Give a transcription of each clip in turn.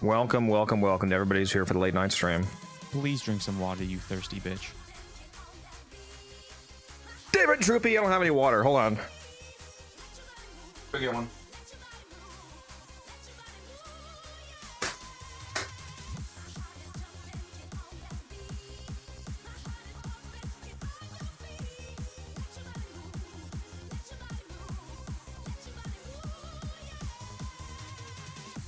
Welcome, welcome, welcome to everybody's here for the late night stream. Please drink some water, you thirsty bitch. David Droopy, I don't have any water. Hold on. Go get one.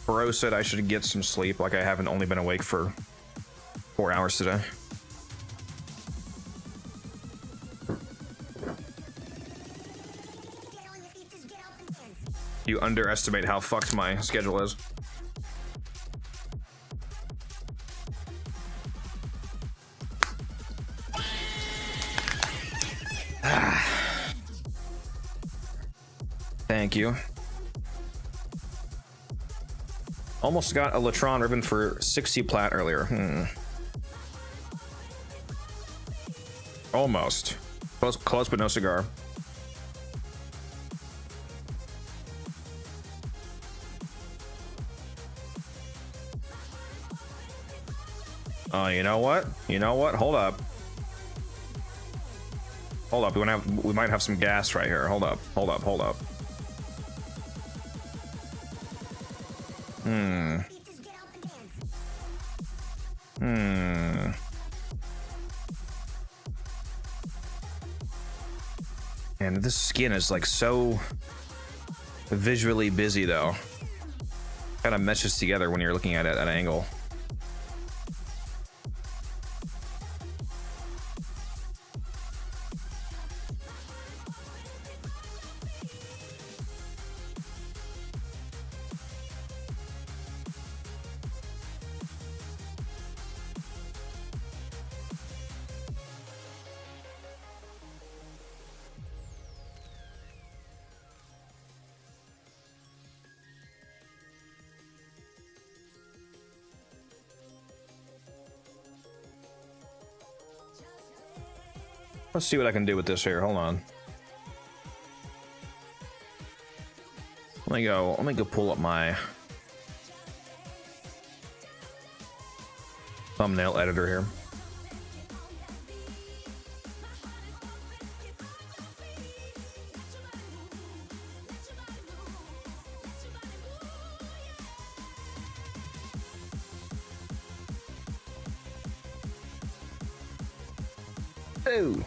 Bro said I should get some sleep, like I haven't only been awake for 4 hours today. You underestimate how fucked my schedule is. Thank you. Almost got a Latron ribbon for 60 plat earlier. Almost. Close but no cigar. Oh, you know what? You know what? Hold up. Hold up. We might have some gas right here. Hold up. Hold up. Hold up. And this skin is like so visually busy though. Kind of meshes together when you're looking at it at an angle. Let's see what I can do with this here. Hold on. Let me go pull up my thumbnail editor here. Ooh.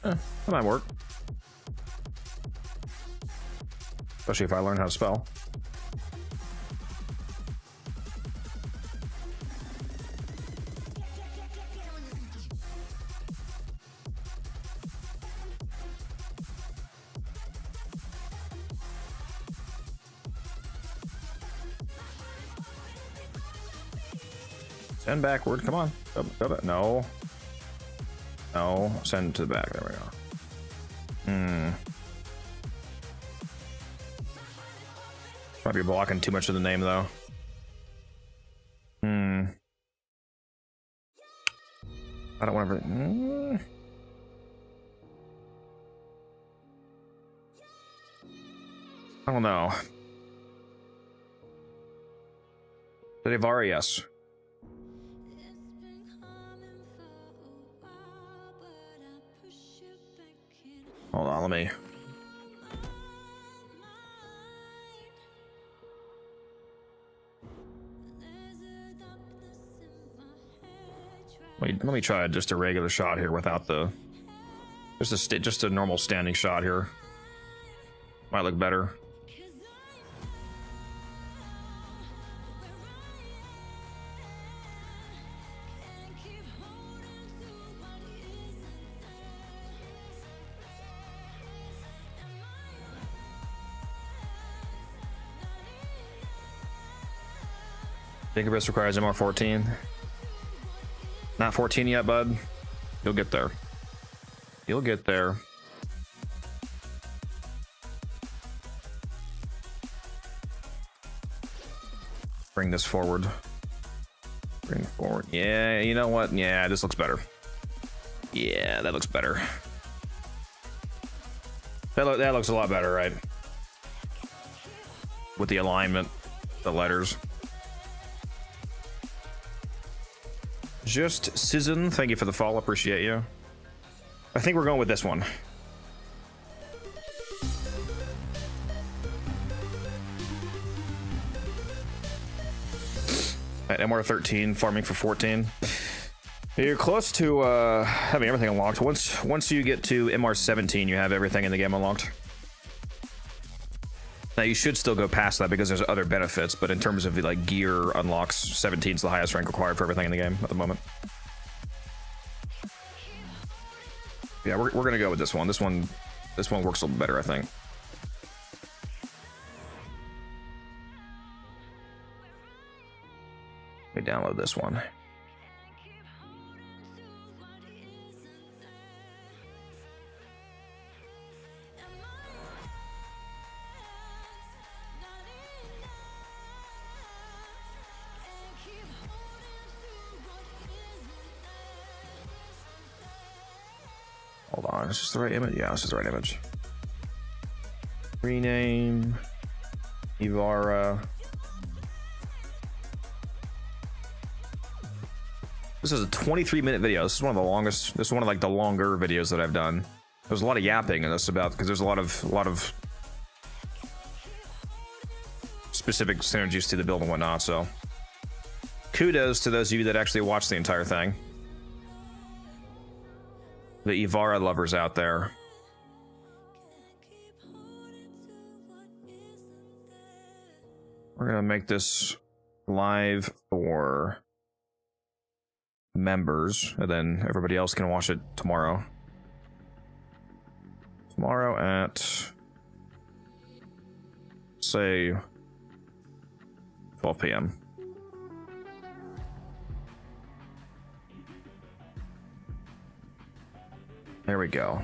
That might work. Especially if I learn how to spell. Send backward, come on. Go back. No. No, send to the back. There we go. Might be blocking too much of the name though. I don't want to. I don't know. The Ivara, yes. Hold on, let me. Wait, let me try just a regular shot here without the. Just a normal standing shot here. Might look better. Tinkerbell requires MR14. Not 14 yet, bud. You'll get there. You'll get there. Bring this forward. Bring forward. Yeah, you know what? Yeah, this looks better. Yeah, that looks better. That looks a lot better, right? With the alignment, the letters. Just Sizzin, thank you for the follow, appreciate you. I think we're going with this one. At MR13, farming for 14. You're close to having everything unlocked. Once you get to MR17, you have everything in the game unlocked. Now you should still go past that because there's other benefits, but in terms of like gear unlocks, 17 is the highest rank required for everything in the game at the moment. Yeah, we're gonna go with this one. This one works a little better, I think. Let me download this one. Hold on, is this the right image? Yeah, this is the right image. Rename, Ivara. This is a 23-minute video. This is one of the longest. This is one of like the longer videos that I've done. There's a lot of yapping in this about because there's a lot of specific synergies to the build and whatnot. So, kudos to those of you that actually watched the entire thing. The Ivara lovers out there. We're gonna make this live for members, and then everybody else can watch it tomorrow. Tomorrow at, say, 12 p.m. There we go.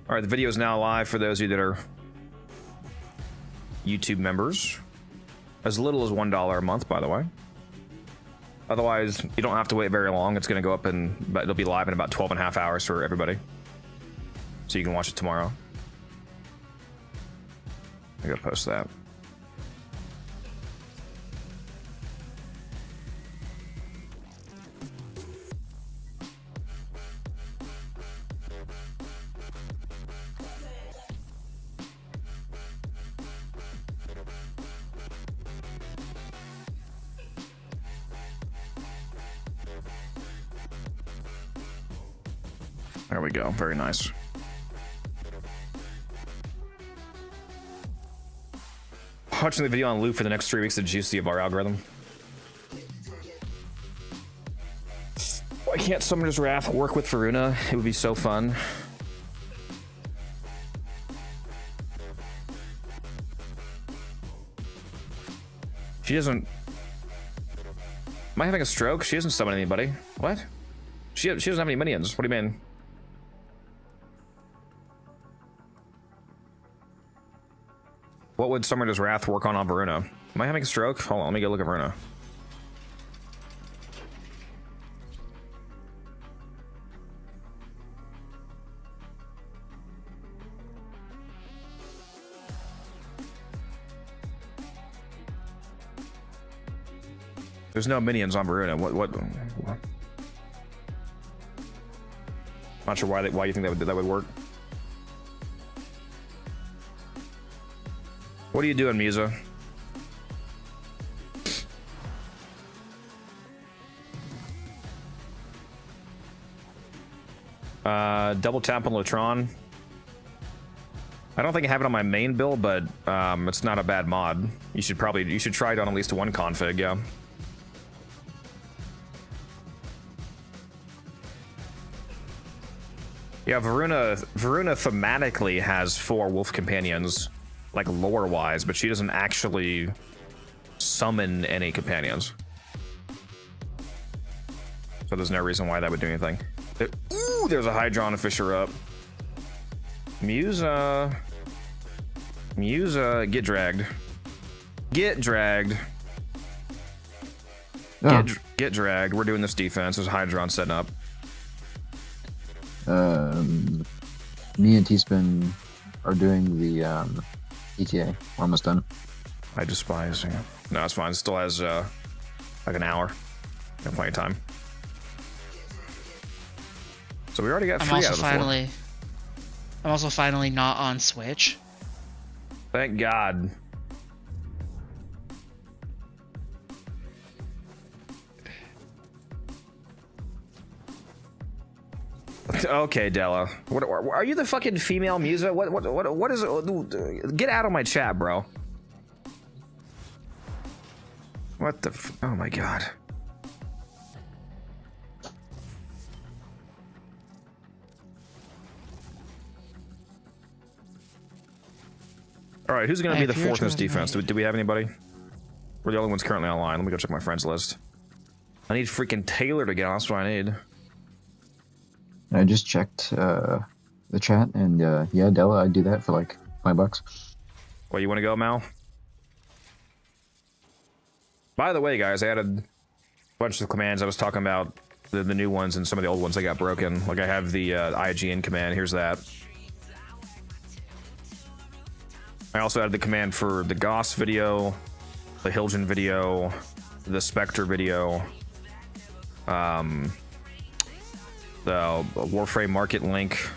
All right, the video is now live for those of you that are YouTube members. As little as $1 a month, by the way. Otherwise, you don't have to wait very long. It's going to go up but it'll be live in about 12.5 hours for everybody. So you can watch it tomorrow. I gotta post that. There we go. Very nice. Watching the video on loop for the next 3 weeks to juice the Ivara algorithm. Why can't Summoner's Wrath work with Varuna? It would be so fun. She doesn't... Am I having a stroke? She doesn't summon anybody. What? She doesn't have any minions. What do you mean? What would Summoner's Wrath work on Varuna? Am I having a stroke? Hold on, let me go look at Varuna. There's no minions on Varuna. What? Not sure why you think that would work. What are you doing, Musa? Double tap on Latron. I don't think I have it on my main build, but it's not a bad mod. You should try it on at least one config, yeah. Yeah, Varuna thematically has 4 wolf companions, like lore-wise, but she doesn't actually summon any companions. So there's no reason why that would do anything. Ooh, there's a Hydron Fisher up. Musa, get dragged. Get dragged. Oh. Get dragged. We're doing this defense. There's a Hydron setting up. Me and T-Spin are doing the ETA. We're almost done. I despise you. No, it's fine. It still has like an hour. Got plenty of time. So we already got I'm 3 also out of the 4. I'm also finally not on Switch. Thank God. Okay, Della. What are you, the fucking female Musa? What is it? Get out of my chat, bro. What the oh my God. All right, who's going to be the fourth in this defense? Do we have anybody? We're the only ones currently online. Let me go check my friends list. I need freaking Taylor to get on. That's what I need. I just checked the chat, and yeah, Della, I'd do that for like $5. Well, you want to go, Mal? By the way, guys, I added a bunch of commands. I was talking about the new ones and some of the old ones that got broken. Like I have the IGN command. Here's that. I also added the command for the Goss video, the Hilgen video, the Spectre video, the Warframe market link.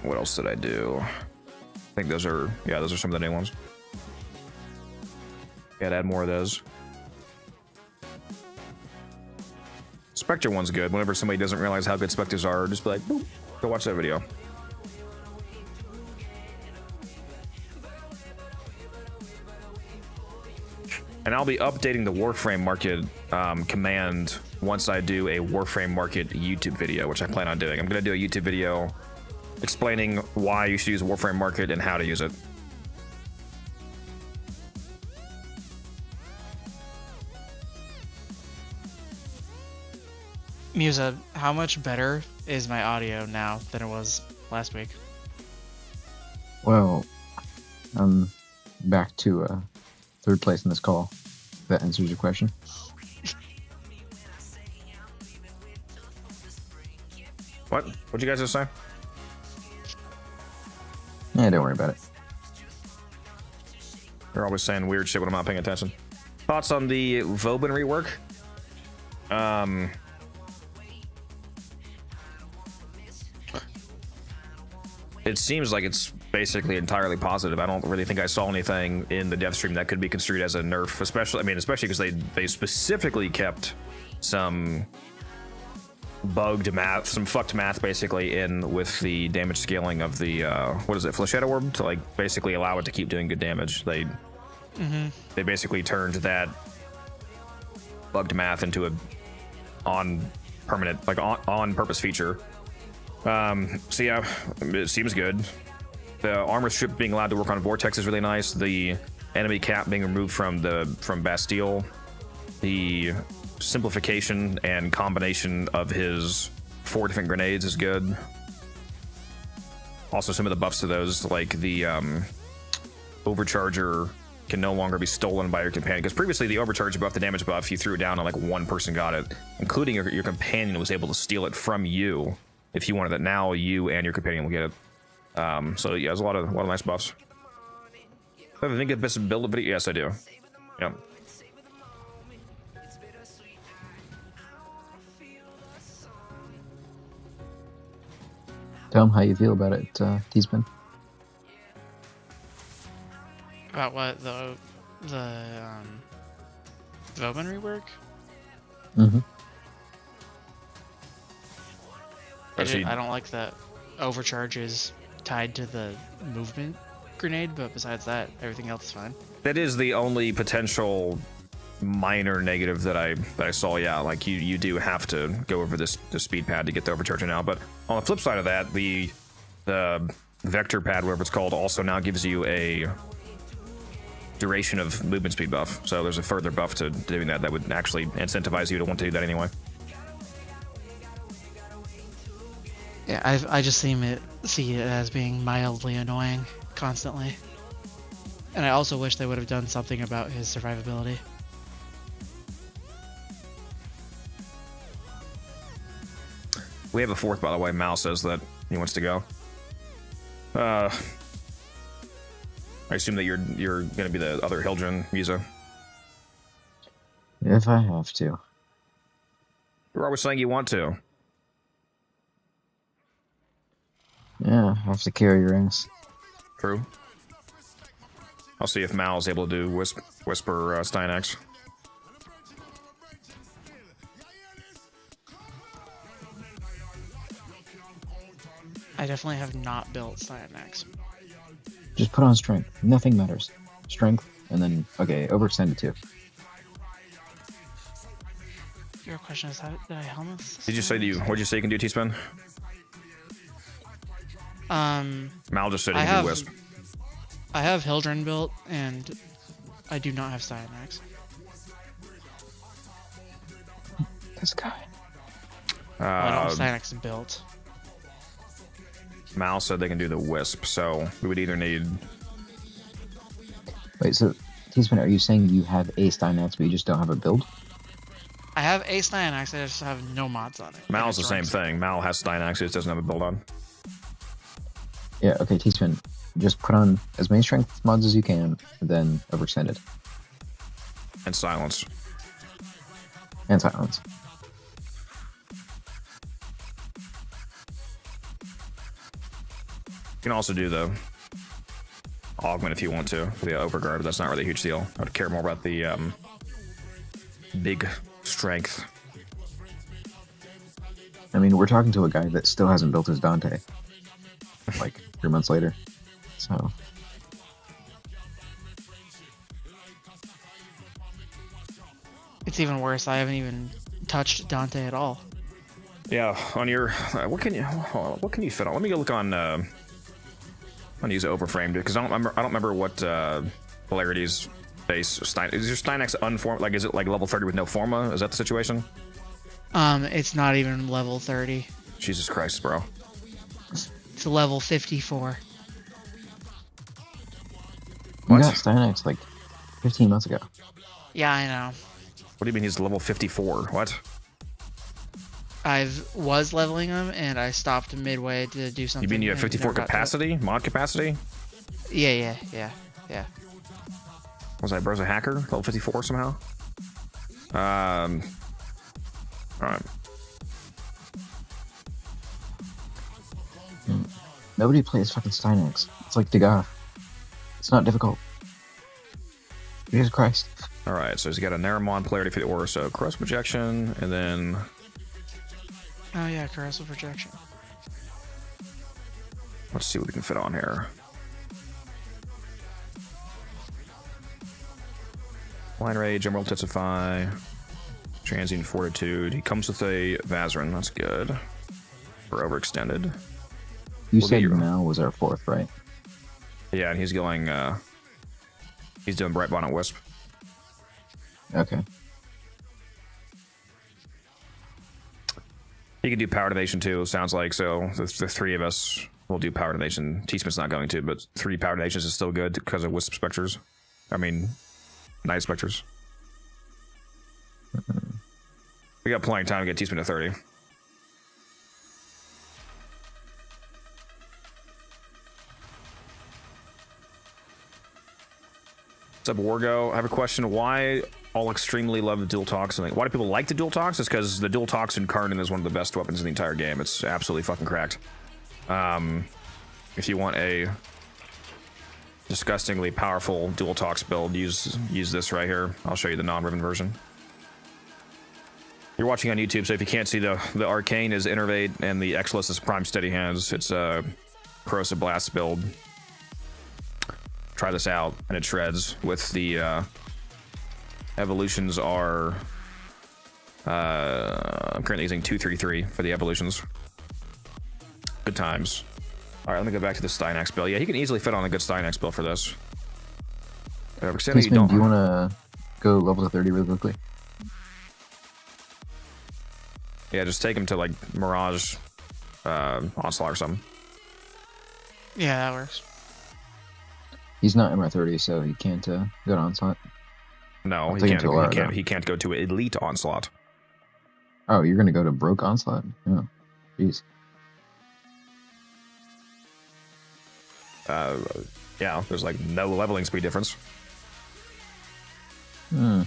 What else did I do? I think those are, yeah, those are some of the new ones. Gotta add more of those. Spectre one's good. Whenever somebody doesn't realize how good Spectres are, just be like, boop, go watch that video. And I'll be updating the Warframe market command once I do a Warframe market YouTube video, which I plan on doing. I'm going to do a YouTube video explaining why you should use Warframe market and how to use it. Musa, how much better is my audio now than it was last week? Well, I'm back to third place in this call. If that answers your question. What? What'd you guys just say? Yeah, don't worry about it. They're always saying weird shit when I'm not paying attention. Thoughts on the Vauban rework? It seems like it's basically entirely positive. I don't really think I saw anything in the dev stream that could be construed as a nerf, especially because they specifically kept some bugged math, some fucked math basically in with the damage scaling of the what is it, Flechetta Orb, to like basically allow it to keep doing good damage. They basically turned that bugged math into a on purpose feature. So yeah, it seems good. The armor strip being allowed to work on Vortex is really nice. The enemy cap being removed from Bastille. The simplification and combination of his 4 different grenades is good. Also, some of the buffs to those, like the Overcharger can no longer be stolen by your companion, because previously the Overcharger buff, the damage buff, you threw it down and like one person got it, including your companion was able to steal it from you if you wanted it. Now you and your companion will get it. So yeah, there's a lot of nice buffs. I think a best build video. Yes, I do. Yeah. Tell them how you feel about it, T-Spin. About what, the Vauban rework? Mm-hmm. I don't like that overcharge is tied to the movement grenade, but besides that, everything else is fine. That is the only potential minor negative that I saw. Yeah, like you do have to go over the speed pad to get the overcharger now. But on the flip side of that, the vector pad, whatever it's called, also now gives you a duration of movement speed buff. So there's a further buff to doing that would actually incentivize you to want to do that anyway. Yeah, I just see it as being mildly annoying constantly. And I also wish they would have done something about his survivability. We have a fourth, by the way. Mal says that he wants to go. I assume that you're going to be the other Hildren Musa. If I have to. You're always saying you want to. Yeah, I have to carry your ass. True. I'll see if Mal's able to do Whisper Styanax. I definitely have not built Styanax. Just put on strength. Nothing matters. Strength, and then, okay, overextended too. Your question is, did I helmet? Did you say what'd you say you can do, T-Spin? Mal just said he can do Wisp. I have Hildren built, and I do not have Styanax. This guy. I don't have Styanax built. Mal said they can do the Wisp, so we would either need... Wait, so, T-Spin, are you saying you have a Styanax, but you just don't have a build? I have a Styanax, I just have no mods on it. Mal's the same thing. Mal has Styanax, he just doesn't have a build on. Yeah, okay, T-Spin, just put on as many strength mods as you can, and then overextended. And Silence. And silence. You can also do the Augment if you want to, for the Overguard, but that's not really a huge deal. I would care more about the big strength. I mean, we're talking to a guy that still hasn't built his Dante. Like, 3 months later. So... It's even worse, I haven't even touched Dante at all. Yeah, on your... what can you fit on? Let me go look on... I'm gonna use Overframe, because I don't remember what polarities base is your Styanax unformed, like is it like level 30 with no forma? Is that the situation? It's not even level 30. Jesus Christ, bro. It's level 54. You got Styanax like 15 months ago. Yeah, I know. What do you mean he's level 54? What? I was leveling him, and I stopped midway to do something. You mean you have 54 capacity? Mod capacity? Yeah. Was I bro's a hacker? Level 54 somehow? Alright. Nobody plays fucking Styanax. It's like Degas. It's not difficult. Jesus Christ. Alright, so he's got a narrow mod polarity for the aura, so corrosive projection, and then... Oh yeah, corrosive projection. Let's see what we can fit on here. Line Rage, Emerald Testify, Transient Fortitude. He comes with a Vazarin, that's good. We're overextended. You said Mal was our fourth, right? Yeah, and he's going, he's doing Bright Bonnet Wisp. Okay. He can do Power Innovation too, it sounds like, so the three of us will do Power Innovation. T-Smith's not going to, but 3 Power Innovations is still good because of Wisp Spectres. I mean, Night Spectres. We got plenty of time to get T-Smith to 30. What's up, Wargo? I have a question. Why all extremely love the dual toxin? Why do people like the dual tox? It's because the dual toxin Cardin is one of the best weapons in the entire game. It's absolutely fucking cracked. If you want a disgustingly powerful dual tox build, use this right here. I'll show you the non-ribbon version. You're watching on YouTube, so if you can't see, the Arcane is Innervate and the Exilus is Prime Steady Hands. It's a Corrosive Blast build. Try this out, and it shreds. With the evolutions are... I'm currently using 233 for the evolutions. Good times. Alright, let me go back to the Styanax build. Yeah, he can easily fit on a good Styanax build for this. Do you want to go level to 30 really quickly? Yeah, just take him to, like, Mirage onslaught or something. Yeah, that works. He's not MR30, so he can't go to onslaught. No, I'll he take him can't. to Lara, though. He can't go to elite onslaught. Oh, you're gonna go to broke onslaught? Oh, jeez. Yeah, there's like no leveling speed difference. Hmm.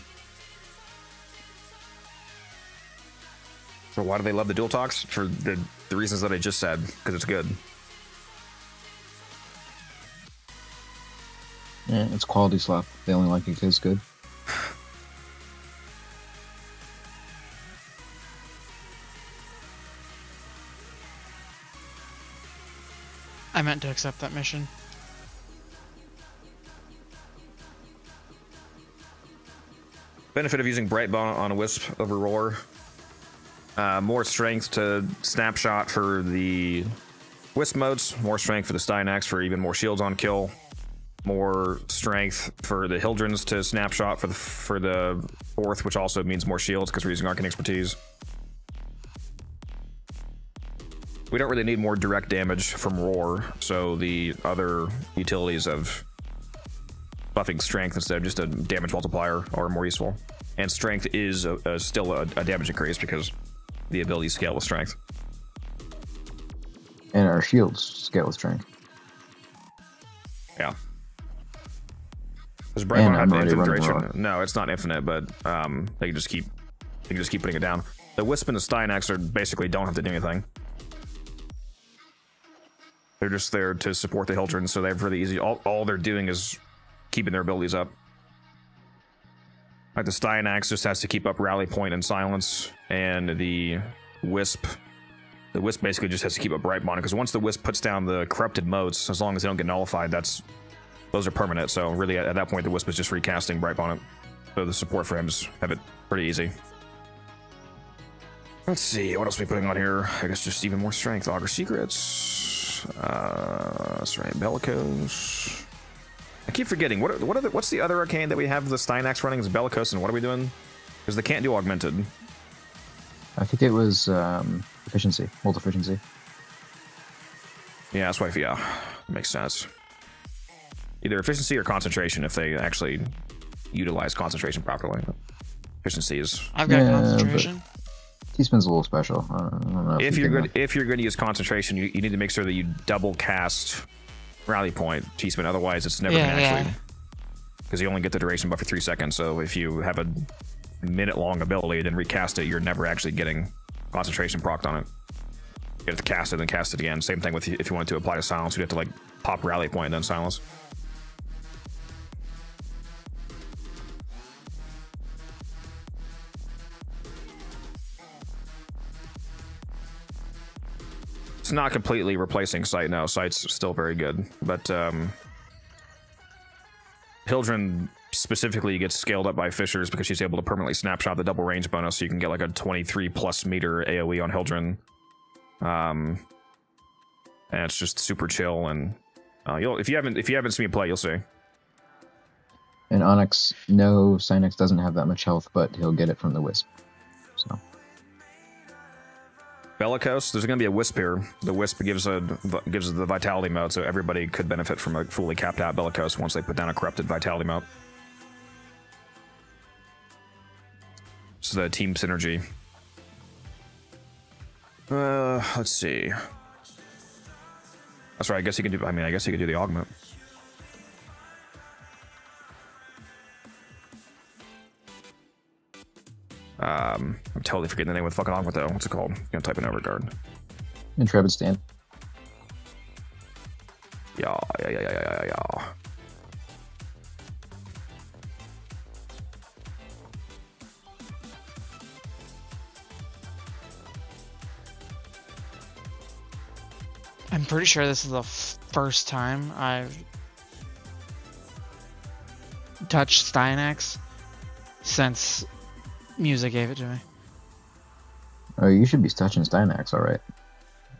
So why do they love the dual talks? For the reasons that I just said, because it's good. Yeah, it's quality slop. They only like it because it's good. I meant to accept that mission. Benefit of using Brightbone on a Wisp over Roar. More strength to snapshot for the Wisp modes. More strength for the Styanax for even more shields on kill. More strength for the Hildrens to snapshot for the fourth, which also means more shields because we're using Arcane Expertise. We don't really need more direct damage from Roar, so the other utilities of buffing strength instead of just a damage multiplier are more useful. And strength is still a damage increase because the ability scale with strength. And our shields scale with strength. Yeah. Does And Brightbone I'm have already infinite running duration? Roar. No, it's not infinite, but they can just keep putting it down. The Wisp and the Styanax are basically don't have to do anything. They're just there to support the Hildrens, so they have really easy. All they're doing is keeping their abilities up. Like the Styanax just has to keep up Rally Point and Silence, and the Wisp basically just has to keep up Brightbond, because once the Wisp puts down the corrupted motes, as long as they don't get nullified, those are permanent. So really, at that point, the Wisp is just recasting Brightbond. So the support frames have it pretty easy. Let's see, what else are we putting on here? I guess just even more strength. Augur Secrets. That's right, Bellicose. I keep forgetting. What's the other arcane that we have the Styanax running? Is Bellicose, and what are we doing? Because they can't do augmented. I think it was efficiency, multi-efficiency. Yeah, that's why. Yeah, makes sense. Either efficiency or concentration if they actually utilize concentration properly. Efficiency is. I've got Yeah, concentration. T-Spin's a little special. I don't know If you you're can, good, if you're going to use concentration, you need to make sure that you double cast Rally Point T-Spin. Otherwise, it's never going to actually. Because you only get the duration buff for 3 seconds. So if you have a minute-long ability, then recast it, you're never actually getting concentration procced on it. You have to cast it, then cast it again. Same thing with if you wanted to apply to silence, you'd have to like pop Rally Point and then silence. It's not completely replacing Sight. No, Sight's still very good, but Hildren specifically gets scaled up by Fissures because she's able to permanently snapshot the double range bonus, so you can get like a 23+ meter AoE on Hildren. And it's just super chill, and if you haven't seen me play, you'll see. And Onyx, no, Styanax doesn't have that much health, but he'll get it from the Wisp. So Bellicose, there's going to be a Wisp here. The Wisp gives the Vitality mode, so everybody could benefit from a fully capped out Bellicose once they put down a corrupted Vitality mode. It's the team synergy. Let's see. That's right. I guess you can do. I guess you could do the augment. I'm totally forgetting the name of the fucking augment though. What's it called? I'm gonna type in Overguard. Intrepid Stand. Yeah. I'm pretty sure this is the first time I've touched Styanax since Music gave it to me. Oh, you should be touching Styanax, all right.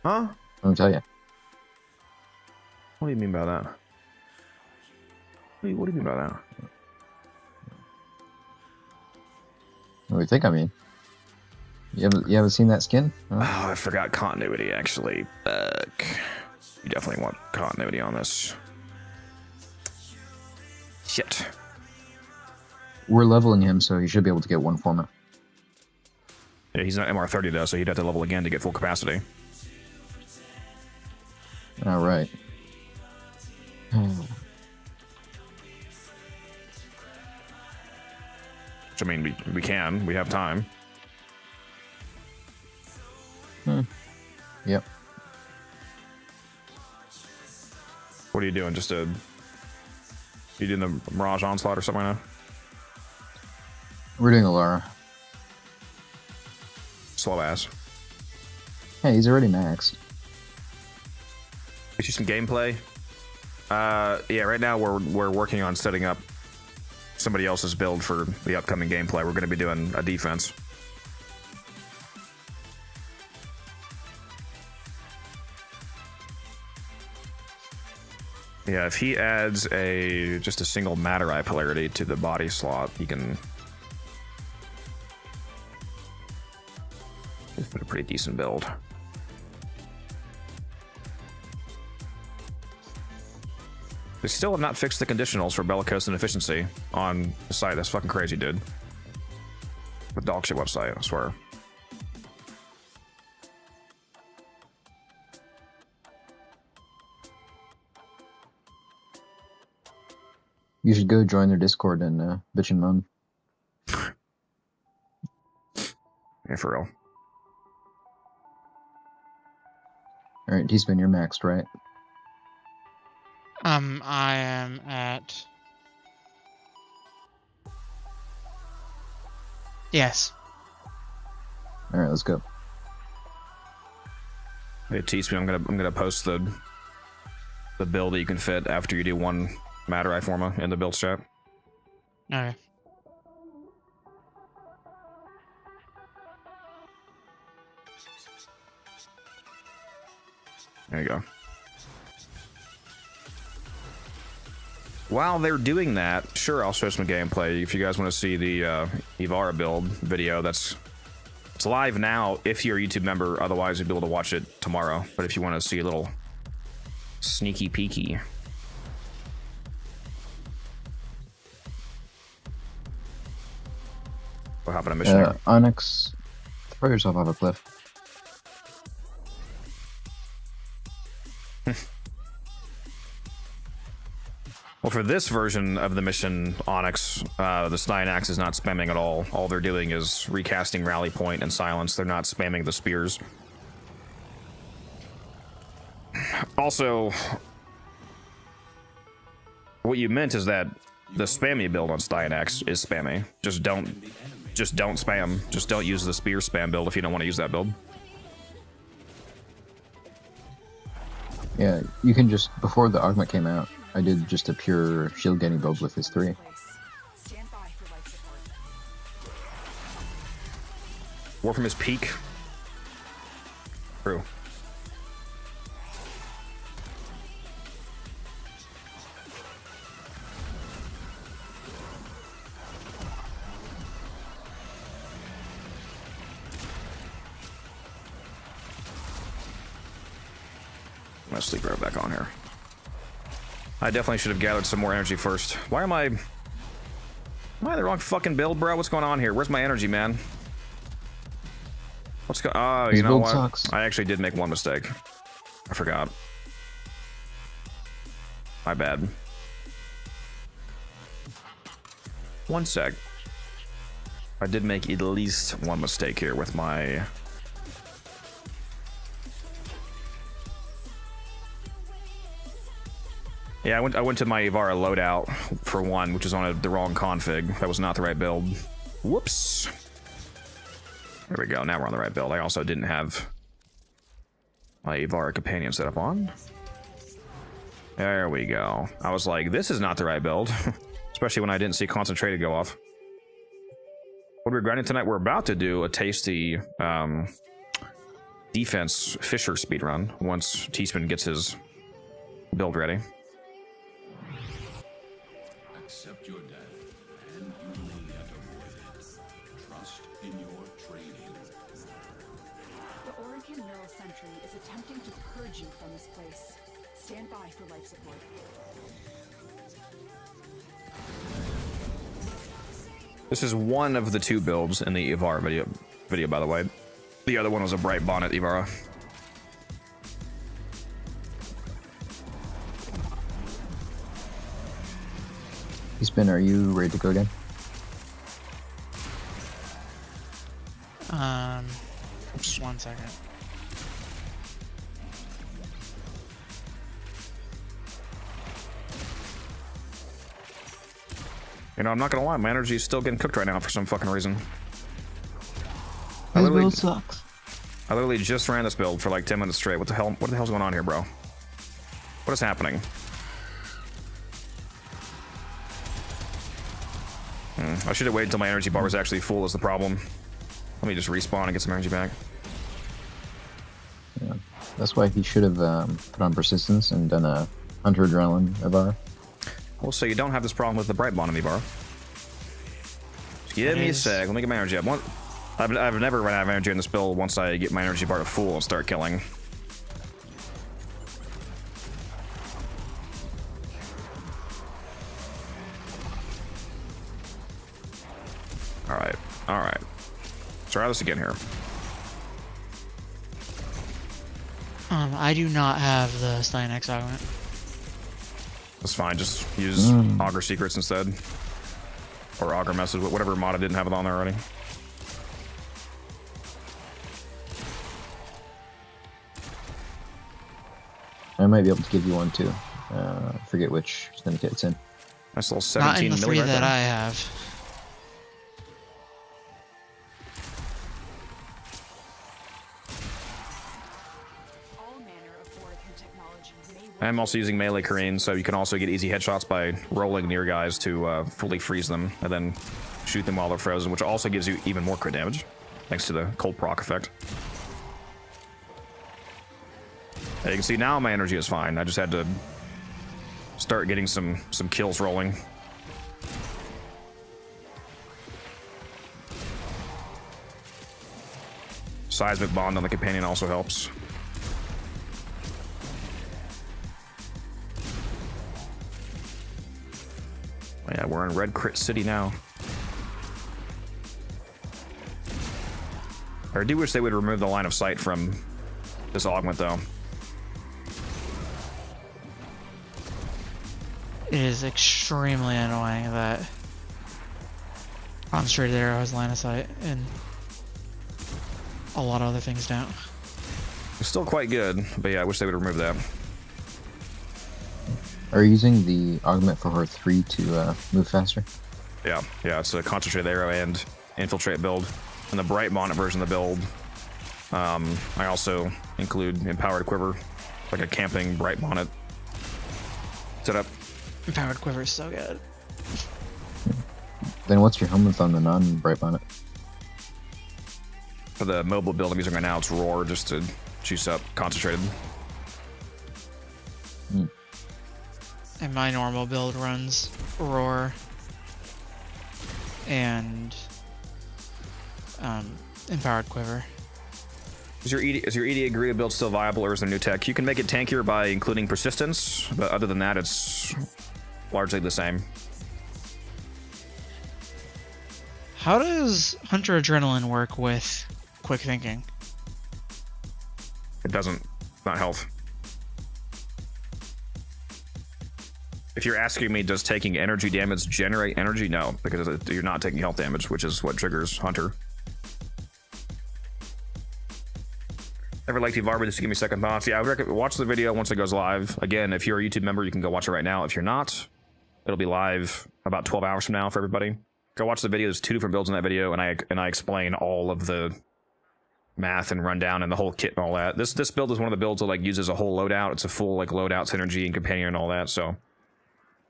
Huh? Let me tell you. What do you mean by that? What do you mean by that? What do you think I mean? You haven't seen that skin? Huh? Oh, I forgot continuity, actually. Fuck. You definitely want continuity on this. Shit. We're leveling him, so he should be able to get one format. Yeah, he's not MR30 though, so he'd have to level again to get full capacity. All right. Which, I mean, we can. We have time. Yep. What are you doing? Just you doing the Mirage Onslaught or something like that? We're doing a Lara. Slow ass. Hey, he's already maxed. Get you some gameplay. Yeah, right now we're working on setting up somebody else's build for the upcoming gameplay. We're going to be doing a defense. Yeah, if he adds just a single matter eye polarity to the body slot, he can put a pretty decent build. They still have not fixed the conditionals for bellicose and efficiency on the site. That's fucking crazy, dude. The dog shit website, I swear. You should go join their Discord and bitch and moan. Yeah, for real. All right, T-Spin, you're maxed, right? I am at. Yes. All right, let's go. Hey, T-Spin, I'm gonna post the build that you can fit after you do one matter eye forma in the build chat. Okay. There you go. While they're doing that, sure, I'll show some gameplay. If you guys want to see the Ivara build video, it's live now if you're a YouTube member. Otherwise, you'll be able to watch it tomorrow. But if you want to see a little sneaky peeky, we'll hop on a mission here. Onyx, throw yourself off a cliff. Well, for this version of the mission, Onyx, the Styanax is not spamming at all. All they're doing is recasting Rally Point and Silence. They're not spamming the spears. Also, what you meant is that the spammy build on Styanax is spammy. Just don't spam. Just don't use the spear spam build if you don't want to use that build. Yeah, you can just, before the augment came out, I did just a pure shield getting build with his 3. Warframe is peak. True. I'm gonna sleep right back on here. I definitely should have gathered some more energy first. Why am I the wrong fucking build, bro? What's going on here? Where's my energy, man? What's going? Oh, you know what? Sucks. I actually did make one mistake. I forgot. My bad. One sec. I did make at least one mistake here with my... Yeah, I went to my Ivara loadout for one, which is on the wrong config. That was not the right build. Whoops. There we go. Now we're on the right build. I also didn't have my Ivara companion set up on. There we go. I was like, this is not the right build. Especially when I didn't see Concentrated go off. What we're grinding tonight, we're about to do a tasty defense Fisher speedrun once T-Spin gets his build ready. Accept your death and you will yet avoid it. Trust in your training. infantry is attempting to purge you from this place. Stand by for life support. This is one of the 2 builds in the Ivara video, by the way. The other one was a bright bonnet Ivara. Spin, are you ready to go again? Just 1 second. You know, I'm not gonna lie, my energy is still getting cooked right now for some fucking reason. This build sucks. I literally just ran this build for like 10 minutes straight. What the hell's going on here, bro? What is happening? I should have waited until my energy bar was actually full is the problem. Let me just respawn and get some energy back. Yeah. That's why he should have put on persistence and done a Hunter Adrenaline Ivara. Well, so you don't have this problem with the bright bonnet bar. Just give me a sec. Let me get my energy up. I've never run out of energy in this build once I get my energy bar to full and start killing. Alright, alright. Let's try this again here. I do not have the Styanax augment. That's fine, just use Augur Secrets instead. Or Augur Message, whatever mod I didn't have it on there already. I might be able to give you one too. I forget which syndicate it's in. Nice little 17 Not in the milli 3 right that there. I have. All manner of Vortican technology may work. I'm also using melee Korean, so you can also get easy headshots by rolling near guys to fully freeze them and then shoot them while they're frozen, which also gives you even more crit damage, thanks to the cold proc effect. You can see now my energy is fine. I just had to start getting some kills rolling. Seismic bond on the companion also helps. Yeah, we're in Red Crit City now. I do wish they would remove the line of sight from this augment, though. It is extremely annoying that concentrated arrow has line of sight and a lot of other things don't. It's still quite good, but yeah, I wish they would remove that. Are you using the augment for her 3 to move faster? Yeah, it's a concentrated arrow and infiltrate build. And the bright bonnet version of the build, I also include empowered quiver, like a camping bright bonnet setup. Empowered quiver is so good. Then what's your helmet on the non-bright bonnet? For the mobile build I'm using right now, it's roar just to juice up concentrated. And my normal build runs roar and empowered quiver. Is your EDA Guerrilla build still viable, or is there new tech? You can make it tankier by including persistence, but other than that, it's largely the same. How does Hunter Adrenaline work with quick thinking? It doesn't. Not health. If you're asking me, does taking energy damage generate energy? No, because you're not taking health damage, which is what triggers Hunter. Never liked Ivara, just give me second thoughts. Yeah, I would recommend watch the video once it goes live. Again, if you're a YouTube member, you can go watch it right now. If you're not, it'll be live about 12 hours from now for everybody. Go watch the video. There's 2 different builds in that video, and I explain all of the math and rundown and the whole kit and all that. This build is one of the builds that like uses a whole loadout. It's a full like loadout synergy and companion and all that. So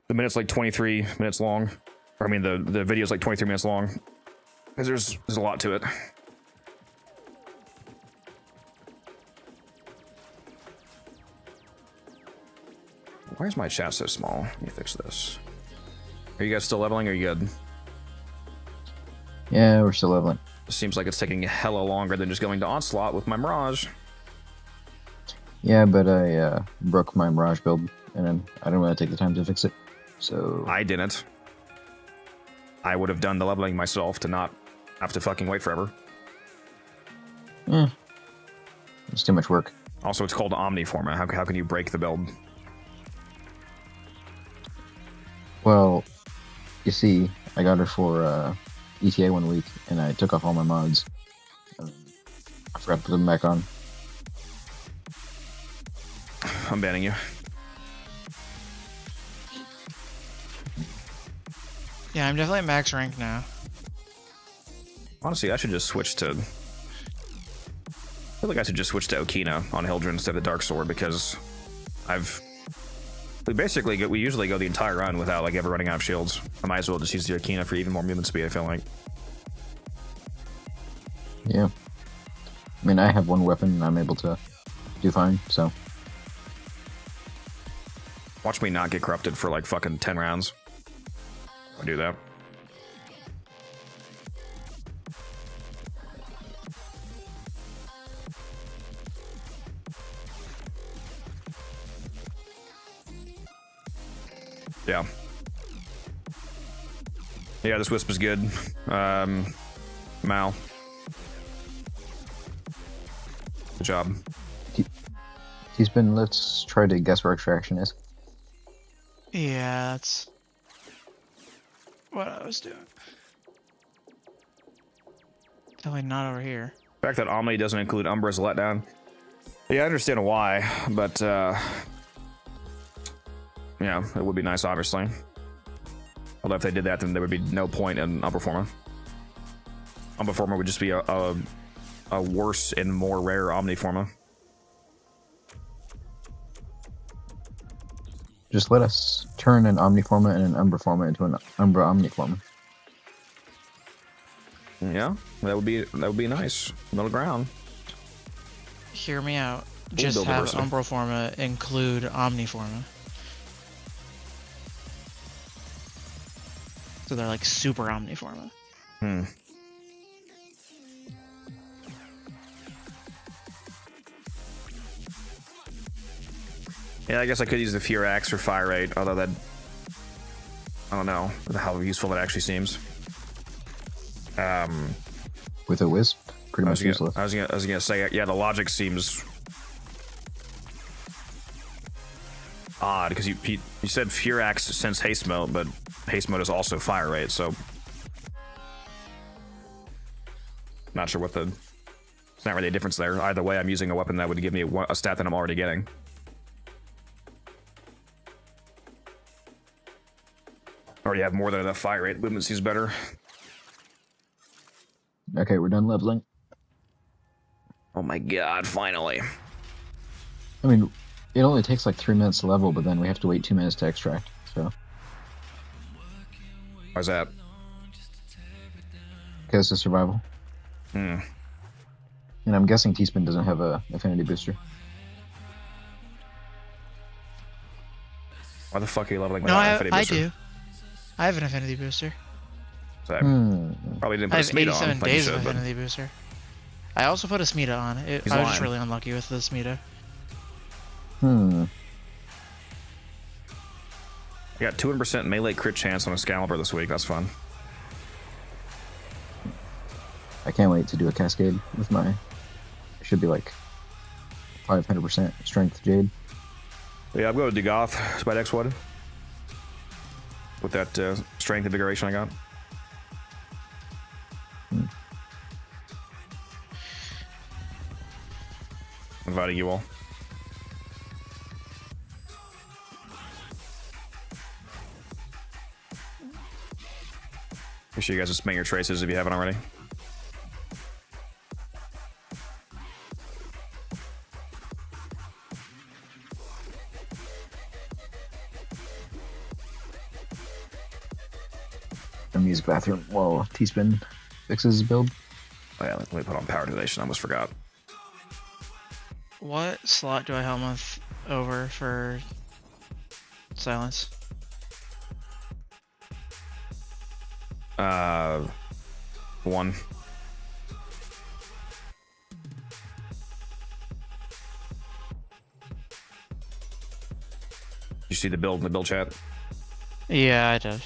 the minute's like 23 minutes long. Or, I mean, the video's like 23 minutes long because there's a lot to it. Why is my chat so small? Let me fix this. Are you guys still leveling, or are you good? Yeah, we're still leveling. It seems like it's taking hella longer than just going to Onslaught with my Mirage. Yeah, but I broke my Mirage build, and then I don't want to take the time to fix it. So I didn't. I would have done the leveling myself to not have to fucking wait forever. it's too much work. Also, it's called Omniforma. How can you break the build? Well, you see, I got her for ETA 1 week, and I took off all my mods. I forgot to put them back on. I'm banning you. Yeah, I'm definitely max rank now. Honestly, I should just switch to... I feel like I should just switch to Okina on Hildren instead of the Dark Sword, because we usually go the entire run without like ever running out of shields. I might as well just use the Okina for even more movement speed, I feel like. Yeah. I mean, I have one weapon and I'm able to do fine, so. Watch me not get corrupted for like fucking 10 rounds. I do that. Yeah. Yeah, this Wisp is good. Mal. Good job. Let's try to guess where extraction is. Yeah, that's what I was doing. Definitely not over here. The fact that Omni doesn't include Umbra's letdown. Yeah, I understand why, but yeah, it would be nice, obviously. Although if they did that, then there would be no point in Umbraforma. Umbraforma would just be a worse and more rare Omniforma. Just let us turn an Omniforma and an Umbraforma into an Umbra Omniforma. Yeah, that would be nice. Middle ground. Hear me out. Just build have diversity. Umbraforma include Omniforma. So they're like super Omniforma. Yeah, I guess I could use the Styanax for fire rate, although that... I don't know how useful that actually seems. With a Wisp, pretty much useless. I was gonna say, yeah, the logic seems odd, because you said Styanax since haste mode, but haste mode is also fire rate, so... Not sure what the... It's not really a difference there. Either way, I'm using a weapon that would give me a stat that I'm already getting. Already have more than enough fire rate. Movement seems better. Okay, we're done leveling. Oh my god, finally. I mean, it only takes like 3 minutes to level, but then we have to wait 2 minutes to extract, so. Why's that? Because it's survival. Hmm. And I'm guessing T-Spin doesn't have a affinity booster. Why the fuck are you leveling No, without an affinity I booster? do. I have an affinity booster. So I Hmm. probably didn't I put a have Smita 87 on like you days should, of but affinity booster. I also put a Smita on. I was just lying. really unlucky with the Smita. I got 200% melee crit chance on Excalibur this week. That's fun. I can't wait to do a cascade with my... Should be like 500% strength Jade. But yeah, I'm going to Dugoth. It's my next one. With that strength invigoration I got. Inviting you all. Make sure you guys just make your traces if you haven't already. I'm using bathroom while T-Spin fixes his build. Oh yeah, let me put on power donation. I almost forgot. What slot do I Helmuth over for silence? One. You see the build in the build chat? Yeah, I did.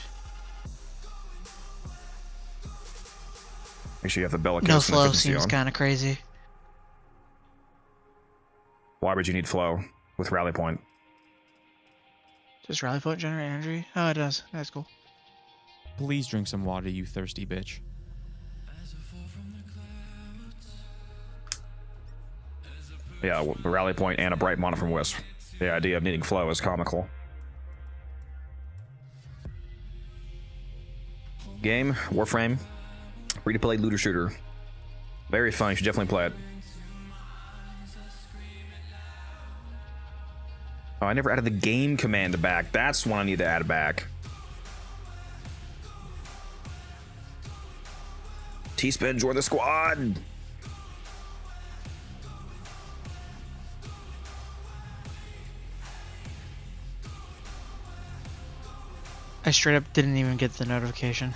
Make sure you have the bell No accounts and flow efficiency seems on. kind of crazy. Why would you need flow with rally point? Does rally point generate energy? Oh, it does. That's cool. Please drink some water, you thirsty bitch. Yeah, a rally point and a bright mana from Wisp. The idea of needing flow is comical. Game, Warframe, free to play looter shooter. Very fun, you should definitely play it. Oh, I never added the game command back. That's one I need to add back. T-Spin, join the squad! I straight up didn't even get the notification.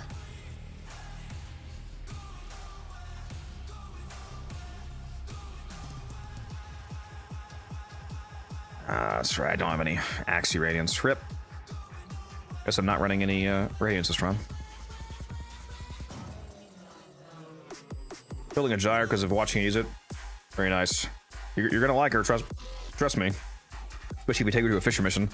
That's right, I don't have any Axie Radiance. Rip. Guess I'm not running any Radiance this run. Building a gyre because of watching you use it. Very nice. You're gonna like her, trust me. Especially if we take her to a Fisher mission.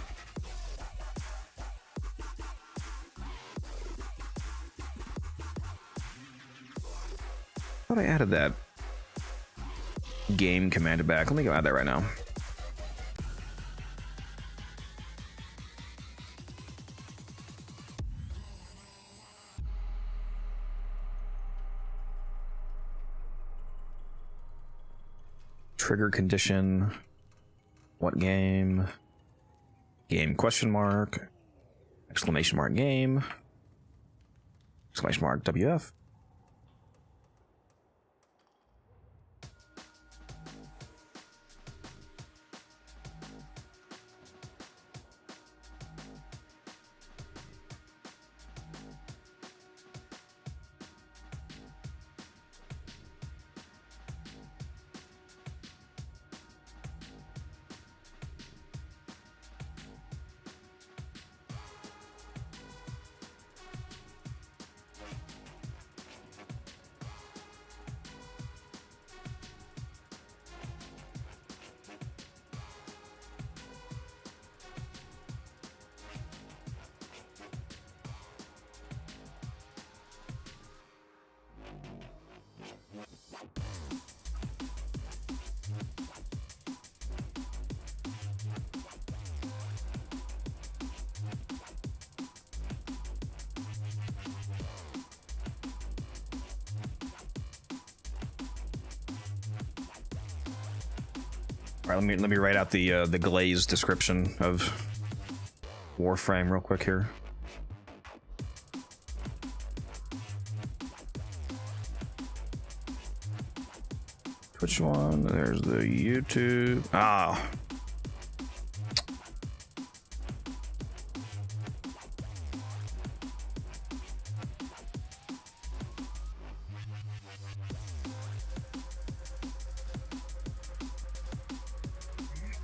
I thought I added that game command back. Let me go add that right now. Trigger condition. What game? Game question mark. Exclamation mark game. Exclamation mark WF. All right, let me write out the glazed description of Warframe real quick here. Which one? There's the YouTube. Ah.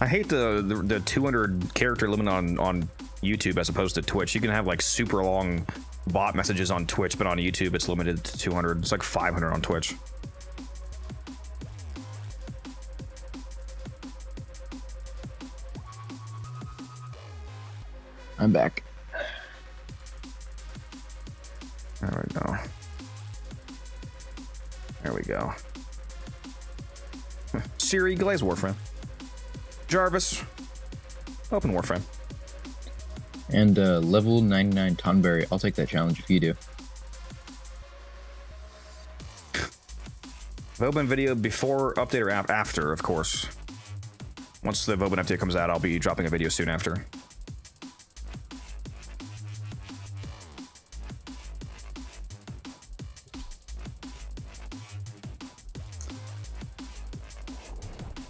I hate the 200 character limit on YouTube as opposed to Twitch. You can have like super long bot messages on Twitch, but on YouTube it's limited to 200. It's like 500 on Twitch. I'm back. There we go. There we go. Siri, glaze Warframe. Jarvis, open Warframe. And level 99 Tonberry. I'll take that challenge if you do. Vauban video before update or after, of course. Once the Vauban update comes out, I'll be dropping a video soon after.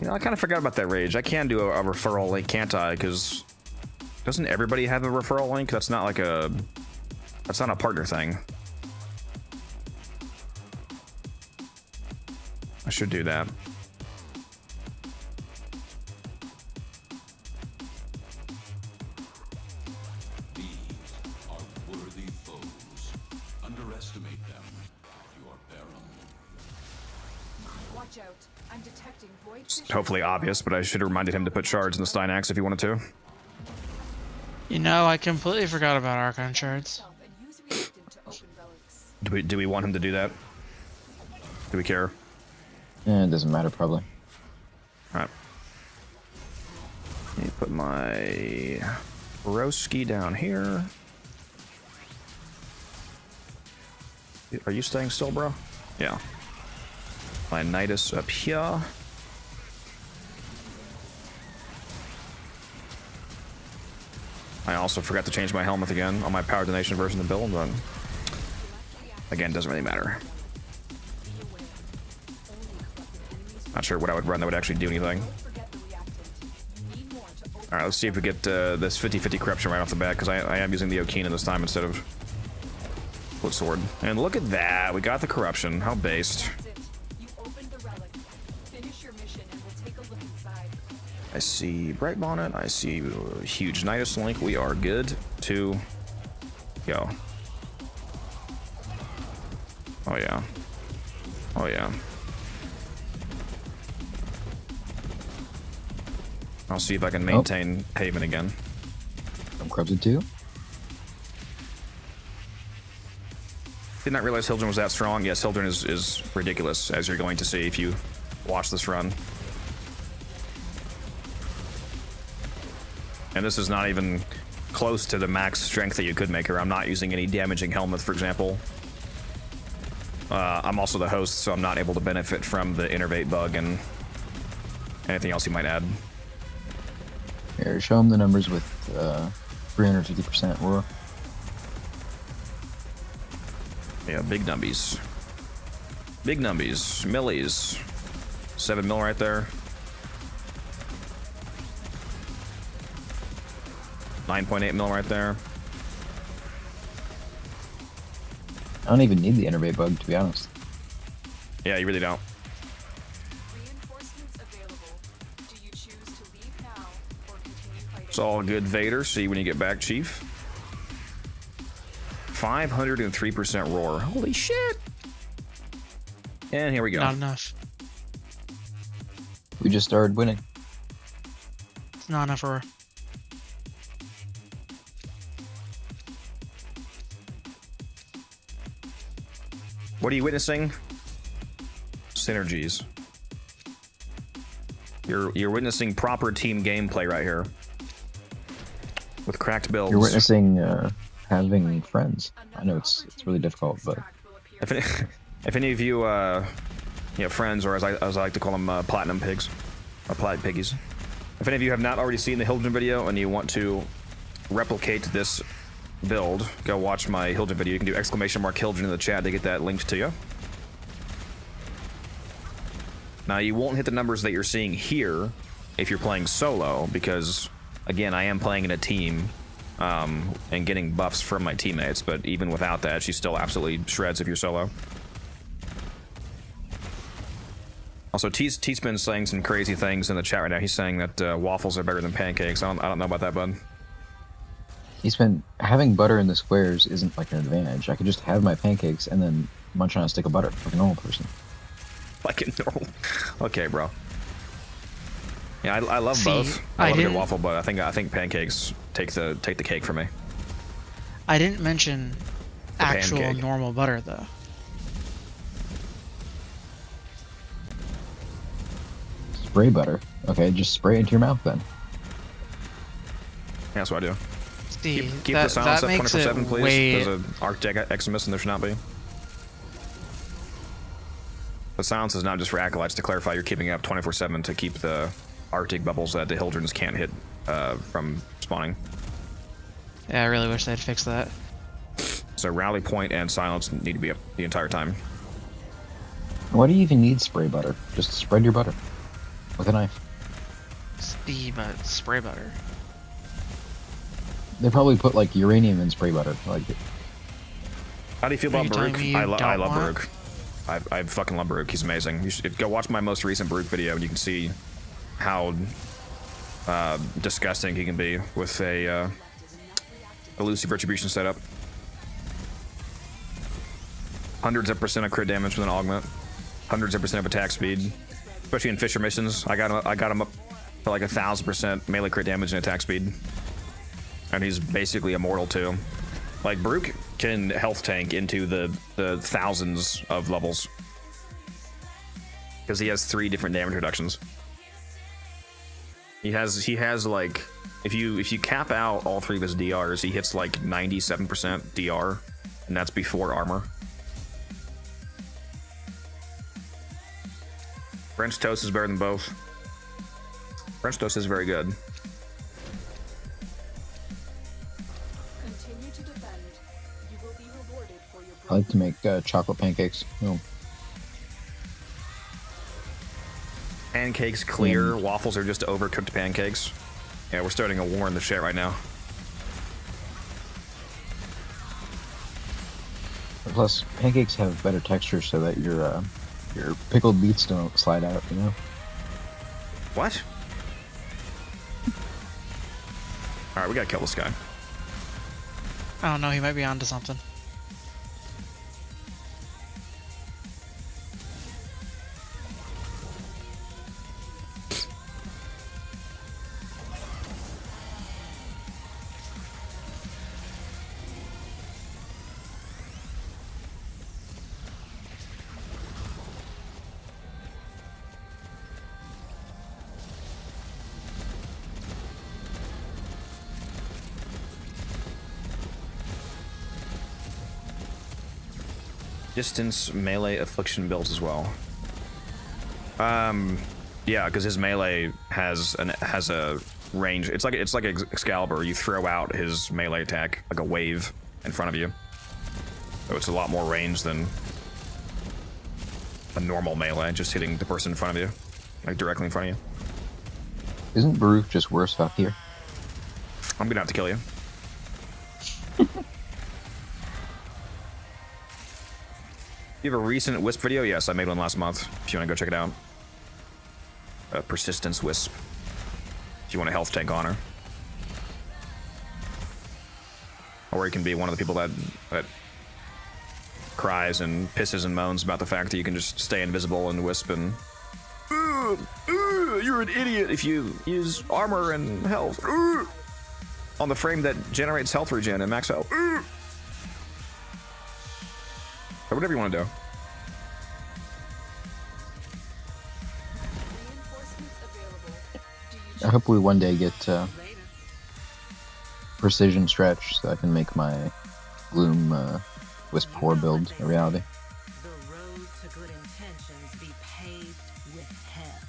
You know, I kind of forgot about that rage. I can do a referral link, can't I? Because doesn't everybody have a referral link? That's not like a... That's not a partner thing. I should do that. Watch out. I'm detecting void It's fissure. hopefully obvious, but I should have reminded him to put shards in the Styanax if he wanted to. You know, I completely forgot about Archon shards. And use reactant to open relics. Do we want him to do that? Do we care? Yeah, it doesn't matter probably. Alright. Let me put my broski down here. Are you staying still, bro? Yeah. My Nidus up here. I also forgot to change my helmet again on my power donation version of the build, but again, doesn't really matter. Not sure what I would run that would actually do anything. Alright, let's see if we get this 50-50 corruption right off the bat, because I am using the Okina this time instead of Split Sword. And look at that, we got the corruption. How based. You opened the relic. Finish your mission and we'll take a look inside. I see Bright Bonnet, I see huge Nidus Link. We are good to go. Oh yeah. Oh yeah. I'll see if I can maintain Haven again. I'm corrupted too. Did not realize Hildren was that strong. Yes, Hildren is ridiculous, as you're going to see if you watch this run. And this is not even close to the max strength that you could make her. I'm not using any damaging helmets, for example. I'm also the host, so I'm not able to benefit from the innervate bug and anything else you might add. Here, show them the numbers with 350% roar. Yeah, big numbies. Big numbies. Millies. 7 mil right there. 9.8 mil right there. I don't even need the innervate bug, to be honest. Yeah, you really don't. Reinforcements available. Do you choose to leave now or continue fighting? It's all good, Vader. See you when you get back, Chief. 503% roar. Holy shit! And here we go. Not enough. We just started winning. It's not enough roar. What are you witnessing? Synergies. You're witnessing proper team gameplay right here. With cracked builds. You're witnessing having friends. I know it's really difficult, but If any of you, friends, or as I like to call them, platinum pigs, or plaid piggies. If any of you have not already seen the Hildren video and you want to replicate this build, go watch my Hildren video. You can do !Hildren in the chat to get that linked to you. Now, you won't hit the numbers that you're seeing here if you're playing solo, because, again, I am playing in a team and getting buffs from my teammates, but even without that, she still absolutely shreds if you're solo. Also, T's been saying some crazy things in the chat right now. He's saying that waffles are better than pancakes. I don't know about that, bud. he's been having butter in the squares isn't like an advantage. I could just have my pancakes and then munch on a stick of butter like a normal person. Like a normal. Okay, bro. Yeah, I love See, both. I love a good didn't- waffle, but I think pancakes take the cake for me. I didn't mention actual pancake. normal butter though. Spray butter. Okay, just spray it into your mouth then. Yeah, that's what I do. See, Keep that, the silence that up makes it 24/7, please. way. There's an Arctic Eximus and there should not be. The silence is not just for acolytes. To clarify, you're keeping it up 24/7 to keep the Arctic bubbles that the Hildrens can't hit from spawning. Yeah, I really wish they'd fix that. So rally point and silence need to be up the entire time. Why do you even need spray butter? Just spread your butter with a knife. See, but spray butter. They probably put like uranium in spray butter. Like, How do you feel Are about you telling Baruch? me you I don't love want- Baruch. I fucking love Baruch. He's amazing. You should go watch my most recent Baruch video, and you can see how disgusting he can be with a elusive retribution setup. Hundreds of % of crit damage with an augment. hundreds of percent of attack speed, especially in Fisher missions. I got him up to like 1,000% melee crit damage and attack speed, and he's basically immortal too. Like Brooke can health tank into the thousands of levels because he has 3 different damage reductions. He has like, if you cap out all 3 of his DRs, he hits like 97% DR, and that's before armor. French toast is better than both. French toast is very good. Continue to defend. You will be rewarded for your I like to make chocolate pancakes. Oh. Pancakes clear, waffles are just overcooked pancakes. Yeah, we're starting a war in the chat right now. Plus, pancakes have better texture so that your pickled beets don't slide out, you know? What? Alright, we gotta kill this guy. I don't know, he might be onto something. Distance melee affliction builds as well. Yeah, because his melee has a range. It's like Excalibur. You throw out his melee attack like a wave in front of you, so it's a lot more range than a normal melee, just hitting the person in front of you, like directly in front of you. Isn't Baruch just worse out here? I'm gonna have to kill you. You have a recent Wisp video? Yes, I made one last month. If you want to go check it out. Persistence Wisp. If you want a health tank on her. Or you can be one of the people that cries and pisses and moans about the fact that you can just stay invisible and Wisp and... you're an idiot if you use armor and health. On the frame that generates health regen and max health. Or whatever you want to do. reinforcements available. Do you I hope we one day get precision stretch so I can make my Gloom Wisp Core build a reality. The road to good intentions be paved with hell.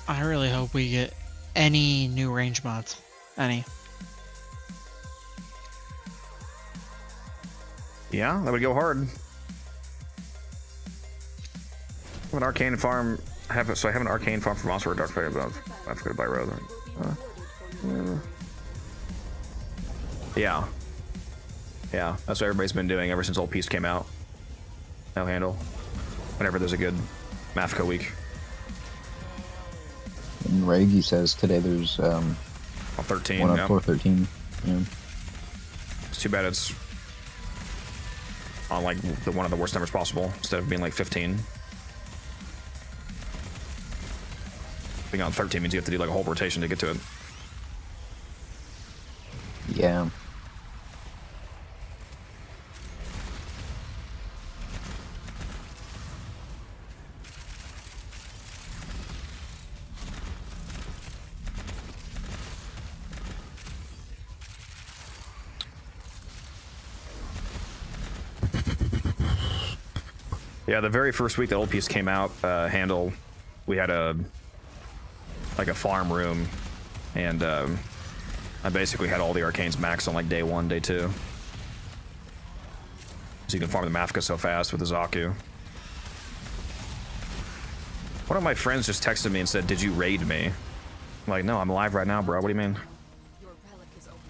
I really hope we get any new range mods. Any. Yeah, that would go hard. I have an arcane farm. I have an arcane farm for Monster Dark Fire, but I have to go by road. Yeah. Yeah, that's what everybody's been doing ever since Old Peace came out. No handle. Whenever there's a good Mafka week. And Regi says today there's 13. one on Yeah. floor 13. Yeah. It's too bad it's on like one of the worst numbers possible instead of being like 15. Being on 13 means you have to do like a whole rotation to get to it. Yeah. Yeah, the very first week that Old Peace came out, Handle, we had a farm room, and I basically had all the arcanes maxed on like day 1, day 2. So you can farm the Mafka so fast with the Zaku. One of my friends just texted me and said, "Did you raid me?" I'm like, "No, I'm alive right now, bro. What do you mean?" Your relic is opened.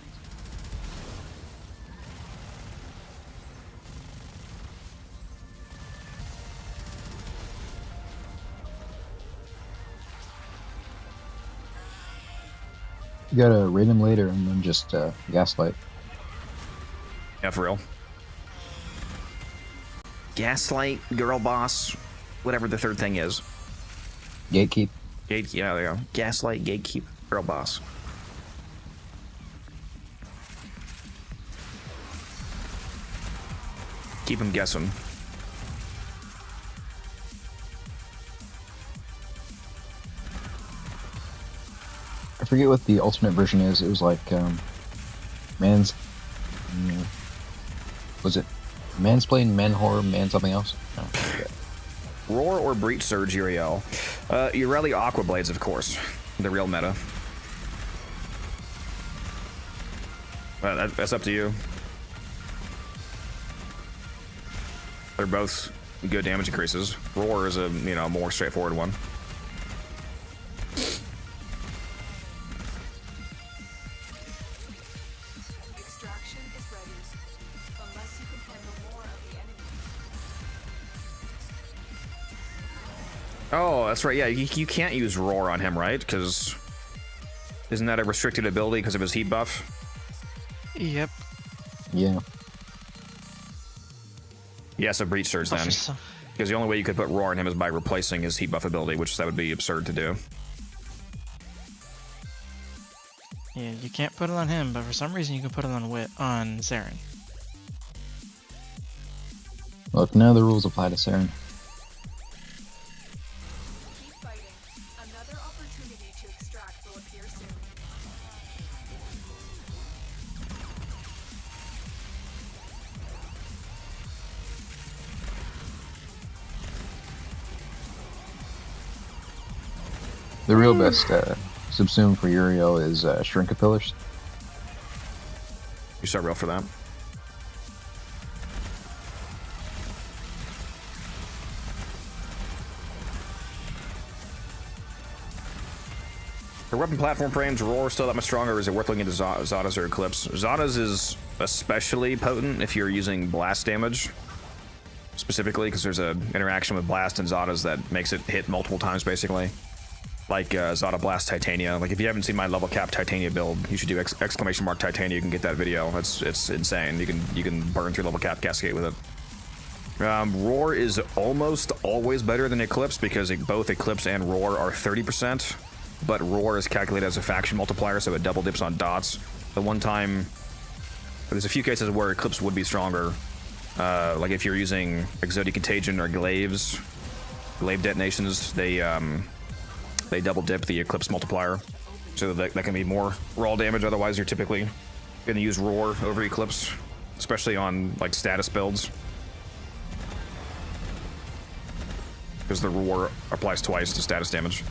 You gotta raid him later and then just gaslight. Yeah, for real. Gaslight, girl boss, whatever the third thing is. Gatekeep. Yeah, there you go. Gaslight, gatekeep, girl boss. Keep him guessing. I forget what the alternate version is. It was like man's. Was it mansplain, man horror, man something else? No, I forget. Roar or Breach Surge Uriel? Ureli Aqua Blades, of course. The real meta. That's up to you. They're both good damage increases. Roar is a, more straightforward one. Extraction is ready. Unless you can handle more of the enemy. Oh, that's right. Yeah, you can't use Roar on him, right? Because isn't that a restricted ability because of his heat buff? Yep. Yeah. Yeah, so Breach Surge then. Because the only way you could put Roar on him is by replacing his heat buff ability, which that would be absurd to do. Yeah, you can't put it on him, but for some reason you can put it on Saren. Look, none of the rules apply to Saren. Keep fighting. Another opportunity to extract will appear soon. The real best subsume for Uriel is Shrinkapillars. You start real for that. For weapon platform frames, Roar still that much stronger, or is it worth looking into Zada's or Eclipse? Zada's is especially potent if you're using blast damage. Specifically, because there's an interaction with Blast and Zada's that makes it hit multiple times, basically. Like Zada Blast Titania. Like, if you haven't seen my level cap Titania build, you should do exclamation mark Titania. You can get that video. It's insane. You can burn through level cap Cascade with it. Roar is almost always better than Eclipse because both Eclipse and Roar are 30%, but Roar is calculated as a faction multiplier, so it double dips on dots. The one time, there's a few cases where Eclipse would be stronger. Like if you're using Exotic Contagion or Glaive detonations, they double dip the Eclipse multiplier, so that can be more raw damage. Otherwise, you're typically going to use Roar over Eclipse, especially on like status builds, because the Roar applies twice to status damage.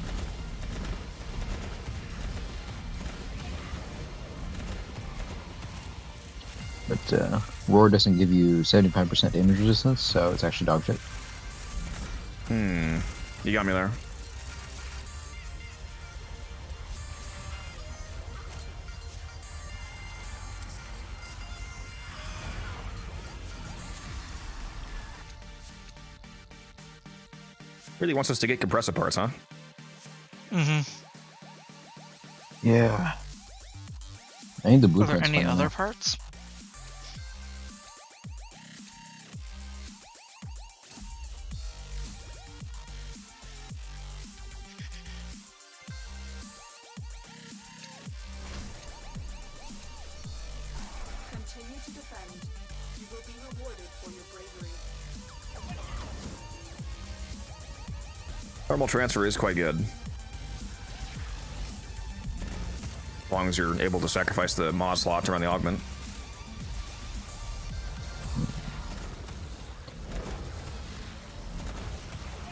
But Roar doesn't give you 75% damage resistance, so it's actually dog shit. You got me there. Really wants us to get compressor parts, huh? Mm-hmm. Yeah. I need the Are blueprints. there any finally. other parts? Continue to defend. You will be rewarded for your bravery. Thermal transfer is quite good. As long as you're able to sacrifice the mod slot to run the augment.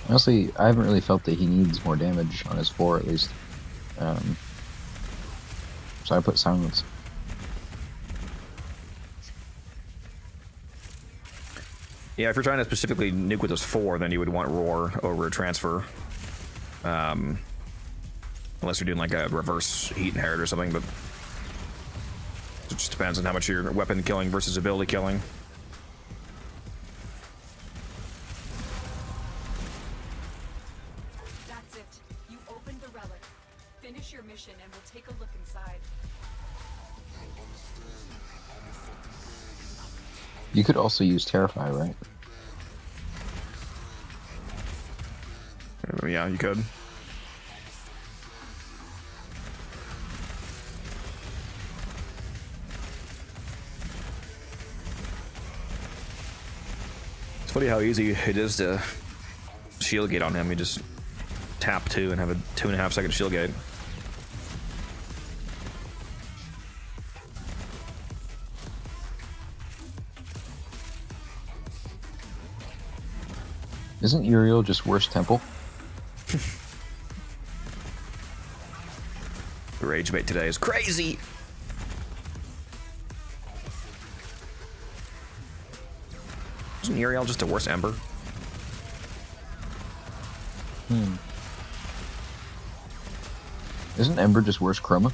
Honestly, I haven't really felt that he needs more damage on his 4 at least. So I put silence. Yeah, if you're trying to specifically nuke with his 4, then you would want Roar over a transfer. Unless you're doing like a reverse heat inherit or something, but it just depends on how much your weapon killing versus ability killing. That's it. You opened the relic. Finish your mission and we'll take a look inside. You could also use Terrify, right? Yeah, you could. It's funny how easy it is to shield gate on him. You just tap 2 and have a 2.5 second shield gate. Isn't Uriel just worse Temple? The rage bait today is crazy. Isn't Uriel just a worse Ember? Isn't Ember just worse Chroma?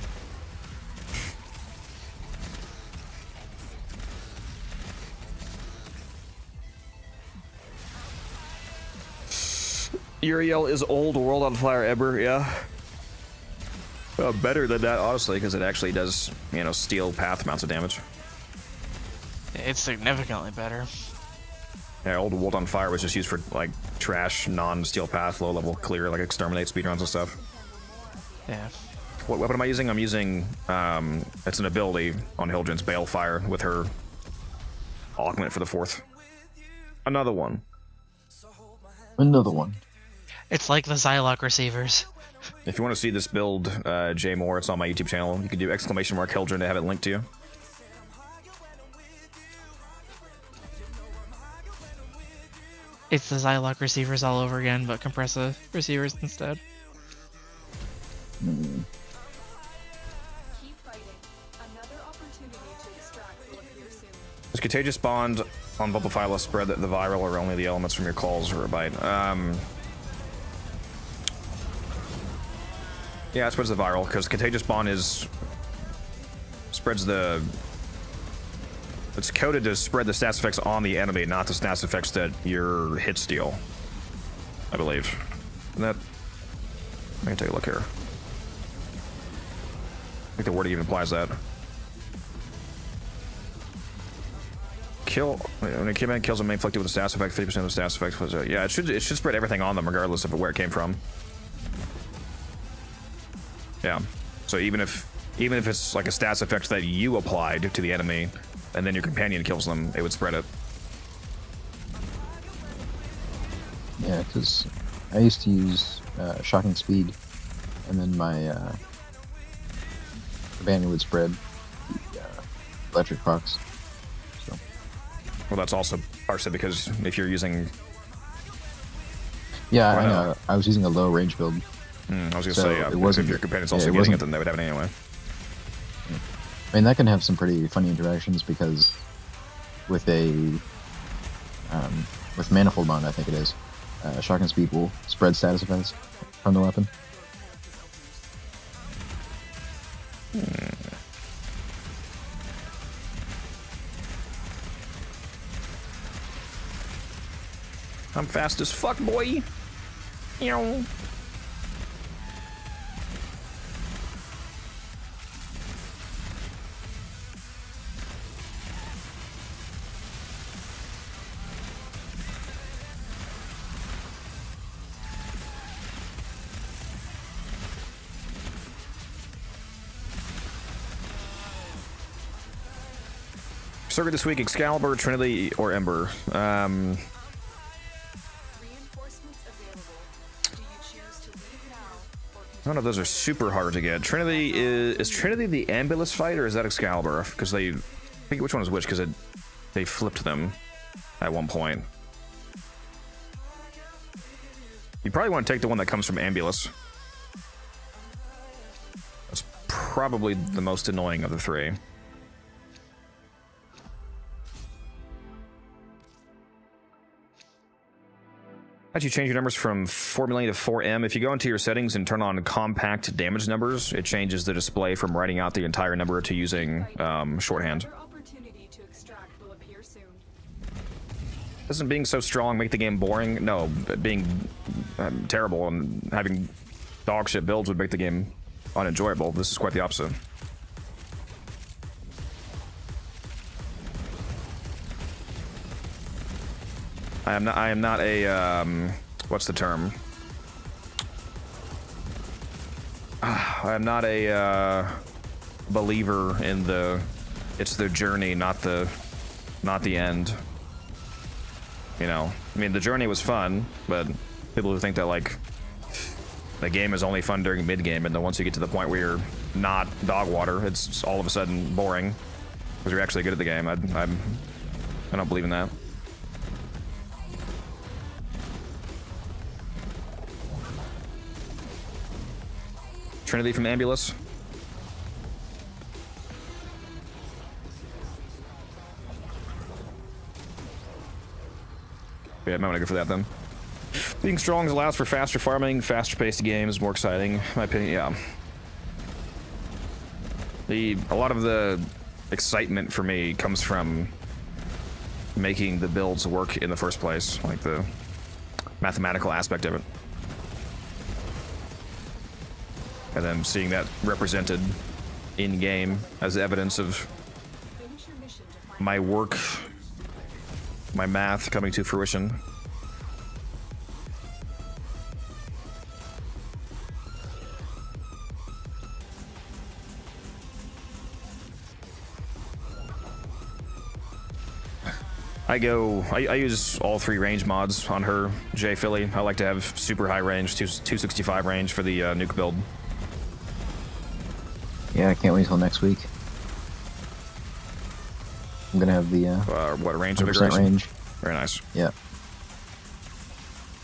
Uriel is old World on Fire Ember, yeah. Better than that, honestly, because it actually does, you know, steal path amounts of damage. It's significantly better. Yeah, old World on Fire was just used for, like, trash, non-steal path, low-level clear, like, exterminate speedruns and stuff. Yeah. What weapon am I using? I'm using, it's an ability on Hildren's Balefire with her augment for the 4th. Another one. Another one. It's like the Psylocke receivers. If you want to see this build, Jay Moore, it's on my YouTube channel. You can do !Hildren to have it linked to you. It's the Psylocke receivers all over again, but compressor receivers instead. Keep fighting. Another opportunity to extract will appear soon. Does Contagious Bond on Vulpaphyla spread the viral or only the elements from your calls or a bite? Yeah, it spreads the viral, because Contagious Bond spreads the... It's coded to spread the stats effects on the enemy, not the stats effects that your hits deal, I believe. And that... Let me take a look here. I think the wording even implies that. When a kidman kills a main inflicted with a stats effect, 50% of the stats effect was yeah, it should spread everything on them regardless of where it came from. Yeah. So even if it's like a stats effect that you applied to the enemy and then your companion kills them, it would spread it. Yeah, because I used to use Shocking Speed, and then my companion would spread the Electric Fox. So. Well, that's also partially because if you're using... Yeah, I know. I was using a low range build. I was gonna So say, it wasn't, if your companion's yeah, also it getting it, wasn't- then they would have it anyway. I mean, that can have some pretty funny interactions because with with Manifold Bond, I think it is, Shocking Speed will spread status effects from the weapon. I'm fast as fuck, boy. You know. Circuit this week: Excalibur, Trinity, or Ember. Reinforcements available. Do you choose to leave now or None of those are super hard to get. Trinity is Trinity the Ambulance fight, or is that Excalibur? Because I think which one is which, because they flipped them at one point. You probably want to take the one that comes from Ambulance. That's probably the most annoying of the three. How'd you change your numbers from 4 million to 4M? If you go into your settings and turn on compact damage numbers, it changes the display from writing out the entire number to using shorthand. Another opportunity to extract will appear soon. Doesn't being so strong make the game boring? No, being terrible and having dog shit builds would make the game unenjoyable. This is quite the opposite. I am not a what's the term? I am not a believer in it's the journey, not the end. You know, I mean, the journey was fun, but people who think that like the game is only fun during mid game, and then once you get to the point where you're not dog water, it's all of a sudden boring because you're actually good at the game. I don't believe in that. Trinity from Ambulance. Yeah, I might want to go for that then. Being strong allows for faster farming, faster paced games, more exciting. In my opinion, yeah. A lot of the excitement for me comes from making the builds work in the first place, like the mathematical aspect of it. And then seeing that represented in game as evidence of my work, my math coming to fruition. I use all 3 range mods on her, J Philly. I like to have super high range, 265 range for the nuke build. Yeah, I can't wait till next week. I'm gonna have the what range? 100% range. Very nice. Yeah.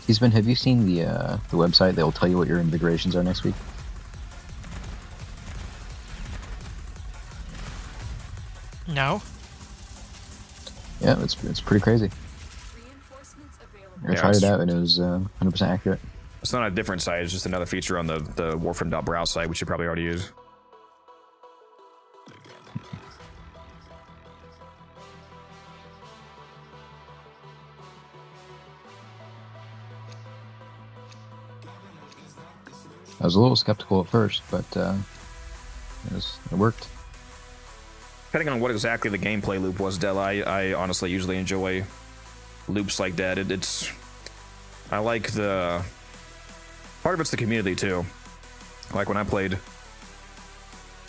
Have you seen the website? They'll tell you what your invigorations are next week. No. Yeah, it's pretty crazy. Reinforcements I available. tried it out and it was 100% accurate. It's not a different site, it's just another feature on the Warframe.browse site, which you probably already use. I was a little skeptical at first, but it worked. Depending on what exactly the gameplay loop was, Del, I honestly usually enjoy loops like that. I like the... Part of it's the community, too. Like when I played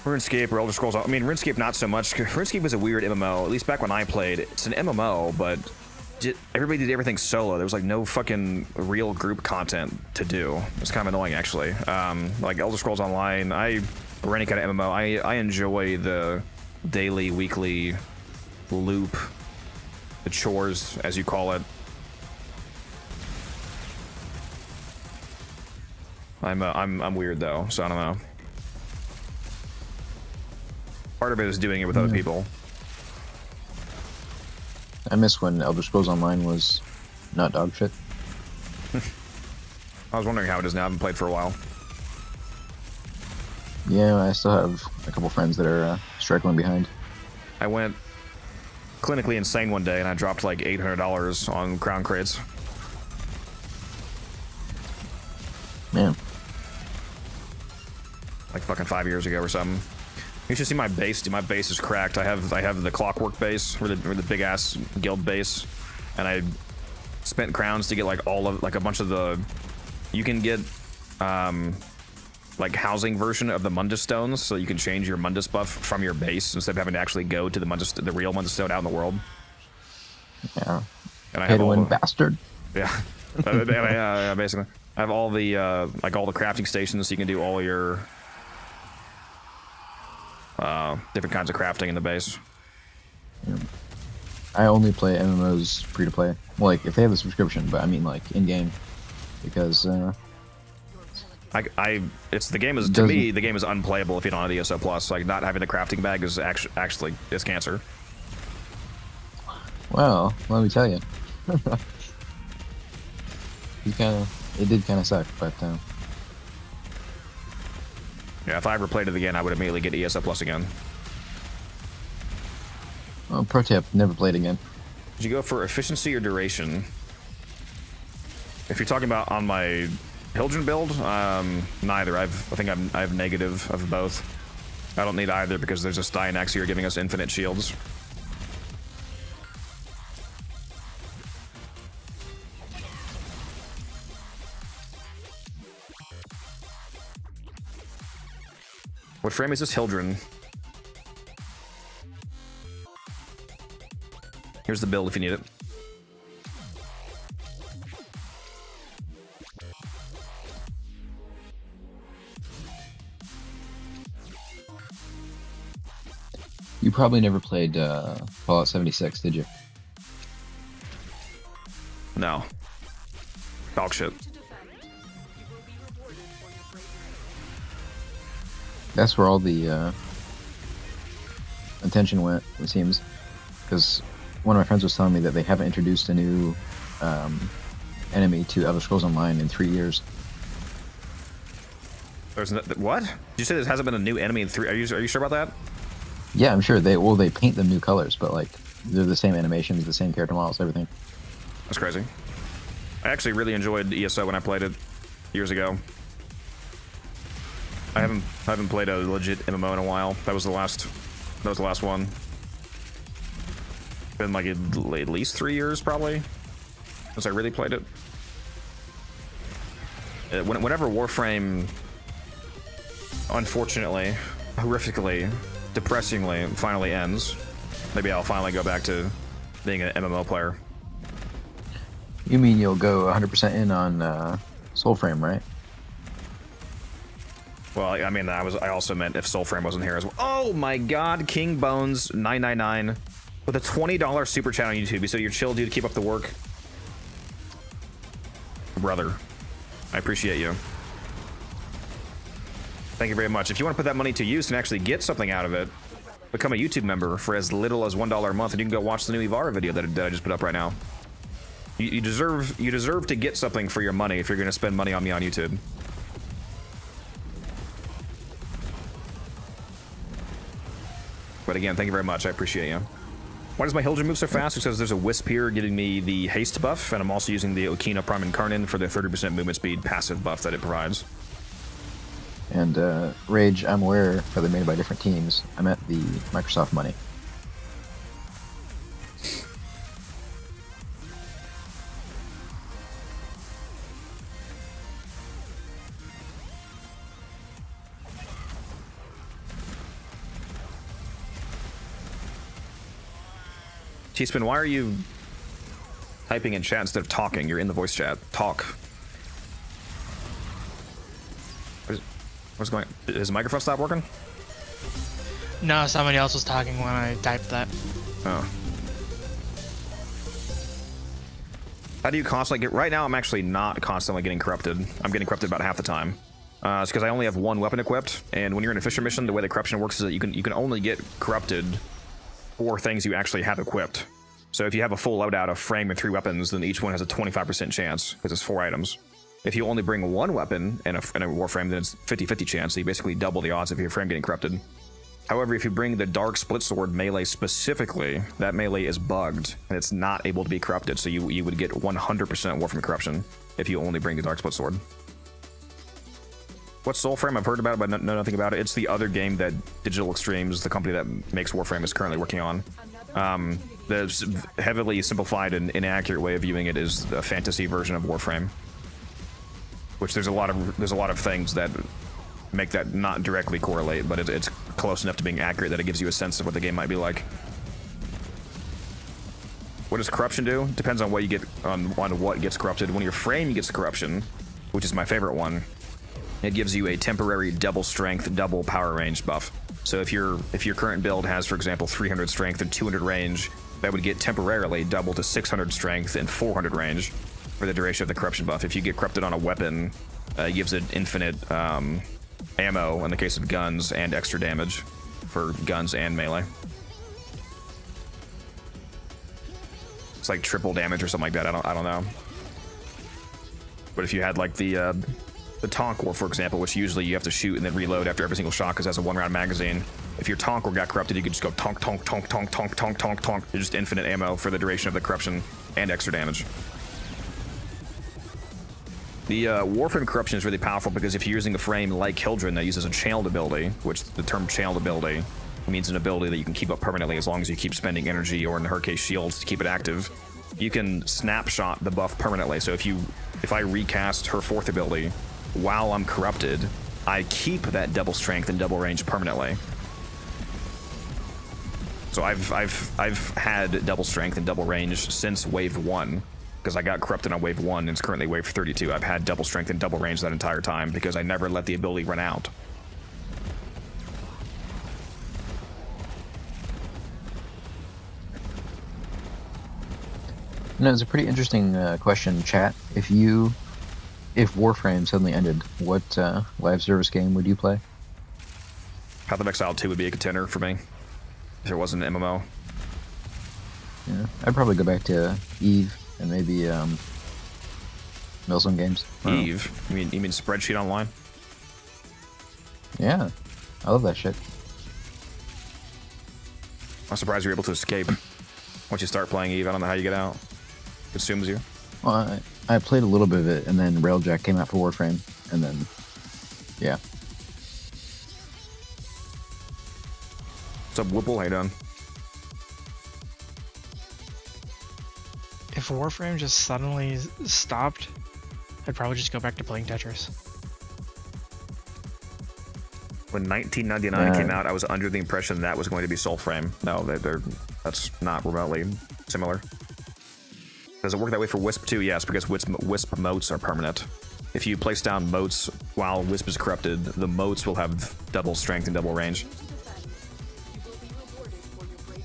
RuneScape or Elder Scrolls... I mean, RuneScape not so much. RuneScape was a weird MMO, at least back when I played. It's an MMO, but everybody did everything solo. There was like no fucking real group content to do. It's kind of annoying, actually. Like Elder Scrolls Online, or any kind of MMO, I enjoy the daily, weekly loop, the chores, as you call it. I'm weird though, so I don't know. Part of it is doing it with other people. I miss when Elder Scrolls Online was not dog shit. I was wondering how it is now. I haven't played for a while. Yeah, I still have a couple friends that are struggling behind. I went clinically insane one day and I dropped like $800 on crown crates. Man. Like fucking 5 years ago or something. You should see my base. Dude, my base is cracked. I have the clockwork base, or the big ass guild base, and I spent crowns to get like a bunch of the. You can get like housing version of the Mundus stones, so you can change your Mundus buff from your base instead of having to actually go to the real Mundus stone out in the world. Yeah. And I Pay have to all win, the, bastard. yeah. Yeah, basically. I have all the like all the crafting stations, so you can do all your different kinds of crafting in the base. Yeah. I only play MMOs free to play. Well, like if they have a subscription, but I mean like in game, because it's the game is to me the game is unplayable if you don't have the ESO Plus. Like not having the crafting bag is actually it's cancer. Well, let me tell you, it did kind of suck, but yeah, if I ever played it again, I would immediately get ESO Plus again. well, pro tip: never played again. Did you go for efficiency or duration? If you're talking about on my Hildren build? Neither. I think I have negative of both. I don't need either because there's a Styanax here giving us infinite shields. What frame is this Hildren? Here's the build if you need it. You probably never played Fallout 76, did you? No. Dog shit. To defend, you will be rewarded for your bravery. That's where all the attention went, it seems. Because one of my friends was telling me that they haven't introduced a new enemy to Elder Scrolls Online in 3 years. There's no, what? Did you say there hasn't been a new enemy in 3? Are you sure about that? Yeah, I'm sure they paint them new colors, but like they're the same animations, the same character models, everything. That's crazy. I actually really enjoyed ESO when I played it years ago. I haven't played a legit MMO in a while. That was the last one. Been like at least 3 years probably since I really played it. Whenever Warframe, unfortunately, horrifically, depressingly, finally ends, maybe I'll finally go back to being an MMO player. You mean you'll go 100% in on Soulframe, right? Well, I mean, I also meant if Soulframe wasn't here as well. Oh my God, King Bones 999 with a $20 super chat on YouTube. He said, "You're chill, dude. Keep up the work, brother. I appreciate you. Thank you very much. If you want to put that money to use and actually get something out of it, become a YouTube member for as little as $1 a month, and you can go watch the new Ivara video that I just put up right now. You deserve to get something for your money if you're going to spend money on me on YouTube." But again, thank you very much. I appreciate you. Why does my Hildren move so fast? Because there's a Wisp here giving me the haste buff, and I'm also using the Okina Prime Incarnin for the 30% movement speed passive buff that it provides. And Rage, I'm aware that they're made by different teams. I meant the Microsoft money. T-Spin, why are you typing in chat instead of talking? You're in the voice chat. Talk. What's going on? His microphone stop working? No, somebody else was talking when I typed that. Oh. How do you constantly get... Right now, I'm actually not constantly getting corrupted. I'm getting corrupted about half the time. It's because I only have one weapon equipped, and when you're in a Fisher mission, the way the corruption works is that you can only get corrupted for things you actually have equipped. So if you have a full loadout of frame and 3 weapons, then each one has a 25% chance, because it's 4 items. If you only bring one weapon and a Warframe, then it's 50-50 chance, so you basically double the odds of your frame getting corrupted. However, if you bring the Dark Split Sword melee specifically, that melee is bugged, and it's not able to be corrupted, so you would get 100% Warframe corruption if you only bring the Dark Split Sword. What's Soulframe? I've heard about it, but know nothing about it. It's the other game that Digital Extremes, the company that makes Warframe, is currently working on. The heavily simplified and inaccurate way of viewing it is the fantasy version of Warframe, which there's a lot of things that make that not directly correlate, but it's close enough to being accurate that it gives you a sense of what the game might be like. What does corruption do? Depends on what you get on what gets corrupted. When your frame gets corruption, which is my favorite one, it gives you a temporary double strength, double power range buff. So if your current build has, for example, 300 strength and 200 range, that would get temporarily double to 600 strength and 400 range for the duration of the corruption buff. If you get corrupted on a weapon, it gives it infinite ammo in the case of guns and extra damage for guns and melee. It's like triple damage or something like that. I don't know. But if you had like the Tonk War, for example, which usually you have to shoot and then reload after every single shot because it has a 1-round magazine. If your Tonk War got corrupted, you could just go tonk, tonk, tonk, tonk, tonk, tonk, tonk, tonk. It's just infinite ammo for the duration of the corruption and extra damage. The Warframe corruption is really powerful because if you're using a frame like Hildren that uses a channeled ability, which the term channeled ability means an ability that you can keep up permanently as long as you keep spending energy, or in her case shields, to keep it active, you can snapshot the buff permanently. So if I recast her 4th ability while I'm corrupted, I keep that double strength and double range permanently. So I've had double strength and double range since wave 1, because I got corrupted on wave 1 and it's currently wave 32. I've had double strength and double range that entire time because I never let the ability run out. No, it's a pretty interesting question, chat. If Warframe suddenly ended, what live service game would you play? Path of Exile 2 would be a contender for me if it wasn't an MMO. Yeah, I'd probably go back to Eve and maybe Milsim Games. Eve? You mean Spreadsheet Online? Yeah, I love that shit. I'm surprised you're able to escape once you start playing Eve. I don't know how you get out. It consumes you. Well, I played a little bit of it, and then Railjack came out for Warframe, and then, yeah. What's up, Whipple? How you doing? If Warframe just suddenly stopped, I'd probably just go back to playing Tetris. When 1999 came out, I was under the impression that was going to be Soulframe. No, that's not remotely similar. Does it work that way for Wisp too? Yes, because Wisp motes are permanent. If you place down motes while Wisp is corrupted, the motes will have double strength and double range. You will be rewarded for your bravery.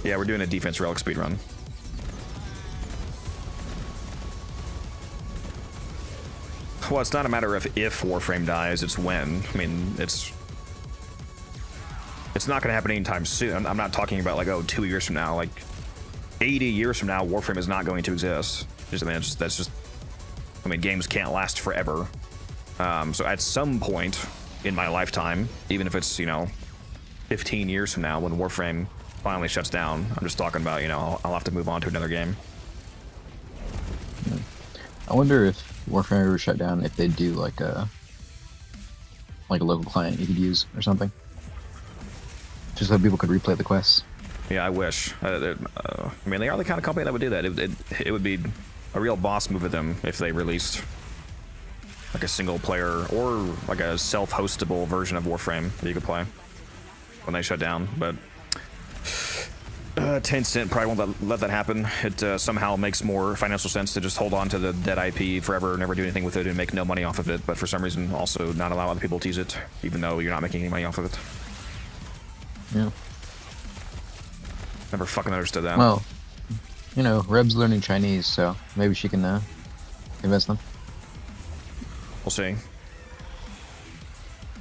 Yeah, we're doing a defense relic speedrun. Well, it's not a matter of if Warframe dies, it's when. I mean, it's not going to happen anytime soon. I'm not talking about, like, 2 years from now. Like, 80 years from now, Warframe is not going to exist. I mean, games can't last forever. So at some point in my lifetime, even if it's, 15 years from now when Warframe finally shuts down, I'm just talking about, I'll have to move on to another game. I wonder if Warframe ever shut down, if they do like a local client you could use or something, just so people could replay the quests. Yeah, I wish. I mean, they are the kind of company that would do that. It would be a real boss move of them if they released like a single player or like a self-hostable version of Warframe that you could play when they shut down. But Tencent probably won't let that happen. It somehow makes more financial sense to just hold on to the dead IP forever, never do anything with it, and make no money off of it. But for some reason, also not allow other people to use it, even though you're not making any money off of it. Yeah. Never fucking understood that. Well, Reb's learning Chinese, so maybe she can convince them. We'll see.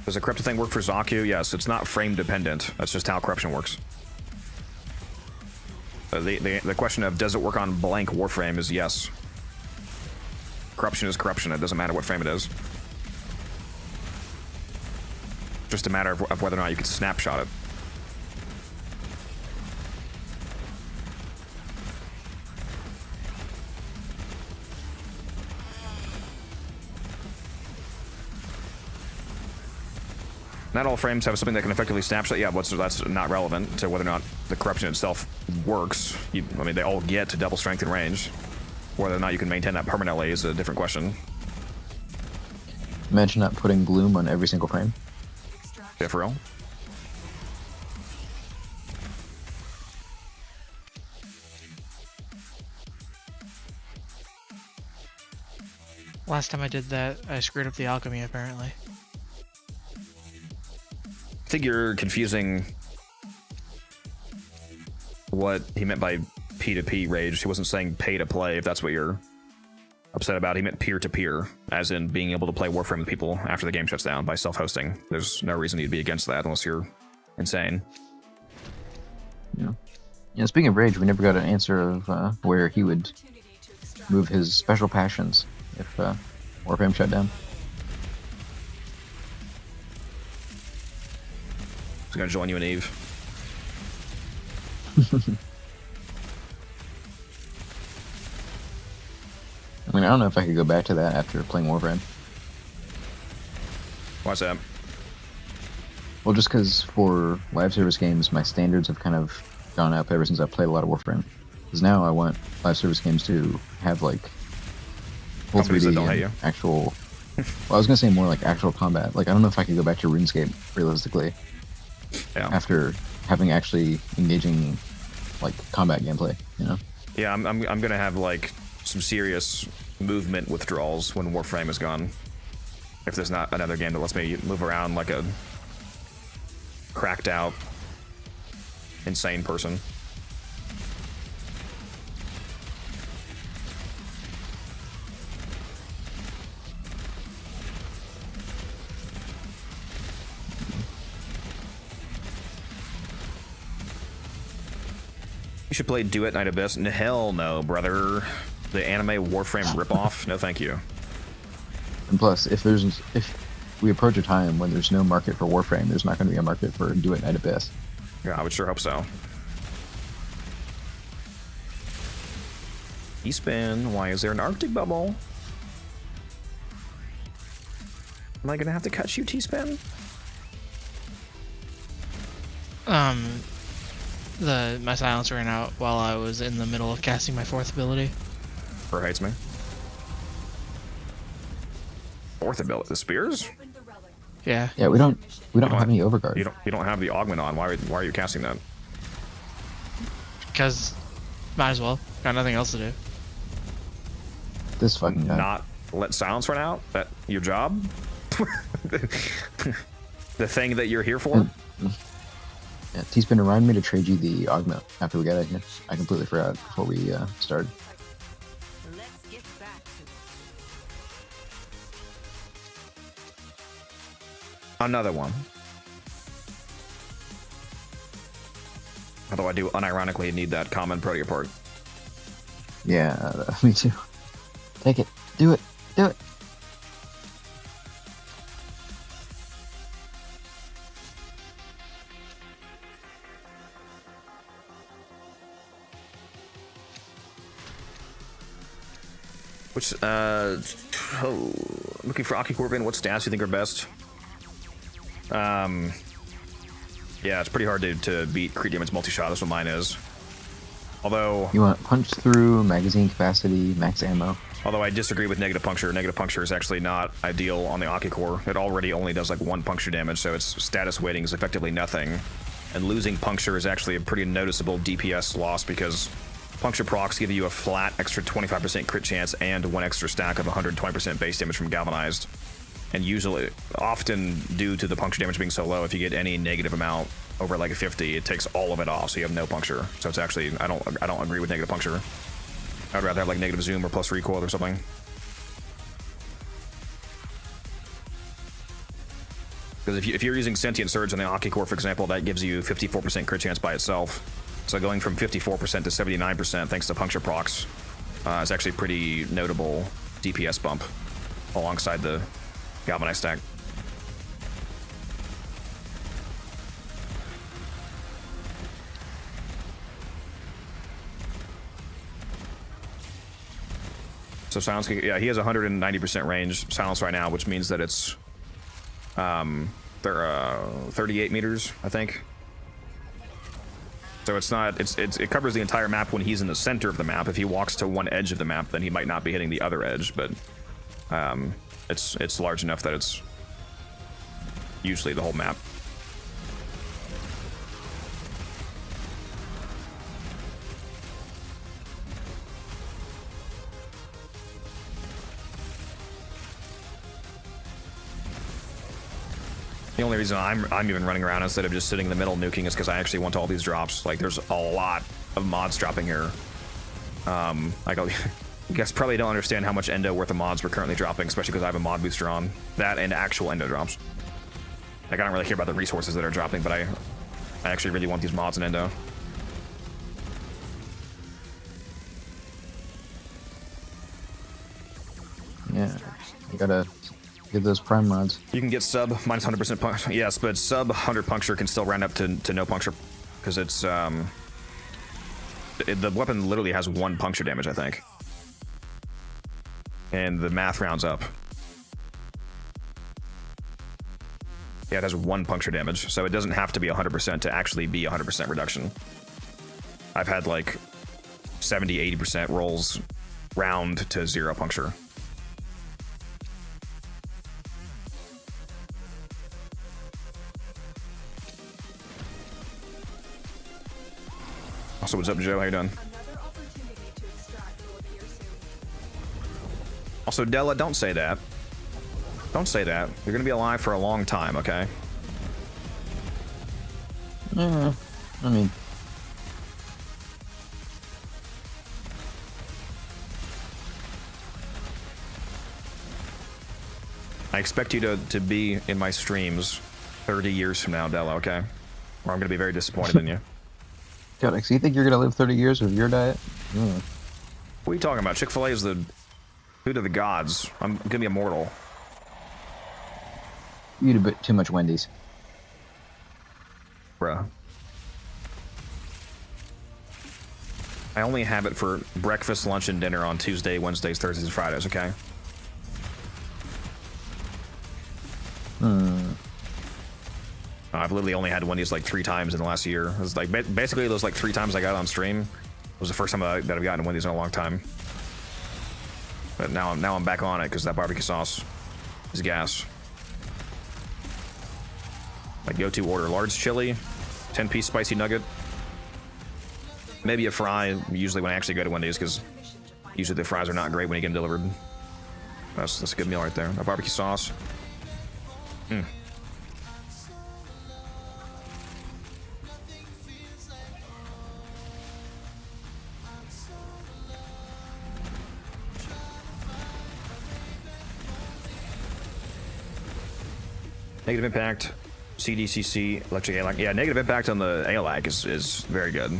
Does the corrupted thing work for Zaku? Yes, it's not frame dependent. That's just how corruption works. The question of does it work on blank Warframe is yes. Corruption is corruption. It doesn't matter what frame it is. Just a matter of whether or not you can snapshot it. Not all frames have something that can effectively snapshot. Yeah, that's not relevant to whether or not the corruption itself works. I mean, they all get to double strength and range. Whether or not you can maintain that permanently is a different question. Imagine not putting gloom on every single frame. Yeah, for real. Last time I did that, I screwed up the alchemy, apparently. I think you're confusing what he meant by P2P rage. He wasn't saying pay to play, if that's what you're upset about. He meant peer-to-peer, as in being able to play Warframe with people after the game shuts down by self-hosting. There's no reason you'd be against that unless you're insane. Yeah, speaking of rage, we never got an answer of where he would move his special passions if Warframe shut down. He's gonna join you in Eve. I mean, I don't know if I could go back to that after playing Warframe. What's that? Well, just because for live service games, my standards have kind of gone up ever since I played a lot of Warframe. Because now I want live service games to have like full Companies that 3D don't hate and you. actual. Well, I was gonna say more like actual combat. Like I don't know if I could go back to RuneScape realistically Yeah. after having actually engaging like combat gameplay. You know? Yeah, I'm gonna have like some serious movement withdrawals when Warframe is gone. If there's not another game that lets me move around like a cracked out, insane person. You should play Do It Night Abyss. Hell no, brother. The anime Warframe ripoff? No, thank you. And plus, if we approach a time when there's no market for Warframe, there's not going to be a market for Do It Night Abyss. Yeah, I would sure hope so. E-spin, why is there an Arctic bubble? Am I gonna have to cut you, T-spin? My silence ran out while I was in the middle of casting my fourth ability. Or hates me. Fourth ability, the spears? Open the relic. Yeah. Yeah, we don't have any overguard. You don't have the augment on. Why are you casting that? Because might as well. Got nothing else to do. This fucking guy. Not let silence run out? That your job? The thing that you're here for? Yeah, T-Spin, remind me to trade you the augment after we get out of here. I completely forgot before we started. Let's get back to Another one. Although I do unironically need that common protea part. Yeah, me too. Take it. Do it. Do it. Which, looking for Aki Corbin, what stats do you think are best? Yeah, it's pretty hard to beat Creed Demon's multi-shot, that's what mine is. Although You want punch through, magazine capacity, max ammo. I disagree with negative puncture. Negative puncture is actually not ideal on the Aki core. It already only does like 1 puncture damage, so its status weighting is effectively nothing. And losing puncture is actually a pretty noticeable DPS loss because puncture procs give you a flat extra 25% crit chance and 1 extra stack of 120% base damage from galvanized. And usually, often due to the puncture damage being so low, if you get any negative amount over like a 50, it takes all of it off, so you have no puncture. So it's actually, I don't agree with negative puncture. I'd rather have like negative zoom or plus recoil or something. Because if you're using Sentient Surge on the Aki core, for example, that gives you 54% crit chance by itself. So going from 54% to 79% thanks to puncture procs is actually a pretty notable DPS bump alongside the galvanized stack. So silence, yeah, he has 190% range silence right now, which means that it's they're 38 meters, I think. So it's not, it covers the entire map when he's in the center of the map. If he walks to one edge of the map, then he might not be hitting the other edge, but it's large enough that it's usually the whole map. The only reason I'm even running around instead of just sitting in the middle nuking is because I actually want all these drops. Like, there's a lot of mods dropping here. Like, you guys probably don't understand how much endo worth of mods we're currently dropping, especially because I have a mod booster on. That and actual endo drops. Like, I don't really care about the resources that are dropping, but I actually really want these mods in endo. Yeah, you gotta get those prime mods. You can get sub minus 100% puncture. Yes, but sub 100 puncture can still round up to no puncture because it's the weapon literally has 1 puncture damage, I think. And the math rounds up. Yeah, it has 1 puncture damage, so it doesn't have to be 100% to actually be 100% reduction. I've had like 70-80% rolls round to 0 puncture. Also, what's up, Joe? How you doing? Another opportunity to extract will appear soon. Also, Della, don't say that. Don't say that. You're gonna be alive for a long time, okay? Yeah, I mean, I expect you to be in my streams 30 years from now, Della, okay? Or I'm gonna be very disappointed in you. God, so you think you're gonna live 30 years with your diet? What are you talking about? Chick-fil-A is the food of the gods. I'm gonna be immortal. You eat a bit too much Wendy's. Bruh. I only have it for breakfast, lunch, and dinner on Tuesday, Wednesdays, Thursdays, and Fridays, okay? I've literally only had Wendy's like 3 times in the last year. It was like basically those like 3 times I got on stream was the first time that I've gotten Wendy's in a long time. But now I'm back on it because that barbecue sauce is gas. Like go-to order: large chili, 10-piece spicy nugget, maybe a fry. Usually when I actually go to Wendy's, because usually the fries are not great when you get them delivered. That's a good meal right there. A barbecue sauce. Negative impact, CDCC, electric ALAC. Yeah, negative impact on the ALAC is very good.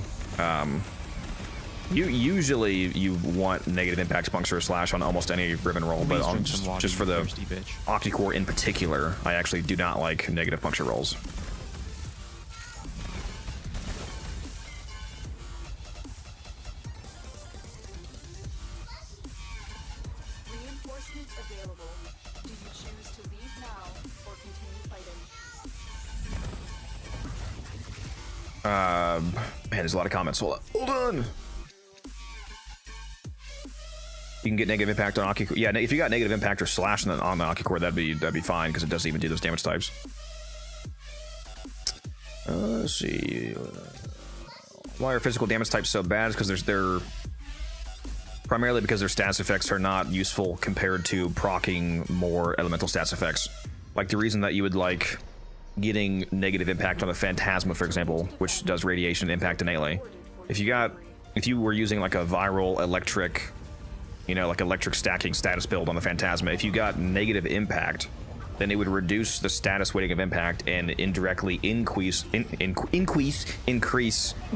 Usually you want negative impact puncture or slash on almost any ribbon roll, but on just for the Octicore in particular, I actually do not like negative puncture rolls. Reinforcements available. Do you choose to leave now or continue fighting? Man, there's a lot of comments. Hold on. You can get negative impact on Octicore. Yeah, if you got negative impact or slash on the Octicore, that'd be fine because it doesn't even do those damage types. Let's see. Why are physical damage types so bad? Because they're primarily because their stats effects are not useful compared to proccing more elemental stats effects. Like the reason that you would like getting negative impact on the Phantasma, for example, which does radiation impact innately. If you were using like a viral electric, like electric stacking status build on the Phantasma, if you got negative impact, then it would reduce the status weighting of impact and indirectly increase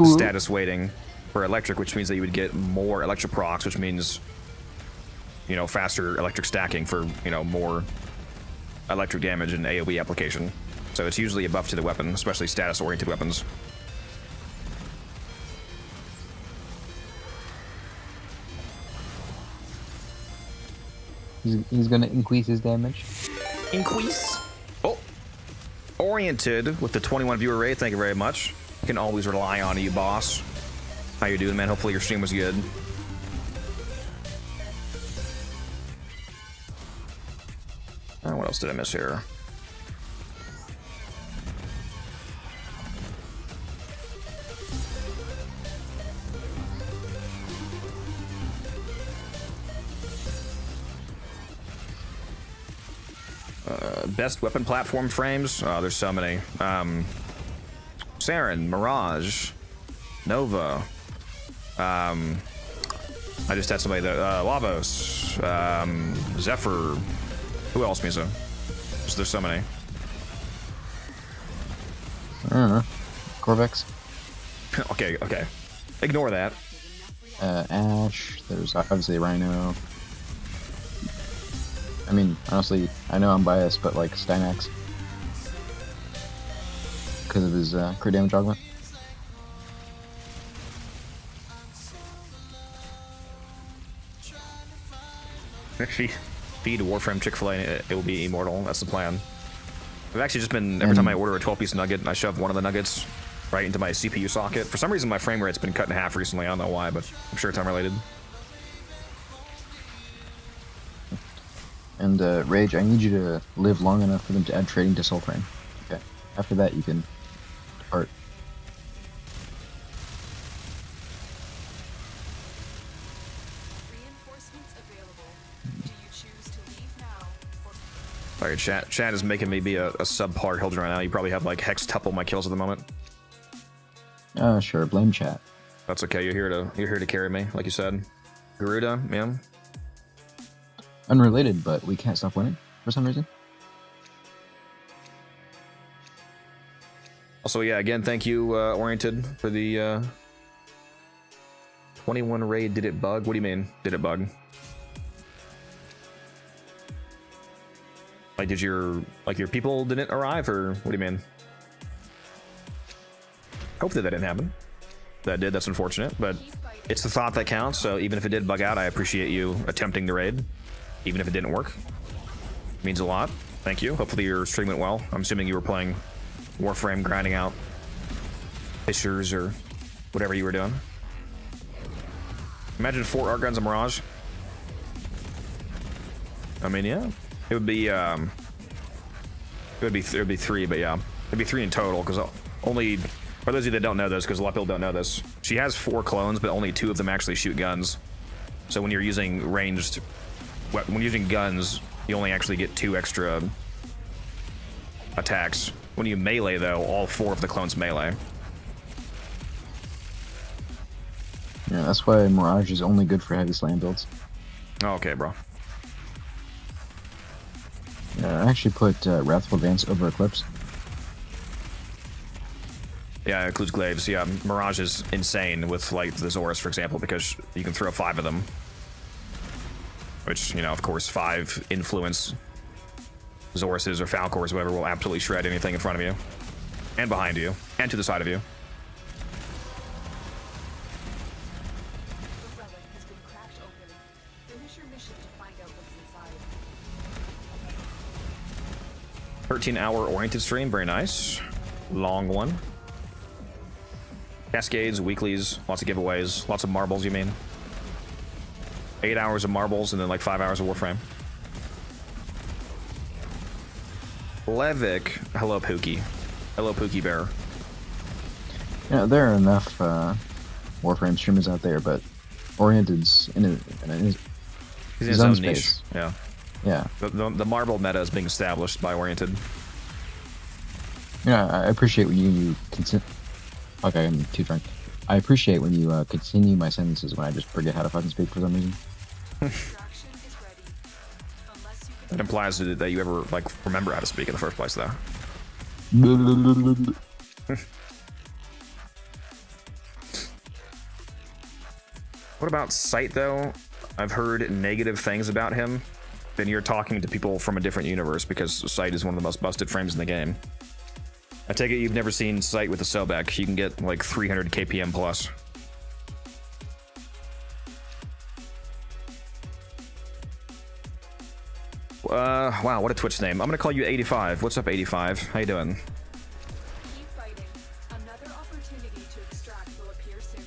status weighting for electric, which means that you would get more electric procs, which means faster electric stacking for more electric damage and AoE application. So it's usually a buff to the weapon, especially status oriented weapons. He's gonna increase his damage. Increase. Oh, oriented with the 21 viewer rate. Thank you very much. You can always rely on you, boss. How you doing, man? Hopefully your stream was good. What else did I miss here? Best weapon platform frames? There's so many. Saren, Mirage, Nova. I just had somebody that Lavos, Zephyr. Who else, Misa? There's so many. I don't know. Corvex. Okay. Ignore that. Ash. There's obviously Rhino. I mean, honestly, I know I'm biased, but like Styanax. Because of his crit damage augment. Feed Warframe Chick-fil-A and it will be immortal. That's the plan. I've actually just been, every time I order a 12-piece nugget, I shove one of the nuggets right into my CPU socket. For some reason, my frame rate's been cut in half recently. I don't know why, but I'm sure it's unrelated. And Rage, I need you to live long enough for them to add trading to Soulframe. Okay. After that, you can depart. Reinforcements available. Do you choose to leave now or Sorry, chat is making me be a subpar Hildren right now. You probably have like hex tuple my kills at the moment. Sure. Blame chat. That's okay. You're here to carry me, like you said. Garuda, man. Unrelated, but we can't stop winning for some reason. Also, yeah, again, thank you, Oriented, for the 21 raid. Did it bug? What do you mean? Did it bug? Like, did your people didn't arrive, or what do you mean? Hopefully that didn't happen. That did. That's unfortunate, but it's the thought that counts. So even if it did bug out, I appreciate you attempting the raid, even if it didn't work. It means a lot. Thank you. Hopefully your stream went well. I'm assuming you were playing Warframe, grinding out fissures or whatever you were doing. Imagine 4 art guns and Mirage. I mean, yeah, it would be 3, but yeah, it'd be 3 in total because only. For those of you that don't know this, because a lot of people don't know this, she has 4 clones, but only 2 of them actually shoot guns. So when you're using ranged, when you're using guns, you only actually get 2 extra attacks. When you melee, though, all 4 of the clones melee. Yeah, that's why Mirage is only good for heavy slam builds. Okay, bro. I actually put Wrathful Dance over Eclipse. Yeah, it includes glaives. Yeah, Mirage is insane with, like, the Zorus, for example, because you can throw 5 of them. Which, you know, of course, 5 influence Zoruses or Falcors, whatever, will absolutely shred anything in front of you. And behind you. And to the side of you. the relic has been cracked open? Finish your mission to find out what's inside. 13-hour oriented stream, very nice. Long one. Cascades, weeklies, lots of giveaways, lots of marbles, you mean? 8 hours of marbles and then like 5 hours of Warframe. Levick, hello Pookie. Hello Pookie Bear. Yeah, there are enough Warframe streamers out there, but Oriented's in He's in his own own space. niche. Yeah. Yeah. The marble meta is being established by Oriented. Yeah, I appreciate when you continue. Okay, I'm too drunk. I appreciate when you continue my sentences when I just forget how to fucking speak for some reason. Extraction is ready. Unless you can It implies that you ever, like, remember how to speak in the first place, though. What about Sight, though? I've heard negative things about him. Then you're talking to people from a different universe, because Sight is one of the most busted frames in the game. I take it you've never seen Sight with a Sobek. You can get like 300 KPM plus. Wow, what a Twitch name. I'm gonna call you 85. What's up, 85? How you doing? keep fighting. Another opportunity to extract will appear soon.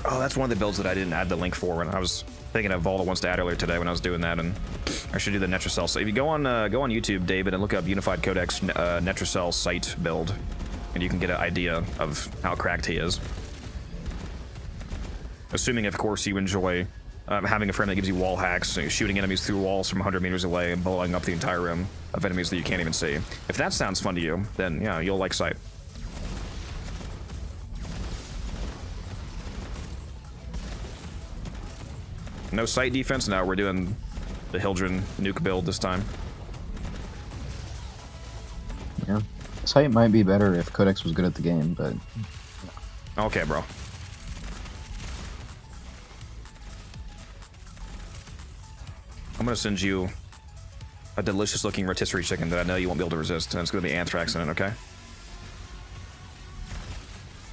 Oh, that's one of the builds that I didn't add the link for when I was thinking of all the ones to add earlier today when I was doing that, and I should do the Netracell. So if you go on YouTube, David, and look up Unified Codex Netracell Sight build, and you can get an idea of how cracked he is. Assuming, of course, you enjoy having a frame that gives you wall hacks, so you're shooting enemies through walls from 100 meters away and blowing up the entire room of enemies that you can't even see. If that sounds fun to you, then yeah, you'll like Sight. No Sight defense? No, we're doing the Hildren nuke build this time. Yeah. Sight might be better if Codex was good at the game, but Okay, bro. I'm gonna send you a delicious looking rotisserie chicken that I know you won't be able to resist, and it's gonna be anthrax in it, okay?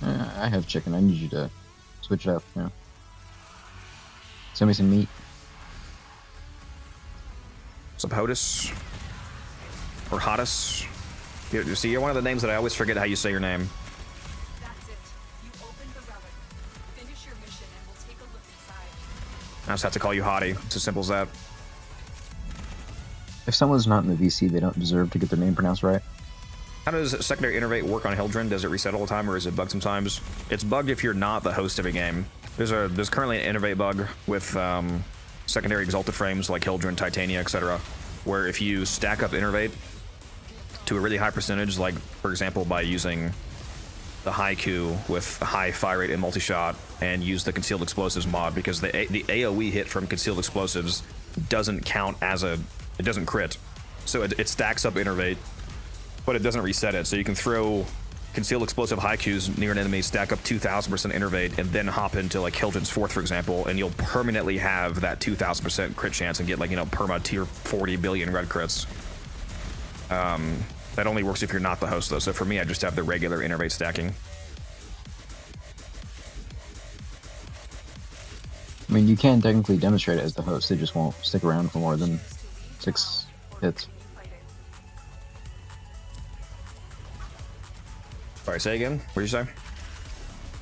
I have chicken. I need you to switch it up, you know. Send me some meat. Subhodis. Or Hodis. See, you're one of the names that I always forget how you say your name. That's it. You opened the relic. Finish your mission and we'll take a look inside. I just have to call you Hottie. It's as simple as that. If someone's not in the VC, they don't deserve to get their name pronounced right. How does secondary innervate work on Hildren? Does it reset all the time, or is it bugged sometimes? It's bugged if you're not the host of a game. There's currently an innervate bug with secondary exalted frames like Hildren, Titania, etc., where if you stack up innervate to a really high percentage, like for example by using the Haiku with a high fire rate and multi-shot, and use the concealed explosives mod, because the AoE hit from concealed explosives doesn't count as it doesn't crit, so it stacks up innervate, but it doesn't reset it. So you can throw concealed explosive haikus near an enemy, stack up 2000% innervate, and then hop into like Hildren's Fourth, for example, and you'll permanently have that 2000% crit chance and get like, you know, perma tier 40 billion red crits. That only works if you're not the host though. So for me, I just have the regular innervate stacking. I mean, you can technically demonstrate it as the host, they just won't stick around for more than 6 hits. Sorry, say again? What did you say?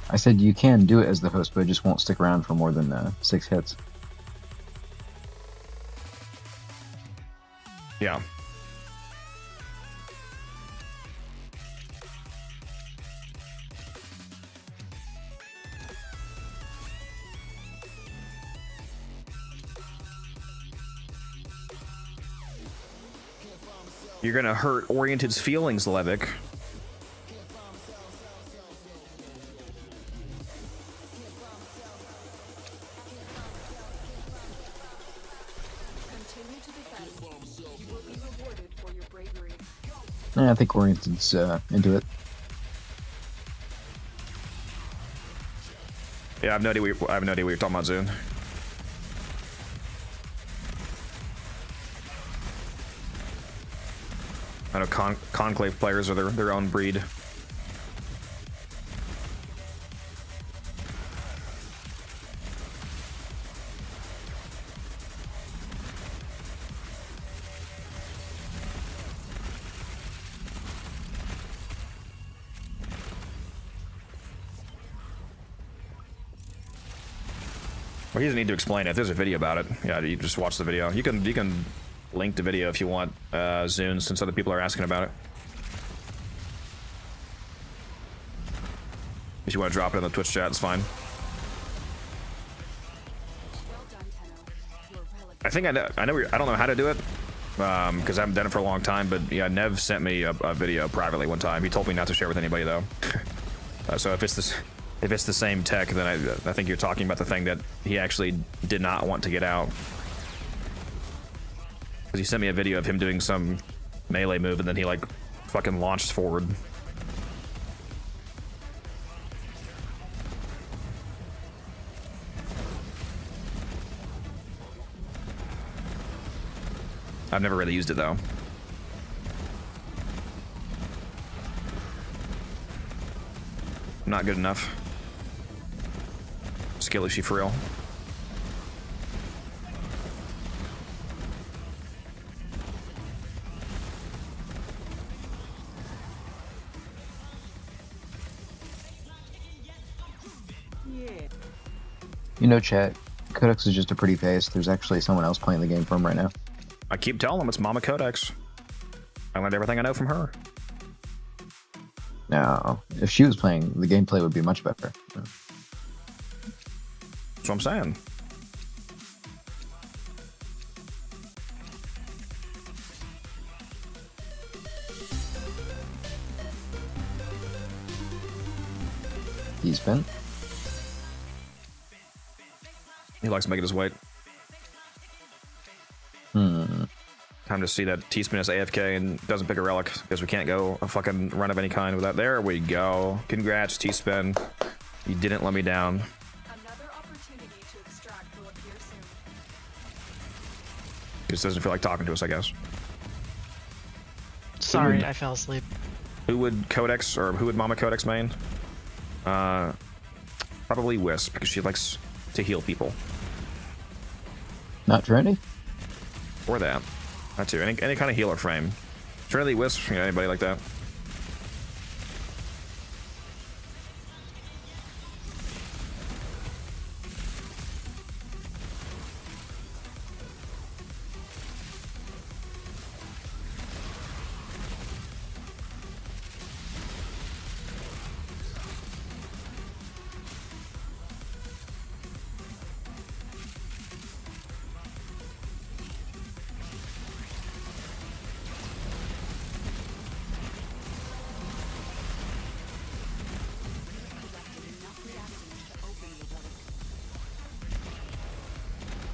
I said you can do it as the host, but it just won't stick around for more than 6 hits. Yeah. You're gonna hurt Oriented's feelings, Levick. Continue to defend. You will be rewarded for your bravery. I think Oriented's into it. Yeah, I have no idea what you're talking about, Zune. I know Conclave players are their own breed. Well, he doesn't need to explain it. There's a video about it. Yeah, you just watch the video. You can link the video if you want, Zune, since other people are asking about it. If you want to drop it in the Twitch chat, it's fine. Well done, Tenno. Your relic. I think I know. I don't know how to do it, because I haven't done it for a long time. But yeah, Nev sent me a video privately one time. He told me not to share with anybody though. So if it's the same tech, then I think you're talking about the thing that he actually did not want to get out. Because he sent me a video of him doing some melee move and then he like fucking launched forward. I've never really used it though. Not good enough. Skill issue for real. You know, chat, Codex is just a pretty face. There's actually someone else playing the game for him right now. I keep telling them it's Mama Codex. I learned everything I know from her. Now, if she was playing, the gameplay would be much better. That's what I'm saying. He's been. He likes making his weight. Time to see that T-Spin is AFK and doesn't pick a relic because we can't go a fucking run of any kind without. There we go. Congrats, T-Spin. You didn't let me down. Another opportunity to extract will appear soon. Just doesn't feel like talking to us, I guess. Sorry, I fell asleep. Who would Codex or who would Mama Codex main? Probably Wisp because she likes to heal people. Not Trinity? Or that. That too. Any kind of healer frame. Trinity, Wisp, you know, anybody like that.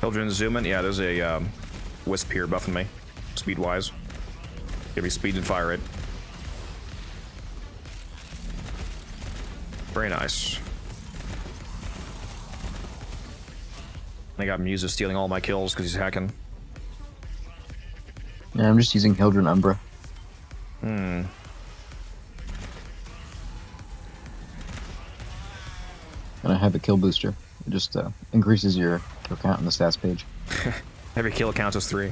Children zooming. Yeah, there's a Wisp here buffing me, speed-wise. Give me speed and fire rate. Very nice. I got Musa stealing all my kills because he's hacking. Yeah, I'm just using Hildren Umbra. Hmm. And I have a kill booster. It just increases your count on the stats page. Every kill counts as 3.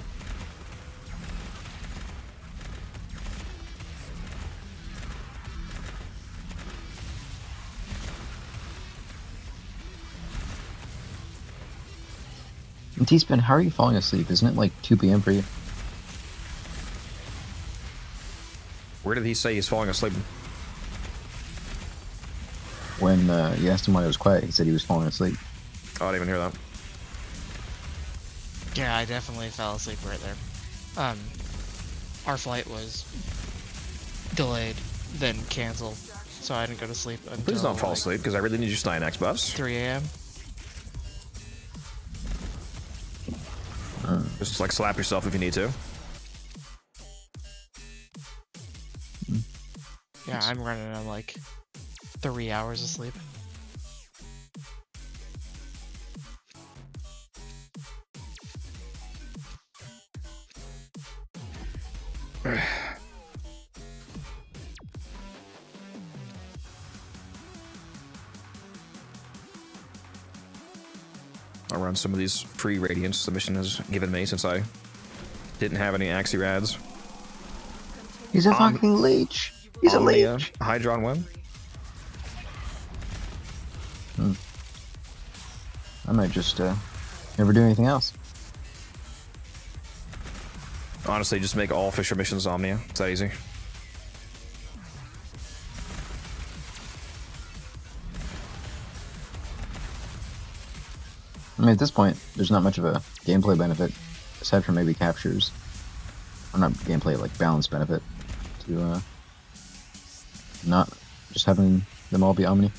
And T-Spin, how are you falling asleep? Isn't it like 2 p.m. for you? Where did he say he's falling asleep? When you asked him why it was quiet, he said he was falling asleep. Oh, I didn't even hear that. Yeah, I definitely fell asleep right there. Our flight was delayed, then canceled, so I didn't go to sleep until Please don't fall like, asleep, because I really need your Styanax buffs. 3 a.m. Just like slap yourself if you need to. Yeah, I'm running on like 3 hours of sleep. I'll run some of these free radiants the mission has given me since I didn't have any Axirads. He's a fucking leech! He's a leech! Hydron win. I might just never do anything else. Honestly, just make all Fisher missions Omnia. It's that easy. I mean, at this point, there's not much of a gameplay benefit, aside from maybe captures. Or not gameplay, like balance benefit, to not just having them all be Omni.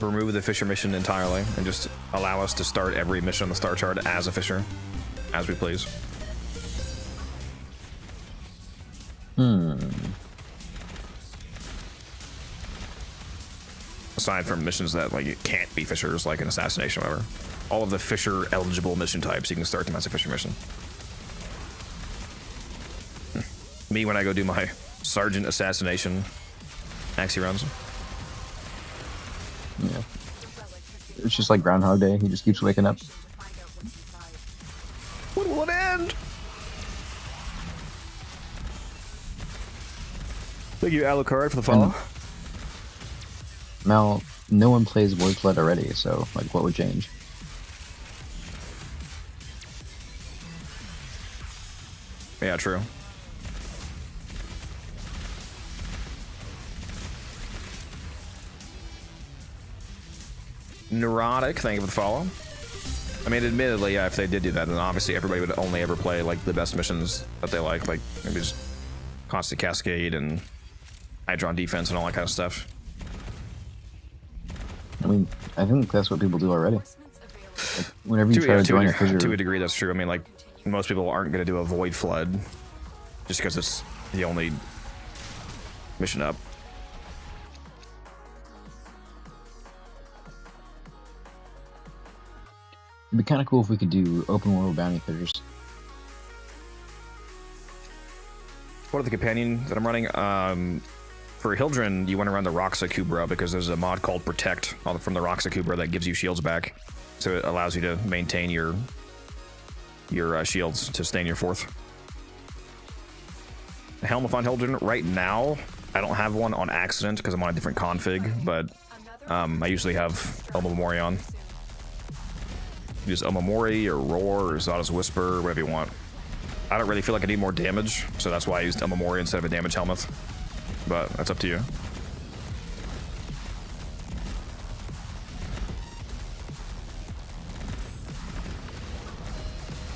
Remove the Fisher mission entirely and just allow us to start every mission on the star chart as a Fisher, as we please. Aside from missions that like it can't be Fishers, like an assassination or whatever. All of the Fisher eligible mission types, you can start them as a Fisher mission. Me when I go do my Sergeant assassination Axie runs. Yeah. It's just like Groundhog Day, he just keeps waking up. When will it end? Thank you, Alucard, for the follow. Mal, no one plays Wordflood already, so, like, what would change? Yeah, true. Neurotic, thank you for the follow. I mean, admittedly, yeah, if they did do that, then obviously everybody would only ever play, like, the best missions that they like maybe just Constant Cascade and Hydron Defense and all that kind of stuff. I mean, I think that's what people do already. Like, whenever you try to join a fissure... To a degree, that's true. I mean, like, most people aren't going to do a Void Flood just because it's the only mission up. It'd be kind of cool if we could do open world bounty fissures. What are the companion that I'm running? For Hildren, you want to run the Roxa Kubra because there's a mod called Protect from the Roxa Kubra that gives you shields back. So it allows you to maintain your shields to stay in your fourth. Helm on Hildren, right now, I don't have one on accident because I'm on a different config, but I usually have Omamori on. Use Omamori or Roar or Zada's Whisper, whatever you want. I don't really feel like I need more damage, so that's why I used Omamori instead of a damage helmet. But that's up to you.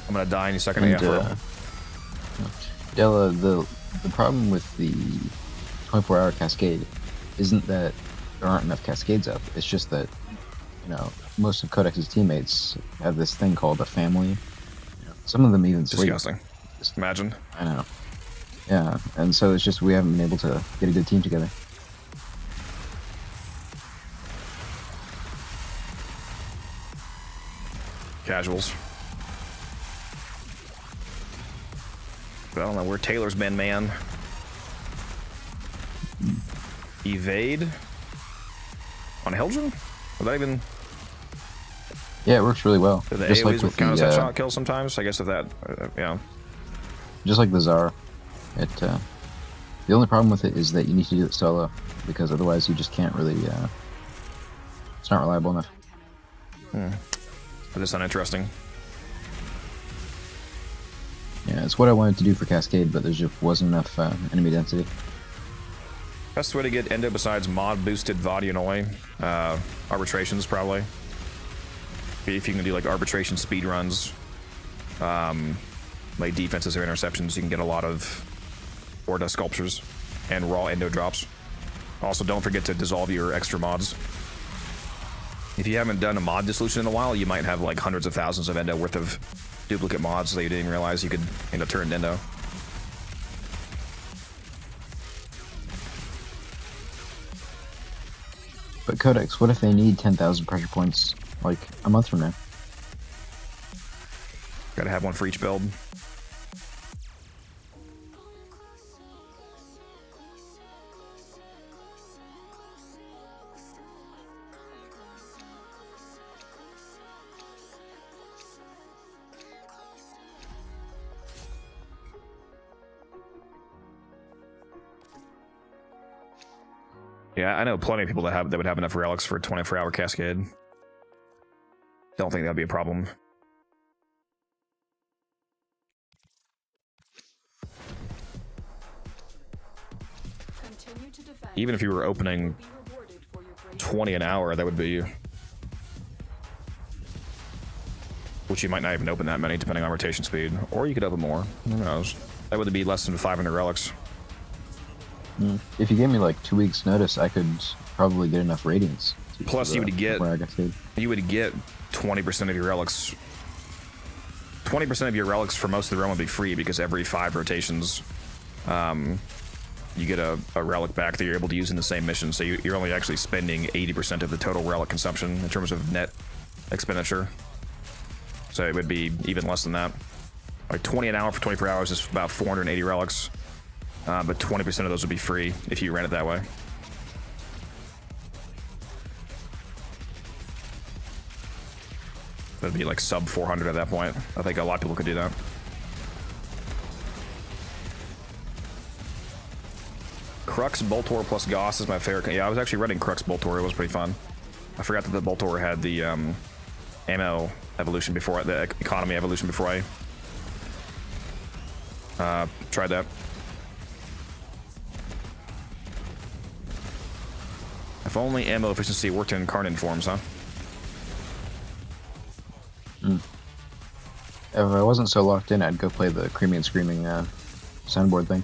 I'm gonna die any second. And, Yeah, for real. Della, the problem with the 24-hour cascade isn't that there aren't enough cascades up. It's just that, you know, most of Codex's teammates have this thing called a family. Some of them even sleep. Disgusting. Imagine. I know. Yeah, and so it's just we haven't been able to get a good team together. Casuals. But I don't know where Taylor's been, man. Evade on Hildren? Would that even? Yeah, it works really well. Do the Just AoEs like with count as the, headshot kills sometimes? I guess if that, yeah. just like the Zara. It the only problem with it is that you need to do it solo because otherwise you just can't really. It's not reliable enough. That is uninteresting. Yeah, it's what I wanted to do for Cascade, but there just wasn't enough enemy density. Best way to get Endo besides mod boosted Vauban arbitrations probably. If you can do like arbitration speed runs, like defenses or interceptions, you can get a lot of Orda sculptures and raw Endo drops. Also, don't forget to dissolve your extra mods. If you haven't done a mod dissolution in a while, you might have like hundreds of thousands of Endo worth of duplicate mods that you didn't even realize you could, you know, turn Endo. But Codex, what if they need 10,000 pressure points like a month from now? Gotta have one for each build. Yeah, I know plenty of people that would have enough relics for a 24-hour cascade. Don't think that'd be a problem. Continue to defend. Even if you were opening Be rewarded for your brave 20 an hour, that would be you. Which you might not even open that many, depending on rotation speed. Or you could open more. Who knows? That would be less than 500 relics. If you gave me like 2 weeks notice, I could probably get enough ratings. Plus, you would get where I got paid. 20% of your relics. 20% of your relics for most of the realm would be free because every 5 rotations, you get a relic back that you're able to use in the same mission. So you're only actually spending 80% of the total relic consumption in terms of net expenditure. So it would be even less than that. Like 20 an hour for 24 hours is about 480 relics. But 20% of those would be free if you ran it that way. That'd be like sub 400 at that point. I think a lot of people could do that. Crux Boltor plus Goss is my favorite. Yeah, I was actually running Crux Boltor. It was pretty fun. I forgot that the Boltor had the ammo evolution before, the economy evolution before I tried that. If only ammo efficiency worked in Karnan forms, huh? If I wasn't so locked in, I'd go play the Creamy and Screaming soundboard thing.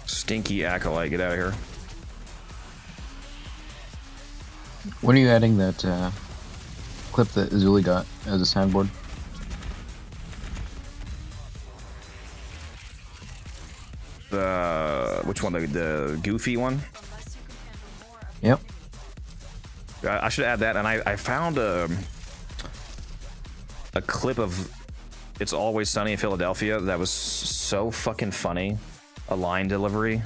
Stinky Acolyte, get out of here. When are you adding that clip that Azuli got as a soundboard? Which one? The goofy one? Unless you can handle more of Yep. I should add that. And I found a clip of It's Always Sunny in Philadelphia that was so fucking funny. A line delivery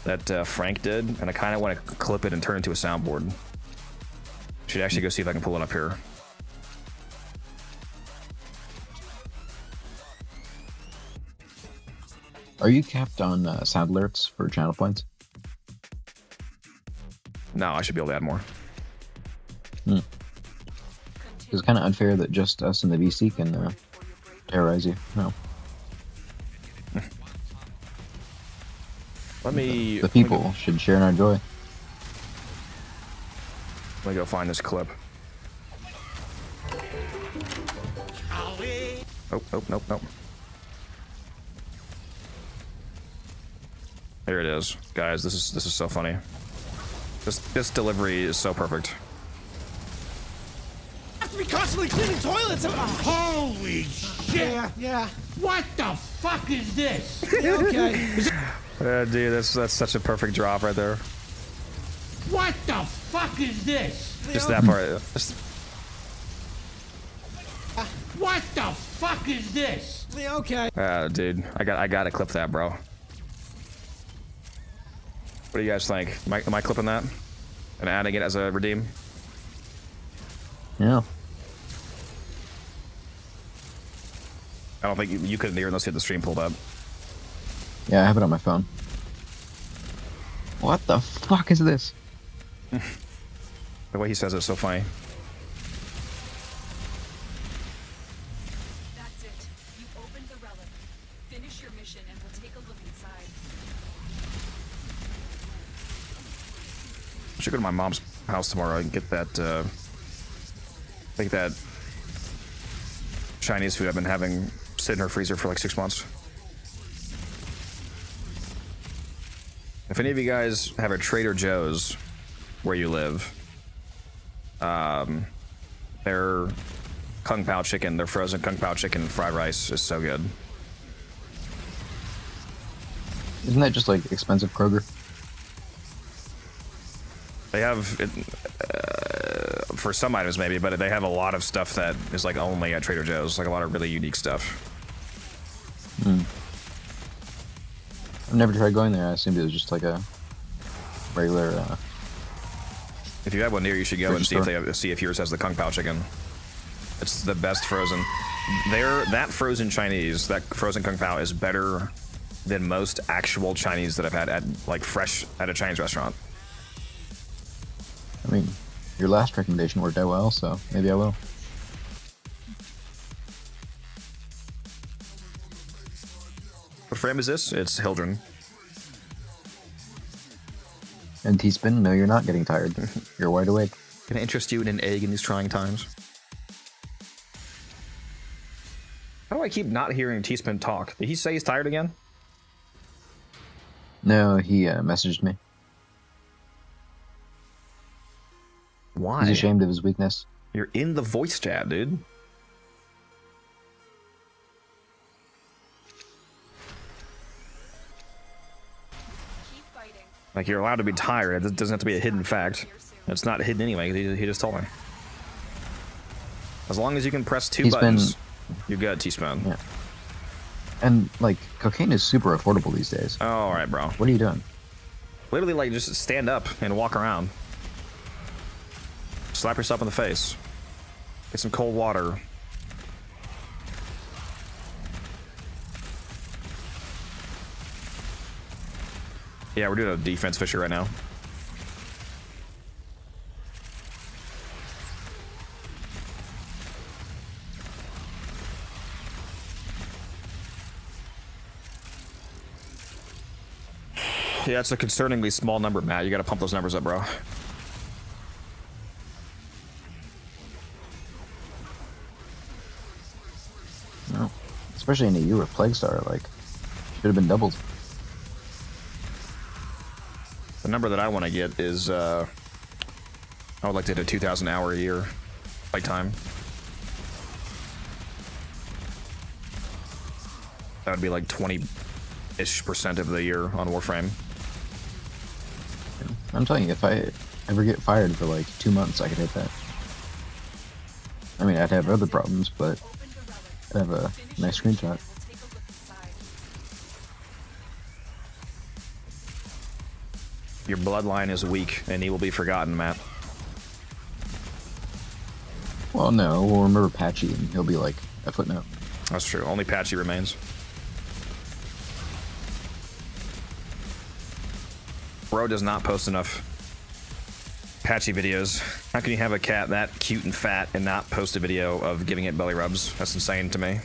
that Frank did, and I kind of want to clip it and turn it into a soundboard. Should actually go see if I can pull it up here. Are you capped on sound alerts for channel points? No, I should be able to add more. It's kind of unfair that just us and the VC can terrorize you. No. Let me. The people should share in our joy. Let me go find this clip. Nope. Here it is, guys. This is so funny. This delivery is so perfect. Have to be constantly cleaning toilets. Holy shit! Yeah. What the fuck is this? Yeah, okay. Dude, that's such a perfect drop right there. What the fuck is this? Just that part. What the fuck is this? Yeah, okay. Dude, I gotta clip that, bro. What do you guys think? Am I clipping that and adding it as a redeem? Yeah. I don't think you couldn't hear unless you had the stream pulled up. Yeah, I have it on my phone. What the fuck is this? The way he says it's so funny. That's it. You opened the relic. Finish your mission and we'll take a look inside. I should go to my mom's house tomorrow and get that, that Chinese food I've been having sit in her freezer for like 6 months. If any of you guys have a Trader Joe's where you live, their Kung Pao chicken, their frozen Kung Pao chicken and fried rice is so good. Isn't that just like expensive Kroger? They have it, for some items maybe, but they have a lot of stuff that is like only at Trader Joe's, like a lot of really unique stuff. I've never tried going there. I assumed it was just like a regular. If you have one near, you should go and see if store. see if yours has the Kung Pao chicken. It's the best frozen. That frozen Chinese, that frozen Kung Pao is better than most actual Chinese that I've had at like fresh at a Chinese restaurant. I mean, your last recommendation worked out well, so maybe I will. What frame is this? It's Hildren. And T-Spin, no, you're not getting tired. You're wide awake. Can I interest you in an egg in these trying times? How do I keep not hearing T-Spin talk? Did he say he's tired again? No, he messaged me. Why? He's ashamed of his weakness. You're in the voice chat, dude. Keep fighting. Like, you're allowed to be tired. It doesn't have to be a hidden fact. It's not hidden anyway. He just told me. As long as you can press two buttons, you're good, T-Spin. Yeah. And, like, cocaine is super affordable these days. Oh, all right, bro. What are you doing? Literally, like, just stand up and walk around. Slap yourself in the face. Get some cold water. Yeah, we're doing a defense fisher right now. Yeah, it's a concerningly small number, Matt. You gotta pump those numbers up, bro. No. Especially in a year with Plague Star, like, should have been doubled. The number that I want to get is, I would like to hit a 2,000 hour a year fight time. That would be like 20 ish percent of the year on Warframe. I'm telling you, if I ever get fired for like 2 months, I could hit that. I mean, I'd have other problems, but I'd have a nice screenshot. Your bloodline is weak, and he will be forgotten, Matt. Well, no, we'll remember Patchy, and he'll be like a footnote. That's true. Only Patchy remains. Bro does not post enough Patchy videos. How can you have a cat that cute and fat and not post a video of giving it belly rubs? That's insane to me.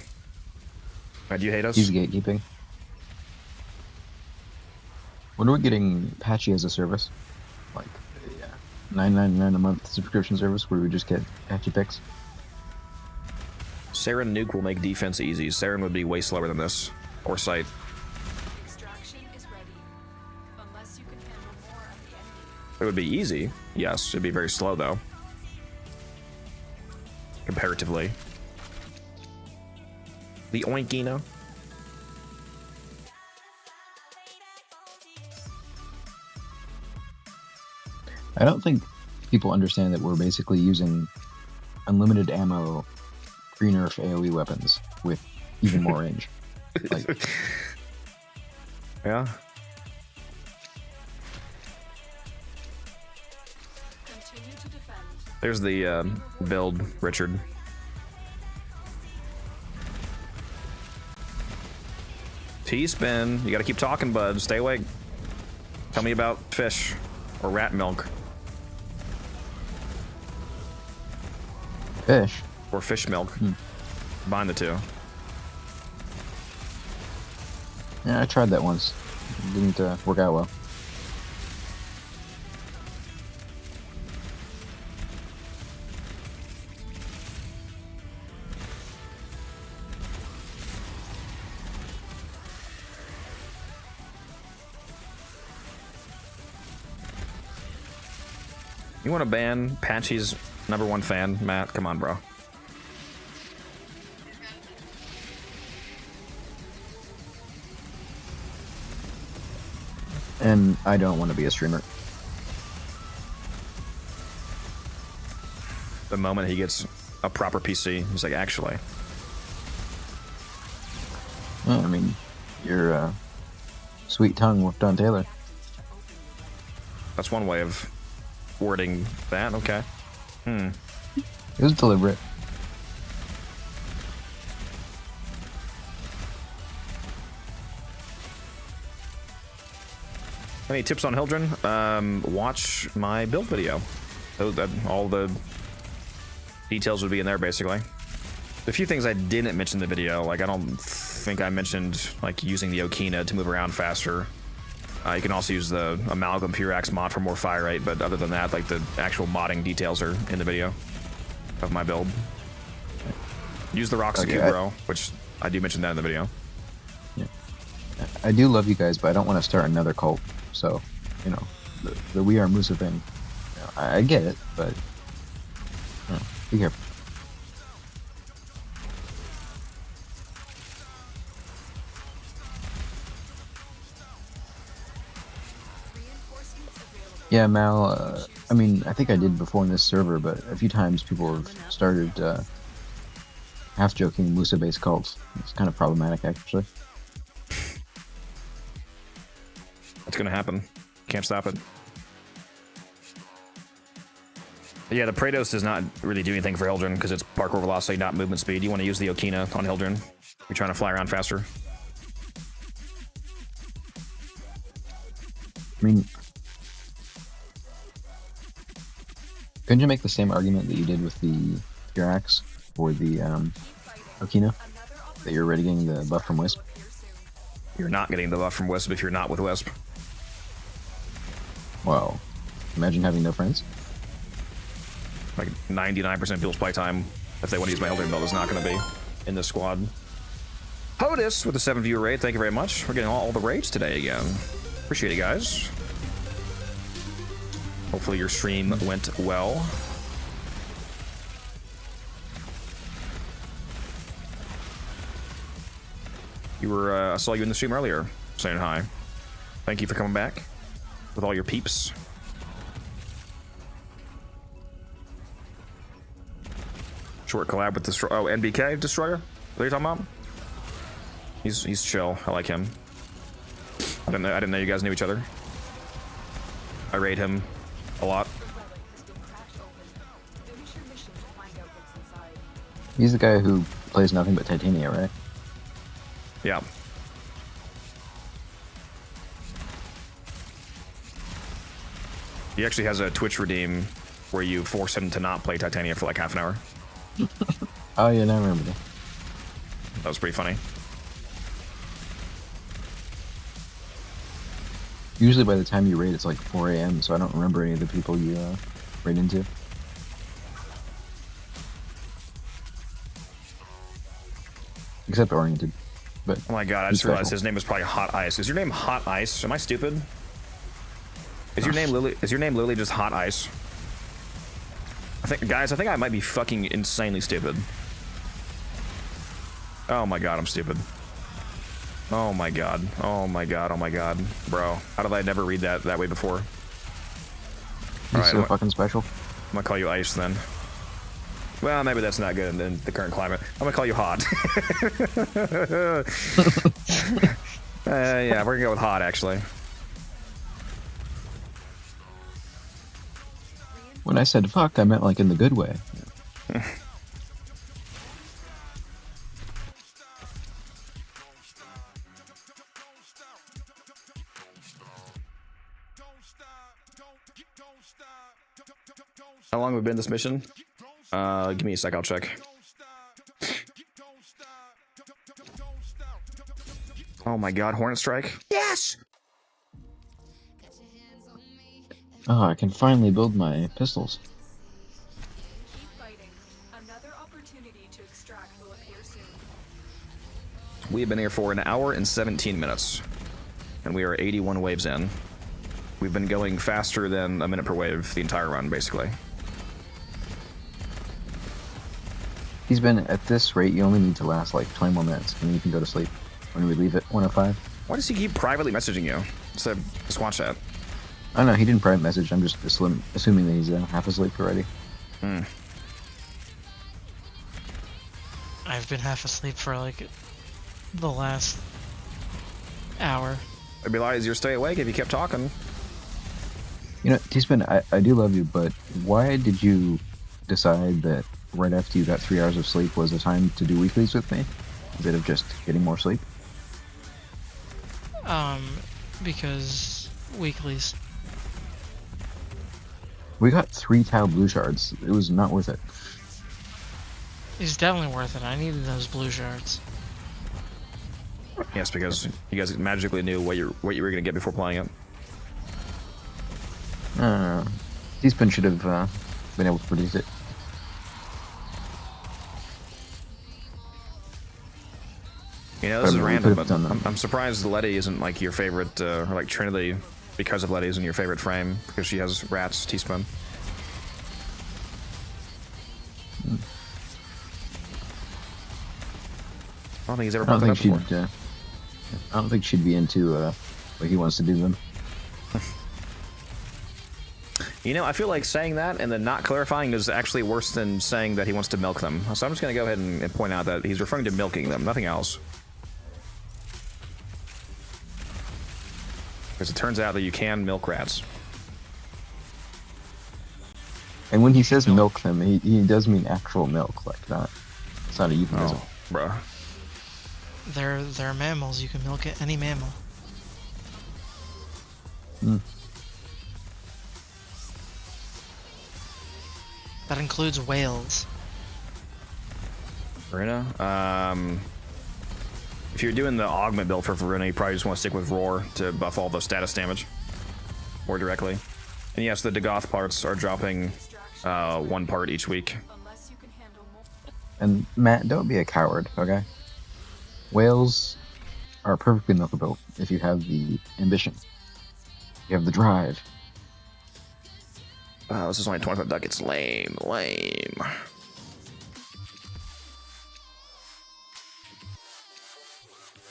Why, do you hate us? He's gatekeeping. When are we getting Patchy as a service? Like, yeah, $9.99 a month subscription service where we just get Patchy picks? Saren Nuke will make defense easy. Saren would be way slower than this. Or Sight. Extraction is ready. Unless you can handle more of the enemy. It would be easy. Yes, it'd be very slow though. Comparatively. The Oinkino. I don't think people understand that we're basically using unlimited ammo, free nerf AoE weapons with even more range. Like, Yeah. Continue to defend. There's the build, Richard. T-spin. You gotta keep talking, bud. Stay awake. Tell me about fish or rat milk fish. or fish milk. Combine the two. Yeah, I tried that once. It didn't work out well. You want to ban Patchy's #1 fan, Matt? Come on, bro. And I don't want to be a streamer. The moment he gets a proper PC, he's like, actually. Yeah, I mean, your sweet tongue worked on Taylor. That's one way of wording that. Okay. It was deliberate. Any tips on Hildren? Watch my build video. All the details would be in there, basically. A few things I didn't mention in the video, like I don't think I mentioned like using the Okina to move around faster. You can also use the Amalgam Purax mod for more fire rate, but other than that, like the actual modding details are in the video of my build. Use the Roxy Okay, bro, which I do mention that in the video. Yeah. I do love you guys, but I don't want to start another cult. So, you know, the We Are Musa thing, you know, I get it, but you know, be careful. Reinforcements available. Yeah, Mal, I mean, I think I did before in this server, but a few times people have started half-joking Musa-based cults. It's kind of problematic, actually. It's gonna happen. Can't stop it. But yeah, the Praetos does not really do anything for Hildren because it's parkour velocity, not movement speed. You want to use the Okina on Hildren. You're trying to fly around faster. I mean, couldn't you make the same argument that you did with the Styanax or the Okina? That you're already getting the buff from Wisp? You're not getting the buff from Wisp if you're not with Wisp. Well, imagine having no friends. Like 99% people's playtime, if they want to use my Hildren build, is not going to be in this squad. POTUS with the 7 viewer raid. Thank you very much. We're getting all the raids today again. Appreciate it, guys. Hopefully your stream went well. You were, I saw you in the stream earlier. saying hi. Thank you for coming back with all your peeps. Short collab with Destroyer. Oh, NBK Destroyer? What are you talking about? He's chill. I like him. I didn't know you guys knew each other. I raid him a lot. He's the guy who plays nothing but Titania, right? Yeah. He actually has a Twitch redeem where you force him to not play Titania for like half an hour. Oh yeah, now I remember that. That was pretty funny. Usually by the time you raid, it's like 4 a.m., so I don't remember any of the people you raid into. Except Oriented. But Oh my god, I just realized his name was probably Hot Ice. Is your name Hot Ice? Am I stupid? Is your name literally just Hot Ice? I think I might be fucking insanely stupid. Oh my god, I'm stupid. Oh my god. Oh my god. Oh my god. Bro, how did I never read that way before? He's so fucking special. I'm gonna call you Ice then. Well, maybe that's not good in the current climate. I'm gonna call you Hot. Yeah, we're gonna go with Hot actually. When I said fuck, I meant like in the good way. How long have we been in this mission? Give me a sec, I'll check. Oh my god, Hornet Strike. Yes! Oh, I can finally build my pistols. Keep fighting. Another opportunity to extract will appear soon. We have been here for an hour and 17 minutes. And we are 81 waves in. We've been going faster than a minute per wave the entire run, basically. He's been at this rate, you only need to last like 20 more minutes, and then you can go to sleep when we leave at 105. Why does he keep privately messaging you? Instead of just watch that. I don't know, he didn't private message, I'm just assuming that he's half asleep already. I've been half asleep for like the last hour. It'd be a lot easier to stay awake if you kept talking. You know, T-Spin, I do love you, but why did you decide that right after you got 3 hours of sleep was the time to do weeklies with me, instead of just getting more sleep? Because weeklies. We got 3 tile blue shards. It was not worth it. It's definitely worth it. I needed those blue shards. Yes, because you guys magically knew what you were gonna get before playing it. T-Spin should have been able to produce it. You know, this is we random, could've but done that. I'm surprised Letty isn't like your favorite, or like Trinity, because of Letty isn't your favorite frame, because she has rats, Teaspoon. I don't think he's ever brought that up before. I don't think she'd be into what he wants to do then. You know, I feel like saying that and then not clarifying is actually worse than saying that he wants to milk them. So I'm just going to go ahead and point out that he's referring to milking them, nothing else. Because it turns out that you can milk rats. And when he says milk them, he does mean actual milk, like not. It's not a euphemism. Oh, bruh. They're mammals. You can milk it, any mammal. That includes whales. Verena? If you're doing the augment build for Verena, you probably just want to stick with Roar to buff all the status damage more directly. And yes, the Dagoth parts are dropping 1 part each week. Unless you can handle more. And Matt, don't be a coward, okay? Whales are perfectly milkable if you have the ambition. You have the drive. Wow, this is only 25 ducats. Lame.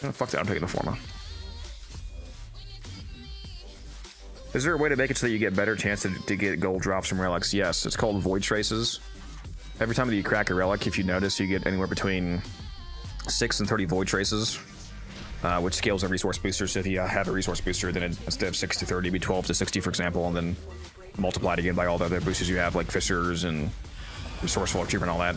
Oh, fuck that, I'm taking the Forma. Is there a way to make it so that you get better chance to get gold drops from relics? Yes, it's called void traces. Every time that you crack a relic, if you notice, you get anywhere between 6 and 30 void traces, which scales a resource booster. So if you have a resource booster, then instead of 6 to 30, it'd be 12 to 60, for example, and then multiply it again by all the other boosters you have, like Fissures and Resourceful Achiever and all that.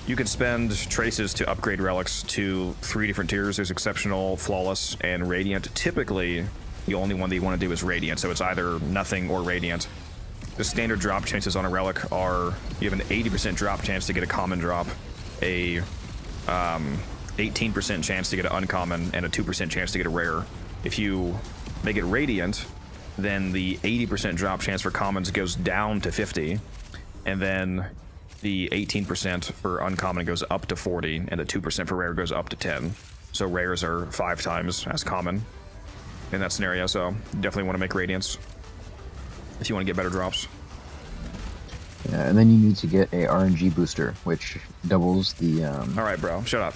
You can spend traces to upgrade relics to 3 different tiers. There's Exceptional, Flawless, and Radiant. Typically, the only one that you want to do is Radiant, so it's either nothing or Radiant. The standard drop chances on a relic are, you have an 80% drop chance to get a common drop, a 18% chance to get an uncommon, and a 2% chance to get a rare. If you make it Radiant, then the 80% drop chance for commons goes down to 50, and then the 18% for uncommon goes up to 40, and the 2% for rare goes up to 10. So rares are 5 times as common in that scenario, so you definitely want to make Radiance if you want to get better drops. Yeah, and then you need to get a RNG booster, which doubles the. All right, bro, shut up.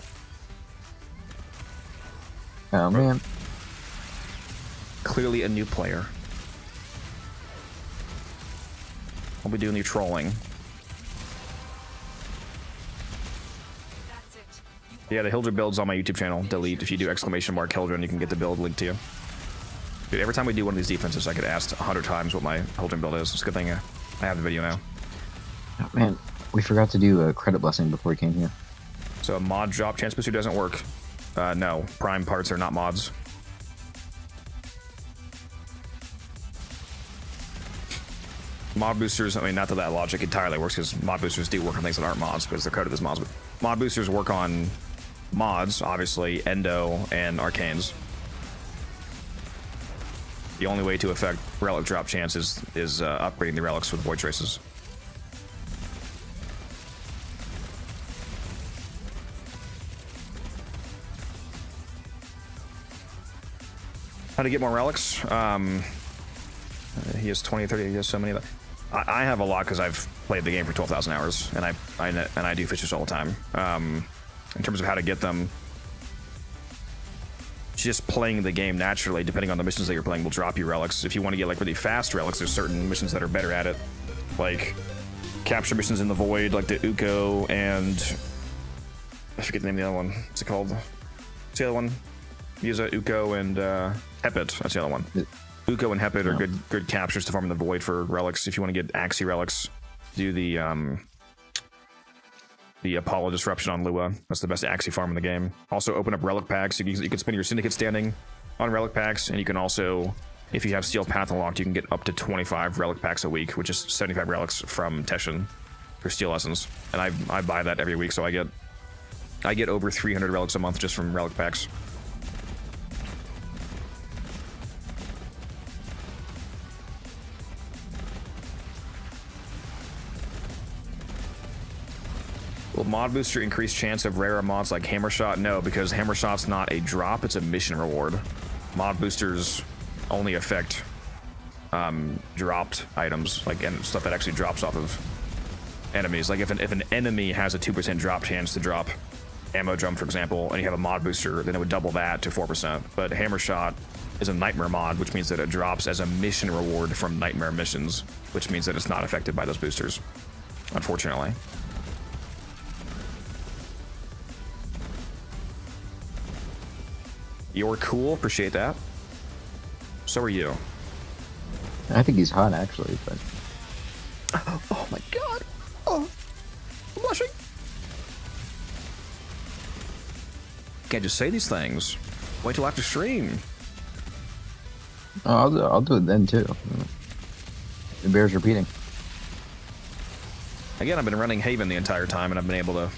Oh man. Clearly a new player. I'll be doing the trolling. That's it. Yeah, the Hildred build's on my YouTube channel. Delete. If you do !Hildred, you can get the build linked to you. Dude, every time we do one of these defenses, I get asked 100 times what my Hildred build is. It's a good thing I have the video now. Oh, man, we forgot to do a credit blessing before we came here. So a mod drop chance booster doesn't work. No, prime parts are not mods. Mod boosters, I mean, not that that logic entirely works, because mod boosters do work on things that aren't mods, because they're coded as mods, but mod boosters work on mods, obviously, Endo and Arcanes. The only way to affect relic drop chances is upgrading the relics with void traces. How to get more relics? He has 20, 30, he has so many. I have a lot because I've played the game for 12,000 hours, and I do Fissures all the time. In terms of how to get them, just playing the game naturally, depending on the missions that you're playing, will drop you relics. If you want to get like really fast relics, there's certain missions that are better at it, like capture missions in the void, like the Uko and I forget the name of the other one. What's it called? What's the other one? Musa, Uko, and Hepit. That's the other one. Uko and Hepit are good captures to farm in the void for relics. If you want to get Axie relics, do the Apollo Disruption on Lua. That's the best Axie farm in the game. Also open up relic packs. You can spend your Syndicate standing on relic packs, and you can also, if you have Steel Path unlocked, you can get up to 25 relic packs a week, which is 75 relics from Teshin for Steel Essence. And I buy that every week, so I get over 300 relics a month just from relic packs. Will mod booster increase chance of rarer mods like Hammer Shot? No, because Hammer Shot's not a drop, it's a mission reward. Mod boosters only affect dropped items, like and stuff that actually drops off of enemies. Like if an enemy has a 2% drop chance to drop Ammo Drum, for example, and you have a mod booster, then it would double that to 4%. But Hammer Shot is a Nightmare mod, which means that it drops as a mission reward from Nightmare missions, which means that it's not affected by those boosters, unfortunately. You're cool, appreciate that. So are you. I think he's hot, actually, but... Oh my god! Oh, I'm blushing. Can't just say these things. Wait till after stream. Oh, I'll do it then, too. It bears repeating. Again, I've been running Haven the entire time, and I've been able to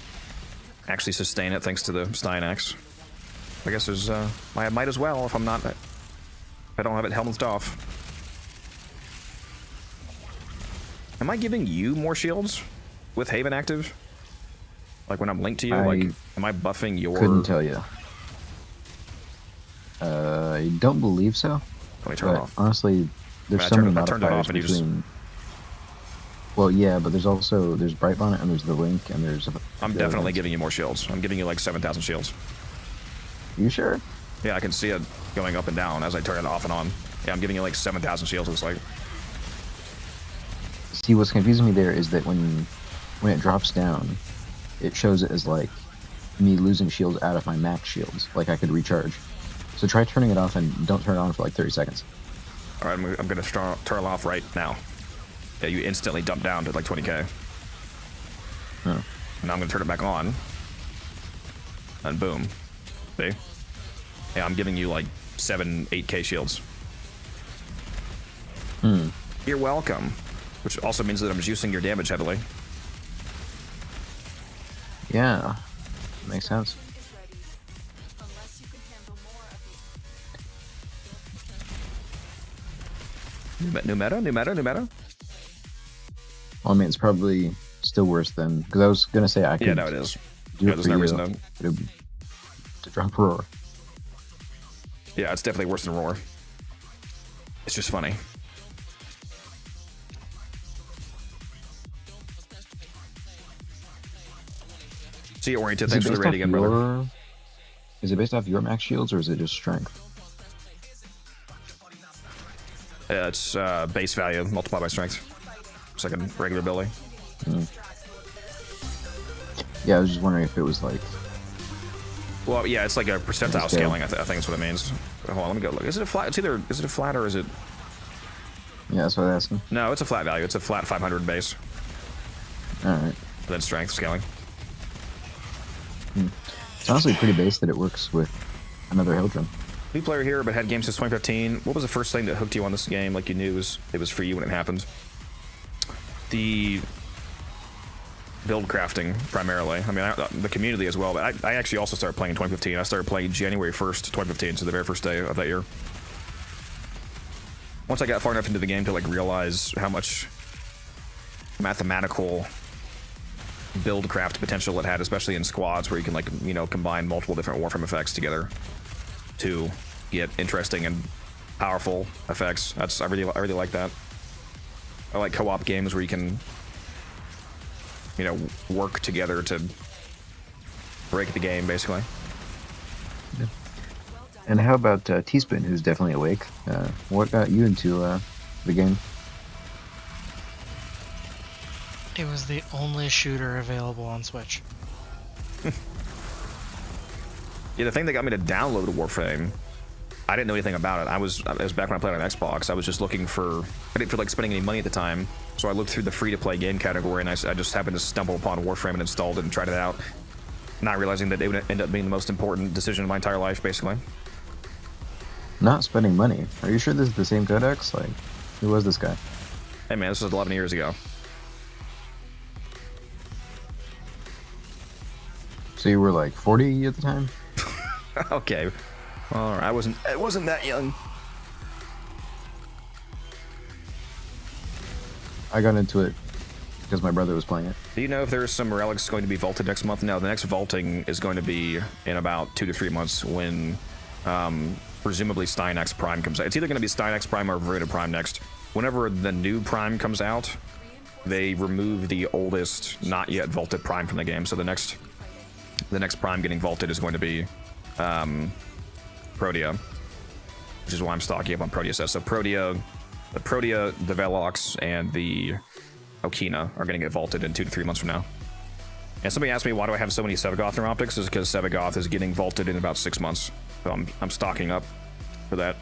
actually sustain it thanks to the Styanax. I guess there's, I might as well if I don't have it helmethed off. Am I giving you more shields with Haven active? Like when I'm linked to you, like, am I buffing your... Couldn't tell you. I don't believe so. Let me turn it off. Honestly, there's so many modifiers between... Well, yeah, but there's also, there's Brightbonnet, and there's the link, and there's... I'm definitely giving you more shields. I'm giving you like 7,000 shields. You sure? Yeah, I can see it going up and down as I turn it off and on. Yeah, I'm giving you like 7,000 shields. It's like See, what's confusing me there is that when it drops down, it shows it as like me losing shields out of my max shields, like I could recharge. So try turning it off and don't turn it on for like 30 seconds. all right. I'm gonna turn it off right now. Yeah, you instantly dump down to like 20k. Huh. And now I'm gonna turn it back on. And boom. See? Yeah, I'm giving you like 8k shields. You're welcome. Which also means that I'm juicing your damage heavily. Yeah, makes sense. Is ready. Unless you can handle more of New meta? Well, I mean, it's probably still worse than, because I was gonna say I could. Yeah, no, it is. Do Yeah, it there's for no you, reason but it would- to drop roar. Yeah, it's definitely worse than Roar. It's just funny. See you oriented. Thanks for the raid again, brother. Is it based off your max shields or is it just strength? Yeah, it's base value multiplied by strength. It's like a regular ability. Yeah, I was just wondering if it was like. Well, yeah, it's like a percentile Scale. scaling. I think that's what it means. Hold on, let me go look. Is it a flat? It's either is it a flat or is it? Yeah, that's what I was asking. No, it's a flat value. It's a flat 500 base. All right. Then strength scaling. It's honestly pretty base that it works with another hill drum. New player here, but had games since 2015. What was the first thing that hooked you on this game? Like you knew it was for you when it happened. The build crafting primarily. I mean, the community as well. But I actually also started playing in 2015. I started playing January 1st, 2015, so the very first day of that year. Once I got far enough into the game to like realize how much mathematical build craft potential it had, especially in squads where you can like, you know, combine multiple different Warframe effects together to get interesting and powerful effects. I really like that. I like co-op games where you can, you know, work together to break the game, basically. And how about Teaspoon, who's definitely awake? What got you into the game? It was the only shooter available on Switch. Yeah, the thing that got me to download Warframe, I didn't know anything about it. It was back when I played on Xbox. I was just looking for, I didn't feel like spending any money at the time, so I looked through the free-to-play game category, and I just happened to stumble upon Warframe and installed it and tried it out, not realizing that it would end up being the most important decision of my entire life, basically. Not spending money. Are you sure this is the same codex? Like, who was this guy? Hey man, this was 11 years ago. So you were like 40 at the time? Okay. All right, I wasn't that young. I got into it because my brother was playing it. Do you know if there's some relics going to be vaulted next month? No, the next vaulting is going to be in about 2 to 3 months when presumably Styanax Prime comes out. It's either going to be Styanax Prime or Verita Prime next. Whenever the new Prime comes out, they remove the oldest, not yet vaulted Prime from the game. So the next Prime getting vaulted is going to be Protea, which is why I'm stocking up on Protea sets. So Protea, the Velox, and the Okina are going to get vaulted in 2 to 3 months from now. And somebody asked me, why do I have so many Sevagoth neuroptics? It's because Sevagoth is getting vaulted in about 6 months. So I'm stocking up for that.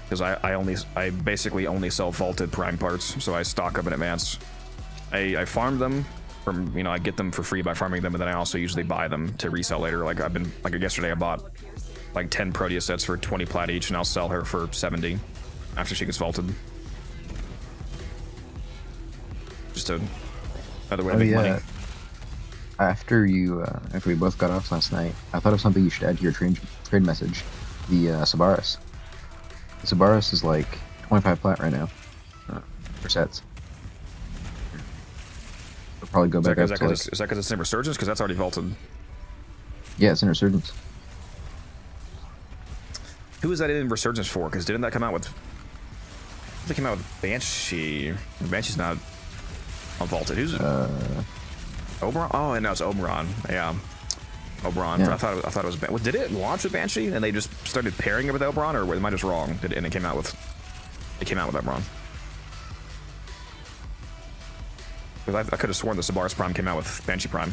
Because I basically only sell vaulted Prime parts, so I stock up in advance. I farm them from, you know, I get them for free by farming them, and then I also usually buy them to resell later. Like yesterday I bought like 10 Protea sets for 20 plat each, and I'll sell her for 70 after she gets vaulted. Just another way to make money. After we both got off last night, I thought of something you should add to your trade message. The Sabaris. The Sabaris is like 25 plat right now for sets. We'll probably go back up to like... Is that because it's in Resurgence? Because that's already vaulted. Yeah, it's in Resurgence. Who is that in Resurgence for? Because didn't that come out with... They came out with Banshee. Banshee's not unvaulted. Who's it? Uh... Oberon? Oh, no, it's Oberon. Yeah. Oberon. Yeah. I thought it was. Well, did it launch with Banshee and they just started pairing it with Oberon, or am I just wrong? And it came out with Oberon. Because I could have sworn the Sabaris Prime came out with Banshee Prime.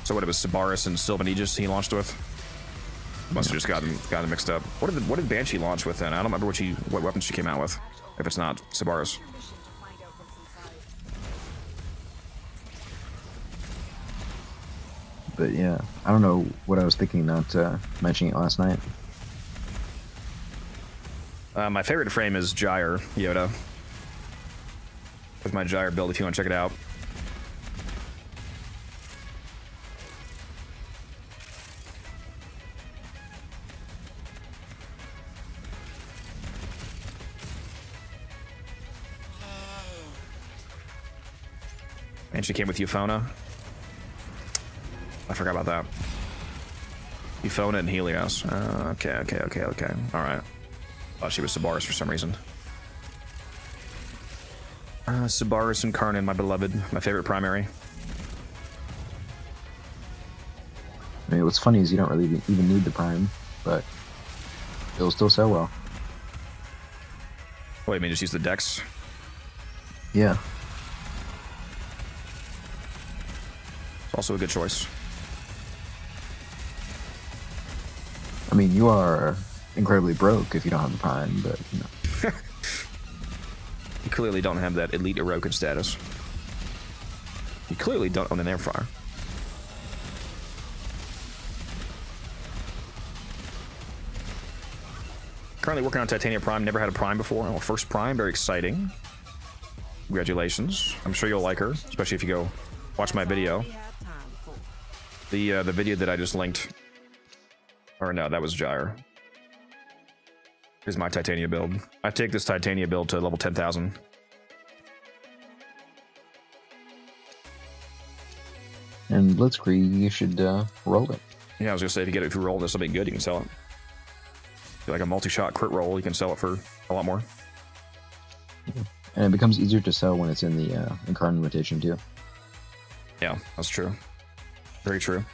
So what, it was Sabaris and Sylvan Aegis he launched with? Must have just gotten mixed up. What did Banshee launch with then? I don't remember what weapon she came out with. If it's not Sabaris. Mission to find out what's inside. But yeah, I don't know what I was thinking not mentioning it last night. My favorite frame is Gyre Yoda. There's my Gyre build if you want to check it out. And she came with Euphona. I forgot about that. Euphona and Helios. Okay. Alright. Thought she was Sabaris for some reason. Sabaris and Karnan, my beloved. My favorite primary. I mean, what's funny is you don't really even need the Prime, but it'll still sell well. Wait, you mean just use the Dex? Yeah. It's also a good choice. I mean, you are incredibly broke if you don't have the Prime, but you know. You clearly don't have that elite Orokin status. You clearly don't own an air fryer. Currently working on Titania Prime. Never had a Prime before. Oh, first Prime, very exciting. Congratulations. I'm sure you'll like her, especially if you go watch my video. The video that I just linked. Or no, that was Gyre. Here's my Titania build. I take this Titania build to level 10,000. And Blitzkrieg, you should roll it. Yeah, I was gonna say, if you roll this something good, you can sell it. If you like a multi-shot crit roll, you can sell it for a lot more. And it becomes easier to sell when it's in the Incarnate rotation too. Yeah, that's true. Very true.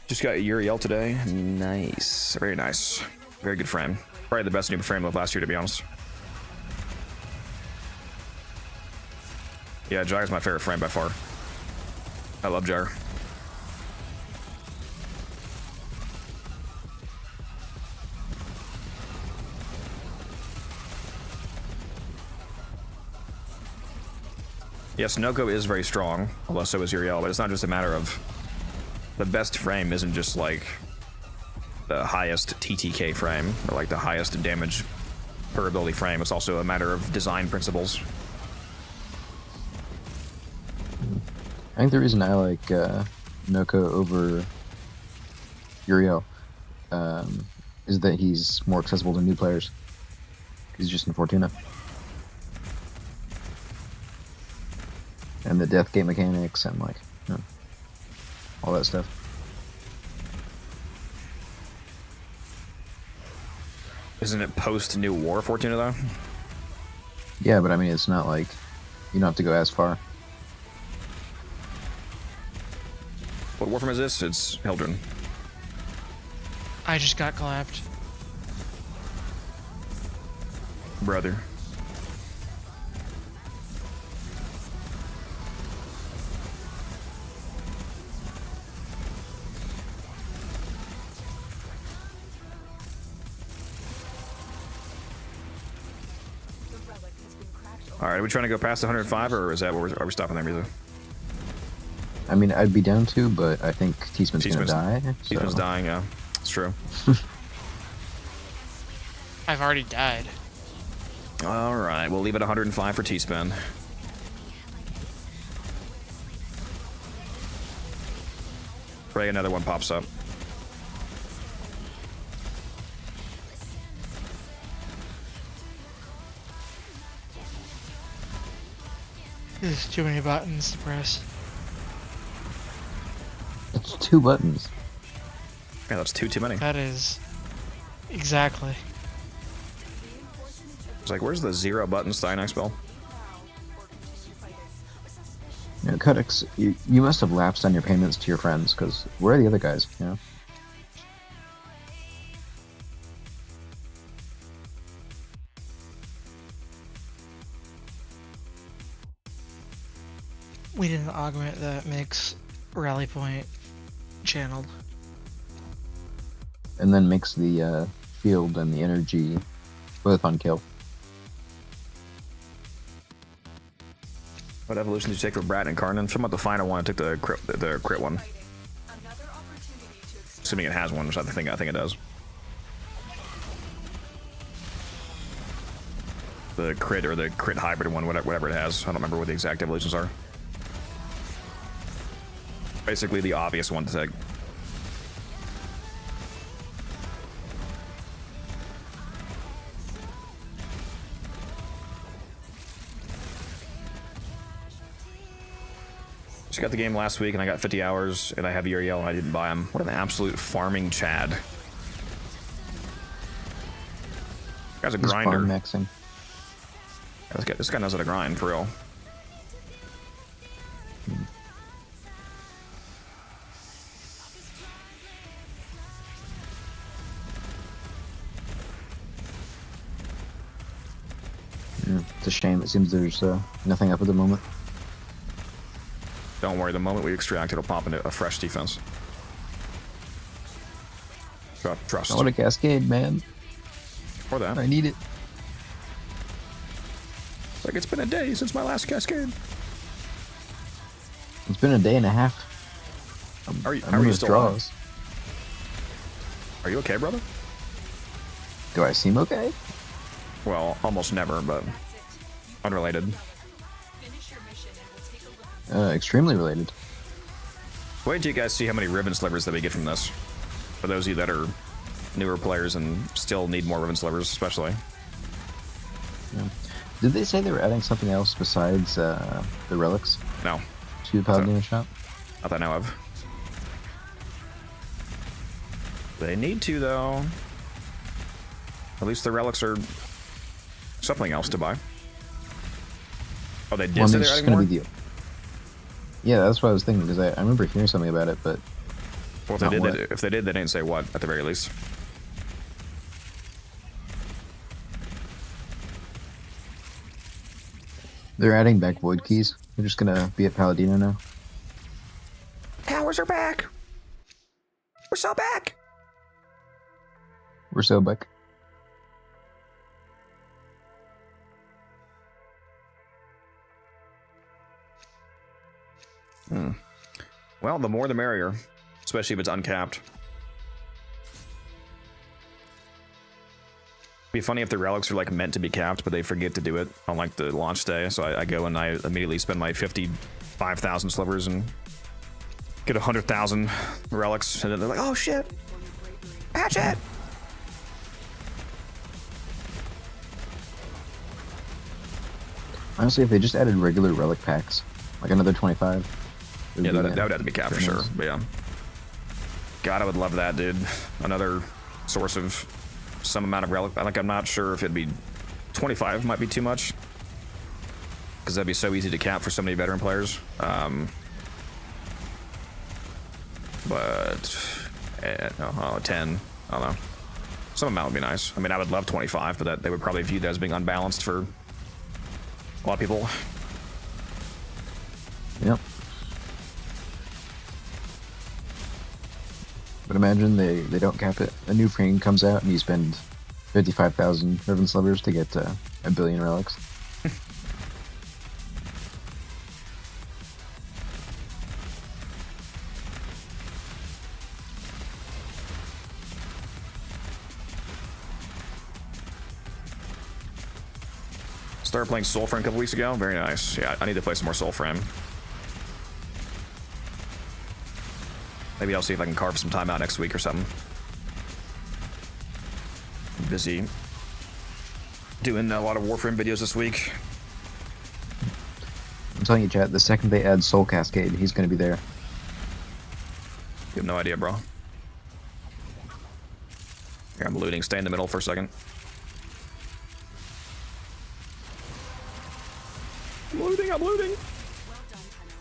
Just got Uriel today. Nice. Very nice. Very good frame. Probably the best new frame of last year, to be honest. Yeah, Gyre's my favorite frame by far. I love Gyre. Yes, Noko is very strong, although so is Uriel, but it's not just a matter of... The best frame isn't just like the highest TTK frame, or like the highest damage per ability frame. It's also a matter of design principles. I think the reason I like Noko over Uriel is that he's more accessible to new players. He's just in Fortuna. And the death gate mechanics and like, you know, all that stuff. Isn't it post New War Fortuna though? Yeah, but I mean, it's not like you don't have to go as far. What Warframe is this? It's Hildren. I just got clapped. Brother. Alright, are we trying to go past 105, or is that what are we stopping there, Mizu? I mean, I'd be down to, but I think T-Spin's gonna die. T-Spin's dying, yeah. It's true. I've already died. Alright, we'll leave it 105 for T-Spin. Pray another one pops up. There's too many buttons to press. It's 2 buttons. Yeah, that's too many. That is exactly. It's like, where's the 0 button Styanax spell? You know, Codex, you must have lapsed on your payments to your friends, because where are the other guys, you know? We did an augment that makes rally point channeled. And then makes the shield and the energy both on kill. What evolution did you take for Brat and Karnan? I'm about the final one. I took the crit one. Another opportunity to explore. Assuming it has one, which I think it does. The crit or the crit hybrid one, whatever it has. I don't remember what the exact evolutions are. Basically the obvious one to take. Just got the game last week and I got 50 hours and I have Uriel and I didn't buy him. What an absolute farming Chad. Guy's a He's grinder. farm maxing. This guy knows how to grind for real. It's a shame. It seems there's nothing up at the moment. Don't worry, the moment we extract, it'll pop into a fresh defense. Trust. I want a cascade, man. For that. I need it. Like, it's been a day since my last cascade. It's been a day and a half. How are you in still draws. Are you okay, brother? Do I seem okay? Well, almost never, but unrelated. Finish your mission and we'll take a look. Extremely related. Wait till you guys see how many ribbon slivers that we get from this. For those of you that are newer players and still need more ribbon slivers, especially. Yeah. Did they say they were adding something else besides the relics No, to the Paladin shop? not that I know of. They need to, though. At least the relics are something else to buy. Oh, they did Well, I say mean, they're it's adding more? gonna be the. Yeah, that's what I was thinking because I remember hearing something about it, but Well, if not they did, what. if they did, they didn't say what, at the very least. They're adding back void keys. They're just gonna be at Paladino now. Towers are back! We're so back! We're so back. Well, the more the merrier, especially if it's uncapped. Be funny if the relics are like meant to be capped, but they forget to do it on like the launch day. So I go and I immediately spend my 55,000 slivers and get 100,000 relics, and then they're like, "Oh shit, patch it!" Honestly, if they just added regular relic packs, like another 25. Yeah, that would have to be capped for sure. But yeah, God, I would love that, dude. Another source of some amount of relic. Like, I'm not sure if it'd be 25. Might be too much because that'd be so easy to cap for so many veteran players. But 10. I don't know. Some amount would be nice. I mean, I would love 25, but that they would probably view that as being unbalanced for a lot of people. Yep. But imagine they don't cap it. A new frame comes out and you spend 55,000 ribbon slivers to get a billion relics. Started playing Soulframe a couple weeks ago. Very nice. Yeah, I need to play some more Soulframe. Maybe I'll see if I can carve some time out next week or something. I'm busy doing a lot of Warframe videos this week. I'm telling you, chat, the second they add Soul Cascade, he's going to be there. You have no idea, bro. Here, I'm looting. Stay in the middle for a second. I'm looting, I'm looting. Well done, Tenno.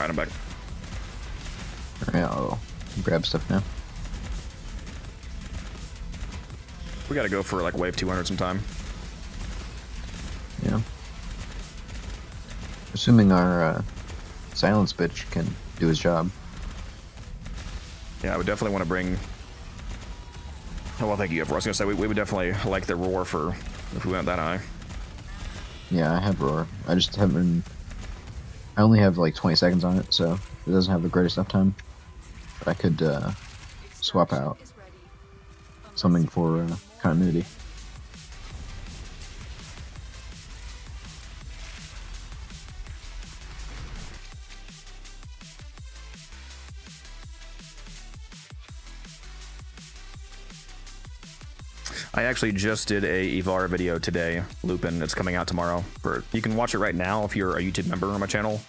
Alright, I'm back. Alright, I'll grab stuff now. We gotta go for like wave 200 sometime. Yeah. Assuming our silence bitch can do his job. Yeah, I would definitely want to bring... Oh, well, thank you, Ivara. I was gonna say, we would definitely like the roar for if we went that high. Yeah, I have roar. I just haven't... I only have like 20 seconds on it, so it doesn't have the greatest uptime. But I could swap out something for continuity. I actually just did a Ivara video today, Lupin. It's coming out tomorrow. You can watch it right now if you're a YouTube member on my channel,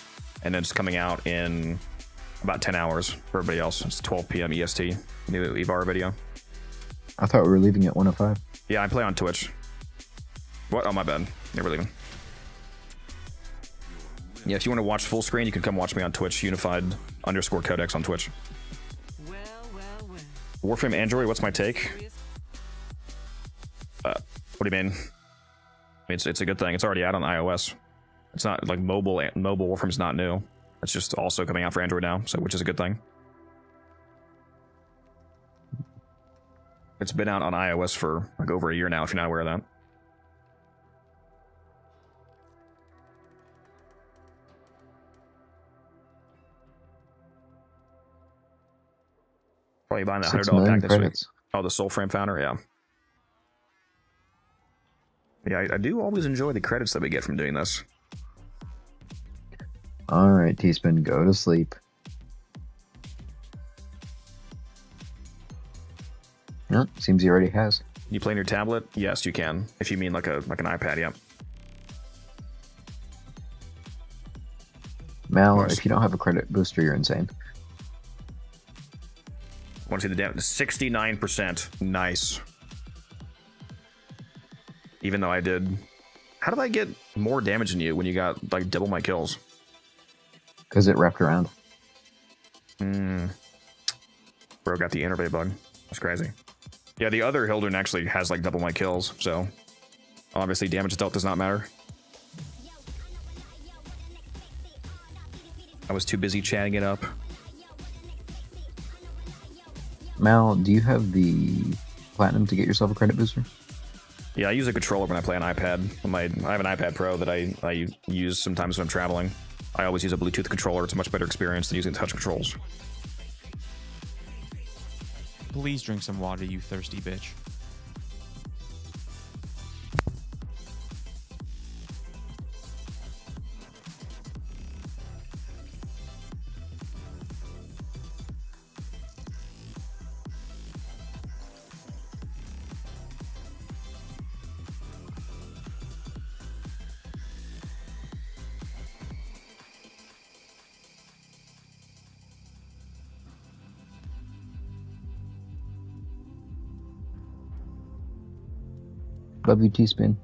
and then it's coming out in about 10 hours for everybody else. It's 12 p.m. EST, new Ivara video. I thought we were leaving at 105. Yeah, I play on Twitch. What? Oh, my bad. Never leaving. Yeah, if you want to watch full screen, you can come watch me on Twitch, unified_codex on Twitch. Warframe Android, what's my take? What do you mean? I mean, it's a good thing. It's already out on iOS. It's not like mobile Warframe's not new. It's just also coming out for Android now, so which is a good thing. It's been out on iOS for like over a year now, if you're not aware of that. Probably buying that $100 pack this week. Oh, the Soulframe Founder, yeah. Yeah, I do always enjoy the credits that we get from doing this. Alright, Teespin, go to sleep. Yep, seems he already has. You play on your tablet? Yes, you can. If you mean like an iPad, yeah. Mal, if you don't have a credit booster, you're insane. Want to see the damage? 69%. Nice. Even though I did... How did I get more damage than you when you got, like, double my kills? Because it wrapped around. Bro got the interface bug. That's crazy. Yeah, the other Hildren actually has, like, double my kills, so... Obviously, damage dealt does not matter. I was too busy chatting it up. Mal, do you have the Platinum to get yourself a credit booster? Yeah, I use a controller when I play an iPad. I have an iPad Pro that I use sometimes when I'm traveling. I always use a Bluetooth controller. It's a much better experience than using touch controls. Please drink some water, you thirsty bitch. Love you, Teespin.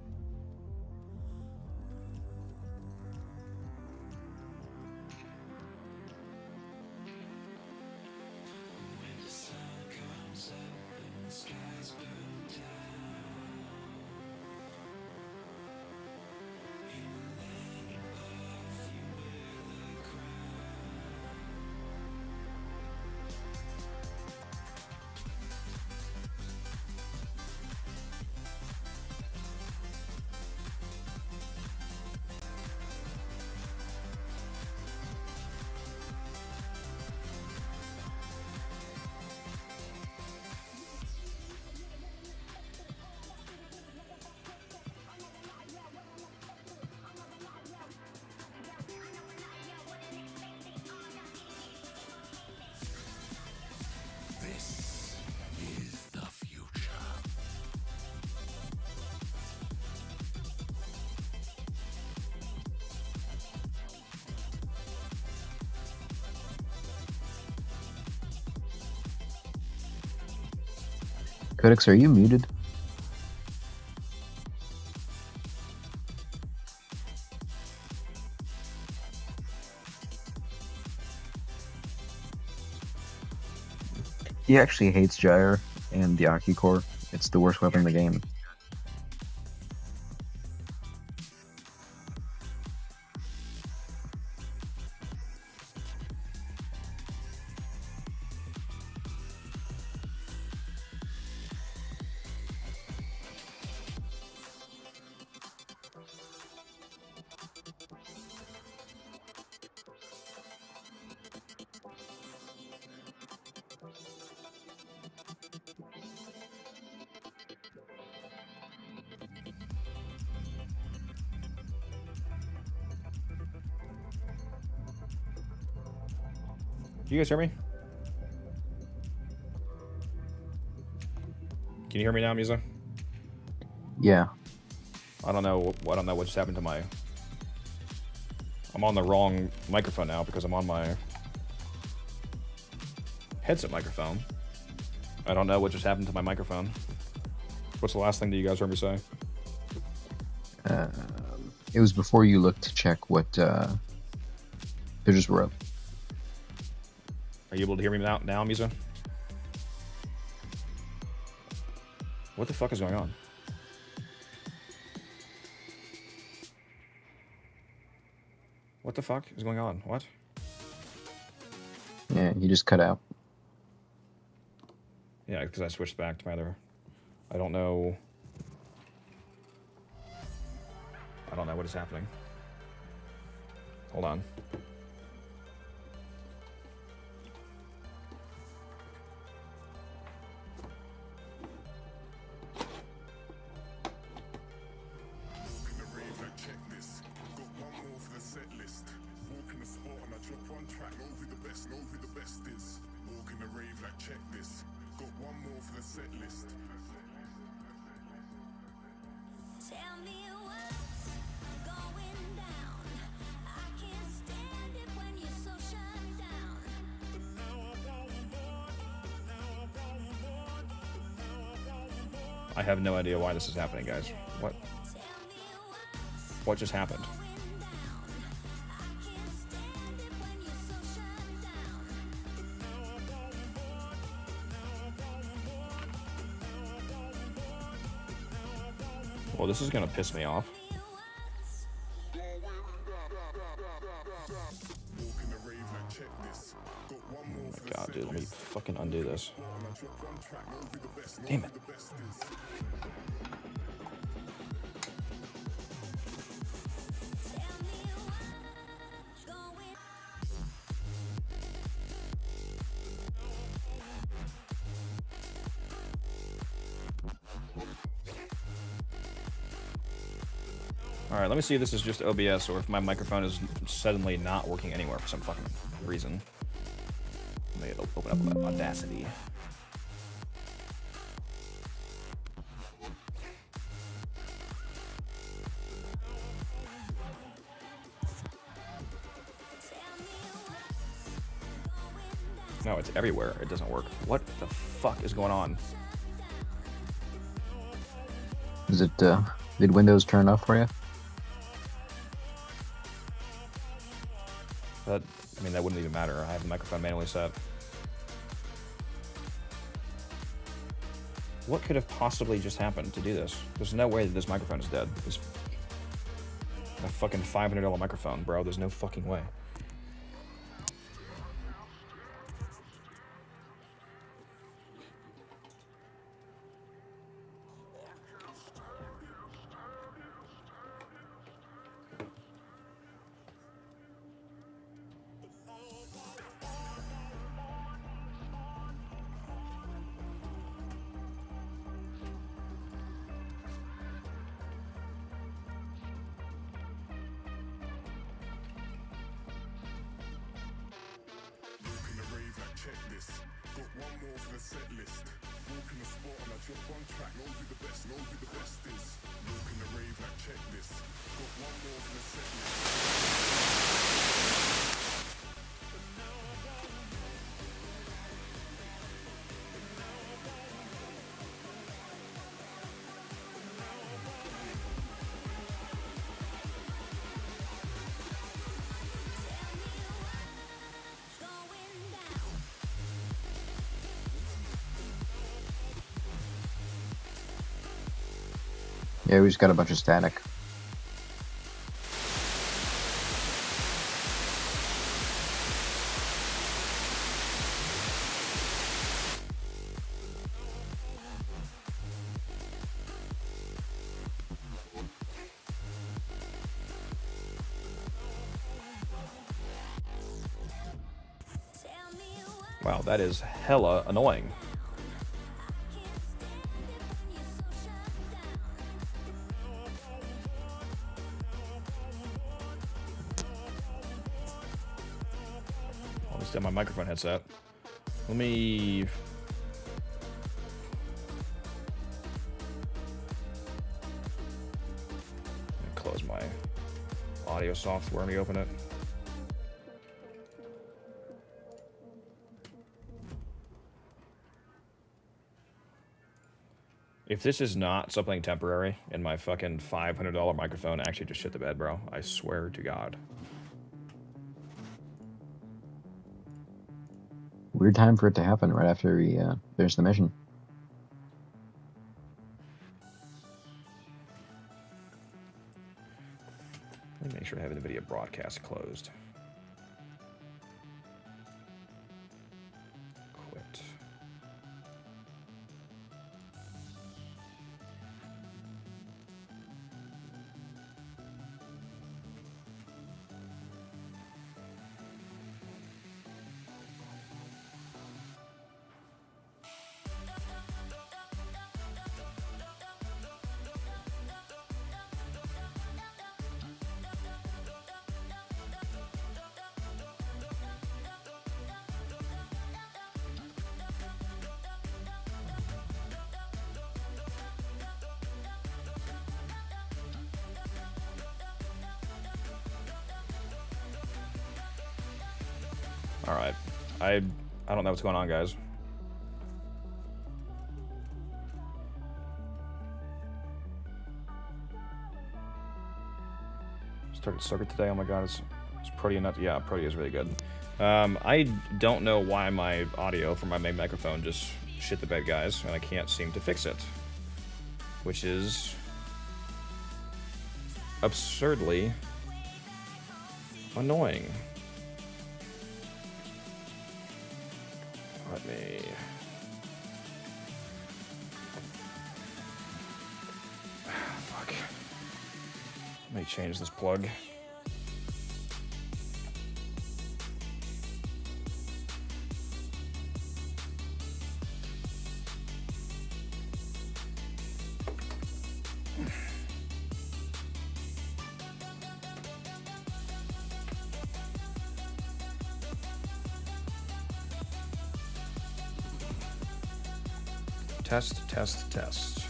Codex, are you muted? He actually hates Gyre and the Aki core. It's the worst weapon in the game. Do you guys hear me? Can you hear me now, Musa? Yeah. I don't know what just happened to my... I'm on the wrong microphone now because I'm on my headset microphone. I don't know what just happened to my microphone. What's the last thing that you guys heard me say? It was before you looked to check what pictures were up. Are you able to hear me now, Musa? What the fuck is going on? What the fuck is going on? What? Yeah, you just cut out. Yeah, because I switched back to my other... I don't know what is happening. Hold on. I have no idea why this is happening, guys. What just happened? Well, this is gonna piss me off. Oh my god, dude, let me fucking undo this. Damn it. Alright, let me see if this is just OBS or if my microphone is suddenly not working anywhere for some fucking reason. Let me open up Audacity. No, it's everywhere. It doesn't work. What the fuck is going on? Is it, did Windows turn off for you? I mean, that wouldn't even matter. I have the microphone manually set. What could have possibly just happened to do this? There's no way that this microphone is dead. This a fucking $500 microphone, bro. There's no fucking way. Yeah, we just got a bunch of static. Wow, that is hella annoying. I'll just do my microphone headset. Let me... close my audio software. Let me open it. If this is not something temporary and my fucking $500 microphone actually just shit the bed, bro, I swear to God. Weird time for it to happen right after we finish the mission. Let me make sure I have the video broadcast closed. Quit. All right, I don't know what's going on, guys. Started circuit today. Oh my God, it's pretty nuts. Yeah, pretty is really good. I don't know why my audio from my main microphone just shit the bed, guys, and I can't seem to fix it, which is absurdly annoying. Let me... fuck. Let me change this plug. Test, test, test.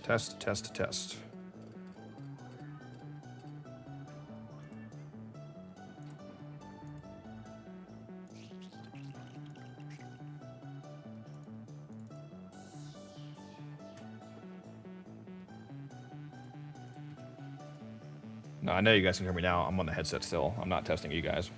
Test, test, test. No, I know you guys can hear me now. I'm on the headset still. I'm not testing you guys.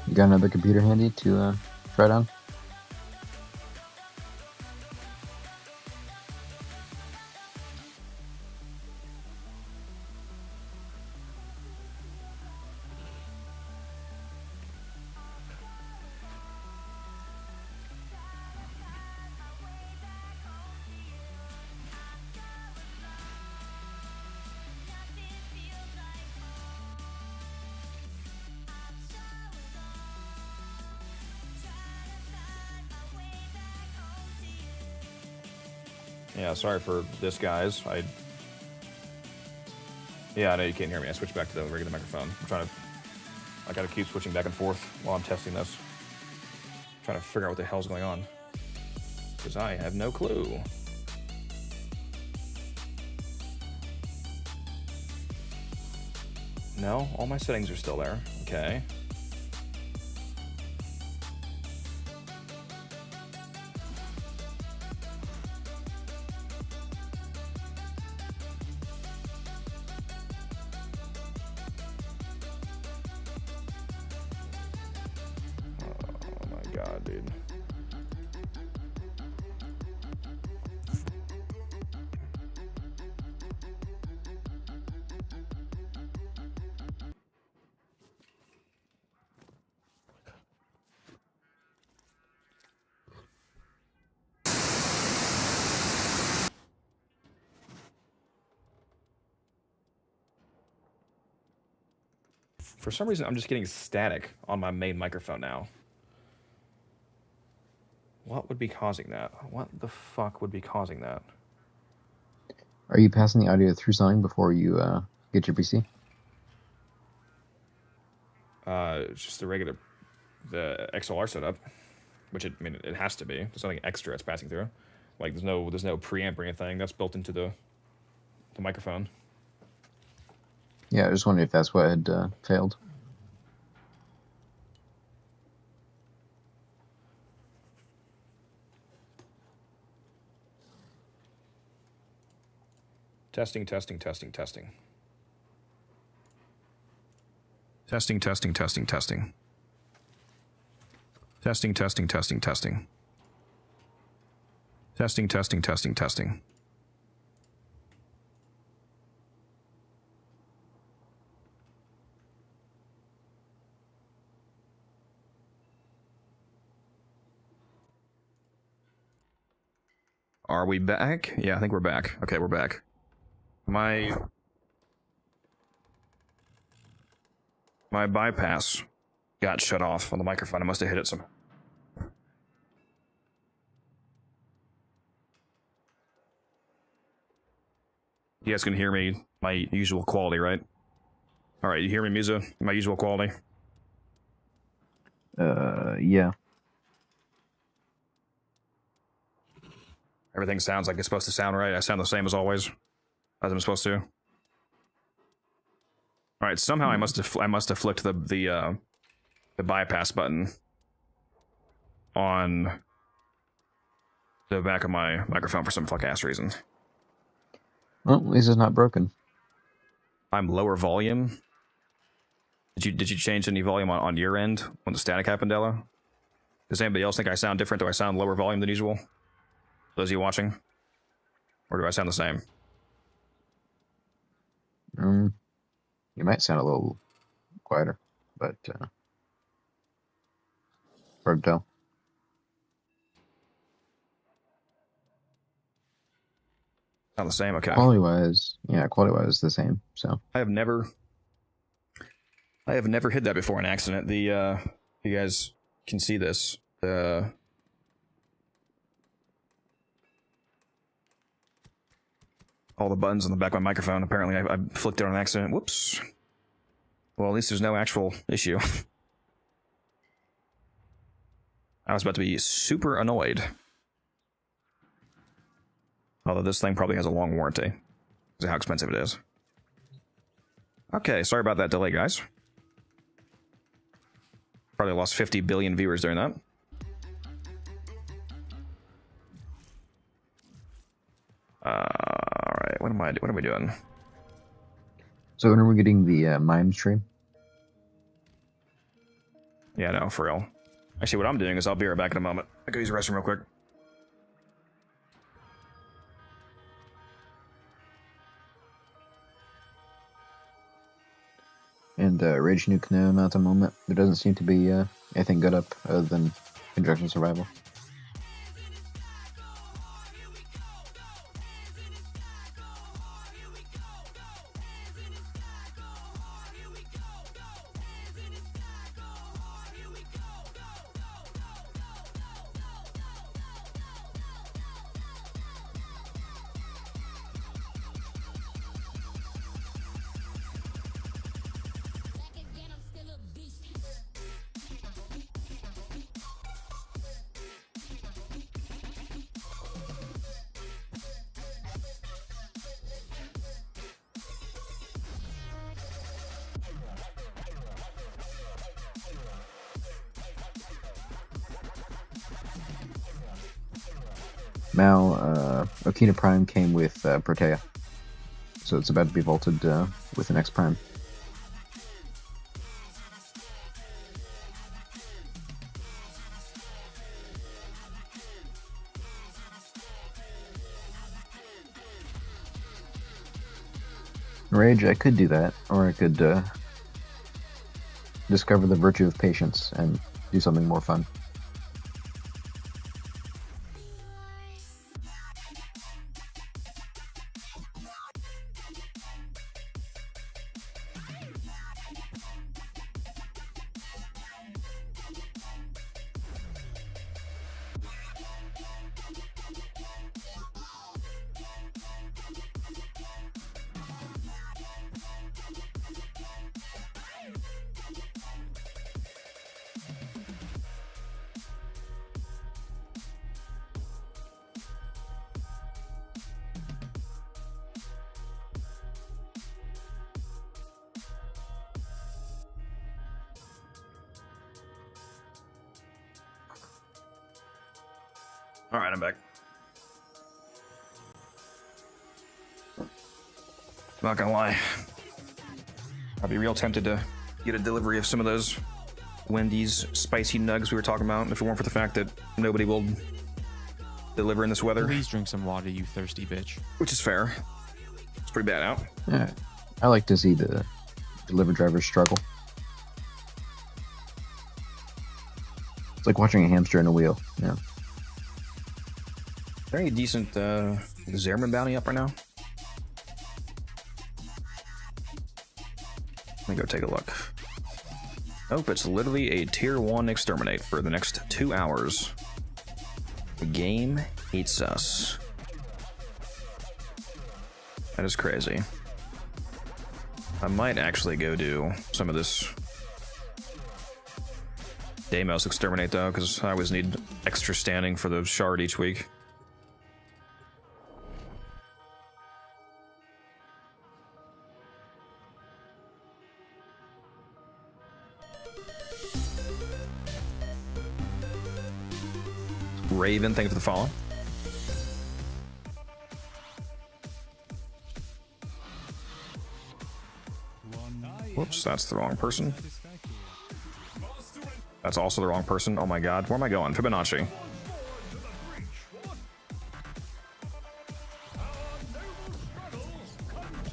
You got another computer handy to try it on? Yeah, sorry for this, guys. Yeah, I know you can't hear me. I switched back to the regular microphone. I gotta keep switching back and forth while I'm testing this. Trying to figure out what the hell's going on. Because I have no clue. No, all my settings are still there. Okay. Oh my god, dude. For some reason, I'm just getting static on my main microphone now. What would be causing that? What the fuck would be causing that? Are you passing the audio through something before you get your PC? It's just the regular, the XLR setup, which I mean, it has to be. There's nothing extra it's passing through. Like there's no preamp or anything that's built into the microphone. Yeah, I just wondered if that's what had failed. Testing, testing, testing, testing. Testing, testing, testing, testing. Testing, testing, testing, testing. Testing, testing, testing, testing. Are we back? Yeah, I think we're back. Okay, we're back. My bypass got shut off on the microphone. I must have hit it some. You guys can hear me, my usual quality, right? All right, you hear me, Musa? My usual quality? Yeah. Everything sounds like it's supposed to sound right. I sound the same as always, as I'm supposed to. All right, somehow I must have flicked the bypass button on the back of my microphone for some fuck ass reason. Well, at least it's not broken. I'm lower volume. Did you change any volume on your end when the static happened, Della? Does anybody else think I sound different? Do I sound lower volume than usual? Those of you watching? Or do I sound the same? You might sound a little quieter, but hard to tell. Sound the same? Okay. Quality-wise, yeah, quality-wise, the same. So I have never hit that before in accident. You guys can see this. All the buttons on the back of my microphone. Apparently, I flicked it on accident. Whoops. Well, at least there's no actual issue. I was about to be super annoyed. Although this thing probably has a long warranty. Because of how expensive it is. Okay, sorry about that delay, guys. Probably lost 50 billion viewers during that. Alright, what are we doing? when are we getting the mime stream? Yeah, no, for real. Actually, what I'm doing is I'll be right back in a moment. I'll go use the restroom real quick. And Rage Nuke no, not at the moment. There doesn't seem to be anything good up other than Construction Survival. Mal, Okina Prime came with Protea. So it's about to be vaulted with the next Prime. Rage, I could do that, or I could discover the virtue of patience and do something more fun. All right, I'm back. Not gonna lie, I'd be real tempted to get a delivery of some of those Wendy's spicy nugs we were talking about if it weren't for the fact that nobody will deliver in this weather. Please drink some water, you thirsty bitch. Which is fair. It's pretty bad out. Yeah, I like to see the delivery drivers struggle. It's like watching a hamster in a wheel, you know. Is there any decent Zerman bounty up right now? Let me go take a look. Nope, it's literally a tier 1 exterminate for the next 2 hours. The game hates us. That is crazy. I might actually go do some of this Deimos exterminate though, because I always need extra standing for the shard each week. Raven, thank you for the follow. Whoops, that's the wrong person. That's also the wrong person. Oh my god, where am I going? Fibonacci.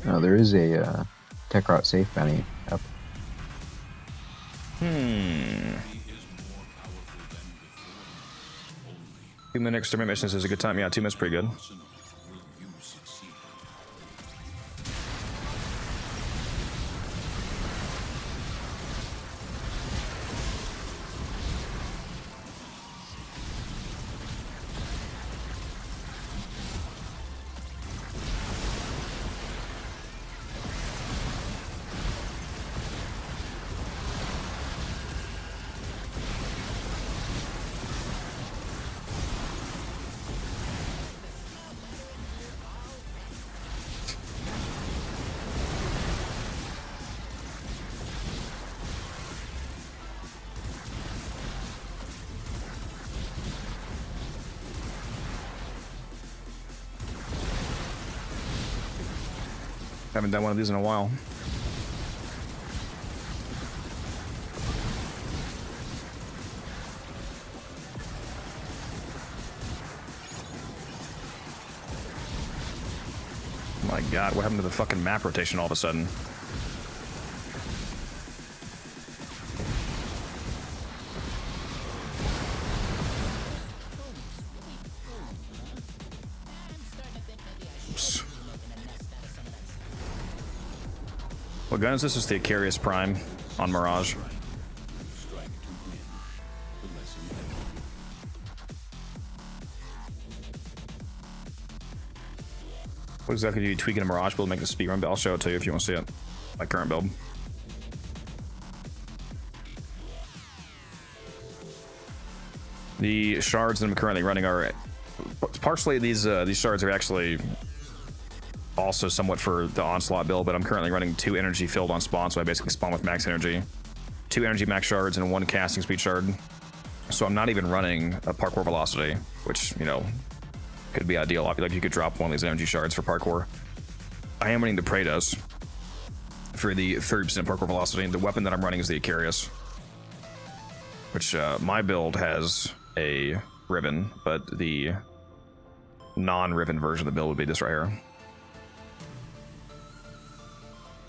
No, there is a Tekrot safe bounty up. 2-minute exterminate missions is a good time. Yeah, 2 minutes pretty good. Haven't done one of these in a while. Oh my god, what happened to the fucking map rotation all of a sudden? Oops. What gun is this? Is the Icarius Prime on Mirage. What exactly do you tweak in a Mirage build to make the speed run? But I'll show it to you if you want to see it. My current build. The shards that I'm currently running are partially these shards are actually also somewhat for the onslaught build, but I'm currently running 2 energy filled on spawn, so I basically spawn with max energy, 2 energy max shards and 1 casting speed shard. So I'm not even running a parkour velocity, which, you know, could be ideal. Like you could drop one of these energy shards for parkour. I am running the Praetos for the 30% parkour velocity. The weapon that I'm running is the Icarius, which my build has a ribbon, but the non-ribbon version of the build would be this right here.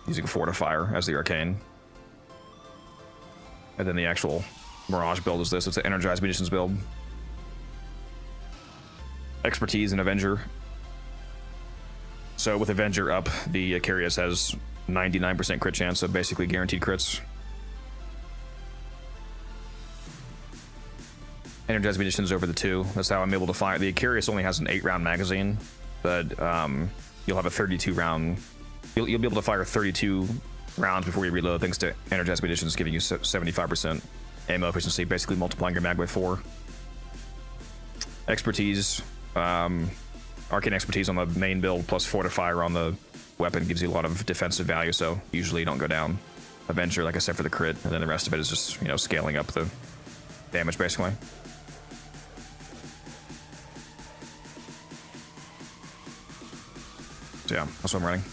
Using Fortifier as the arcane. And then the actual Mirage build is this. It's an Energized Munitions build. Expertise in Avenger. So with Avenger up, the Icarius has 99% crit chance, so basically guaranteed crits. Energized Munitions over the 2. That's how I'm able to fire. The Icarius only has an 8-round magazine, but you'll have a 32-round... You'll be able to fire 32 rounds before you reload, thanks to Energized Munitions giving you 75% ammo efficiency, basically multiplying your mag by 4. Expertise, Arcane Expertise on the main build plus Fortifier on the weapon gives you a lot of defensive value, so usually you don't go down. Avenger, like I said, for the crit, and then the rest of it is just, you know, scaling up the damage, basically. So yeah, that's what I'm running.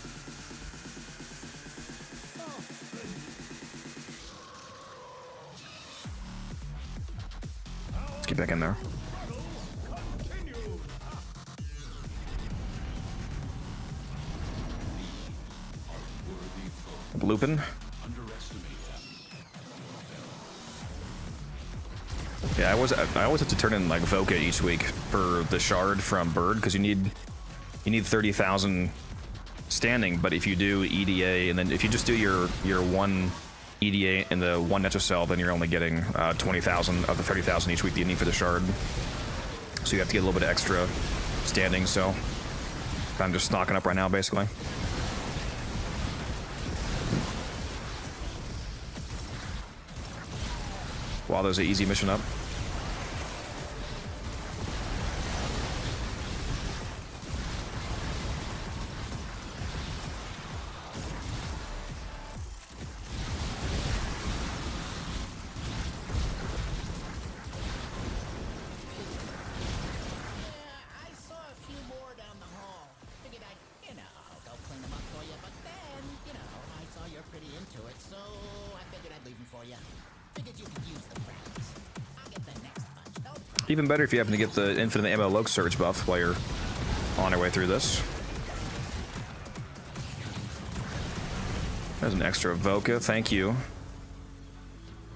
Let's get back in there. Lupin. Yeah, I always have to turn in like Voca each week for the shard from Bird, because you need 30,000 standing, but if you do EDA and then if you just do your one EDA in the one Netro cell, then you're only getting 20,000 of the 30,000 each week that you need for the shard. So you have to get a little bit of extra standing, so I'm just stocking up right now, basically. Wow, there's an easy mission up. Even better if you happen to get the infinite ammo Loke Surge buff while you're on your way through this. There's an extra Voca, thank you.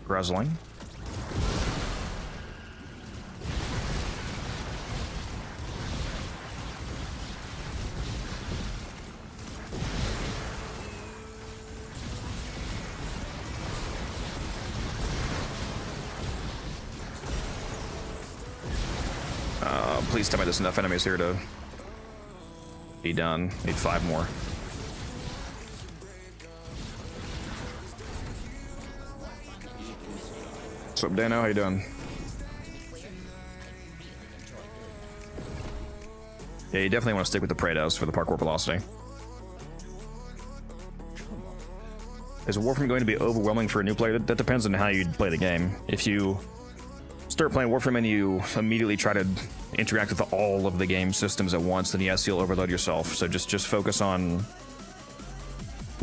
Guzzling. Please tell me there's enough enemies here to be done. Need 5 more. What's up, Dano? How you doing? Yeah, you definitely want to stick with the Praetos for the parkour velocity. Is Warframe going to be overwhelming for a new player? That depends on how you play the game. If you start playing Warframe and you immediately try to interact with all of the game systems at once, then yes, you'll overload yourself. So just focus on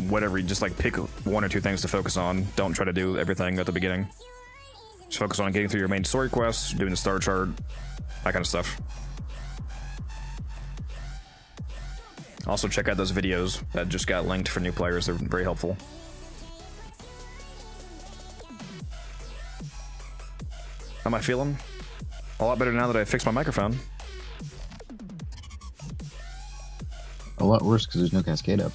whatever, just like pick 1 or 2 things to focus on. Don't try to do everything at the beginning. Just focus on getting through your main story quests, doing the star chart, that kind of stuff. Also check out those videos that just got linked for new players. They're very helpful. How am I feeling? A lot better now that I fixed my microphone. A lot worse because there's no cascade up.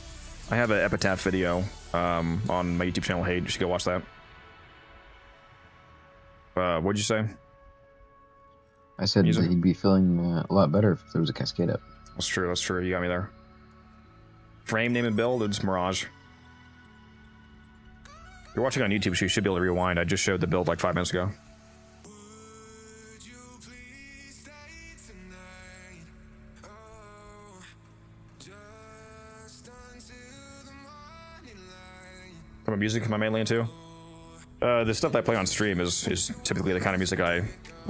I have an epitaph video on my YouTube channel. Hey, you should go watch that. What'd you say? I said that he'd be feeling a lot better if there was a cascade up. That's true, that's true. You got me there. Frame, name, and build, it's Mirage. If you're watching on YouTube, so you should be able to rewind. I just showed the build like 5 minutes ago. From music am I mainly into? The stuff that I play on stream is typically the kind of music I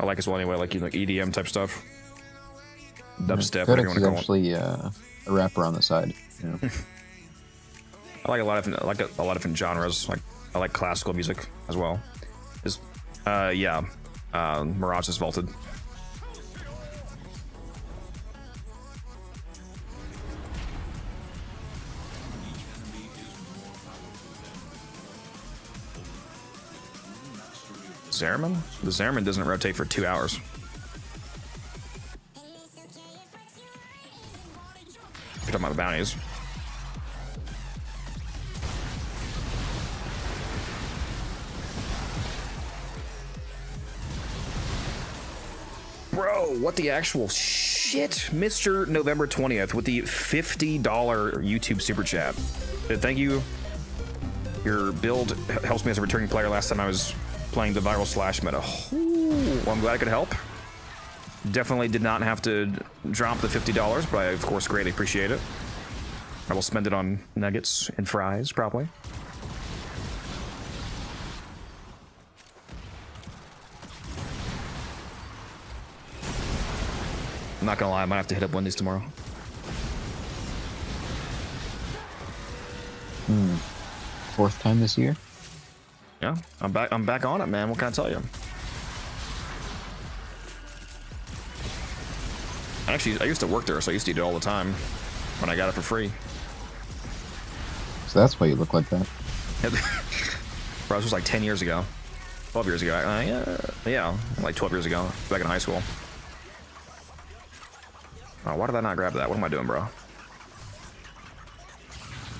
like as well anyway, like EDM type stuff. dubstep, whatever you want Codex is to call it. actually a rapper on the side. You know? I like a lot of different genres. Like I like classical music as well. Mirage is vaulted. Zeraman? The Zeraman doesn't rotate for 2 hours. You're talking about the bounties. Bro, what the actual shit? Mr. November 20th with the $50 YouTube super chat. Thank you. Your build helps me as a returning player. Last time I was playing the viral slash meta. Ooh, well, I'm glad I could help. Definitely did not have to drop the $50, but I, of course, greatly appreciate it. I will spend it on nuggets and fries, probably. I'm not gonna lie, I might have to hit up Wendy's tomorrow. Fourth time this year. Yeah, I'm back on it, man. What can I tell you? Actually, I used to work there, so I used to eat it all the time when I got it for free. So that's why you look like that. Bro, this was like 10 years ago. 12 years ago. Yeah, like 12 years ago, back in high school. Oh, why did I not grab that? What am I doing, bro?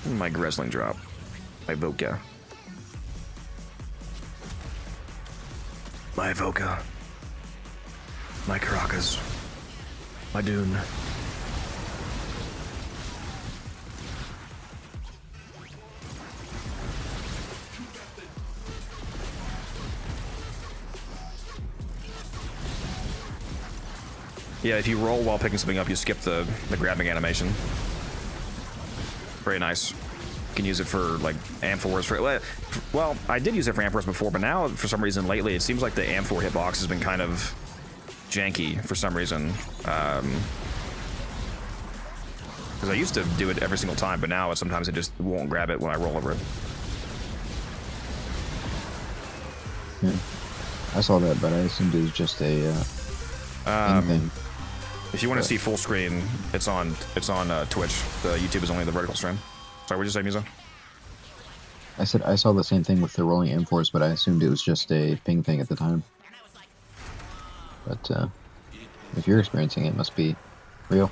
My Gresling drop. My Voka. My Voka. My Caracas. My Dune. Yeah, if you roll while picking something up, you skip the grabbing animation. Very nice. You can use it for like Amphors. Well, I did use it for Amphors before, but now for some reason lately it seems like the Amphor hitbox has been kind of janky for some reason. Because I used to do it every single time, but now sometimes it just won't grab it when I roll over it. Yeah. I saw that, but I assumed it was just a thing. If you want to see full screen, it's on Twitch. The YouTube is only the vertical stream. Sorry, what'd you say, Musa? I said I saw the same thing with the rolling M4s, but I assumed it was just a ping thing at the time. But if you're experiencing it, it must be real.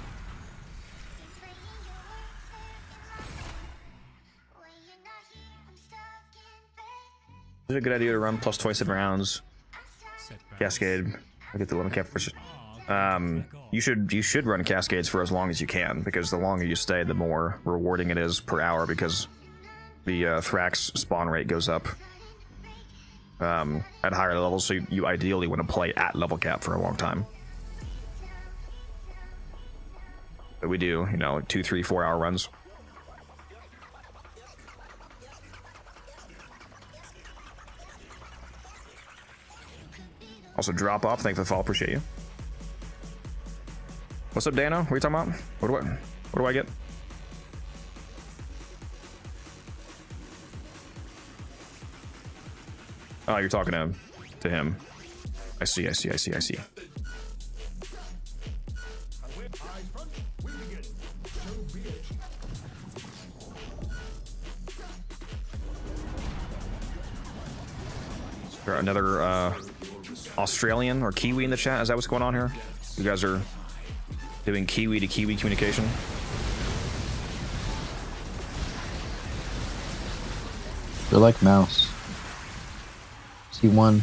Is it a good idea to run plus twice in rounds? Cascade. I get the limit cap first. You should run cascades for as long as you can, because the longer you stay, the more rewarding it is per hour, because the Thrax spawn rate goes up at higher levels, so you ideally want to play at level cap for a long time. But we do, 2, 3, 4 hour runs. Also, drop off. Thanks for the follow. Appreciate you. What's up, Dano? What are you talking about? What do I get? Oh, you're talking to him. I see. There another Australian or Kiwi in the chat? Is that what's going on here? You guys are doing Kiwi to Kiwi communication? They're like mouse. See one?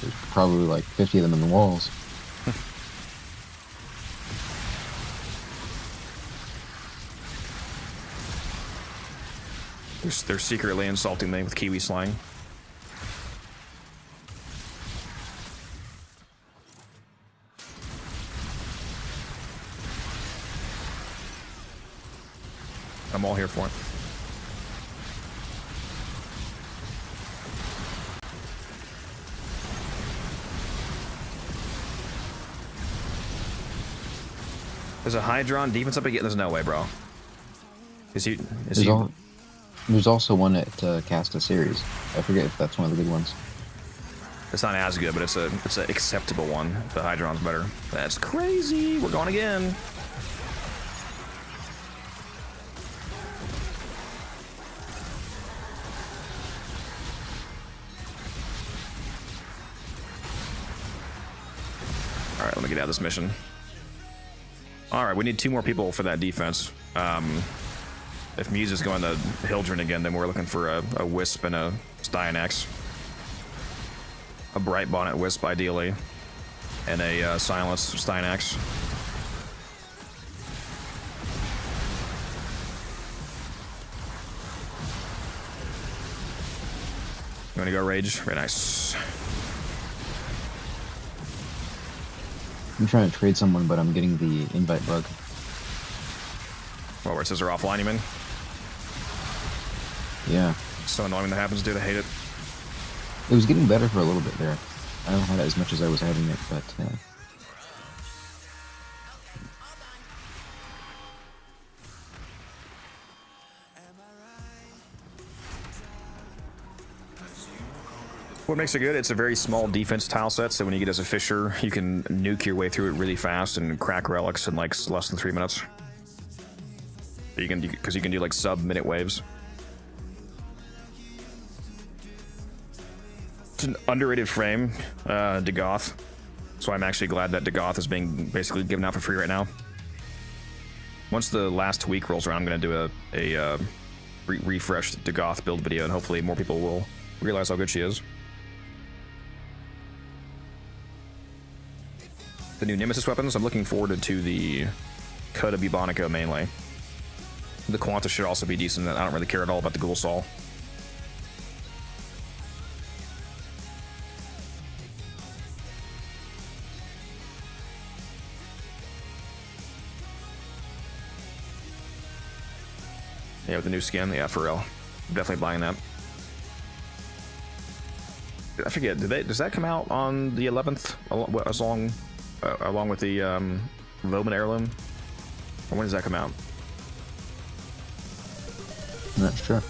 There's probably like 50 of them in the walls. They're secretly insulting me with Kiwi slang. I'm all here for it. There's a Hydron defense up again. There's no way, bro. Is he? There's also one at Casta series. I forget if that's one of the good ones. It's not as good, but it's an acceptable one. The Hydron's better. That's crazy. We're going again. All right, let me get out of this mission. All right, we need 2 more people for that defense. If Muse is going to Hildren again, then we're looking for a Wisp and a Styanax. A Bright Bonnet Wisp, ideally. And a Silence Styanax. You want to go Rage? Very nice. I'm trying to trade someone, but I'm getting the invite bug. Well, where it says they're offline, you mean? Yeah. So annoying when that happens, dude. I hate it. It was getting better for a little bit there. I don't have it as much as I was having it, but... What makes it good? It's a very small defense tile set, so when you get as a Fisher, you can nuke your way through it really fast and crack relics in like less than 3 minutes. Because you can do like sub-minute waves. It's an underrated frame, Dagoth. So I'm actually glad that Dagoth is being basically given out for free right now. Once the last week rolls around, I'm going to do a refreshed Dagoth build video, and hopefully more people will realize how good she is. The new Nemesis weapons, I'm looking forward to the Coda Bubonica mainly. The Quanta should also be decent. I don't really care at all about the Ghoul Saw. Yeah, with the new skin, yeah, for real. I'm definitely buying that. I forget, does that come out on the 11th along with the Vauban heirloom? Or when does that come out? I'm not sure.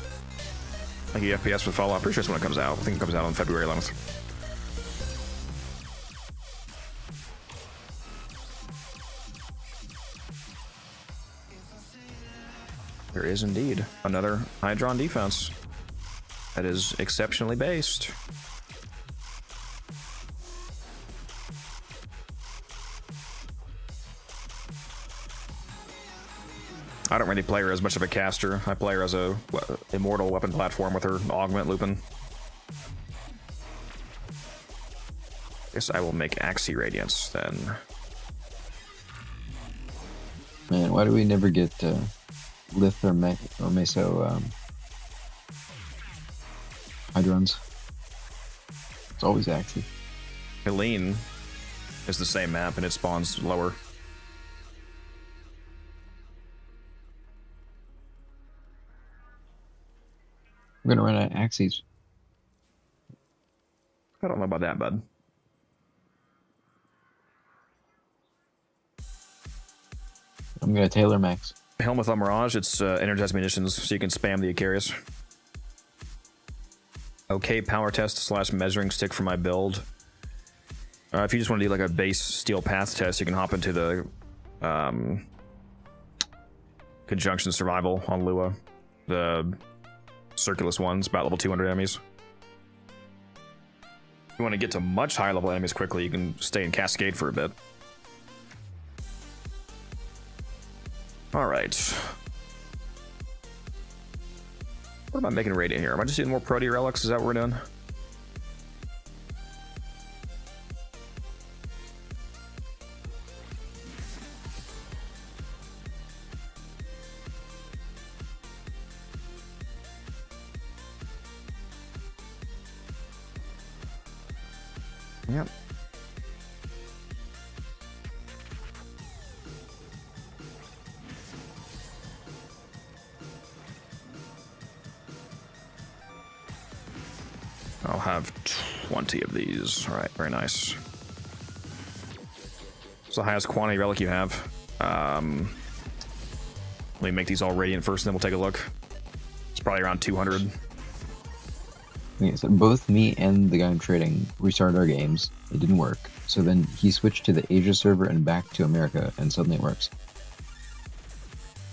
Like the FPS with Fallout, pretty sure it's when it comes out. I think it comes out on February 11th. There is indeed another Hydron defense that is exceptionally based. I don't really play her as much of a caster. I play her as a immortal weapon platform with her augment looping. Guess I will make Axie Radiance then. Man, why do we never get Lith or Meso Hydrons? It's always Axie. Helene is the same map and it spawns lower. We're gonna run out of Axies. I don't know about that, bud. I'm gonna tailor Max. Helmet on Mirage, it's energized munitions, so you can spam the Icarius. Okay, power test / measuring stick for my build. If you just want to do like a base steel path test, you can hop into the conjunction survival on Lua. The Circulus ones, about level 200 enemies. If you want to get to much higher level enemies quickly, you can stay in Cascade for a bit. Alright. What am I making radiant here? Am I just doing more Protea relics? Is that what we're doing? Yep. I'll have 20 of these. All right, very nice. What's the highest quantity relic you have? Let me make these all radiant first, and then we'll take a look. It's probably around 200. Okay, so both me and the guy I'm trading restarted our games. It didn't work. So then he switched to the Asia server and back to America, and suddenly it works.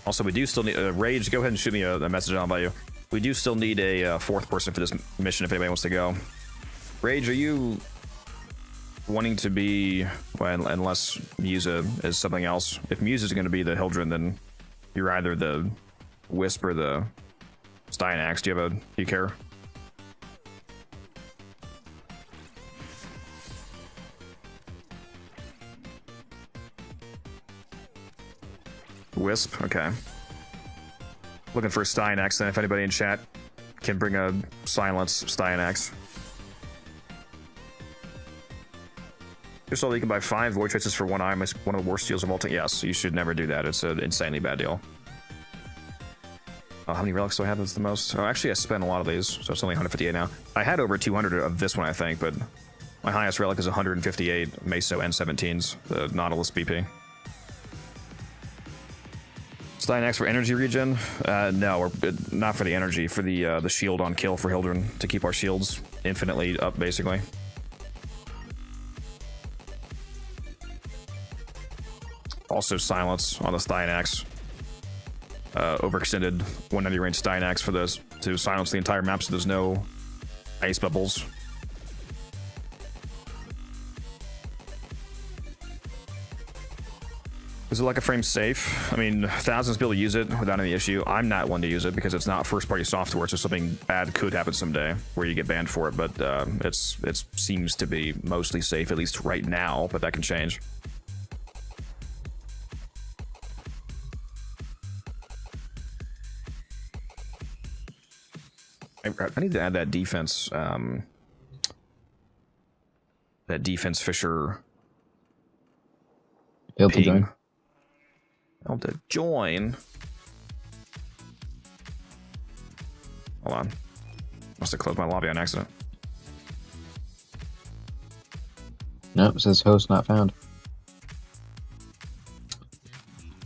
Also, we do still need Rage. Go ahead and shoot me a message on by you. We do still need a fourth person for this mission if anybody wants to go. Rage, are you wanting to be, well, unless Musa is something else? If Musa is going to be the Hildren, then you're either the Wisp or the Styanax. Do you care? Wisp, okay. Looking for Styanax then, if anybody in chat can bring a silence Styanax. Just so that you can buy 5 void traces for 1 item is one of the worst deals of all time. Yes, you should never do that. It's an insanely bad deal. How many relics do I have that's the most? Oh, actually, I spent a lot of these, so it's only 158 now. I had over 200 of this one, I think, but my highest relic is 158 Meso N17s, the Nautilus BP. Styanax for energy regen? No, not for the energy, for the shield on kill for Hildren, to keep our shields infinitely up, basically. Also silence on the Styanax. Overextended 190 range Styanax for this to silence the entire map so there's no ice bubbles. Is it like a frame safe? I mean, thousands of people use it without any issue. I'm not one to use it because it's not first-party software, so something bad could happen someday where you get banned for it, but it seems to be mostly safe, at least right now, but that can change. I need to add that defense, Fisher. Failed to join. Failed to join. Hold on. Must have closed my lobby on accident. Nope, it says host not found.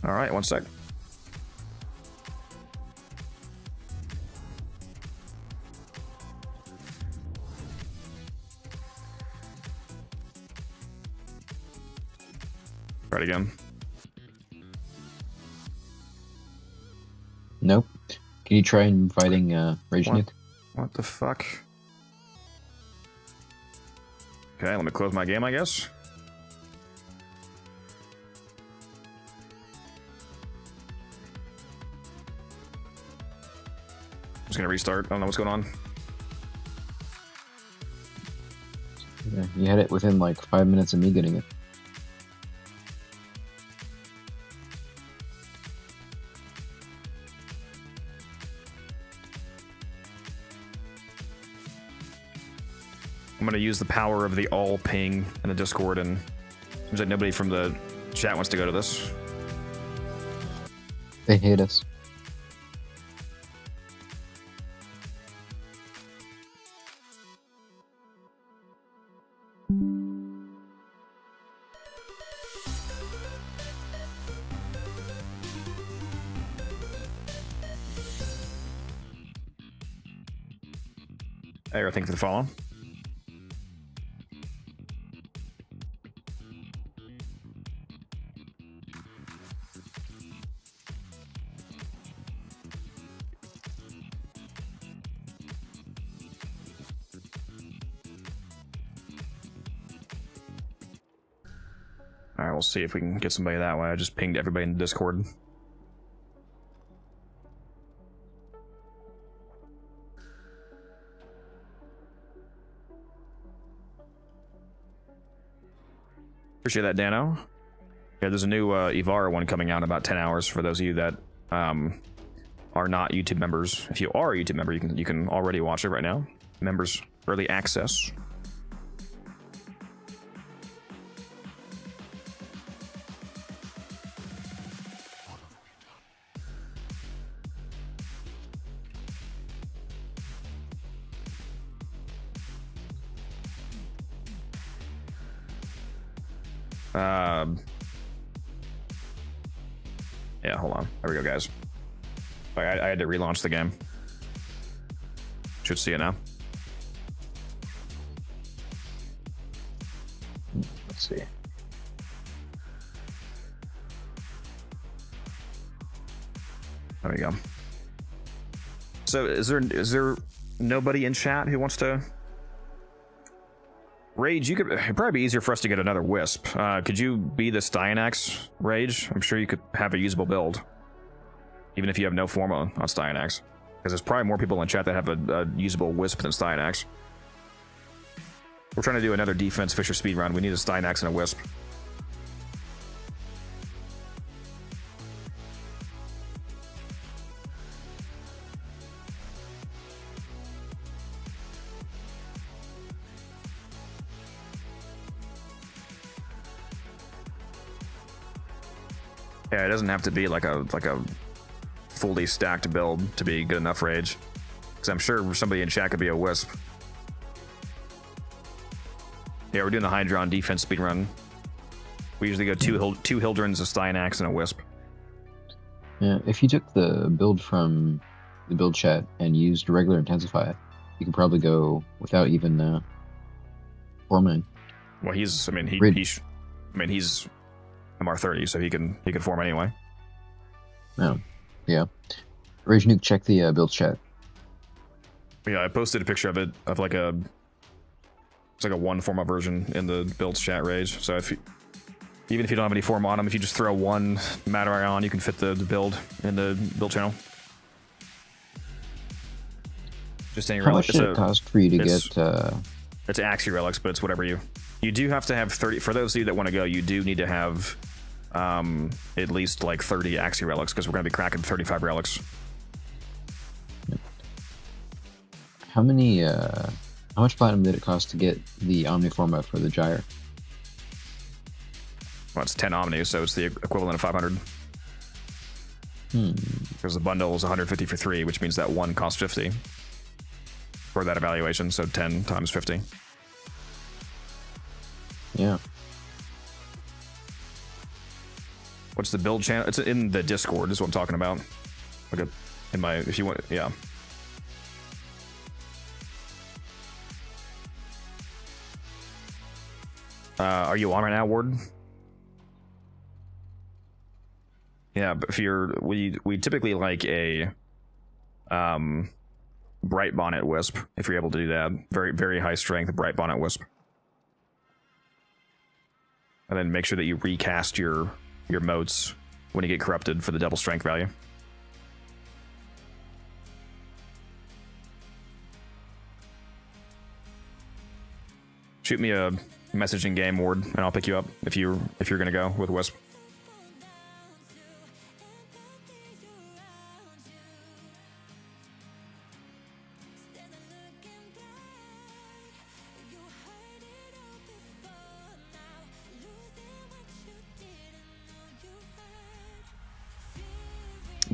All right, 1 sec. Try it again. Nope. Can you try inviting Rage Nuke? What the fuck? Okay, let me close my game, I guess. Just gonna restart. I don't know what's going on. Yeah, you had it within like 5 minutes of me getting it. I'm gonna use the power of the all ping in the Discord, and seems like nobody from the chat wants to go to this. They hate us. Hey, thank you for the follow. Alright, we'll see if we can get somebody that way. I just pinged everybody in the Discord. Appreciate that, Dano. Yeah, there's a new Ivara one coming out in about 10 hours for those of you that are not YouTube members. If you are a YouTube member, you can already watch it right now. Members early access. Yeah, hold on. There we go, guys. I had to relaunch the game. Should see it now. Let's see. There we go. So is there nobody in chat who wants to Rage? It'd probably be easier for us to get another Wisp. Could you be the Styanax Rage? I'm sure you could have a usable build, even if you have no form on Styanax, because there's probably more people in chat that have a usable Wisp than Styanax. We're trying to do another defense Fisher speed run. We need a Styanax and a Wisp. Yeah, it doesn't have to be like a fully stacked build to be good enough Rage, because I'm sure somebody in chat could be a Wisp. Yeah, we're doing the Hydron defense speedrun. We usually go two Hildrens, a Styanax, and a Wisp. Yeah, if you took the build from the build chat and used regular Intensify, you could probably go without even forming. Well, he's MR30, so he can form anyway. Oh, yeah. Rage Nuke, check the build chat. Yeah, I posted a picture of it of it's like a one forma version in the builds chat, Rage. So even if you don't have any form on them, if you just throw one Matter on, you can fit the build in the build channel. Just any How relic. much did it cost for you to get? It's Axie relics, but it's whatever you do have to have 30. For those of you that want to go, you do need to have at least like 30 Axie relics, because we're going to be cracking 35 relics. How much platinum did it cost to get the Omniforma for the Gyre? Well, it's 10 Omni, so it's the equivalent of 500. Because the bundle is 150 for 3, which means that one costs 50 for that evaluation, so 10 times 50. Yeah. What's the build channel? It's in the Discord, is what I'm talking about. Okay, if you want, yeah. Are you on right now, Ward? Yeah, but if we typically like a Bright Bonnet Wisp, if you're able to do that. Very, very high strength Bright Bonnet Wisp. And then make sure that you recast your motes when you get corrupted for the double strength value. Shoot me a message in game, Ward, and I'll pick you up if you're gonna go with Wisp.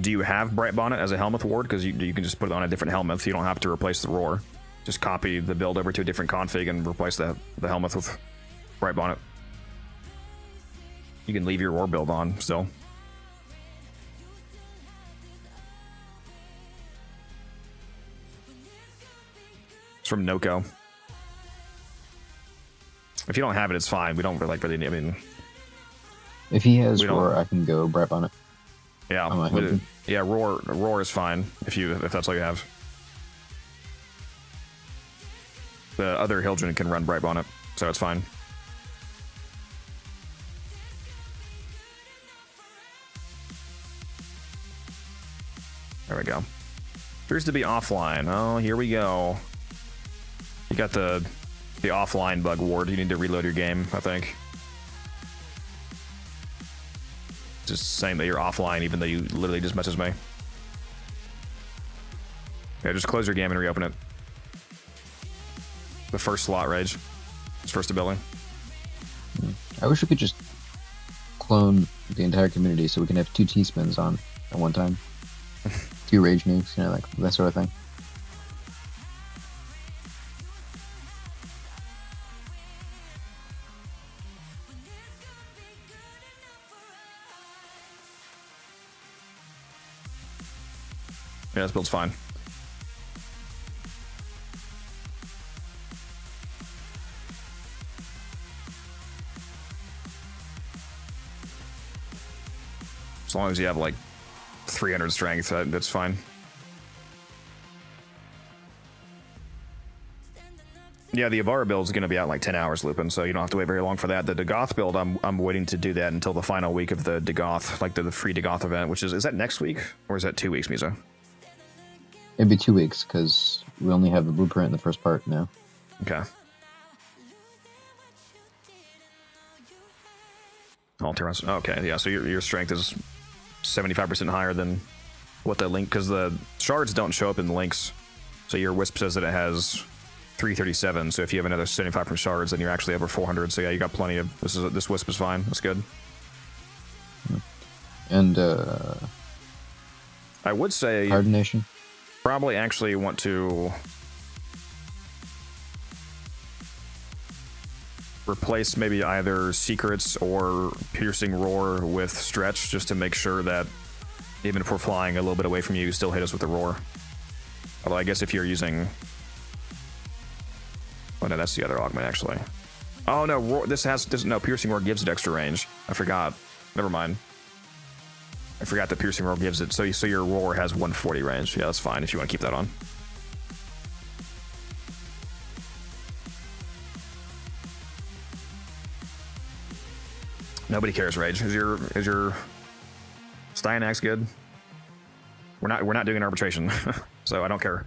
Do you have Bright Bonnet as a helmet, Ward? Because you can just put it on a different helmet, so you don't have to replace the roar. Just copy the build over to a different config and replace the helmet with Bright Bonnet. You can leave your roar build on still. It's from Noko. If you don't have it, it's fine. We don't really need. I mean, if he has roar, I can go Bright Bonnet. Yeah, yeah. Roar is fine if that's all you have. The other Hildren can run Bright Bonnet, so it's fine. There we go. Appears to be offline. Oh, here we go. You got the offline bug, Ward. You need to reload your game, I think. Just saying that you're offline, even though you literally just messaged me. Yeah, just close your game and reopen it. The first slot, Rage. It's first ability. I wish we could just clone the entire community so we can have 2 T-spins on at one time. 2 Rage Nukes, like that sort of thing. Yeah, this build's fine. As long as you have like 300 strength, that's fine. Yeah, the Ivara build is going to be out in like 10 hours, Lupin, so you don't have to wait very long for that. The Dagoth build, I'm waiting to do that until the final week of the Dagoth, like the free Dagoth event, which is that next week? Or is that 2 weeks, Miso? It'd be 2 weeks, because we only have the blueprint in the first part now. Okay. Okay, yeah, so your strength is 75% higher than what the link, because the shards don't show up in the links. So your Wisp says that it has 337, so if you have another 75 from shards, then you're actually over 400. So yeah, you got plenty of this Wisp is fine. That's good. And I would say Hardenation. Probably actually want to replace maybe either secrets or piercing roar with stretch, just to make sure that even if we're flying a little bit away from you, still hit us with the roar. Although I guess if you're using, oh no, that's the other augment actually. Oh no, roar, no, piercing roar gives it extra range. I forgot. Never mind. I forgot that piercing roar gives it. So your roar has 140 range. Yeah, that's fine if you want to keep that on. Nobody cares, Rage. Is your Styanax good? We're not doing an arbitration, so I don't care.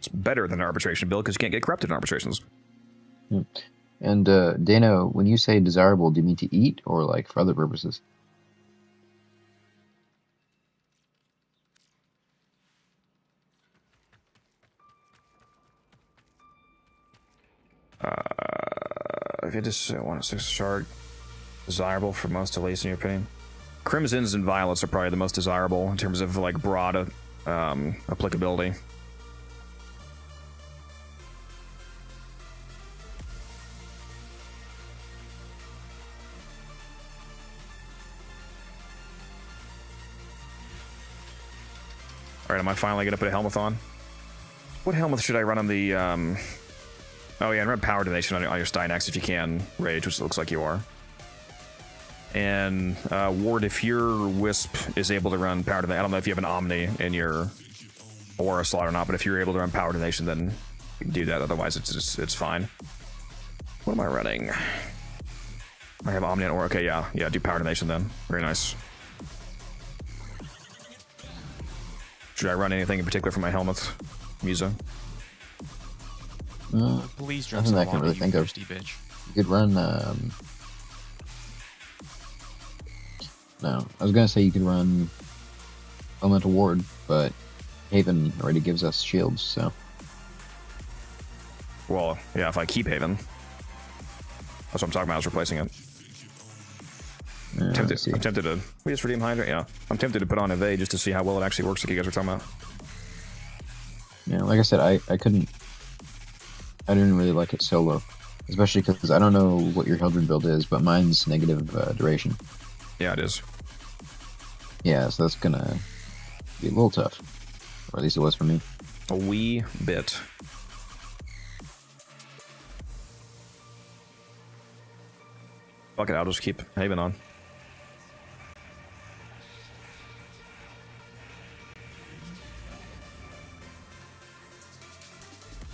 It's better than an arbitration bill because you can't get corrupted in arbitrations. And Dano, when you say desirable, do you mean to eat or like for other purposes? If you just want a 6 shard, desirable for most elites in your opinion. Crimsons and violets are probably the most desirable in terms of like broad applicability. All right, am I finally gonna put a helmet on? What helmet should I run on the? Oh yeah, and run power donation on your Styanax if you can, Rage, which it looks like you are. And Ward, if your Wisp is able to run power donation, I don't know if you have an Omni in your Aura slot or not, but if you're able to run power donation, then you can do that. Otherwise, it's fine. What am I running? I have Omni and Aura. Okay, yeah, do power donation then. Very nice. Should I run anything in particular for my helmets, Musa? Please drop nothing some I can water, really you think of. thirsty bitch. You could run. No, I was gonna say you could run Elemental Ward, but Haven already gives us shields, so. Well, yeah, if I keep Haven. That's what I'm talking about, is replacing it. I'm tempted to. We just redeem Hydra? Yeah. I'm tempted to put on Evade just to see how well it actually works, like you guys were talking about. Yeah, like I said, I didn't really like it solo. Especially because I don't know what your Hildred build is, but mine's negative duration. Yeah, it is. Yeah, so that's gonna be a little tough. Or at least it was for me. A wee bit. Fuck it, I'll just keep Haven on.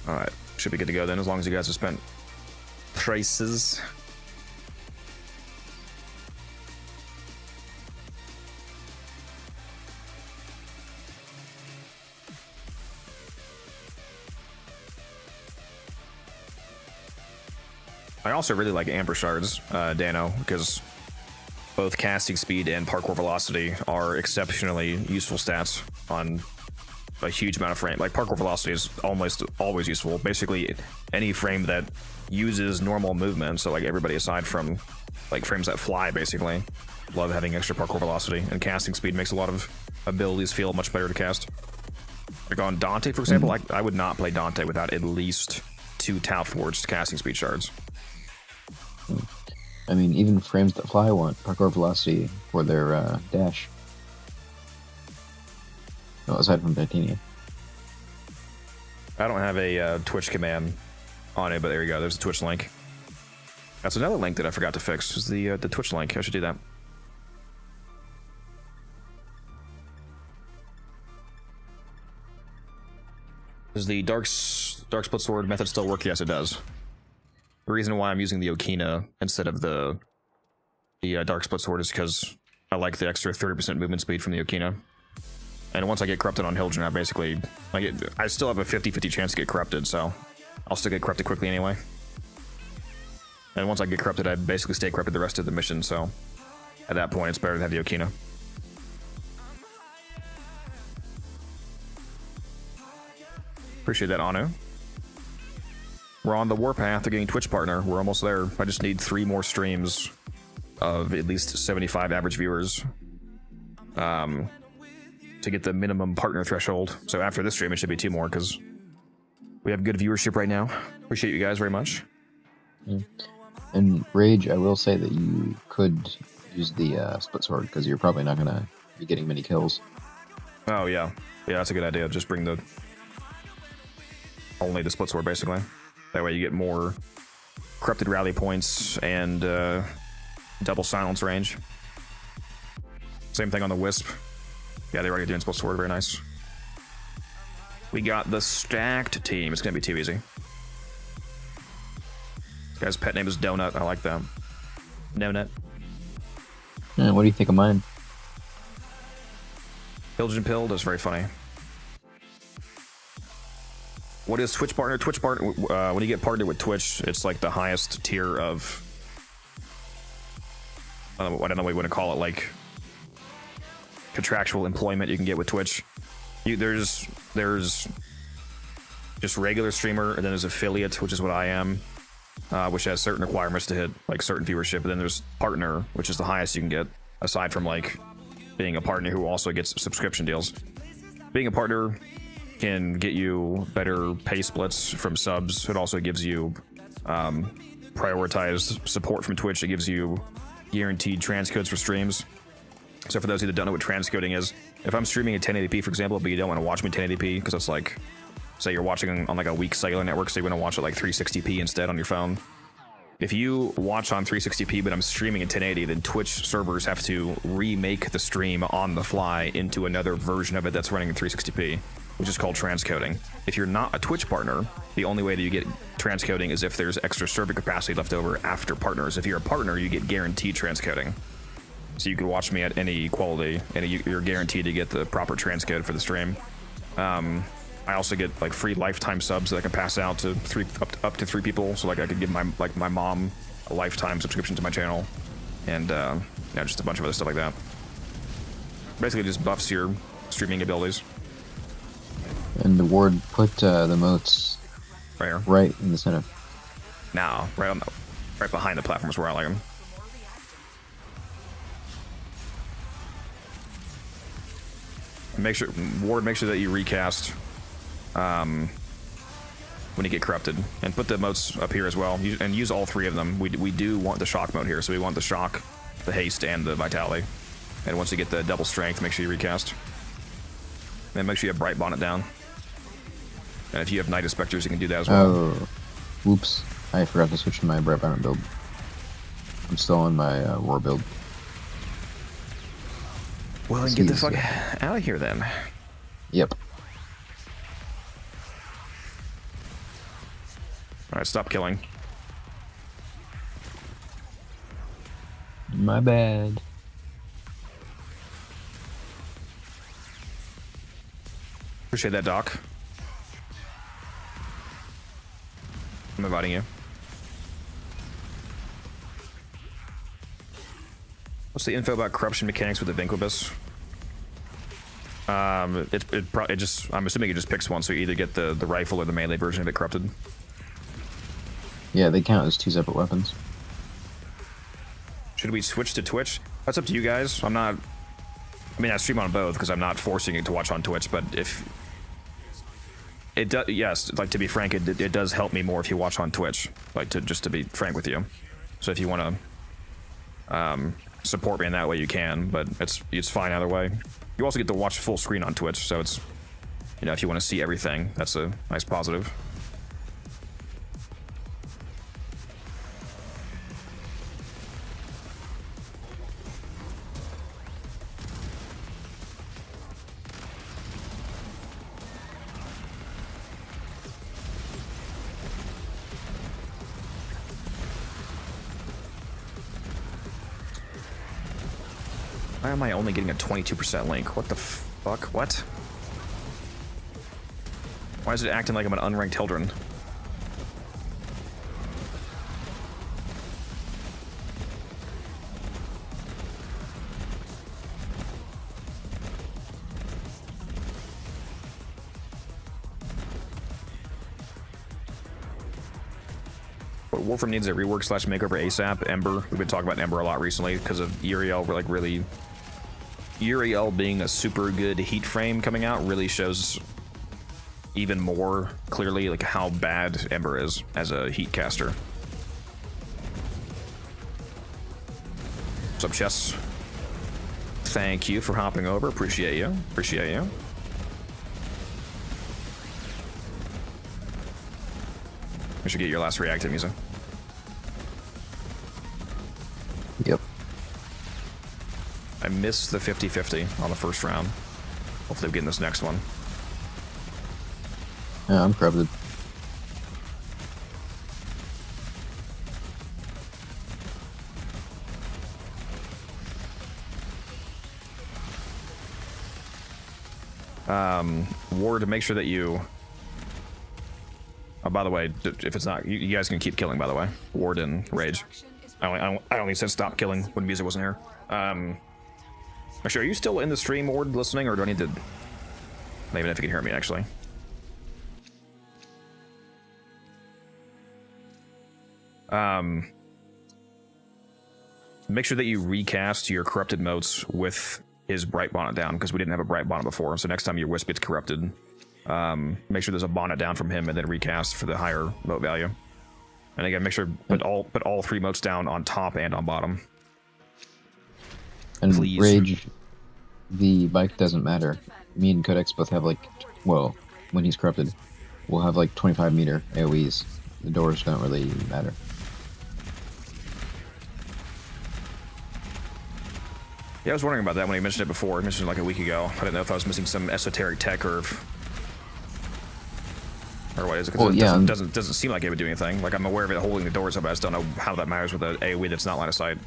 Alright, should be good to go then, as long as you guys have spent traces. I also really like Amber Shards, Dano, because both casting speed and parkour velocity are exceptionally useful stats on a huge amount of frame. Like, parkour velocity is almost always useful. Basically, any frame that uses normal movement, so like everybody aside from like frames that fly, basically, love having extra parkour velocity. And casting speed makes a lot of abilities feel much better to cast. Like on Dante, for example, I would not play Dante without at least 2 tau forged casting speed shards. I mean, even frames that fly want parkour velocity for their dash. Well, aside from titanium. I don't have a Twitch command on it, but there you go. There's a Twitch link. That's another link that I forgot to fix. Is the Twitch link? I should do that. Does the dark split sword method still work? Yes, it does. The reason why I'm using the Okina instead of the dark split sword is because I like the extra 30% movement speed from the Okina. And once I get corrupted on Hildren, I still have a 50-50 chance to get corrupted, so I'll still get corrupted quickly anyway. And once I get corrupted, I basically stay corrupted the rest of the mission, so at that point, it's better to have the Okina. Appreciate that, Anu. We're on the warpath to getting Twitch partner. We're almost there. I just need 3 more streams of at least 75 average viewers to get the minimum partner threshold. So after this stream, it should be 2 more because we have good viewership right now. Appreciate you guys very much. Yeah. And Rage, I will say that you could use the split sword because you're probably not going to be getting many kills. Oh, yeah. Yeah, that's a good idea. Just bring only the split sword, basically. That way you get more corrupted rally points and double silence range. Same thing on the Wisp. Yeah, they're already doing split sword. Very nice. We got the stacked team. It's going to be too easy. This guy's pet name is Donut. I like that. Donut. Yeah, what do you think of mine? Pillaged Pill, that's very funny. What is Twitch partner? Twitch partner, when you get partnered with Twitch, it's like the highest tier of, I don't know what you want to call it, like contractual employment you can get with Twitch. There's just regular streamer, and then there's affiliate, which is what I am, which has certain requirements to hit, like certain viewership. And then there's partner, which is the highest you can get, aside from like being a partner who also gets subscription deals. Being a partner can get you better pay splits from subs. It also gives you prioritized support from Twitch. It gives you guaranteed transcodes for streams. So for those of you that don't know what transcoding is, if I'm streaming at 1080p, for example, but you don't want to watch me 1080p because it's like, say you're watching on like a weak cellular network, so you want to watch it like 360p instead on your phone. If you watch on 360p but I'm streaming at 1080, then Twitch servers have to remake the stream on the fly into another version of it that's running in 360p, which is called transcoding. If you're not a Twitch partner, the only way that you get transcoding is if there's extra server capacity left over after partners. If you're a partner, you get guaranteed transcoding. So you can watch me at any quality, and you're guaranteed to get the proper transcode for the stream. I also get like free lifetime subs that I can pass out to up to 3 people. So like I could give my mom a lifetime subscription to my channel, and yeah, just a bunch of other stuff like that. Basically, just buffs your streaming abilities. And the ward put the moats Right here. right in the center. Now, right behind the platforms where I like them. Make sure that you recast when you get corrupted, and put the moats up here as well, and use all 3 of them. We do want the shock mode here, so we want the shock, the haste, and the vitality. And once you get the double strength, make sure you recast. And make sure you have bright bonnet down. And if you have Night Inspectors, you can do that as well. Oh, whoops! I forgot to switch to my bright bonnet build. I'm still on my roar build. Well, then get the fuck out of here then. Yep. Alright, stop killing. My bad. Appreciate that, Doc. I'm inviting you. What's the info about corruption mechanics with the Vincubus? It just, I'm assuming it just picks one, so you either get the rifle or the melee version of it corrupted. Yeah, they count as 2 separate weapons. Should we switch to Twitch? That's up to you guys. I mean, I stream on both because I'm not forcing it to watch on Twitch, but if It does, yes. Like, to be frank, it does help me more if you watch on Twitch. Like, just to be frank with you. So if you want to support me in that way, you can. But it's fine either way. You also get to watch full screen on Twitch, so it's, you know, if you want to see everything, that's a nice positive. Why am I only getting a 22% link? What the fuck? What? Why is it acting like I'm an unranked Hildren? But Warframe needs a rework / makeover ASAP. Ember. We've been talking about Ember a lot recently because of Uriel. We're like really... Uriel being a super good heat frame coming out really shows even more clearly like how bad Ember is as a heat caster. What's up, Chess? Thank you for hopping over. Appreciate you. Appreciate you. We should get your last reactive music. Yep. I missed the 50-50 on the first round. Hopefully we get in this next one. Yeah, I'm corrupted. Ward, to make sure that you... Oh, by the way, if it's not... You guys can keep killing, by the way. Ward and Rage. I only said stop killing when music wasn't here. Actually, are you still in the stream, Ward, listening, or do I need to... Maybe if you can hear me, actually. Make sure that you recast your corrupted motes with his bright bonnet down, because we didn't have a bright bonnet before. So next time your wisp gets corrupted, make sure there's a bonnet down from him and then recast for the higher mote value. And again, make sure put all 3 motes down on top and on bottom. And Please. Rage, the bike doesn't matter. Me and Codex both have like, well, when he's corrupted, we'll have like 25-meter AoEs. The doors don't really matter. Yeah, I was wondering about that when he mentioned it before. He mentioned it like a week ago. I didn't know if I was missing some esoteric tech or what is it? Because it doesn't seem like it would do anything. Like, I'm aware of it holding the doors up, I just don't know how that matters with an AoE that's not line of sight.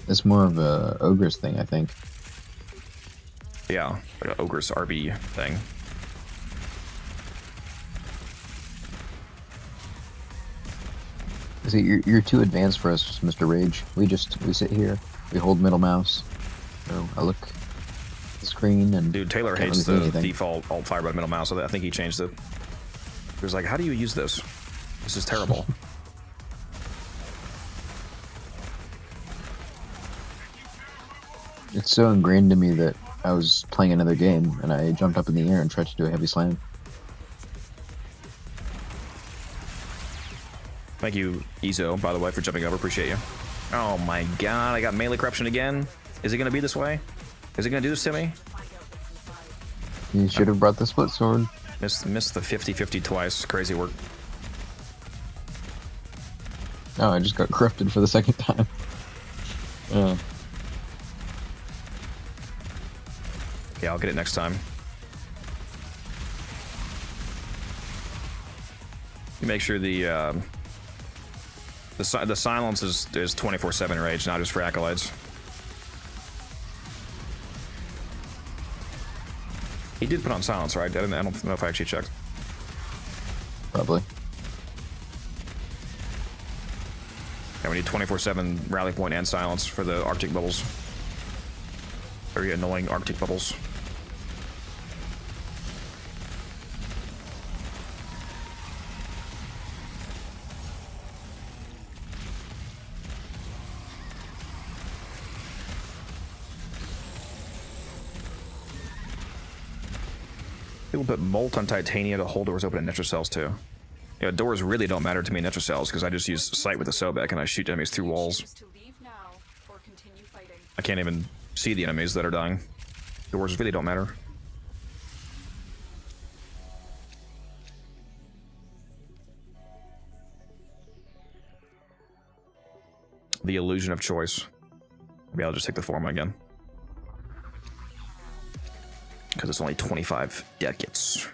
It's more of a Ogre's thing, I think. Yeah, like an Ogre's RB thing. See, you're too advanced for us, Mr. Rage. We sit here, we hold middle mouse. So I look at the screen and... Dude, Taylor hates the default alt fire by middle mouse. I think he changed it. He was like, how do you use this? This is terrible. It's so ingrained in me that I was playing another game and I jumped up in the air and tried to do a heavy slam. Thank you, Izo, by the way, for jumping over. Appreciate you. Oh my god, I got melee corruption again. Is it going to be this way? Is it going to do this to me? You should have brought the split sword. Missed the 50-50 twice. Crazy work. Oh, I just got corrupted for the second time. Yeah, I'll get it next time. You make sure the silence is 24/7 rage, not just for acolytes. He did put on silence, right? I don't know if I actually checked. Probably. Yeah, we need 24/7 rally point and silence for the Arctic bubbles. Very annoying Arctic bubbles. people put Molt on Titania to hold doors open in Netra cells too. Yeah, doors really don't matter to me in Netra cells because I just use sight with a Sobek and I shoot enemies through walls. To leave now or continue fighting. I can't even see the enemies that are dying. Doors really don't matter. The illusion of choice. Maybe I'll just take the form again. Because it's only 25 decades.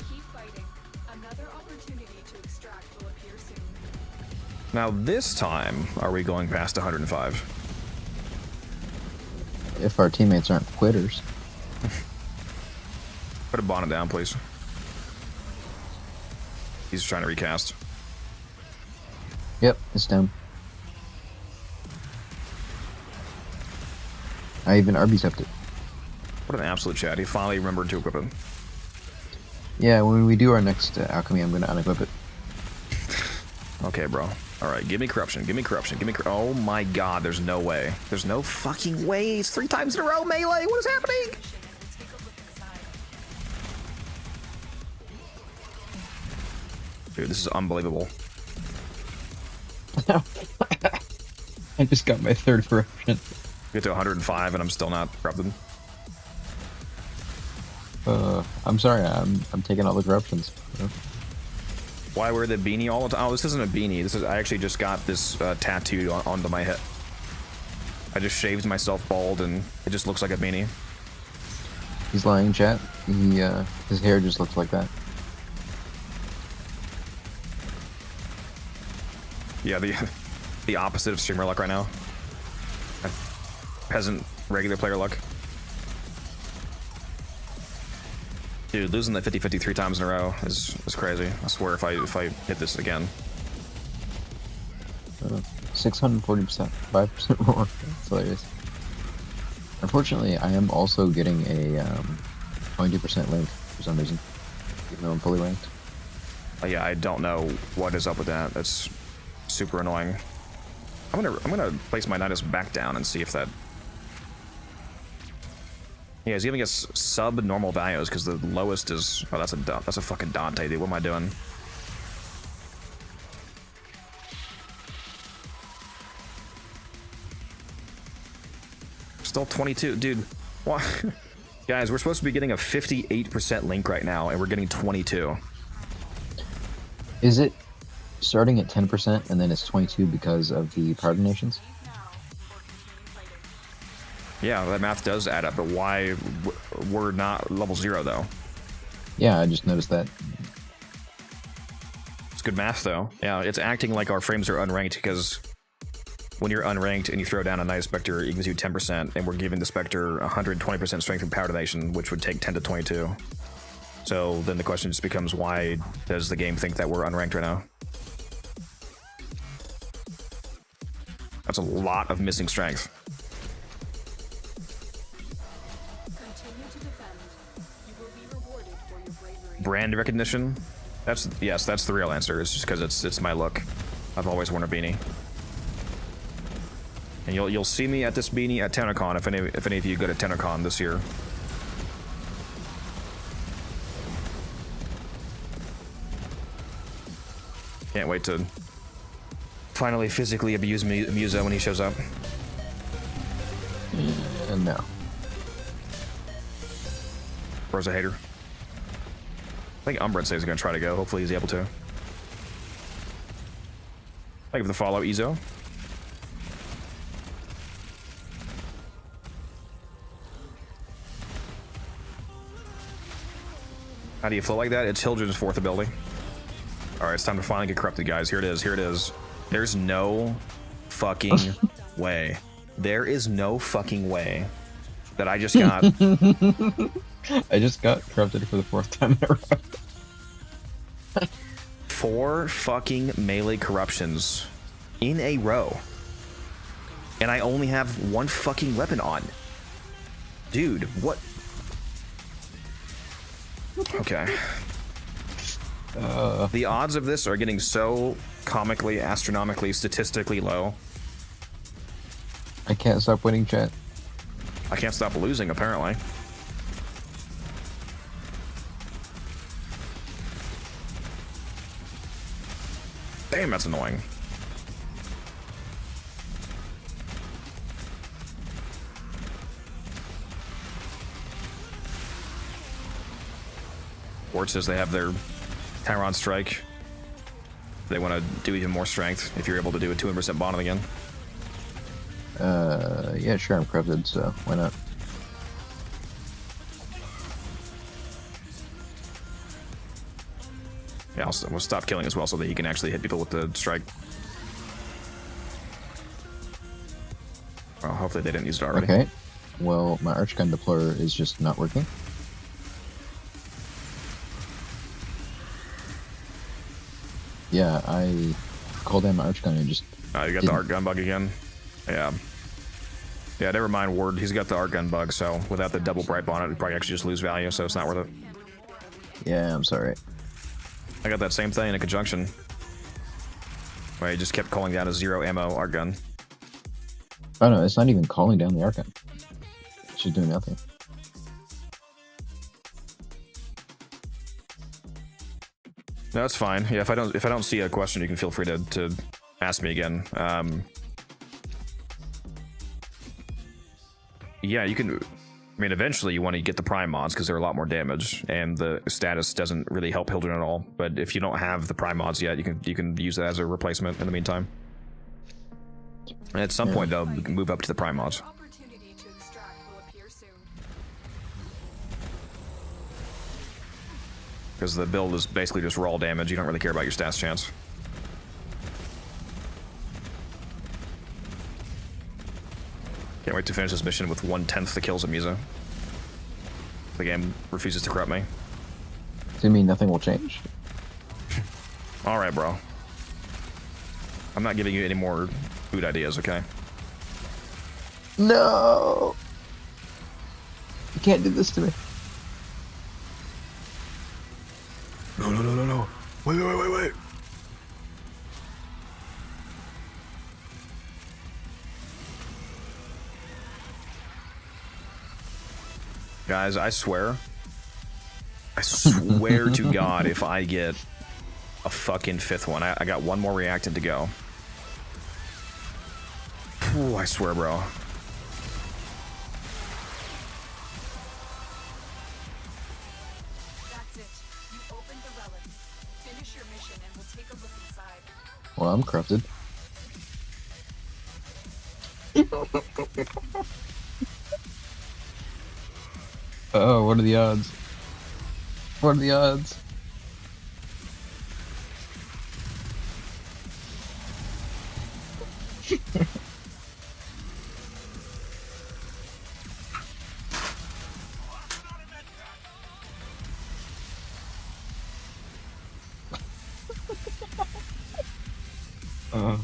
Keep fighting. Another opportunity to extract will appear soon. Now this time, are we going past 105? If our teammates aren't quitters. Put a bonnet down, please. He's trying to recast. Yep, it's down. I even RB-stepped it. What an absolute chat. He finally remembered to equip it. Yeah, when we do our next alchemy, I'm going to unequip it. Okay, bro. Alright, give me corruption, give me corruption, give me oh my god, there's no way. There's no fucking way. It's 3 times in a row, melee. What is happening? Dude, this is unbelievable. I just got my 3rd corruption. Get to 105 and I'm still not corrupted. I'm sorry, I'm taking all the corruptions. Why wear the beanie all the time? Oh, this isn't a beanie. This is I actually just got this tattooed onto my head. I just shaved myself bald and it just looks like a beanie. He's lying, chat. He, his hair just looks like that. Yeah, the opposite of streamer luck right now. Peasant regular player luck. Dude, losing the 50-50 3 times in a row is crazy. I swear if I hit this again. 640%, 5% more. That's hilarious. Unfortunately, I am also getting a 20% link for some reason, even though I'm fully ranked. Yeah, I don't know what is up with that. That's super annoying. I'm gonna place my Nidus back down and see if that. Yeah, he's giving us sub-normal values because the lowest is. Oh, that's a fucking Dante, dude. What am I doing? Still 22, dude. What? Guys, we're supposed to be getting a 58% link right now, and we're getting 22. Is it starting at 10% and then it's 22 because of the power donations? Yeah, that math does add up, but why we're not level 0 though? Yeah, I just noticed that. It's good math though. Yeah, it's acting like our frames are unranked because when you're unranked and you throw down a nice Spectre, it gives you 10%, and we're giving the Spectre 120% strength and power donation, which would take 10 to 22. So then the question just becomes, why does the game think that we're unranked right now? That's a lot of missing strength. Continue to defend. You will be rewarded for your bravery. Brand recognition? Yes, that's the real answer. It's just because it's my look. I've always worn a beanie. And you'll see me at this beanie at TennoCon if any of you go to TennoCon this year. Can't wait to finally physically abuse Musa when he shows up. No. Bro's a hater. I think Umbred says he's gonna try to go. Hopefully he's able to. Thank you for the follow, Ezo. How do you flow like that? It's Hildren's 4th ability. Alright, it's time to finally get corrupted, guys. Here it is. Here it is. There's no fucking way. There is no fucking way that I just got. I just got corrupted for the 4th time in a row. 4 fucking melee corruptions in a row. And I only have 1 fucking weapon on. Dude, what? Okay. The odds of this are getting so comically, astronomically, statistically low. I can't stop winning, chat. I can't stop losing, apparently. Damn, that's annoying. Ward says they have their Tyron strike. They want to do even more strength if you're able to do a 200% bonnet again. Yeah, sure, I'm corrupted, so why not? Yeah, we'll stop killing as well so that he can actually hit people with the strike. Well, hopefully they didn't use it already. Okay. Well, my Archgun deployer is just not working. Yeah, I called in my Archgun and just... You got the art gun bug again? Yeah. Yeah, never mind, Ward. He's got the art gun bug, so without the double bright bonnet, it'd probably actually just lose value, so it's not worth it. Yeah, I'm sorry. I got that same thing in a conjunction. Where he just kept calling down a 0 ammo art gun. Oh no, it's not even calling down the Archgun. It's just doing nothing. No, that's fine. Yeah, if I don't see a question, you can feel free to ask me again. Yeah, you can. I mean, eventually you want to get the prime mods because they're a lot more damage, and the status doesn't really help Hildren at all. But if you don't have the prime mods yet, you can use that as a replacement in the meantime. And at some point, they'll move up to the prime mods. Opportunity to extract will appear soon. Because the build is basically just raw damage. You don't really care about your stats chance. Can't wait to finish this mission with 1/10 the kills of Musa. The game refuses to corrupt me. Does it mean nothing will change? Alright, bro. I'm not giving you any more food ideas, okay? No! You can't do this to me. No. Wait. Guys, I swear to God, if I get a fucking 5th one, I got one more reactant to go. Ooh, I swear, bro. That's it. You opened the relic. Finish your mission and we'll take a look inside. Well, I'm corrupted. Oh, what are the odds? What are the odds? Oh.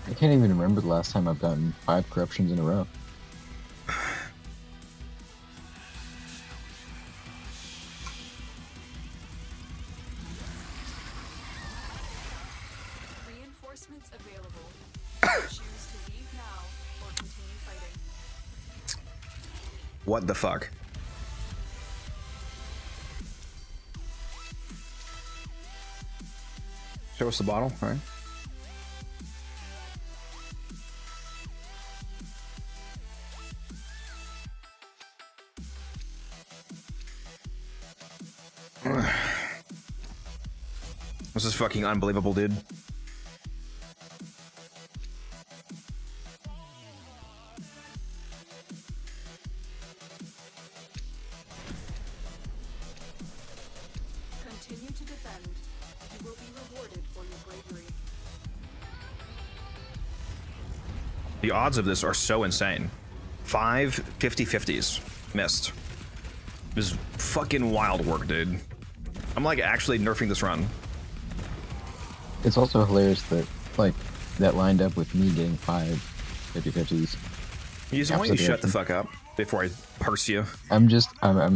I can't even remember the last time I've gotten 5 corruptions in a row. Reinforcements available. Choose to leave now or continue fighting. What the fuck? Show us the bottle, alright. This is fucking unbelievable, dude. rewarded for your bravery. The odds of this are so insane. 5 50-50s missed. This is fucking wild work, dude. I'm like actually nerfing this run. It's also hilarious that like that lined up with me getting 5 50-50s. You just want you to shut the fuck up before I parse you. I'm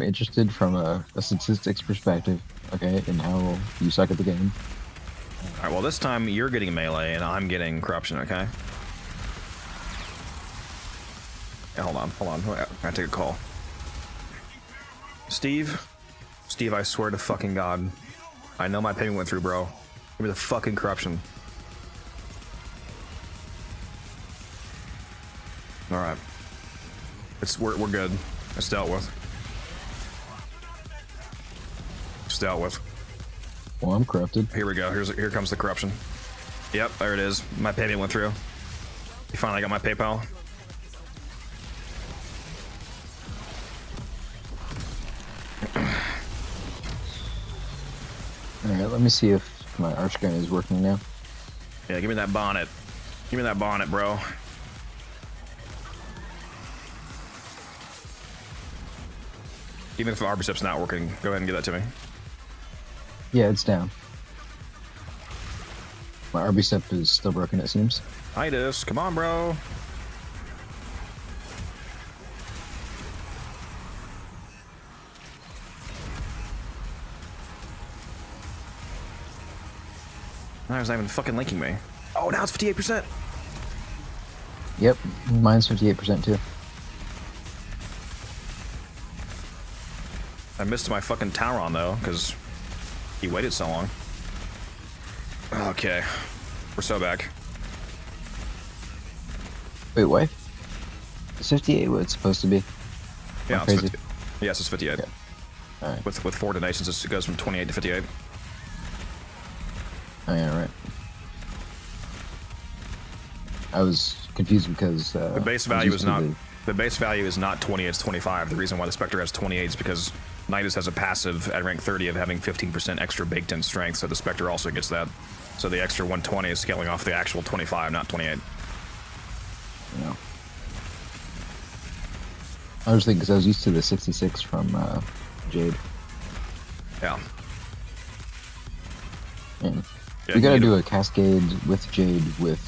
interested from a statistics perspective, okay, and how you suck at the game. All right, well this time you're getting melee and I'm getting corruption, okay? Yeah, hold on. I gotta take a call. Steve, I swear to fucking God, I know my payment went through, bro. Give me the fucking corruption. All right, we're good. It's dealt with. It's dealt with. Well, I'm corrupted. Here we go. Here comes the corruption. Yep, there it is. My payment went through. You finally got my PayPal. Alright, let me see if my arch gun is working now. Yeah, give me that bonnet. Give me that bonnet, bro. Even if the RBSIP's not working, go ahead and give that to me. Yeah, it's down. My RB step is still broken, it seems. Itis, come on, bro. Now it's not even fucking linking me. Oh, now it's 58%. Yep, mine's 58% too. I missed my fucking tower on though, because he waited so long. Okay, we're so back. Wait, what? Is 58 what it's supposed to be? Yeah, I'm it's crazy. 50, yes, it's 58. Yeah. All right. With 4 donations, it goes from 28 to 58. Oh yeah, right. I was confused because The base value is not the base value is not 28, it's 25. The reason why the Spectre has 28 is because Nidus has a passive at rank 30 of having 15% extra baked in strength, so the Spectre also gets that. So the extra 120 is scaling off the actual 25, not 28. Yeah. I was thinking because I was used to the 66 from Jade. Yeah. And Yeah, we gotta you do a cascade with Jade with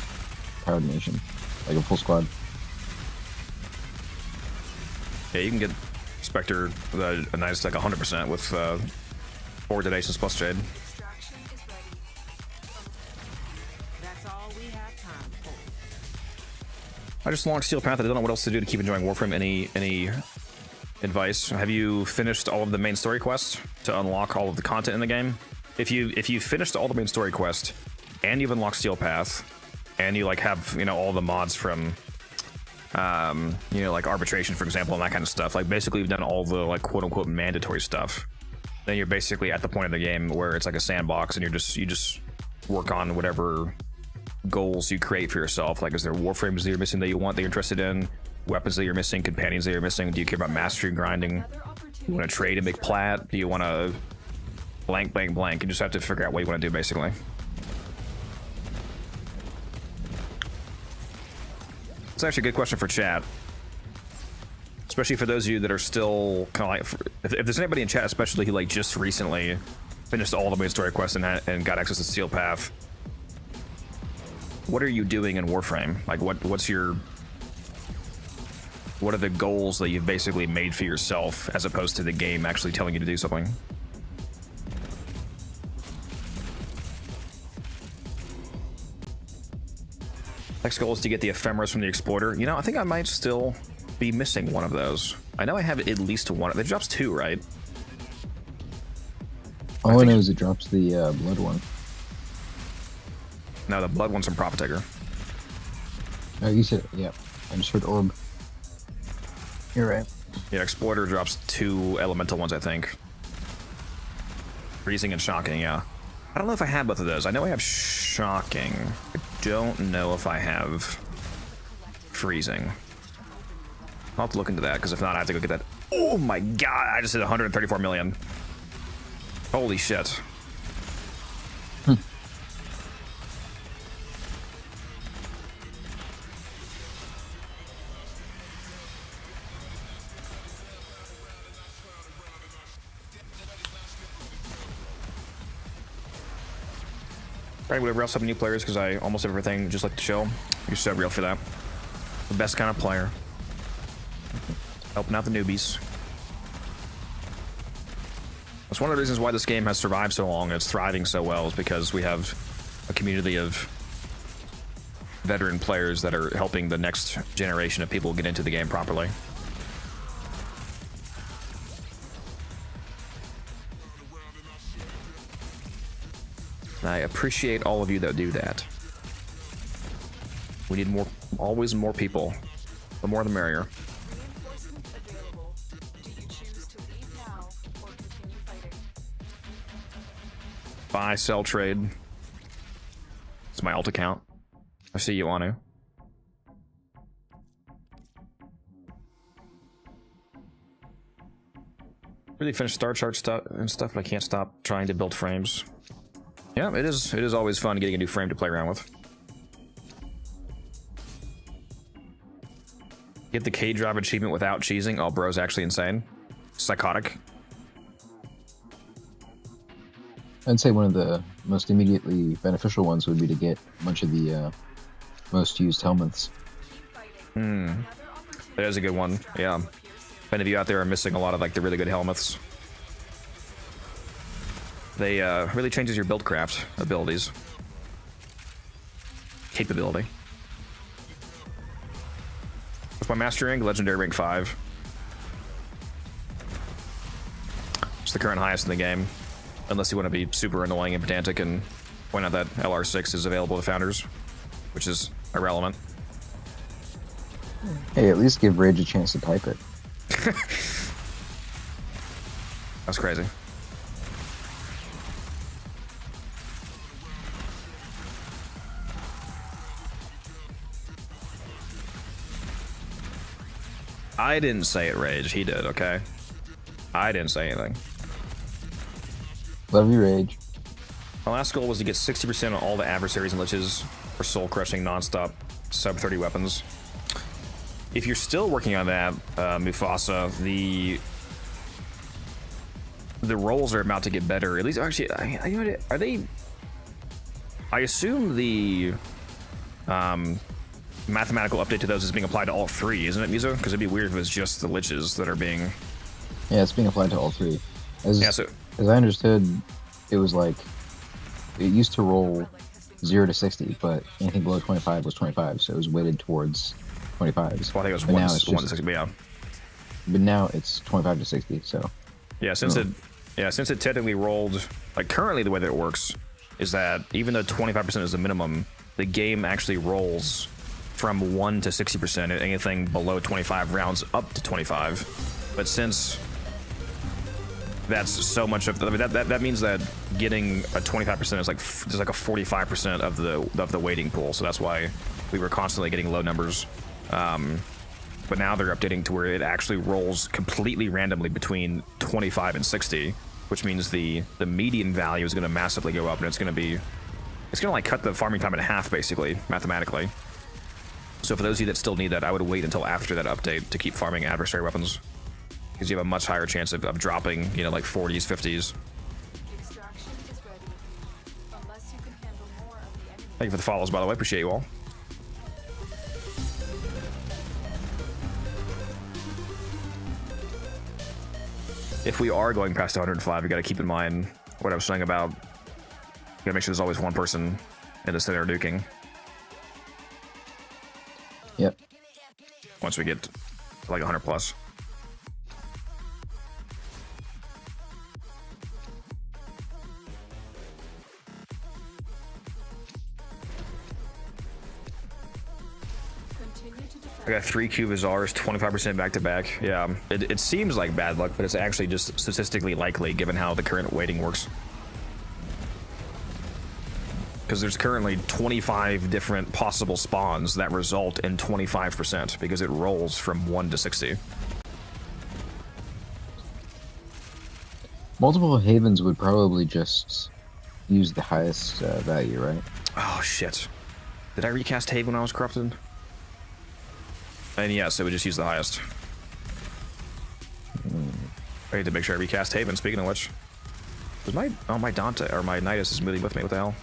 Power Nation, like a full squad. Yeah, you can get Spectre a nice like 100% with 4 donations plus Jade. Extraction is ready. That's all we have time for. I just launched Steel Path. I don't know what else to do to keep enjoying Warframe. Any advice? Have you finished all of the main story quests to unlock all of the content in the game? If you finished all the main story quest and you've unlocked Steel Path and you like have all the mods from like arbitration, for example, and that kind of stuff, like basically you've done all the like quote unquote mandatory stuff, then you're basically at the point of the game where it's like a sandbox and you just work on whatever goals you create for yourself. Like, is there warframes that you're missing that you want, that you're interested in, weapons that you're missing, companions that you're missing? Do you care about mastery grinding? You want to trade and make plat? Do you want to blank? You just have to figure out what you want to do, basically. It's actually a good question for chat, especially for those of you that are still kind of like, if there's anybody in chat especially who like just recently finished all the main story quests and got access to Steel Path. What are you doing in Warframe? Like, what are the goals that you've basically made for yourself, as opposed to the game actually telling you to do something? Next goal is to get the ephemeras from the exploiter. I think I might still be missing one of those. I know I have at least one. It drops 2, right? All I know is it drops the blood one. No, the blood one's from Prophet Taker. Oh, you said, yeah. I just heard orb. You're right. Yeah, exploiter drops 2 elemental ones, I think. Freezing and shocking, yeah. I don't know if I have both of those. I know I have shocking. I don't know if I have freezing. I'll have to look into that, because if not, I have to go get that. Oh my god, I just hit 134 million. Holy shit. Right, whatever else, have new players because I almost everything just like to show. You're so real for that. The best kind of player. Helping out the newbies. That's one of the reasons why this game has survived so long and it's thriving so well, is because we have a community of veteran players that are helping the next generation of people get into the game properly. And I appreciate all of you that do that. We need more, always more people. The more the merrier. Reinforcements available. Do you choose to leave now or continue fighting? Buy, sell, trade. It's my alt account. I see you, Anu. Really finished star chart stuff and stuff, but I can't stop trying to build frames. Yeah, it is always fun getting a new frame to play around with. Get the K-Drive achievement without cheesing. Oh, bro's actually insane. Psychotic. I'd say one of the most immediately beneficial ones would be to get a bunch of the most used helmets. That is a good one. Yeah. If any of you out there are missing a lot of like the really good helmets, they really changes your build craft abilities. Capability. What's my master rank? Legendary rank 5. It's the current highest in the game. Unless you want to be super annoying and pedantic and point out that LR6 is available to founders, which is irrelevant. Hey, at least give Rage a chance to type it. That's crazy. I didn't say it, Rage. He did, okay? I didn't say anything. Love you, Rage. My last goal was to get 60% on all the adversaries and liches for soul-crushing non-stop sub-30 weapons. If you're still working on that, Mufasa, the rolls are about to get better. At least, actually, are they? I assume the mathematical update to those is being applied to all three, isn't it, Mizo? Because it'd be weird if it was just the liches that are being. Yeah, it's being applied to all three. As Yeah, so I understood, it was like it used to roll 0 to 60, but anything below 25 was 25, so it was weighted towards 25s. well, I think it was But now 1 it's to just- 60, but yeah. But now it's 25 to 60, so Yeah, since it technically rolled, like currently the way that it works is that even though 25% is the minimum, the game actually rolls from 1 to 60%, and anything below 25 rounds up to 25. But since that's so much of that means that getting a 25% is like there's like a 45% of the waiting pool. So that's why we were constantly getting low numbers. But now they're updating to where it actually rolls completely randomly between 25 and 60, which means the median value is going to massively go up, and it's going to like cut the farming time in half basically mathematically. So for those of you that still need that, I would wait until after that update to keep farming adversary weapons, because you have a much higher chance of dropping, you know, like 40s, 50s. Extraction is ready. Unless you can handle more of the enemy. Thank you for the follows, by the way. Appreciate you all. If we are going past 105, we got to keep in mind what I was saying about. You got to make sure there's always one person in the center duking. yep. Once we get to like 100 plus. Continue to defend. I got 3 Cubazars, 25% back to back. Yeah, it seems like bad luck, but it's actually just statistically likely given how the current weighting works. Because there's currently 25 different possible spawns that result in 25% because it rolls from 1 to 60. Multiple havens would probably just use the highest value, right? Oh shit. Did I recast Haven when I was corrupted? And yes, it would just use the highest. I need to make sure I recast Haven, speaking of which. Was my Dante, or my Nidus is moving with me, what the hell?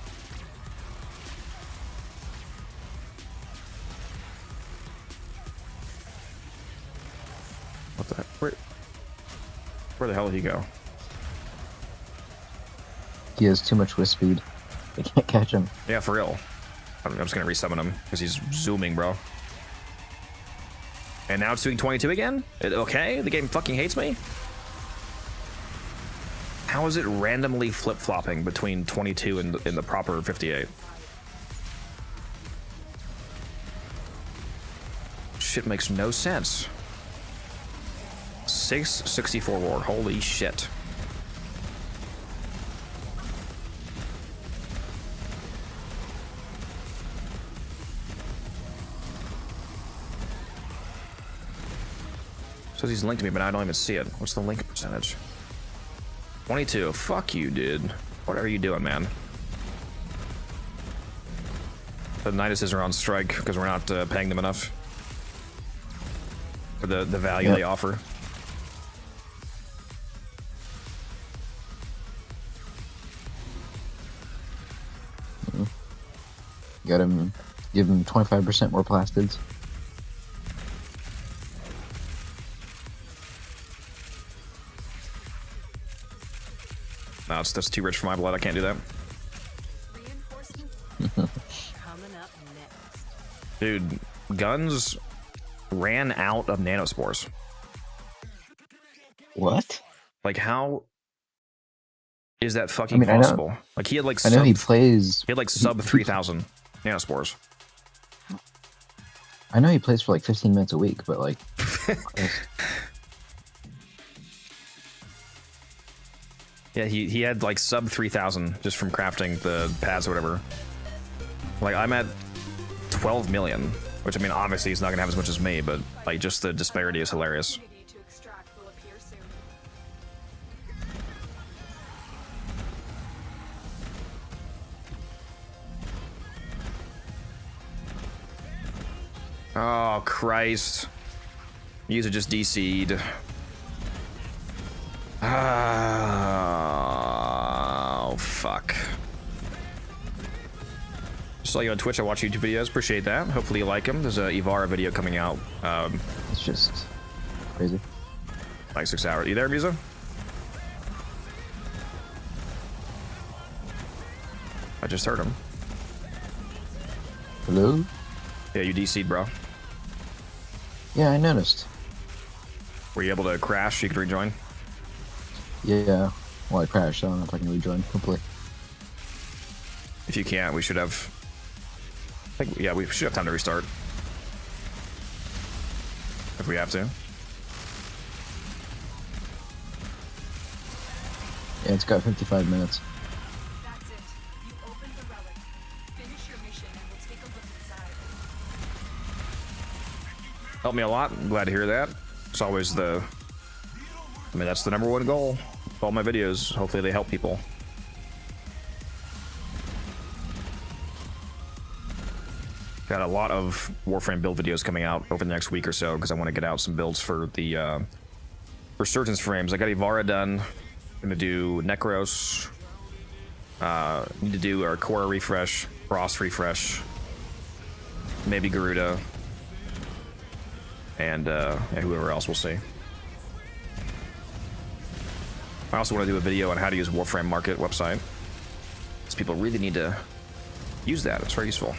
Where the hell did he go? He has too much whisk speed. They can't catch him. Yeah, for real. I'm just gonna resummon him because he's zooming, bro. And now it's doing 22 again? Okay, the game fucking hates me. How is it randomly flip-flopping between 22 and the proper 58? Shit makes no sense. 664 war, holy shit. Says he's linked to me, but I don't even see it. What's the link percentage? 22. Fuck you, dude. What are you doing, man? The Niduses are on strike because we're not paying them enough for the value they offer. Got him. Give him 25% more plastids. No, that's too rich for my blood. I can't do that. Coming up next. Dude, guns ran out of nanospores. What? Like, how is that fucking possible? Like, he had like I know he plays. He had like sub 3,000 nanospores. I know he plays for like 15 minutes a week, but like. Yeah, he had like sub 3,000 just from crafting the pads or whatever. Like, I'm at 12 million, which, I mean, obviously he's not gonna have as much as me, but like, just the disparity is hilarious. Oh, Christ. User just DC'd. Oh, fuck. Just saw you on Twitch. I watch YouTube videos. Appreciate that. Hopefully you like them. There's a Ivara video coming out. It's just crazy. Like 6 hours. You there, Musa? I just heard him. Hello? Yeah, you DC'd, bro. Yeah, I noticed. Were you able to crash? You could rejoin? Yeah. Well, I crashed. I don't know if I can rejoin. Hopefully. If you can't, we should have... I think, yeah, we should have time to restart. If we have to. Yeah, it's got 55 minutes. That's it. You opened the relic. Finish your mission and we'll take a look inside. Helped me a lot. I'm glad to hear that. It's always the... I mean, that's the #1 goal. All my videos, hopefully they help people. Got a lot of Warframe build videos coming out over the next week or so because I want to get out some builds for the Resurgence frames. I got Ivara done. Gonna do Necros. Need to do our Core refresh, Frost refresh, maybe Garuda, and yeah, whoever else we'll see. I also want to do a video on how to use Warframe Market website, because people really need to use that. It's very useful.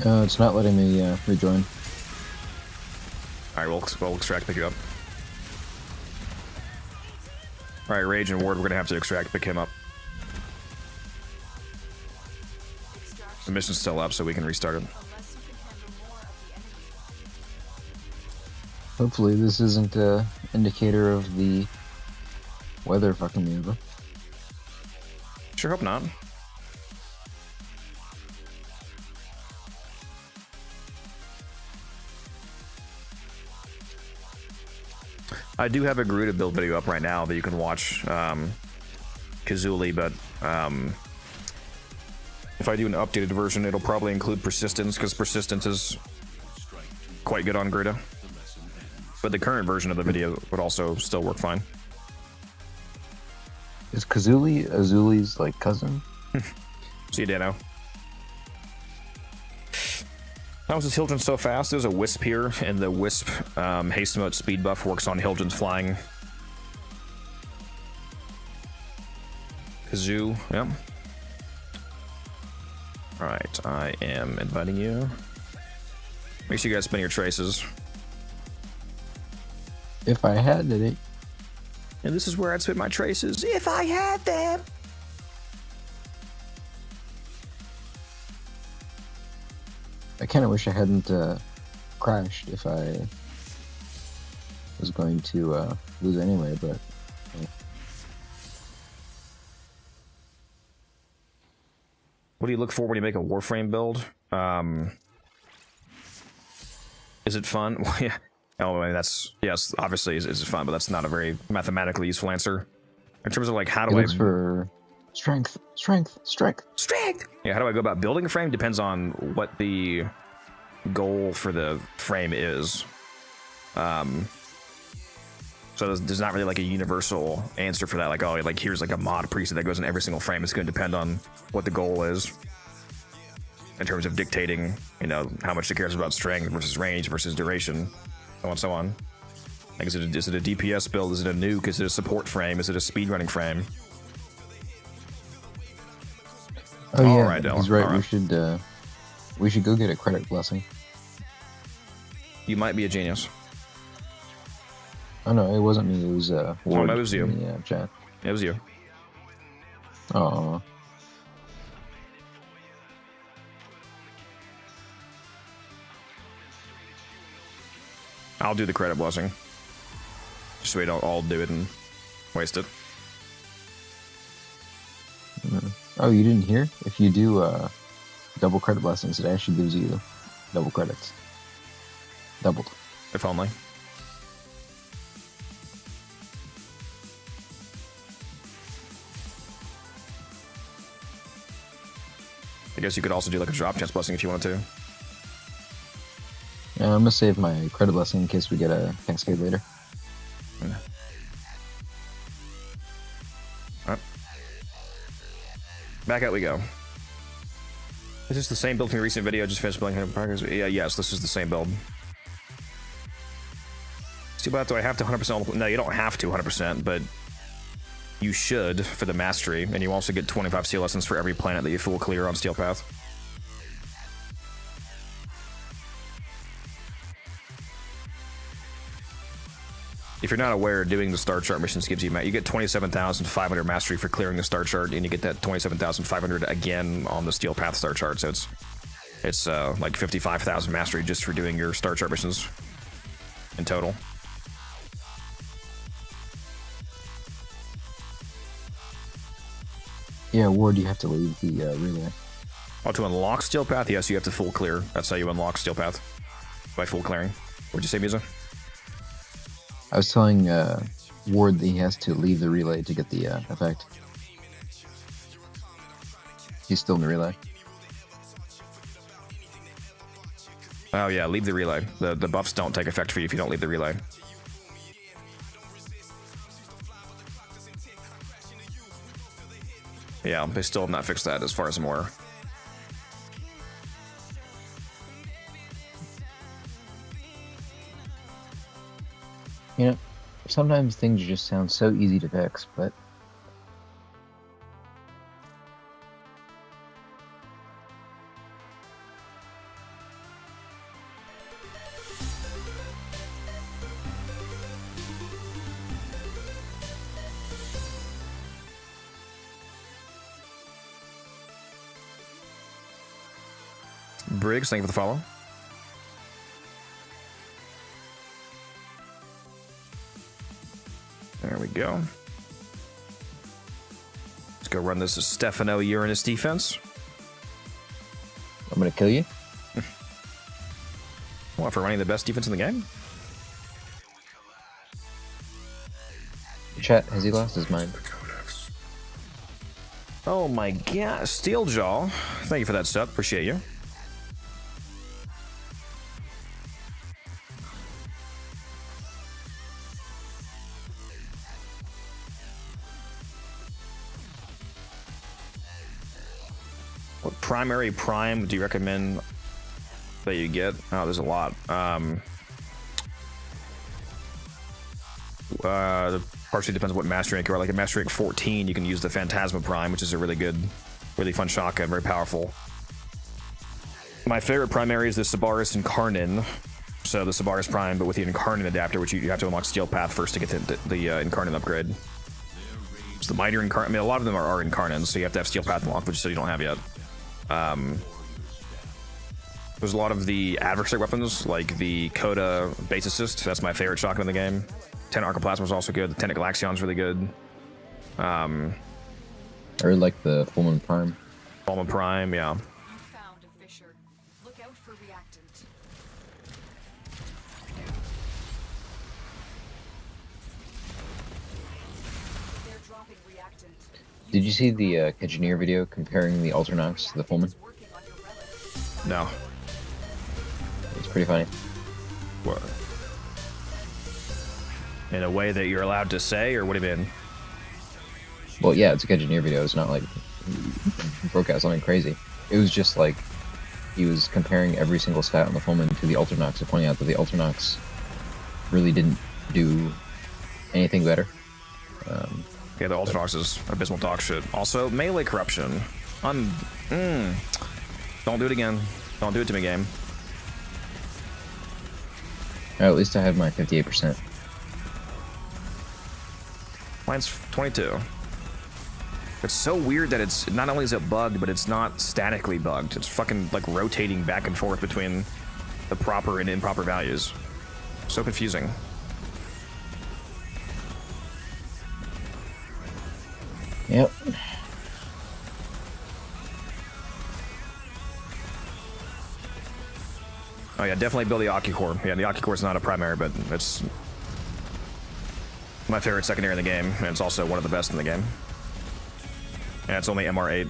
It's not letting me rejoin. All right, we'll extract, pick you up. All right, Rage and Ward, we're gonna have to extract, pick him up. The mission's still up, so we can restart it. Hopefully this isn't an indicator of the weather fucking me over. Sure hope not. I do have a Garuda build video up right now that you can watch, Kazuli, but if I do an updated version, it'll probably include persistence, because persistence is quite good on Garuda. But the current version of the video would also still work fine. Is Kazuli Azuli's like cousin? See you, Dano. How is this Hildren so fast? There's a Wisp here, and the Wisp haste mode speed buff works on Hildren's flying. Kazoo, yep. Alright, I am inviting you. Make sure you guys spin your traces. If I had it. And this is where I'd spin my traces, if I had them! I kind of wish I hadn't crashed if I was going to lose anyway, but... What do you look for when you make a Warframe build? Is it fun? Well, yeah. Oh, I mean, that's... Yes, obviously is it fun, but that's not a very mathematically useful answer. In terms of, like, how do I... looks for strength, strength, strength. Strength! Yeah, how do I go about building a frame? Depends on what the goal for the frame is. So there's not really like a universal answer for that. Like, oh, like here's like a mod preset that goes in every single frame. It's going to depend on what the goal is in terms of dictating, you know, how much it cares about strength versus range versus duration, so on and so on. Like, is it a DPS build? Is it a nuke? Is it a support frame? Is it a speedrunning frame? Oh yeah, right, Dylan. he's right. All right. We should go get a credit blessing. You might be a genius. Oh no, it wasn't me. It was Ward no, it was you. in the chat. It was you. Oh. I'll do the credit blessing. Just so we don't all do it and waste it. Oh, you didn't hear? If you do double credit blessings, it actually gives you double credits. Doubled. If only. I guess you could also do like a drop chance blessing if you wanted to. Yeah, I'm gonna save my credit blessing in case we get a cascade later. Yeah. Alright. Back out we go. Is this the same build from your recent video? Just finished building in progress. Yeah, yes, this is the same build. Too bad, do I have to 100%? No, you don't have to 100%, but you should for the mastery, and you also get 25 steel lessons for every planet that you full clear on Steel Path. If you're not aware, doing the star chart missions gives you get 27,500 mastery for clearing the star chart, and you get that 27,500 again on the Steel Path star chart. So it's like 55,000 mastery just for doing your star chart missions in total. Yeah, Ward, you have to leave the relay. Oh, to unlock Steel Path? Yes, you have to full clear. That's how you unlock Steel Path. By full clearing. What'd you say, Musa? I was telling Ward that he has to leave the relay to get the effect. He's still in the relay. Oh yeah, leave the relay. The buffs don't take effect for you if you don't leave the relay. Yeah, they still have not fixed that as far as I'm aware. You know, sometimes things just sound so easy to fix, but... Briggs, thank you for the follow. There we go. Let's go run this as Stefano Uranus defense. I'm gonna kill you. What, for running the best defense in the game? Chat, has he lost his mind? Oh my god, Steeljaw. Thank you for that sub, appreciate you. What primary prime do you recommend that you get. Oh, there's a lot. Partially depends on what master rank you are. Like at master rank 14, you can use the Phantasma Prime, which is a really good, really fun shotgun, very powerful. My favorite primary is the Sabaris Incarnin. So the Sabaris Prime, but with the Incarnin adapter, which you have to unlock Steel Path first to get the Incarnin upgrade. So the Mightier Incarnin, I mean, a lot of them are Incarnins, so you have to have Steel Path unlocked, which you don't have yet. There's a lot of the adversary weapons, like the Coda Base Assist. That's my favorite shotgun in the game. Tenet Arcoplasma is also good. The Tenet Galaxion's really good. I really like the Fulman Prime. Fulman Prime, yeah. You found a fissure. Look out for reactant. They're dropping reactant. Did you see the Engineer video comparing the Alternox to the Fulman? Working on your relic. No. It's pretty funny. What? In a way that you're allowed to say, or what do you mean? Well, yeah, it's a Engineer video. It's not like he broke out something crazy. It was just like he was comparing every single stat on the Fulman to the Alternox and pointing out that the Alternox really didn't do anything better. Yeah, the Alternox is abysmal dog shit. Also, melee corruption. Don't do it again. Don't do it to me, game. At least I had my 58%. Mine's 22. It's so weird that it's not only is it bugged, but it's not statically bugged. It's fucking like rotating back and forth between the proper and improper values. So confusing. Yep. Oh yeah, definitely build the Akicore. Yeah, the Akicore is not a primary, but it's my favorite secondary in the game, and it's also one of the best in the game. And it's only MR8.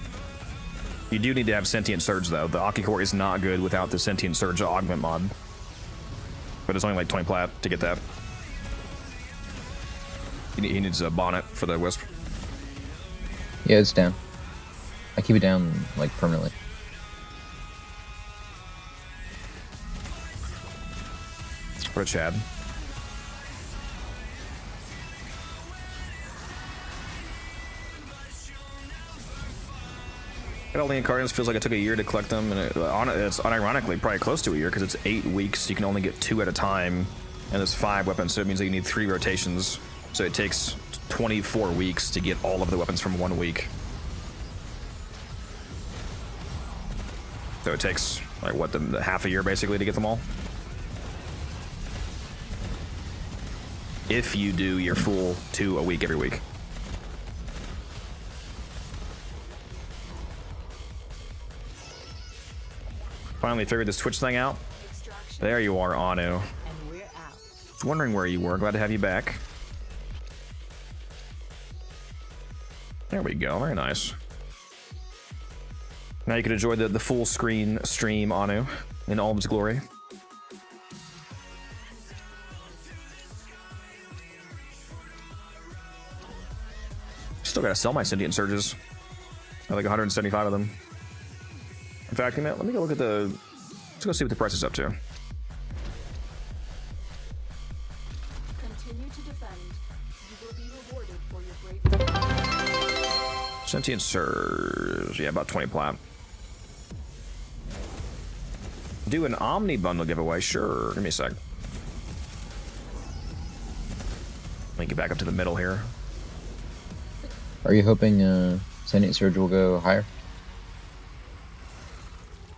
You do need to have Sentient Surge, though. The Akicore is not good without the Sentient Surge augment mod. But it's only like 20 plat to get that. He needs a bonnet for the Wisp. Yeah, it's down. I keep it down, like, permanently. What a Chad. All the Incarnats feels like it took a year to collect them, and it's unironically probably close to a year because it's 8 weeks. You can only get 2 at a time, and there's 5 weapons, so it means that you need 3 rotations. So it takes 24 weeks to get all of the weapons from 1 week. So it takes like what, the half a year basically to get them all. If you do your full 2 a week every week. Finally figured this Twitch thing out. There you are, Anu. And we're out. Was wondering where you were. Glad to have you back. There we go. Very nice. Now you can enjoy the full screen stream, Anu, in all of its glory. Still gotta sell my Sentient Surges. I have like 175 of them. In fact, let me go look at the... Let's go see what the price is up to. Continue to defend. You will be rewarded for your bravery. Sentient Surge. Yeah, about 20 plat. Do an Omni Bundle giveaway? Sure. Give me a sec. Let me get back up to the middle here. Are you hoping Sentient Surge will go higher?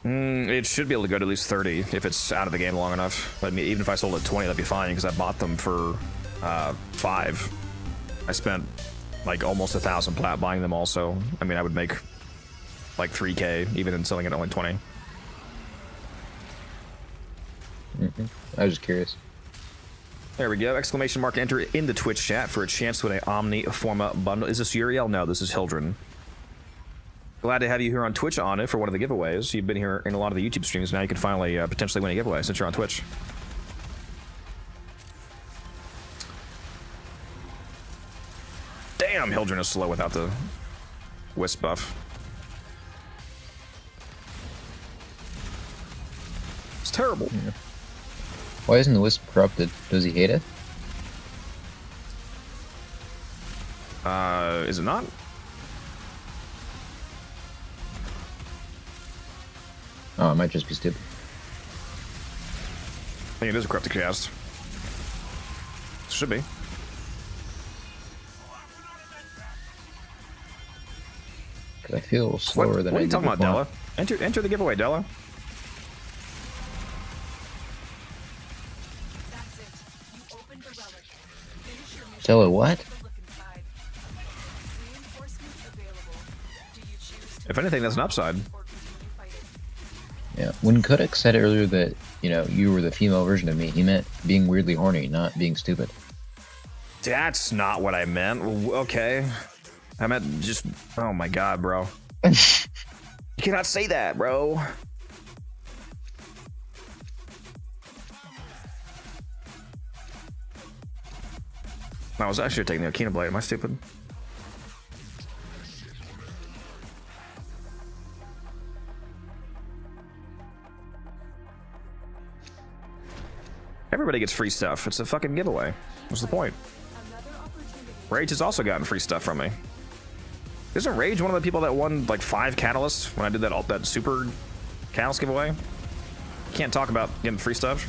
It should be able to go to at least 30 if it's out of the game long enough. I mean, even if I sold at 20, that'd be fine because I bought them for 5. I spent like almost 1,000 plat buying them also. I mean, I would make like 3K even in selling it at only 20. I was just curious. There we go. Exclamation mark enter in the Twitch chat for a chance to win an Omni Forma bundle. Is this Uriel? No, this is Hildren. Glad to have you here on Twitch, Anu, for one of the giveaways. You've been here in a lot of the YouTube streams. Now you can finally potentially win a giveaway since you're on Twitch. Damn, Hildren is slow without the Wisp buff. terrible. Yeah. Why isn't the Wisp corrupted? Does he hate it? Is it not? Oh, it might just be stupid. I think it is a corrupted cast. Should be. Because I feel slower than what I are you did talking about, before. Della? Enter the giveaway, Della. That's it. You opened the relic. Finish your mission. Della, what? Have a look inside. Reinforcements available. Do you choose to If anything, that's an upside. or continue fighting? Yeah. When Kodak said earlier that, you know, you were the female version of me, he meant being weirdly horny, not being stupid. That's not what I meant. Okay. I meant just... Oh my god, bro. You cannot say that, bro. I was actually taking the Akina Blade. Am I stupid? Everybody gets free stuff. It's a fucking giveaway. What's the point? Rage has also gotten free stuff from me. Isn't Rage one of the people that won like 5 catalysts when I did that super catalyst giveaway? Can't talk about getting free stuff.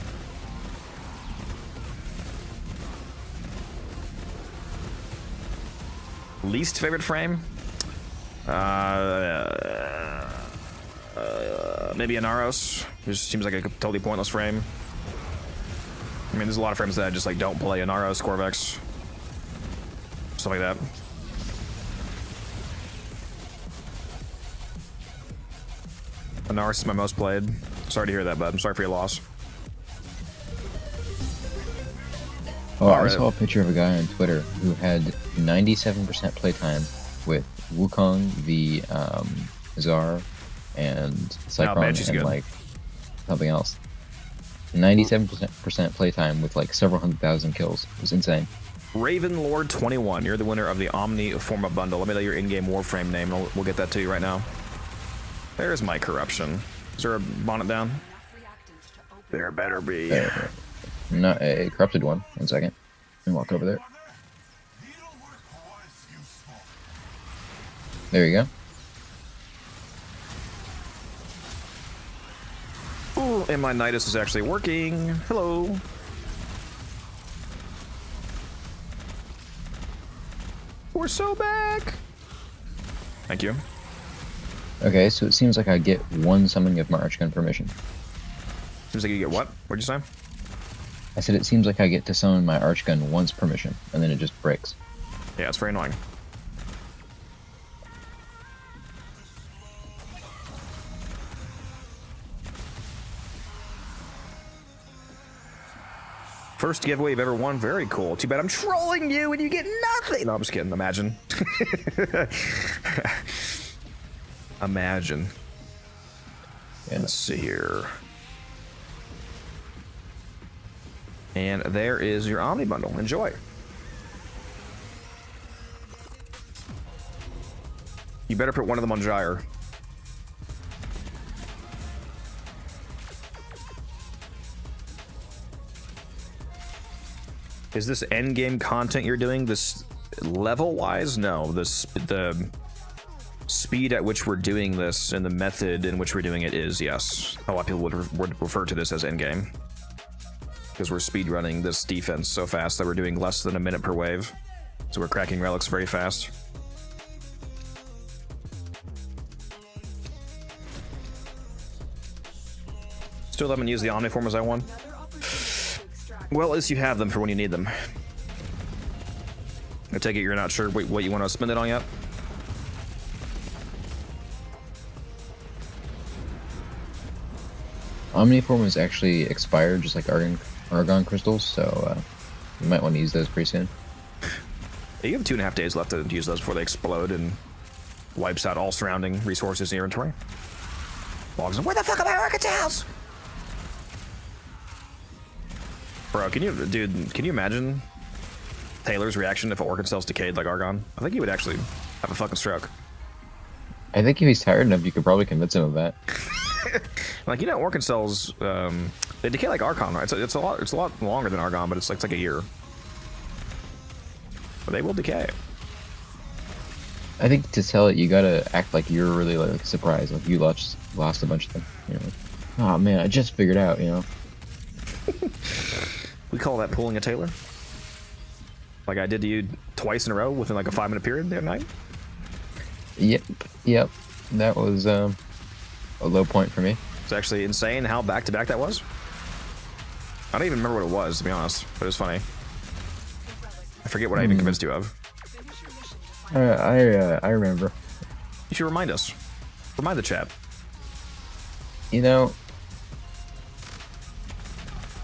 Least favorite frame? Maybe Inaros. Just seems like a totally pointless frame. I mean, there's a lot of frames that I just like don't play. Inaros, Corvex, stuff like that. Inaros is my most played. Sorry to hear that, bud. I'm sorry for your loss. Oh, I Alright. saw a picture of a guy on Twitter who had 97% playtime with Wukong, the Czar, and Cyclone, Banshee's and good. like something else. 97% playtime with like several 100,000 kills. It was insane. Raven Lord 21. You're the winner of the Omni Forma bundle. Let me know your in-game Warframe name, and we'll get that to you right now. There's my corruption. Is there a bonnet down? There better be. Not a corrupted one. 1 second. Let me walk over there. There you go. Ooh, and my Nidus is actually working. Hello. We're so back. Thank you. Okay, so it seems like I get one summoning of my Archgun permission. Seems like you get what? What'd you say? I said it seems like I get to summon my Archgun once permission, and then it just breaks. Yeah, it's very annoying. First giveaway you've ever won. Very cool. Too bad I'm trolling you and you get nothing. No, I'm just kidding. Imagine. Imagine. Yeah. Let's see here. And there is your Omni bundle. Enjoy. You better put one of them on Gyre. Is this end game content you're doing? This level wise? No. The speed at which we're doing this and the method in which we're doing it is, yes. A lot of people would refer to this as end game. Because we're speed running this defense so fast that we're doing less than a minute per wave. So we're cracking relics very fast. Still haven't used the Omniform as I won. Well, at least you have them for when you need them. I take it you're not sure what you want to spend it on yet? Omniform is actually expired, just like Argon crystals, so you might want to use those pretty soon. Yeah, you have 2.5 days left to use those before they explode and wipes out all surrounding resources in your inventory. Logs in, where the fuck are my Architels? Bro, can you imagine Taylor's reaction if an Orchid decayed like Argon? I think he would actually have a fucking stroke. I think if he's tired enough, you could probably convince him of that. Like, you know, Orchid cells, they decay like Archon, right? It's a lot longer than Argon, but it's like a year. But they will decay. I think to sell it, you gotta act like you're really like surprised, like you lost a bunch of them. You know, like, oh man, I just figured out. You know. We call that pulling a Taylor. Like I did to you twice in a row within like a 5-minute period the other night. Yep. That was a low point for me. It's actually insane how back-to-back that was. I don't even remember what it was, to be honest, but it was funny. I forget what I even convinced you of. I remember. You should remind us. Remind the chat. You know,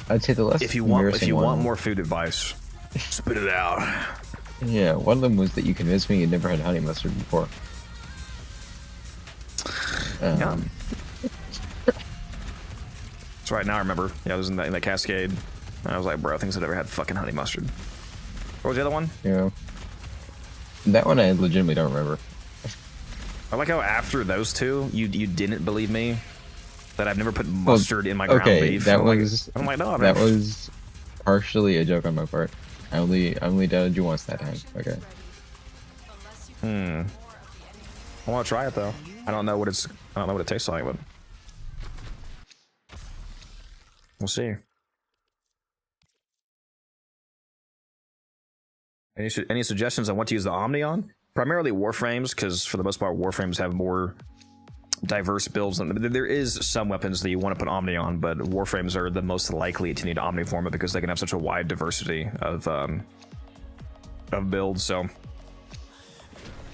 I'd say the less If you want more food advice, spit it out. Yeah, one of them was that you convinced me you'd never had honey mustard before. Yeah. That's right. Now I remember. Yeah, I was in that Cascade. And I was like, bro, things I've never had fucking honey mustard. What was the other one? Yeah. That one I legitimately don't remember. I like how after those two, you didn't believe me that I've never put mustard in my ground beef. That was. I'm like, no, that was partially a joke on my part. I only doubted you once that time. Okay. I want to try it though. I don't know what it tastes like, but we'll see. Any suggestions on what to use the Omni on? Primarily Warframes, because for the most part, Warframes have more diverse builds. There is some weapons that you want to put Omni on, but Warframes are the most likely to need Omni form it because they can have such a wide diversity of builds. So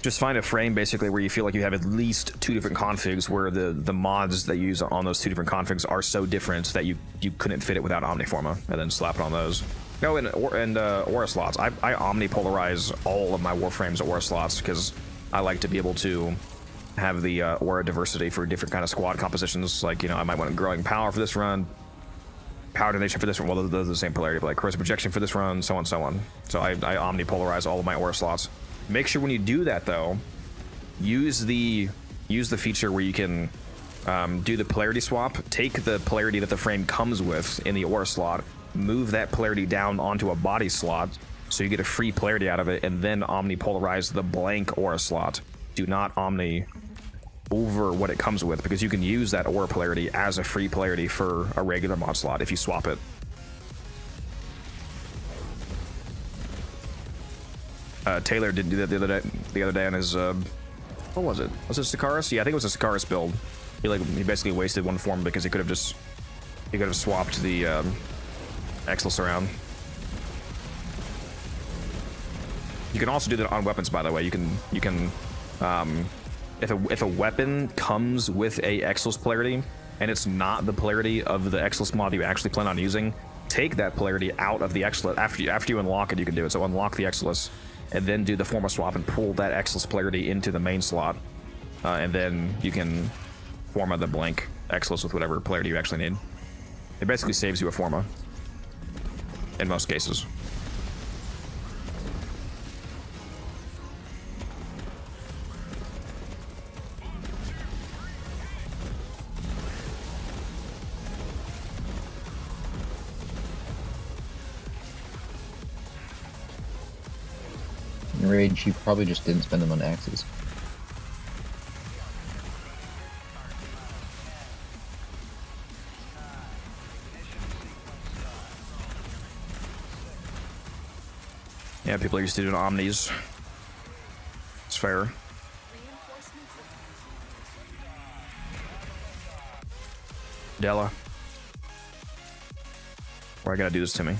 just find a frame basically where you feel like you have at least 2 different configs where the mods that you use on those 2 different configs are so different that you couldn't fit it without Omniforma, and then slap it on those. No, and aura slots. I omnipolarize all of my Warframes aura slots because I like to be able to have the aura diversity for different kind of squad compositions. Like, you know, I might want growing power for this run, power donation for this one. Well, those are the same polarity, but like corrosive projection for this run, so on and so on. So I omnipolarize all of my aura slots. Make sure when you do that though, use the feature where you can do the polarity swap. Take the polarity that the frame comes with in the aura slot, move that polarity down onto a body slot so you get a free polarity out of it, and then omnipolarize the blank aura slot. Do not omni over what it comes with, because you can use that aura polarity as a free polarity for a regular mod slot if you swap it. Taylor didn't do that the other day on his what was it? Was it Sakaris? Yeah, I think it was a Sakaris build. He basically wasted one form because he could have swapped the Exilus around. You can also do that on weapons, by the way. You can if a weapon comes with a Exilus polarity and it's not the polarity of the Exilus mod you actually plan on using, take that polarity out of the Exilus. After you unlock it, you can do it. So unlock the Exilus and then do the forma swap and pull that Exilus polarity into the main slot, and then you can forma the blank Exilus with whatever polarity you actually need. It basically saves you a forma in most cases. In Rage, you probably just didn't spend them on axes. Yeah, people are used to doing omnis. It's fair. Della. Why gotta do this to me?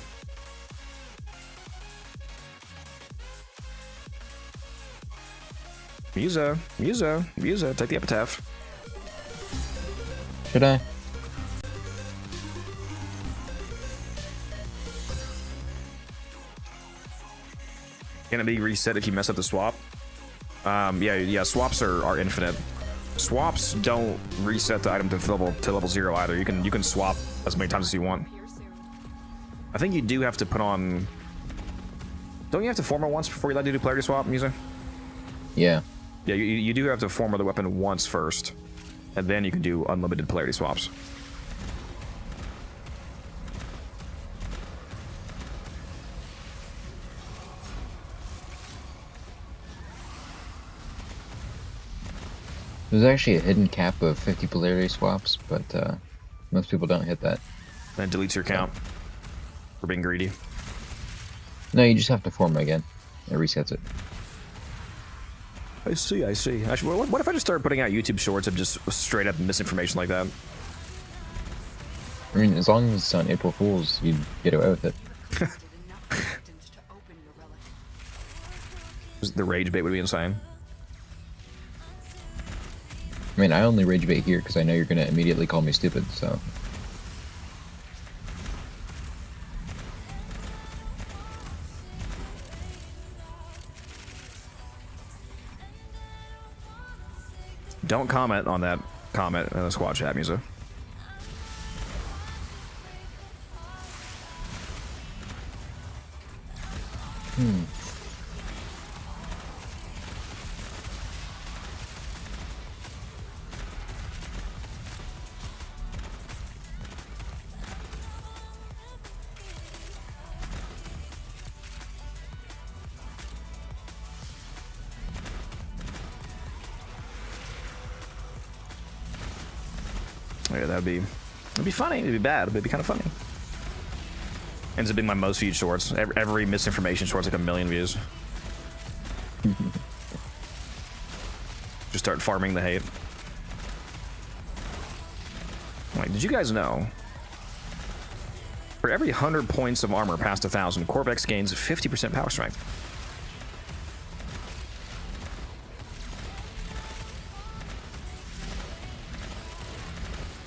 Musa, take the epitaph. Should I? Can it be reset if you mess up the swap? Yeah, swaps are infinite. Swaps don't reset the item to level 0 either. You can swap as many times as you want. I think you do have to put on... Don't you have to forma once before you let you do polarity swap, Musa? Yeah. Yeah, you do have to forma the weapon once first, and then you can do unlimited polarity swaps. There's actually a hidden cap of 50 polarity swaps, but most people don't hit that. Then it deletes your count for being greedy. No, you just have to form again. It resets it. I see, I see. Actually, what if I just started putting out YouTube shorts of just straight up misinformation like that? I mean, as long as it's on April Fool's, you'd get away with it. The rage bait would be insane. I mean, I only rage bait here because I know you're going to immediately call me stupid, so... Don't comment on that comment in the squad chat, Musa. Yeah, it'd be funny. It'd be bad, but it'd be kind of funny. Ends up being my most viewed shorts. Every misinformation short's like 1 million views. Just start farming the hate. Like, did you guys know? For every 100 points of armor past 1,000, Corvex gains 50% power strength.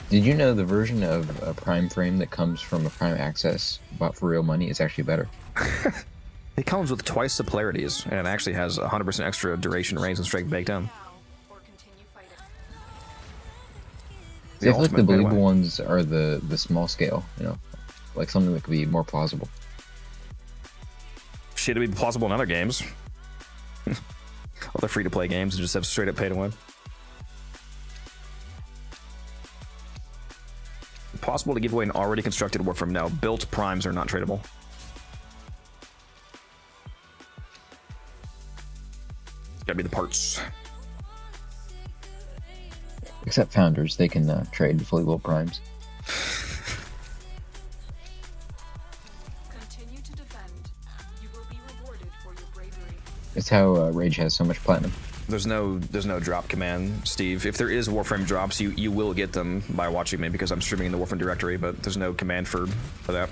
Did you know the version of a Prime frame that comes from a Prime Access bought for real money is actually better? It comes with twice the polarities, and actually has 100% extra duration, range, and strength baked in. I feel like the believable ones are the small scale, you know, like something that could be more plausible. Shit, it'd be plausible in other games. Other free-to-play games and just have straight-up pay-to-win. Possible to give away an already constructed Warframe? No, built primes are not tradable. It's gotta be the parts. Except Founders, they can trade fully built primes. Continue to defend. You will be rewarded for your bravery. It's how Rage has so much platinum. There's no drop command, Steve. If there is Warframe drops, you will get them by watching me because I'm streaming in the Warframe directory, but there's no command for that.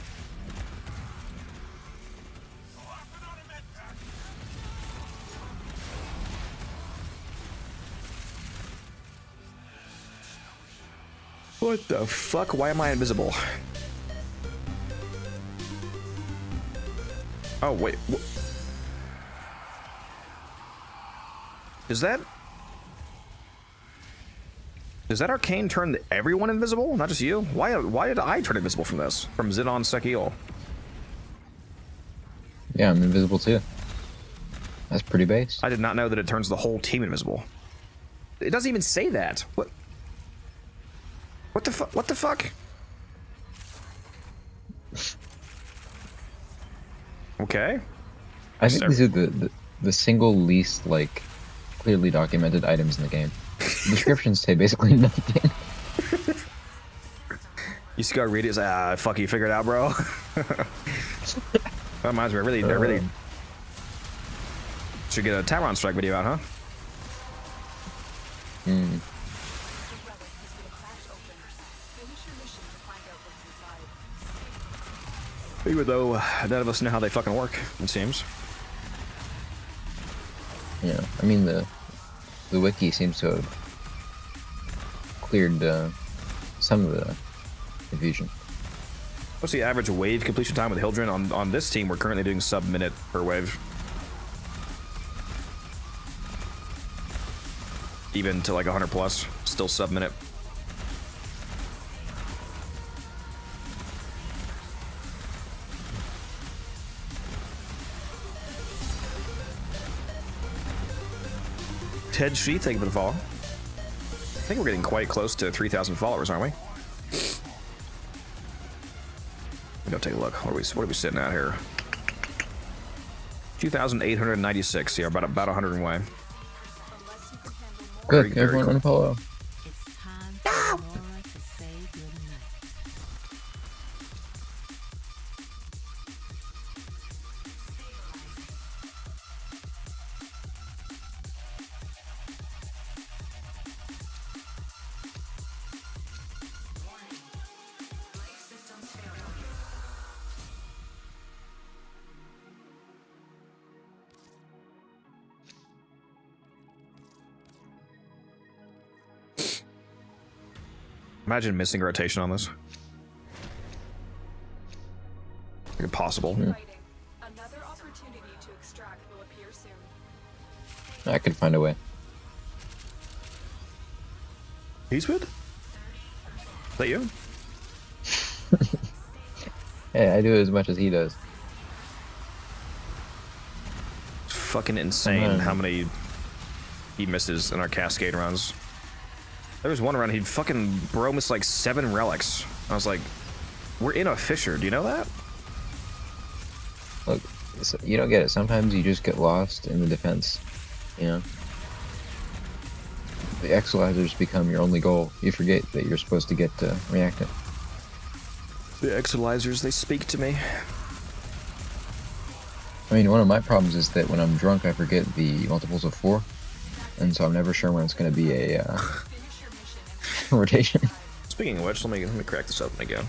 What the fuck? Why am I invisible? Oh, wait. Does that arcane turn everyone invisible? Not just you? Why did I turn invisible from this? From Zidon Sekil? Yeah, I'm invisible too. That's pretty base. I did not know that it turns the whole team invisible. It doesn't even say that. What the fuck? What the fuck? Okay. I think these are the single least like clearly documented items in the game. The descriptions say basically nothing. You just gotta read it. It's fuck you, figure it out, bro. That reminds me, I really should get a Tavron Strike video out, huh? Even though none of us know how they fucking work, it seems. Yeah, I mean the wiki seems to have cleared some of the confusion. What's the average wave completion time with Hildren? On this team, we're currently doing sub-minute per wave. Even to like 100 plus, still sub-minute. Ted Sheet, thank you for the follow. think we're getting quite close to 3,000 followers, aren't we? Go take a look. What are we sitting at here? 2,896. Yeah, about 100 away. Good. Very Everyone cool. unfollow. It's time for Laura to say goodnight. Imagine missing rotation on this. Like impossible. Another opportunity to extract will appear soon. I could find a way. Eastwood? Is that you? Hey, I do as much as he does. It's fucking insane how many he misses in our cascade runs. There was one run he fucking bro missed like 7 relics. I was like, we're in a fissure. Do you know that? Look, you don't get it. Sometimes you just get lost in the defense. You know? The Exolizers become your only goal. You forget that you're supposed to get reactive. The Exolizers, they speak to me. I mean, one of my problems is that when I'm drunk, I forget the multiples of 4. And so I'm never sure when it's going to be a rotation. Speaking of which, let me crack this open again.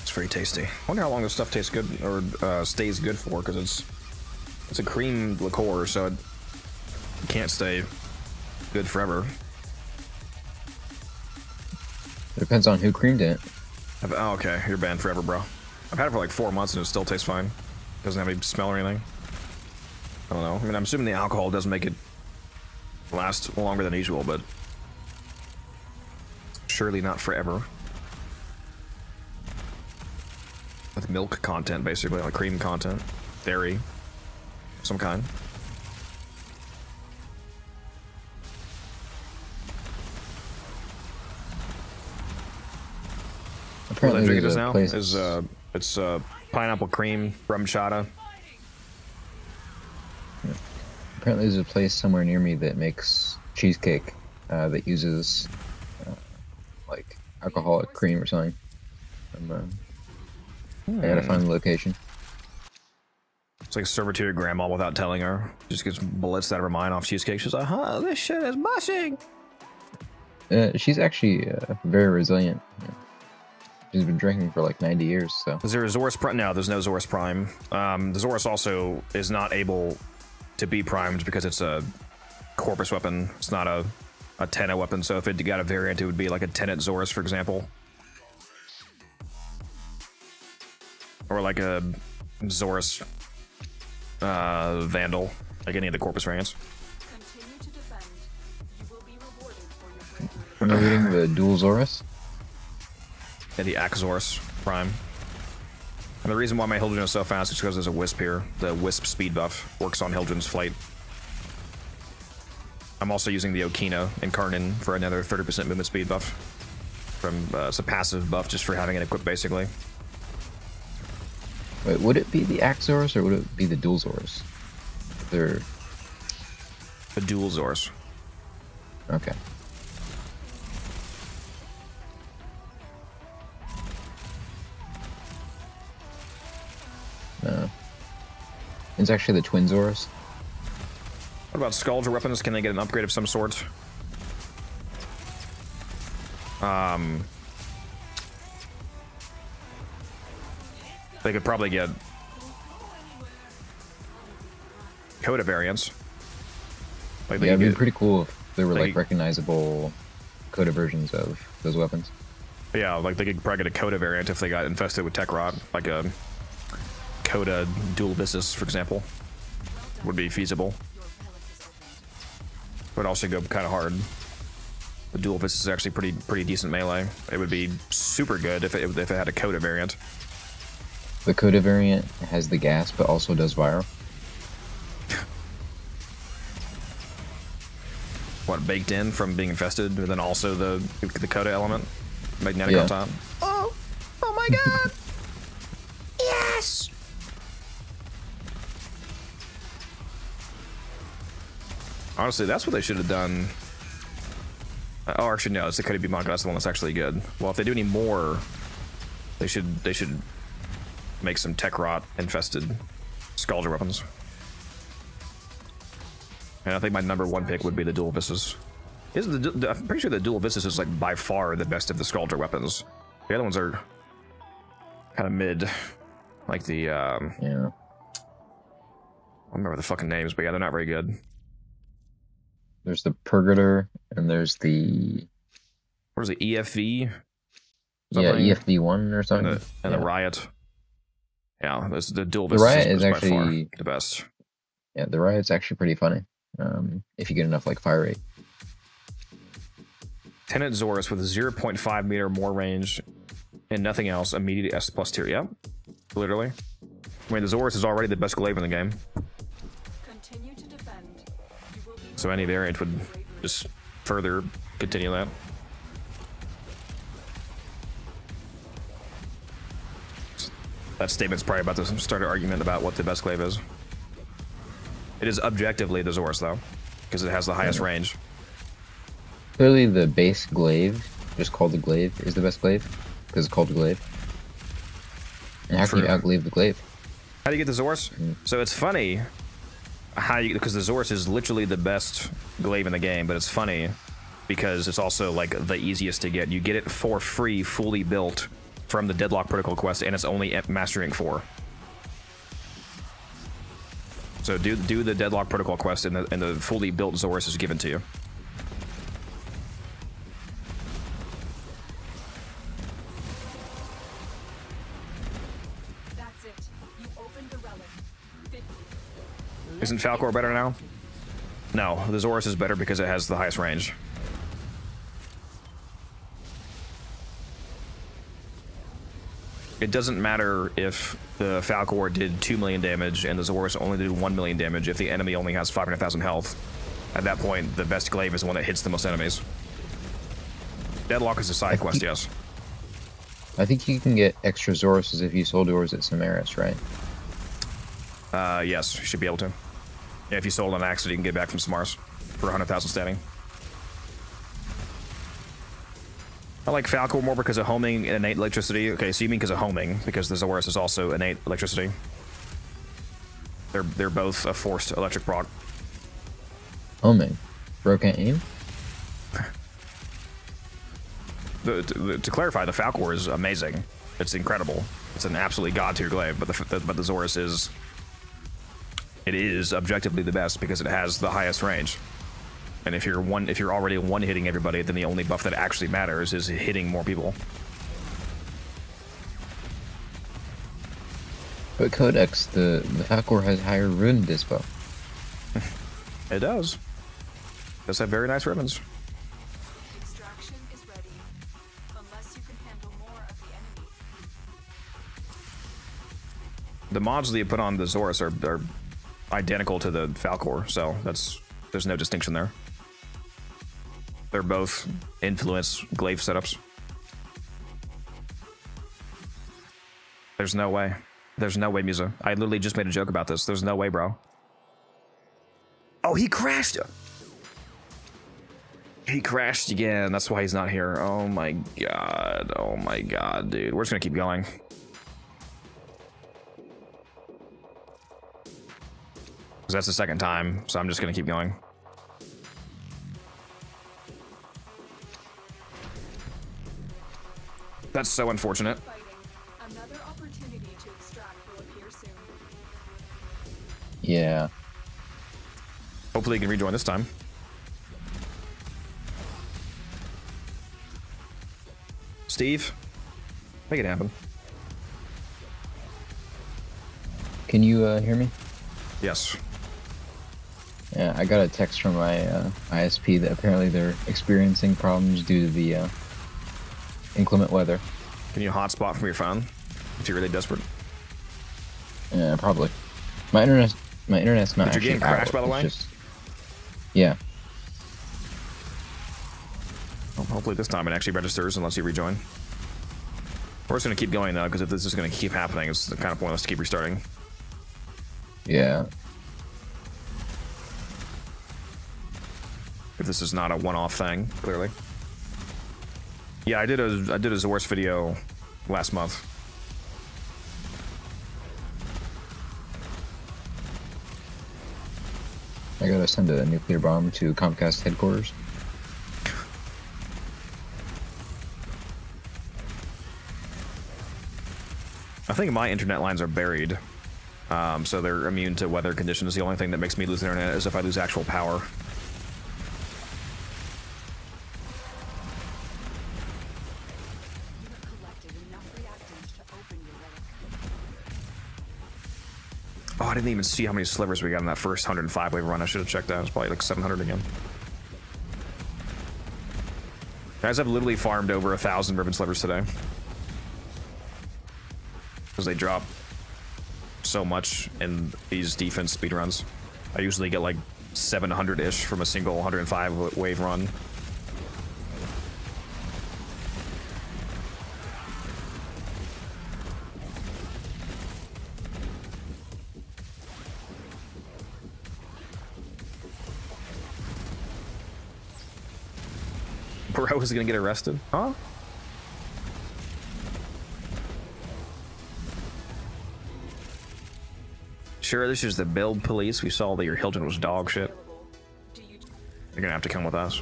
It's very tasty. I wonder how long this stuff tastes good or stays good for, because it's a cream liqueur, so it can't stay good forever. It depends on who creamed it. Oh, okay, you're banned forever, bro. I've had it for like 4 months and it still tastes fine. Doesn't have any smell or anything. I don't know. I mean, I'm assuming the alcohol doesn't make it last longer than usual, but surely not forever. With milk content, basically, like cream content, dairy, some kind. Apparently, What I drink there's this a now place. is it's pineapple cream rum chata. Apparently, there's a place somewhere near me that makes cheesecake that uses like alcoholic cream or something. I gotta find the location. It's like serve it to your grandma without telling her. Just gets bullets out of her mind off cheesecake. She's like, huh, this shit is mushing. She's actually very resilient. She's been drinking for like 90 years, so. Is there a Zorus Prime? No, there's no Zorus Prime. The Zorus also is not able to be primed because it's a Corpus weapon. It's not a Tenno weapon, so if it got a variant, it would be like a Tenet Zorus, for example. Or like a Zorus Vandal, like any of the Corpus variants. Continue to defend. You will be rewarded for your bravery. Am I reading the Dual Zorus? Yeah, the Axorus Prime. And the reason why my Hildren is so fast is because there's a Wisp here. The Wisp speed buff works on Hildren's flight. I'm also using the Okina and Karnin for another 30% movement speed buff. It's a passive buff just for having it equipped, basically. Wait, would it be the Axorus or would it be the Dual Zorus? They're... The dual Zorus. Okay. No. It's actually the Twin Zorus. What about Skulls or weapons? Can they get an upgrade of some sort? They could probably get Coda variants. Like Yeah, it'd be get, pretty cool if there were they like could- recognizable Coda versions of those weapons. yeah, like they could probably get a Coda variant if they got infested with Tech Rot, like a Coda Dual Viscus, for example, would be feasible. Your Would also go kind of hard. The dual fist is actually pretty decent melee. It would be super good if it had a Coda variant. The Coda variant has the gas, but also does viral. What, baked in from being infested, and then also the Coda element, magnetic on top. Oh my god! Yes. Honestly, that's what they should have done. Oh, actually, no, it's the Coda Beamon. That's the one that's actually good. Well, if they do any more, they should make some tech rot infested Scalger weapons. And I think my #1 pick would be the Dual Vistas. I'm pretty sure the Dual Vistas is like by far the best of the Scalger weapons. The other ones are kind of mid, like the Yeah. I don't remember the fucking names, but yeah, they're not very good. There's the Purgator, and there's the... What is it, EFV? Yeah, Something? EFV1 or something. And yeah. the Riot. Yeah, the Dual The Vistas Riot is by actually far the best. Yeah, the Riot's actually pretty funny. If you get enough like fire rate. Tenet Zorus with 0.5 meter more range and nothing else. Immediate S+ tier. Yep. Literally. I mean, the Zorus is already the best glaive in the game. Continue to defend. You will be So any variant would just further continue that. That statement's probably about to start an argument about what the best glaive is. It is objectively the Zorus, though, because it has the highest range. Clearly the base glaive, just called the glaive, is the best glaive. Because it's called the glaive. And how can you outglaive the glaive? How do you get the Zorus? So it's funny how you, because the Zorus is literally the best glaive in the game, but it's funny because it's also like the easiest to get. You get it for free, fully built from the Deadlock Protocol quest, and it's only at Master Rank 4. So do the Deadlock Protocol quest, and the fully built Zorus is given to you. That's it. You opened the relic. 50. Isn't Falcor better now? No, the Zorus is better because it has the highest range. It doesn't matter if the Falcor did 2 million damage and the Zorus only did 1 million damage if the enemy only has 500,000 health. At that point, the best glaive is the one that hits the most enemies. Deadlock is a side quest, yes. I think you can get extra Zoruses if you sold yours at Samaris, right? Yes, you should be able to. Yeah, if you sold an axe that you can get back from Smars for 100,000 standing. I like Falcor more because of homing and innate electricity. Okay, so you mean because of homing, because the Zorus is also innate electricity. They're both a forced electric proc. Homing. Broken aim? To clarify, the Falcor is amazing. It's incredible. It's an absolutely god tier glaive, but the Zorus is... It is objectively the best because it has the highest range. And if you're already one-hitting everybody, then the only buff that actually matters is hitting more people. But Codex, the Falcor has higher rune dispo. It does. Does have very nice ribbons. Extraction is ready. Unless you can handle more of the enemy. The mods that you put on the Zorus are identical to the Falcor, so there's no distinction there. They're both influence glaive setups. There's no way. There's no way, Musa. I literally just made a joke about this. There's no way, bro. Oh, he crashed. He crashed again. That's why he's not here. Oh my god. Oh my god, dude. We're just gonna keep going. Because that's the second time, so I'm just gonna keep going. That's so unfortunate. Fighting. Another opportunity to extract will appear soon. Yeah. Hopefully he can rejoin this time. Steve, make it happen. Can you hear me? Yes. Yeah, I got a text from my ISP that apparently they're experiencing problems due to the inclement weather. Can you hotspot from your phone if you're really desperate? Yeah, probably. My internet's not Did your actually game crash, out. by the It's way? just- Yeah. Well, hopefully this time it actually registers unless you rejoin. We're just gonna keep going though, because if this is gonna keep happening, it's kind of pointless to keep restarting. Yeah. If this is not a one-off thing, clearly. Yeah, I did a Zor's video last month. I gotta send a nuclear bomb to Comcast headquarters. I think my internet lines are buried, so they're immune to weather conditions. The only thing that makes me lose internet is if I lose actual power. You have collected enough reactants to open your relic. Oh, I didn't even see how many slivers we got in that first 105 wave run. I should have checked that. It's probably like 700 again. Guys, I've literally farmed over 1,000 ribbon slivers today. Because they drop so much in these defense speedruns. I usually get like 700-ish from a single 105 wave run. Bro is gonna get arrested? Huh? Sure, this is the build police. We saw that your Hilton was dog shit. You're gonna have to come with us.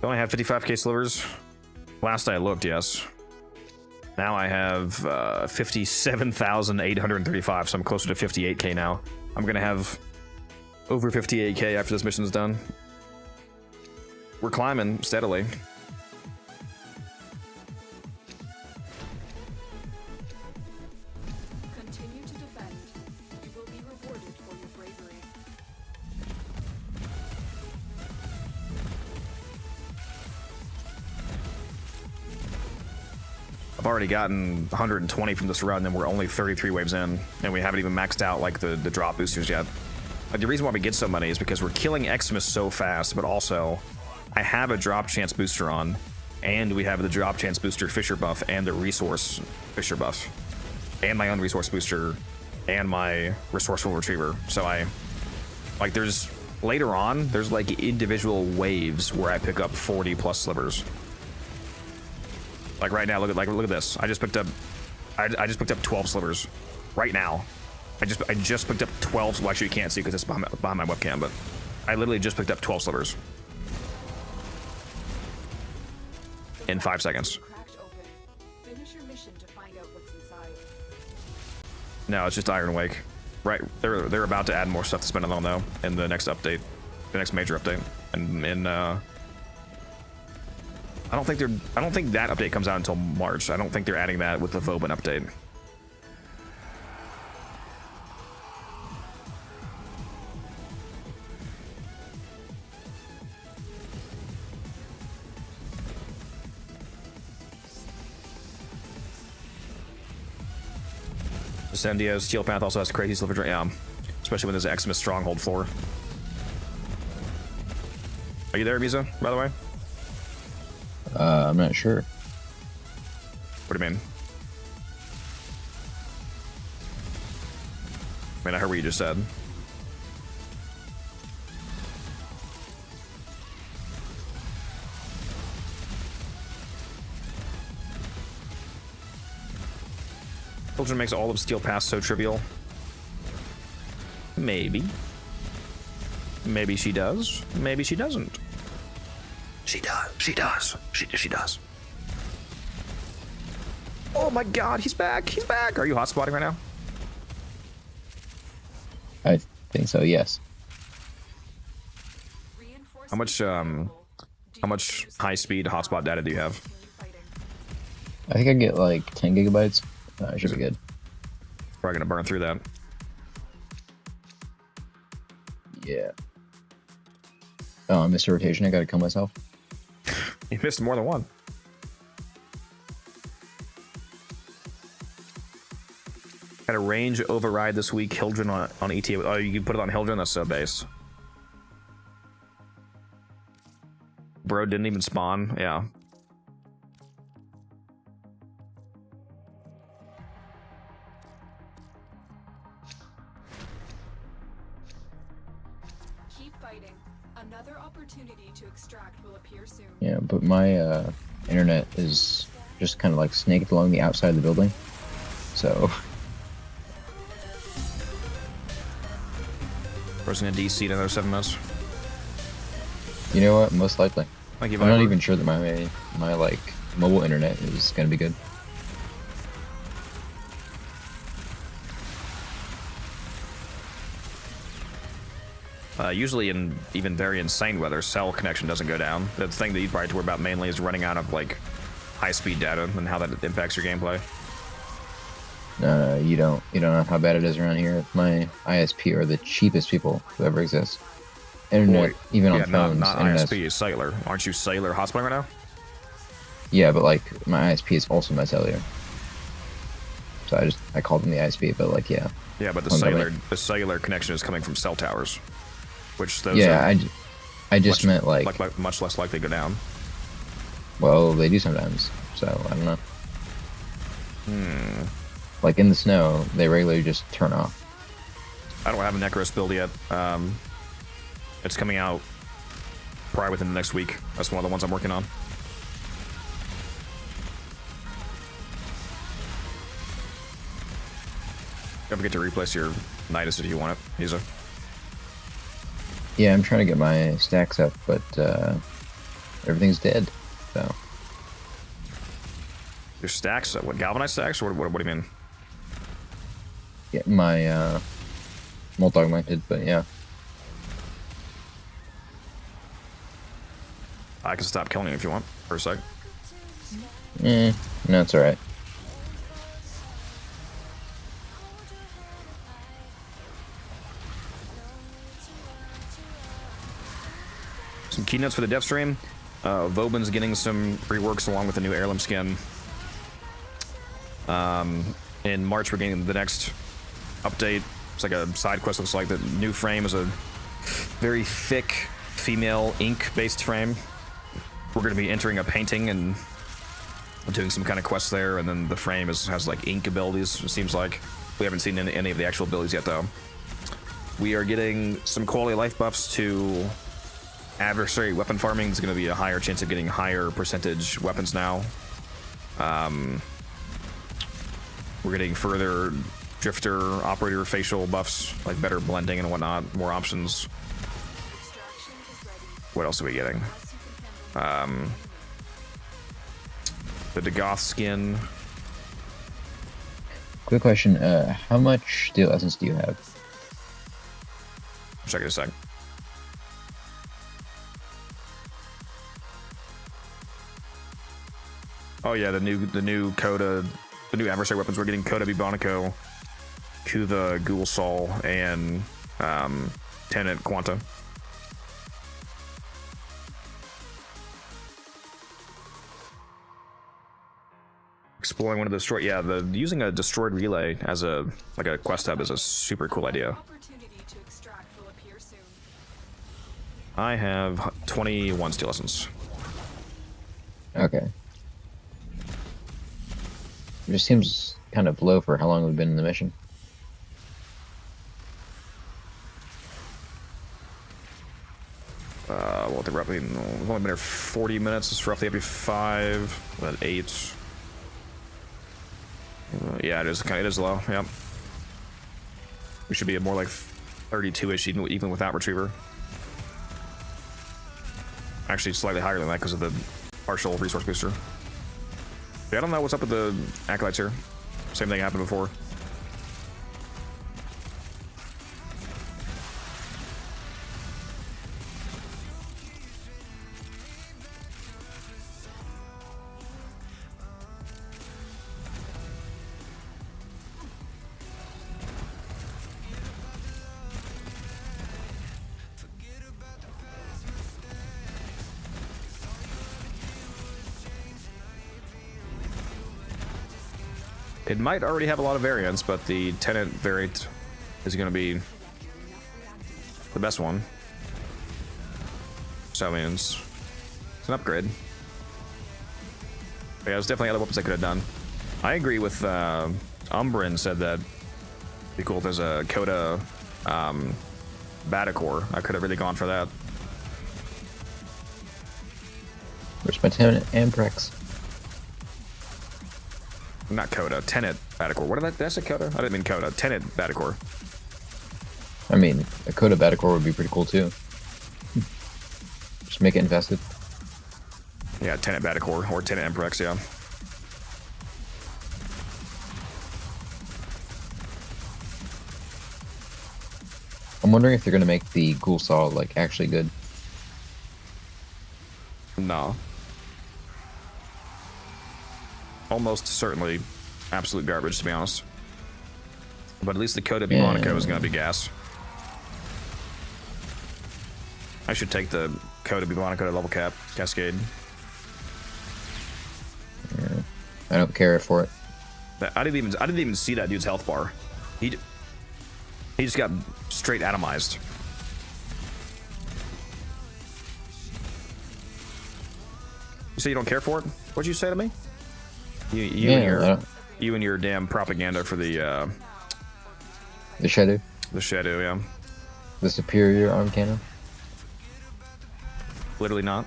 Don't I have 55k slivers? Last I looked, yes. Now I have 57,835, so I'm closer to 58k now. I'm gonna have over 58k after this mission's done. We're climbing steadily. Continue to defend. You will be rewarded for your bravery. I've already gotten 120 from this run, and we're only 33 waves in, and we haven't even maxed out like the drop boosters yet. Like, the reason why we get so many is because we're killing Xmas so fast, but also I have a drop chance booster on, and we have the drop chance booster Fisher buff and the resource Fisher buff, and my own resource booster, and my resourceful retriever. So there's later on, there's like individual waves where I pick up 40 plus slivers. Like right now, look at this. I just picked up 12 slivers right now. I just picked up 12. Well, actually, you can't see because it's behind my webcam, but I literally just picked up 12 slivers in 5 seconds. Cracked open. Finish your mission to find out what's inside. No, it's just Iron Wake. Right, they're about to add more stuff to spend it on though in the next update, the next major update, and I don't think that update comes out until March. I don't think they're adding that with the Vauban update. Ascendio Steel Path also has crazy silver drain, yeah, especially when there's an Xmas Stronghold floor. Are you there, Visa, by the way? I'm not sure. What do you mean? I mean, I heard what you just said. Children makes all of Steel Pass so trivial. Maybe. Maybe she does. Maybe she doesn't. She does. She does. She does. Oh my god, he's back. He's back. Are you hotspotting right now? I think so, yes. How much high speed hotspot data do you have? I think I get like 10 gigabytes. I should be good. Probably gonna burn through that. Yeah. Oh, I missed a rotation. I gotta kill myself. You missed more than one. Had a range override this week. Hildren on ETA. Oh, you can put it on Hildren. That's so based. Bro didn't even spawn. Yeah. Keep fighting. Another opportunity to extract will appear soon. Yeah, but my internet is just kind of like snaked along the outside of the building. So Person in DC in another 7 minutes. you know what? Most likely. Thank you, I'm not Viper. even sure that my like mobile internet is gonna be good. Usually in even very insane weather, cell connection doesn't go down. The thing that you probably have to worry about mainly is running out of like high-speed data and how that impacts your gameplay. No, you don't know how bad it is around here. My ISP are the cheapest people who ever exist. Internet, Boy, even yeah, on phones. not internet's- ISP, cellular. Aren't you cellular hotspot right now? Yeah, but like my ISP is also my cellular. So I called them the ISP, but like yeah. Yeah, but One the cellular connection is coming from cell towers, which those Yeah, are I just much, meant like much less likely to go down. well, they do sometimes. So I don't know. Like in the snow, they regularly just turn off. I don't have a Necros build yet. It's coming out probably within the next week. That's one of the ones I'm working on. Don't forget to replace your Nidus if you want it, Isa. Yeah, I'm trying to get my stacks up, but everything's dead. So Your stacks? What, galvanized stacks? Or what do you mean? yeah, my multi-augmented, but yeah. I can stop killing you if you want for a sec. No, it's alright. Some keynotes for the dev stream. Vauban's getting some reworks along with the new heirloom skin. In March, we're getting the next update. It's like a side quest. Looks like the new frame is a very thick female ink-based frame. We're going to be entering a painting and doing some kind of quest there, and then the frame has like ink abilities. It seems like we haven't seen any of the actual abilities yet, though. We are getting some quality of life buffs to adversary weapon farming. Is going to be a higher chance of getting higher percentage weapons now. We're getting further drifter operator facial buffs, like better blending and whatnot, more options. Extraction is ready. What else are we getting? Unless you can handle The Dagoth skin. Quick question: how much steel essence do you have? Check it a sec. Oh yeah, the new Coda, the new adversary weapons. We're getting Coda Bibonico, Kuva Ghoul Sol, and Tenant Quanta. Exploring one of the destroyed. Yeah, using a destroyed relay as a quest hub is a super cool idea. opportunity to extract will appear soon. I have 21 steel essence. Okay. It just seems kind of low for how long we've been in the mission. Well, they're roughly, we've only been here 40 minutes. It's roughly every 5, about 8. Yeah, it is low. Yep. We should be at more like 32-ish, even without retriever. Actually, slightly higher than that because of the partial resource booster. Yeah, I don't know what's up with the acolytes here. Same thing happened before. It might already have a lot of variants, but the tenant variant is going to be the best one. So I mean, it's an upgrade. But yeah, there's definitely other weapons I could have done. I agree with Umbrin said that it'd be cool if there's a Coda Batacore. I could have really gone for that. Where's my tenant Amprex? Not Coda, Tenet Batacore. What did I? Did I say Coda? I didn't mean Coda. Tenet Batacore. I mean, a Coda Batacore would be pretty cool too. Just make it infested. Yeah, Tenet Batacore or Tenet Emprex, yeah. I'm wondering if they're gonna make the Ghoul Saw like actually good. No. Almost certainly absolute garbage, to be honest. But at least the Coda Monaco is going to be gas. I should take the Coda Monaco to level cap Cascade. Yeah. I don't care for it. I didn't even see that dude's health bar. He just got straight atomized. You say you don't care for it? What'd you say to me? You and your damn propaganda for the Shadow. The Shadow, yeah. The superior arm cannon. Literally not.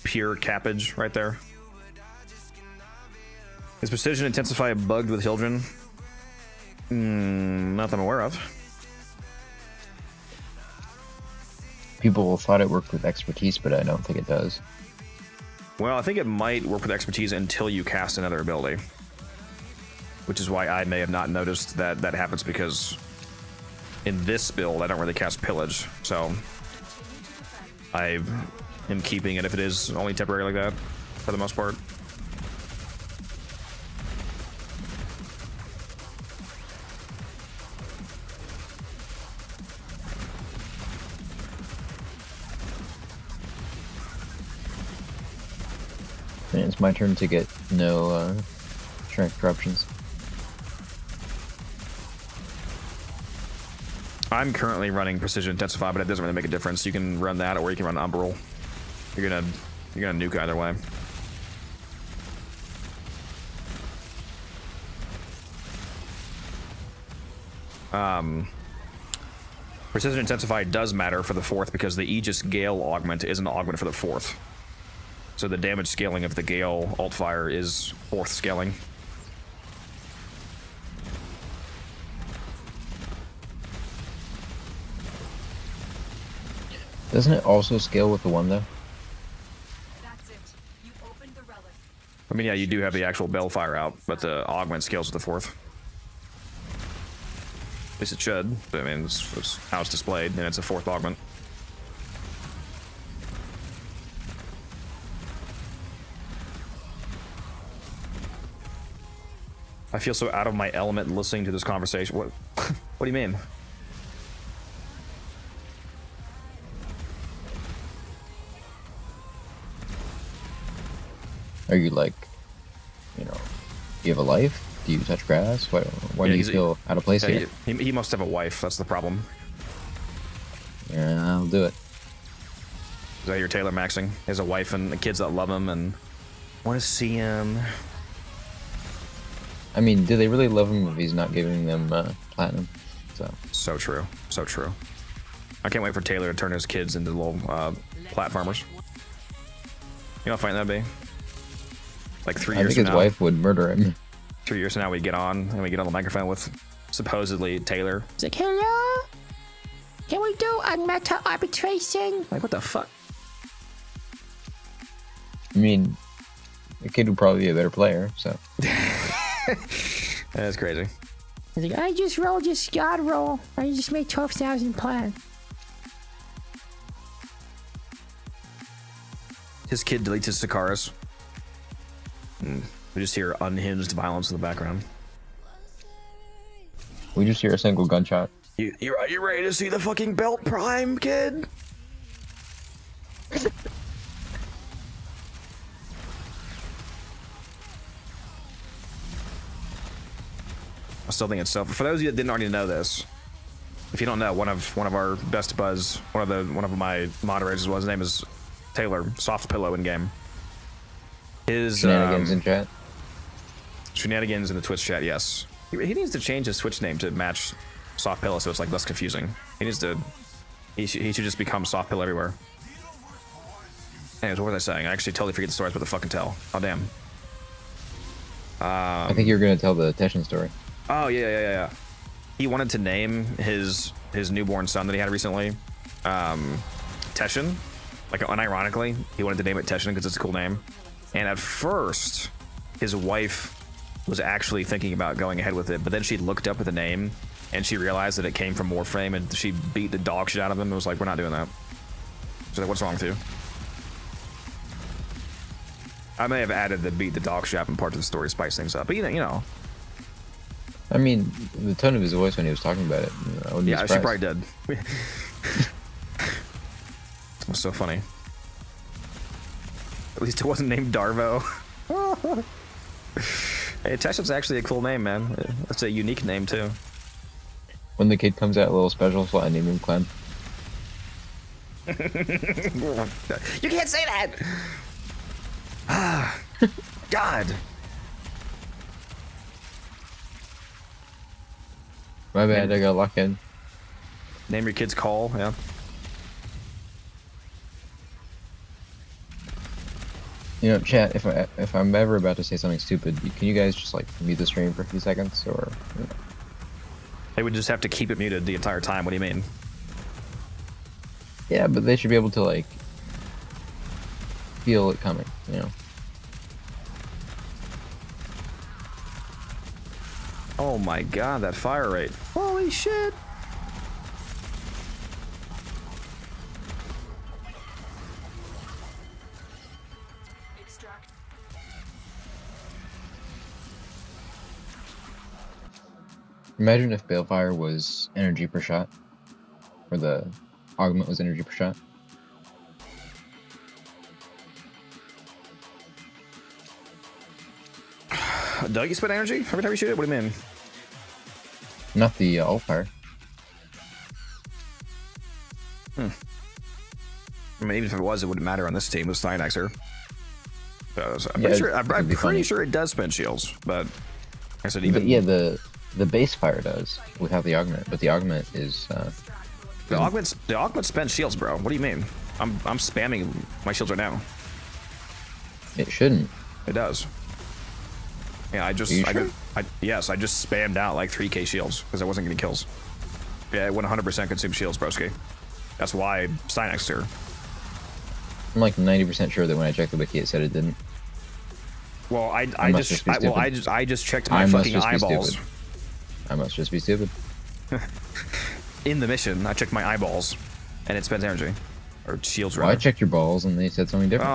Pure cappage right there. Is precision intensify bugged with children? Not that I'm aware of. People thought it worked with expertise, but I don't think it does. Well, I think it might work with expertise until you cast another ability. Which is why I may have not noticed that that happens, because in this build, I don't really cast Pillage. So I am keeping it if it is only temporary like that, for the most part. And it's my turn to get no strength corruptions. I'm currently running Precision Intensify, but it doesn't really make a difference. You can run that, or you can run Umbral. You're gonna nuke either way. Precision Intensify does matter for the 4th because the Aegis Gale augment is an augment for the 4th. So the damage scaling of the Gale alt fire is 4th scaling. Doesn't it also scale with the 1 though? That's it. You opened the relic. I mean, yeah, you do have the actual Bellfire out, but the augment scales with the 4th. At least it should. But, I mean, it's how it's displayed, and it's a 4th augment. I feel so out of my element listening to this conversation. What? What do you mean? Are you like, you know, do you have a life? Do you touch grass? Why do you feel out of place here? He must have a wife. That's the problem. Yeah, I'll do it. Is that your Taylor maxing? He has a wife and the kids that love him and want to see him. I mean, do they really love him if he's not giving them platinum? So true. So true. I can't wait for Taylor to turn his kids into little platformers. You know how fun that'd be? Like 3 years from now. I think his wife would murder him. 3 years from now, we get on the microphone with supposedly Taylor. It's like, hello? Can we do a meta arbitration? Like, what the fuck? I mean, the kid would probably be a better player, so. That's crazy. He's like, I just rolled this god roll. I just made 12,000 plan. His kid deletes his Sakaras. We just hear unhinged violence in the background. We just hear a single gunshot. You ready to see the fucking belt prime, kid? I still think it's so. For those of you that didn't already know this, if you don't know, one of our best buzz, one of my moderators, his name is Taylor, Soft Pillow in game. His Shenanigans in chat. Shenanigans in the Twitch chat, yes. He needs to change his Twitch name to match Soft Pillow, so it's like less confusing. He should just become Soft Pillow everywhere. Anyways, what was I saying? I actually totally forget the story I was about to fucking tell. Oh damn. I think you were gonna tell the Teshin story. Oh yeah. He wanted to name his newborn son that he had recently, Teshin. Like unironically, he wanted to name it Teshin because it's a cool name. And at first, his wife was actually thinking about going ahead with it, but then she looked up at the name and she realized that it came from Warframe, and she beat the dog shit out of him and was like, "We're not doing that." She's like, "What's wrong with you?" I may have added the beat the dog shit out in part of the story to spice things up, but you know. I mean, the tone of his voice when he was talking about it, I wouldn't be Yeah, she surprised. probably did. It was so funny. At least it wasn't named Darvo. Hey, Teshin's actually a cool name, man. It's a unique name too. When the kid comes out a little special, so I name him Clem. You can't say that. God. My bad, I got locked in. Name your kids Call, yeah. You know, chat, if I'm ever about to say something stupid, can you guys just like mute the stream for a few seconds, or? You know? They would just have to keep it muted the entire time. What do you mean? Yeah, but they should be able to like feel it coming, you know. Oh my god, that fire rate. Holy shit. Extract. Imagine if Balefire was energy per shot, or the augment was energy per shot. Don't you spend energy every time you shoot it? What do you mean? Not the alt fire. I mean, even if it was, it wouldn't matter on this team with Styanax here. I'm pretty sure it does spend shields, but I said even. But yeah, the base fire does without the augment, but the augment is. The augment spends shields, bro. What do you mean? I'm spamming my shields right now. It shouldn't. It does. Yeah, I just spammed out like 3k shields because I wasn't getting kills. Yeah, it 100% consumed shields, broski. That's why Styanax here. I'm like 90% sure that when I checked the wiki, it said it didn't. Well, I just checked my fucking eyeballs. I must just be stupid. In the mission, I checked my eyeballs, and it spends energy, or shields. Well, I checked your balls, and they said something different. Oh,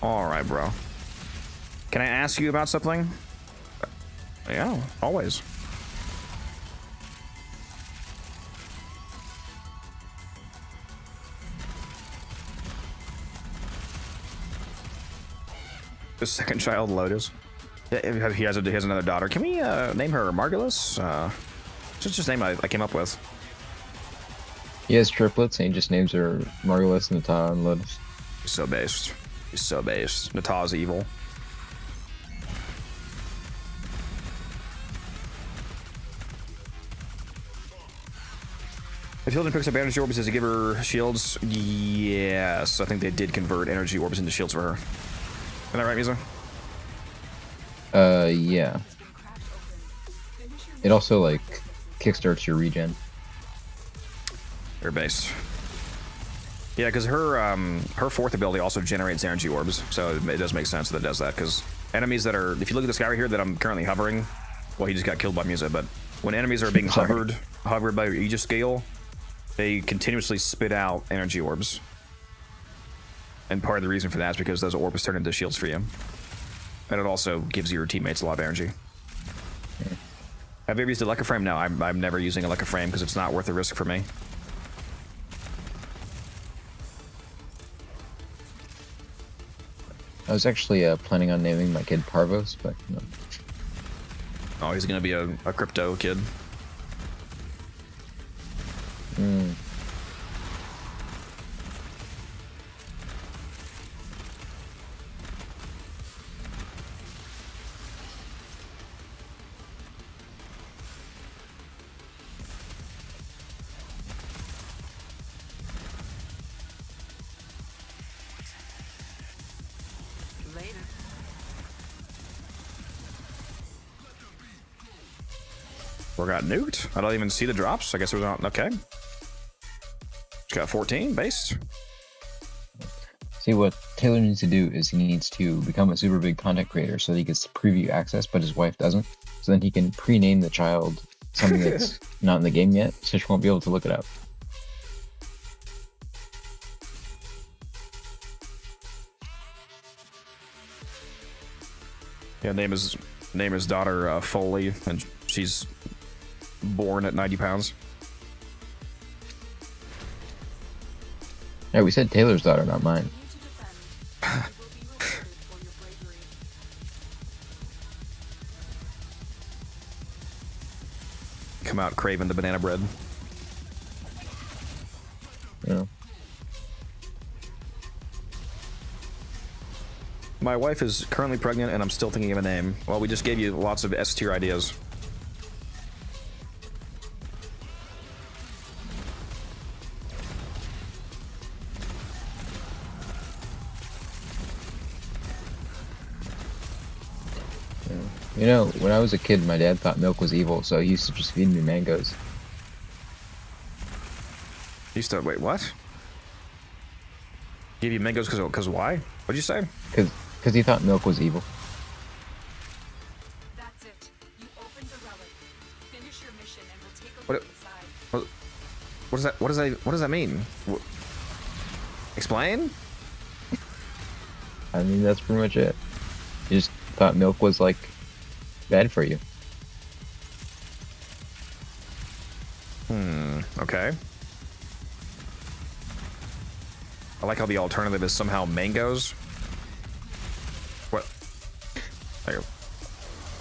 all right, bro. Can I ask you about something? Yeah, always. The second child, Lotus. Yeah, he has another daughter. Can we name her Margulis? Just name I came up with. He has triplets, and he just names her Margulis, Nata, and Lotus. He's so based. Nata's evil. If Hilden picks up energy orbs, does it give her shields? Yes, I think they did convert energy orbs into shields for her. Isn't that right, Misa? Yeah. It also, like, kickstarts your regen. They're based. Yeah, because her fourth ability also generates energy orbs, so it does make sense that it does that, because enemies that are... If you look at this guy right here that I'm currently hovering, well, he just got killed by Misa, but when enemies are being hovered by your Aegis scale, they continuously spit out energy orbs. And part of the reason for that is because those orbs turn into shields for you. And it also gives your teammates a lot of energy. Have you ever used a Leica frame? No, I'm never using a Leica frame because it's not worth the risk for me. I was actually planning on naming my kid Parvos, but no. Oh, he's gonna be a crypto kid. Mm. Later. We got nuked. I don't even see the drops. I guess it was not okay. Just got 14 base. See, what Taylor needs to do is he needs to become a super big content creator so that he gets preview access, but his wife doesn't. So then he can pre-name the child something that's not in the game yet, so she won't be able to look it up. Yeah, name his daughter Foley, and she's born at 90 pounds. Yeah, we said Taylor's daughter, not mine. Come out craving the banana bread. Yeah. My wife is currently pregnant and I'm still thinking of a name. Well, we just gave you lots of S tier ideas. You know, when I was a kid, my dad thought milk was evil, so he used to just feed me mangoes. Used to, wait, what? Give you mangoes because why? What'd you say? Because he thought milk was evil. That's it. You opened the relic. Finish your mission and we'll take a What- look inside. What does that? What does that mean? Explain? I mean, that's pretty much it. He just thought milk was, like, bad for you. Okay. I like how the alternative is somehow mangoes. What? There you go.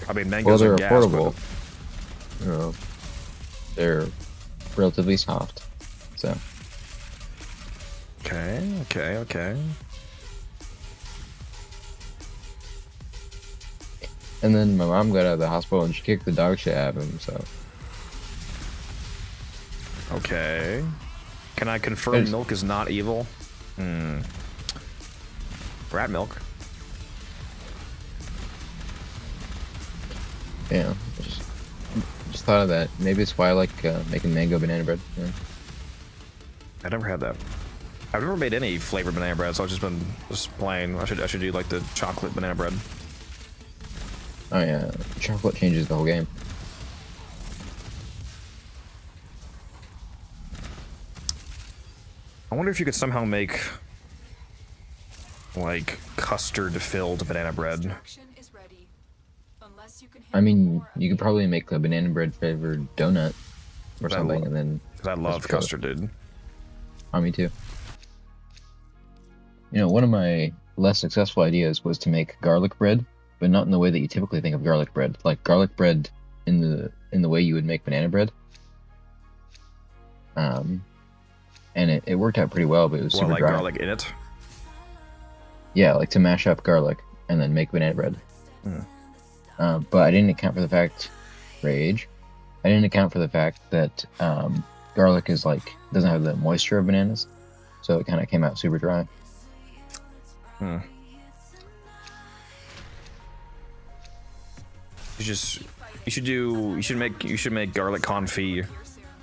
I mean, Well, mangoes they're are gas, affordable. You know, they're relatively soft. So, Okay. and then my mom got out of the hospital and she kicked the dog shit out of him. So, Okay. Can I confirm There's- milk is not evil? Rat milk. yeah, just thought of that. Maybe it's why I like making mango banana bread. Yeah. I never had that. I've never made any flavored banana bread, so I've just been just plain. I should do like the chocolate banana bread. Oh yeah, chocolate changes the whole game. I wonder if you could somehow make like custard filled banana bread. Extraction is ready. Unless you can I mean, you could probably make a banana bread flavored donut or something, and then. Because I love just throw it. custard, dude. Oh, me too. You know, one of my less successful ideas was to make garlic bread, but not in the way that you typically think of garlic bread. Like garlic bread in the way you would make banana bread. And it worked out pretty well, but it was What, super like dry. garlic in it? Yeah, like to mash up garlic and then make banana bread. But I didn't account for the fact, rage. I didn't account for the fact that garlic is like doesn't have the moisture of bananas, so it kind of came out super dry. You should make garlic confit,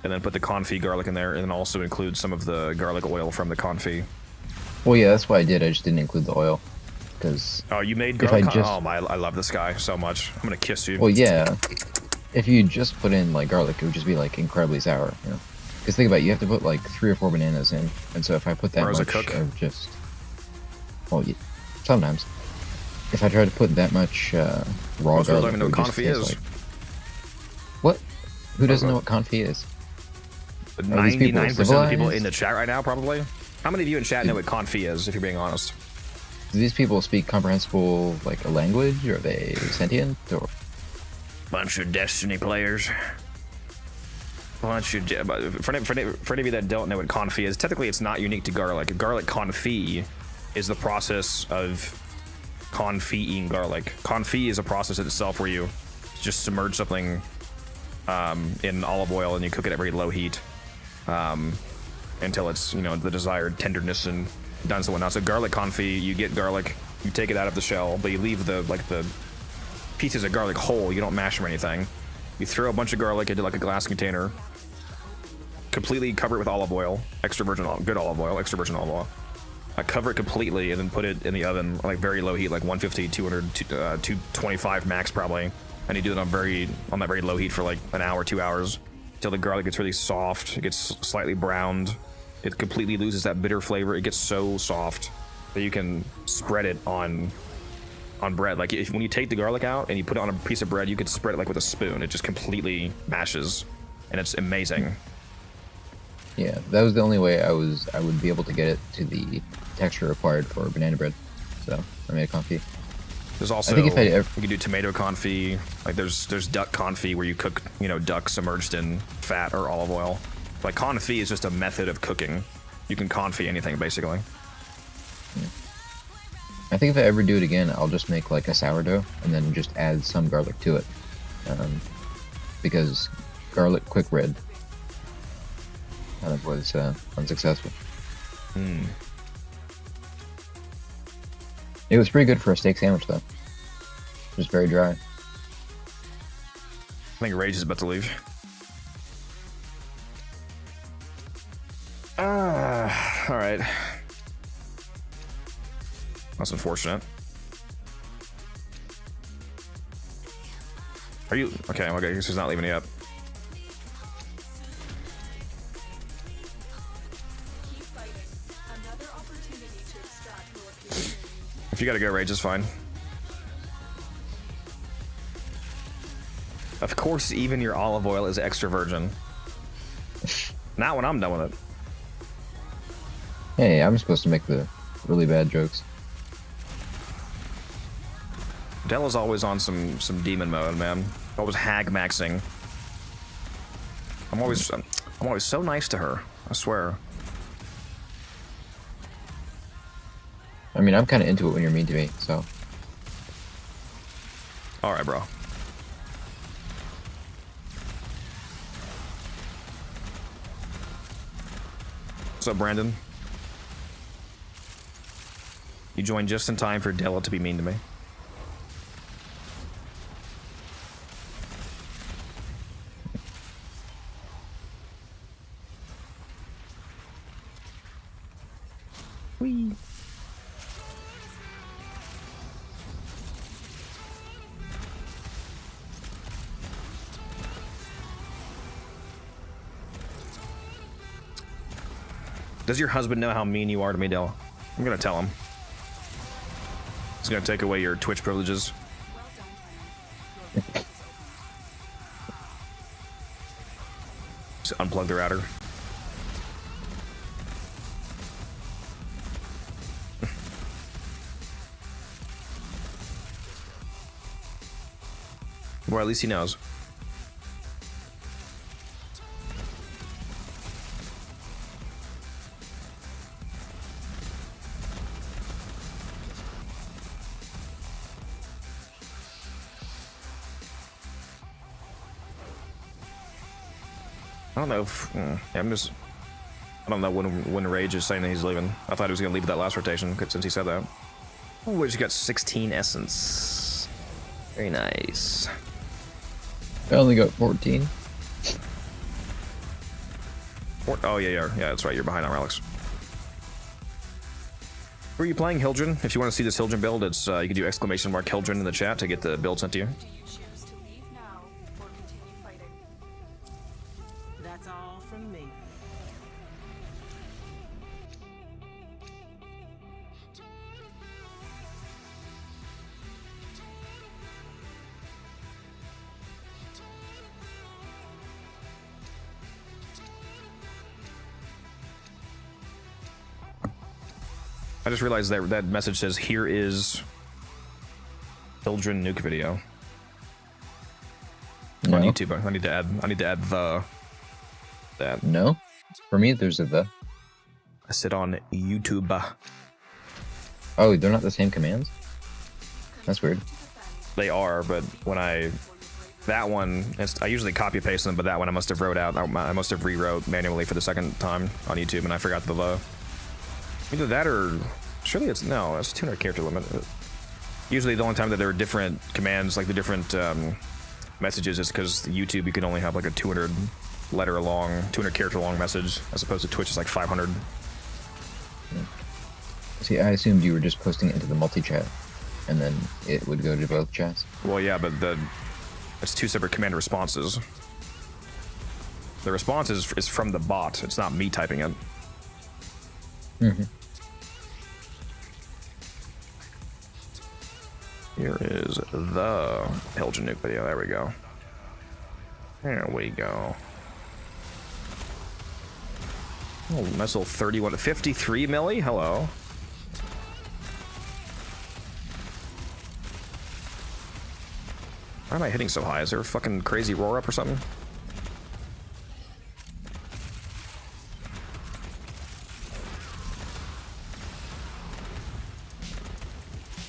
and then put the confit garlic in there, and then also include some of the garlic oil from the confit. Well, yeah, that's what I did. I just didn't include the oil, because Oh, you made If I garlic? just- Oh my, I love this guy so much. I'm gonna kiss you. well, yeah, if you just put in like garlic, it would just be like incredibly sour, you know. Because think about it, you have to put like 3 or 4 bananas in, and so if I put that Or as a much cook? of just, well, yeah, sometimes, if I try to put that much raw Most people garlic, don't even know it would what just confit taste is. like- What? Who doesn't know what confit is? Are these people 99% of the people civilized? in the chat right now, probably. How many of you in chat know what confit is, if you're being honest? Do these people speak comprehensible like a language, or are they sentient, or? Bunch of Destiny players. For any of you that don't know what confit is, technically it's not unique to garlic. Garlic confit is the process of confiting garlic. Confit is a process in itself where you just submerge something in olive oil and you cook it at very low heat until it's, you know, the desired tenderness and done so whatnot. So garlic confit, you get garlic, you take it out of the shell, but you leave the pieces of garlic whole. You don't mash them or anything. You throw a bunch of garlic into like a glass container, completely cover it with olive oil, extra virgin olive, good olive oil, extra virgin olive oil. Cover it completely and then put it in the oven, like very low heat, like 150, 200, 225 max probably. And you do it on that very low heat for like an hour, 2 hours, until the garlic gets really soft. It gets slightly browned. It completely loses that bitter flavor. It gets so soft that you can spread it on bread. Like when you take the garlic out and you put it on a piece of bread, you could spread it like with a spoon. It just completely mashes, and it's amazing. Yeah, that was the only way I would be able to get it to the texture required for banana bread. So I made a confit. There's also, I think if you can do tomato confit. Like there's duck confit where you cook, you know, duck submerged in fat or olive oil. Like confit is just a method of cooking. You can confit anything basically. Yeah. I think if I ever do it again, I'll just make like a sourdough and then just add some garlic to it, because garlic quick bread kind of was unsuccessful. It was pretty good for a steak sandwich though. Just very dry. I think Rage is about to leave. All right. That's unfortunate. Are you okay? Okay, I guess he's not leaving yet. If you gotta go, Rage is fine. Of course, even your olive oil is extra virgin. Not when I'm done with it. Hey, I'm supposed to make the really bad jokes. Della's always on some demon mode, man. Always hag maxing. I'm always so nice to her. I swear. I mean, I'm kind of into it when you're mean to me, so. All right, bro. What's up, Brandon? You joined just in time for Della to be mean to me. Whee. Does your husband know how mean you are to me, Della? I'm gonna tell him. It's gonna take away your Twitch privileges. Just unplug the router. Well, at least he knows. I don't know if yeah, I don't know when Rage is saying that he's leaving. I thought he was gonna leave that last rotation since he said that. Oh, we just got 16 essence. Very nice. I only got 14. Oh yeah, that's right. You're behind on relics. Who are you playing, Hildren? If you want to see this Hildren build, it's you can do !Hildren in the chat to get the build sent to you. That's all from me. I just realized that that message says, "Here is Hildren nuke video." No. on YouTube. I need to add the that. No, for me there's a the. I sit on YouTube. Oh, they're not the same commands. That's weird. They are, but when that one, I usually copy paste them, but that one I must have wrote out. I must have rewrote manually for the second time on YouTube, and I forgot the either that or surely it's 200 character limit. Usually the only time that there are different commands, like the different messages, is because YouTube you can only have like a 200 character long message, as opposed to Twitch is like 500. See, I assumed you were just posting it into the multi-chat, and then it would go to both chats. Well, yeah, but it's two separate command responses. The response is from the bot. It's not me typing it. Mm-hmm. Here is the Helgen Nuke video. There we go. There we go. Oh, nice little 53 milli. Hello. Why am I hitting so high? Is there a fucking crazy roar up or something?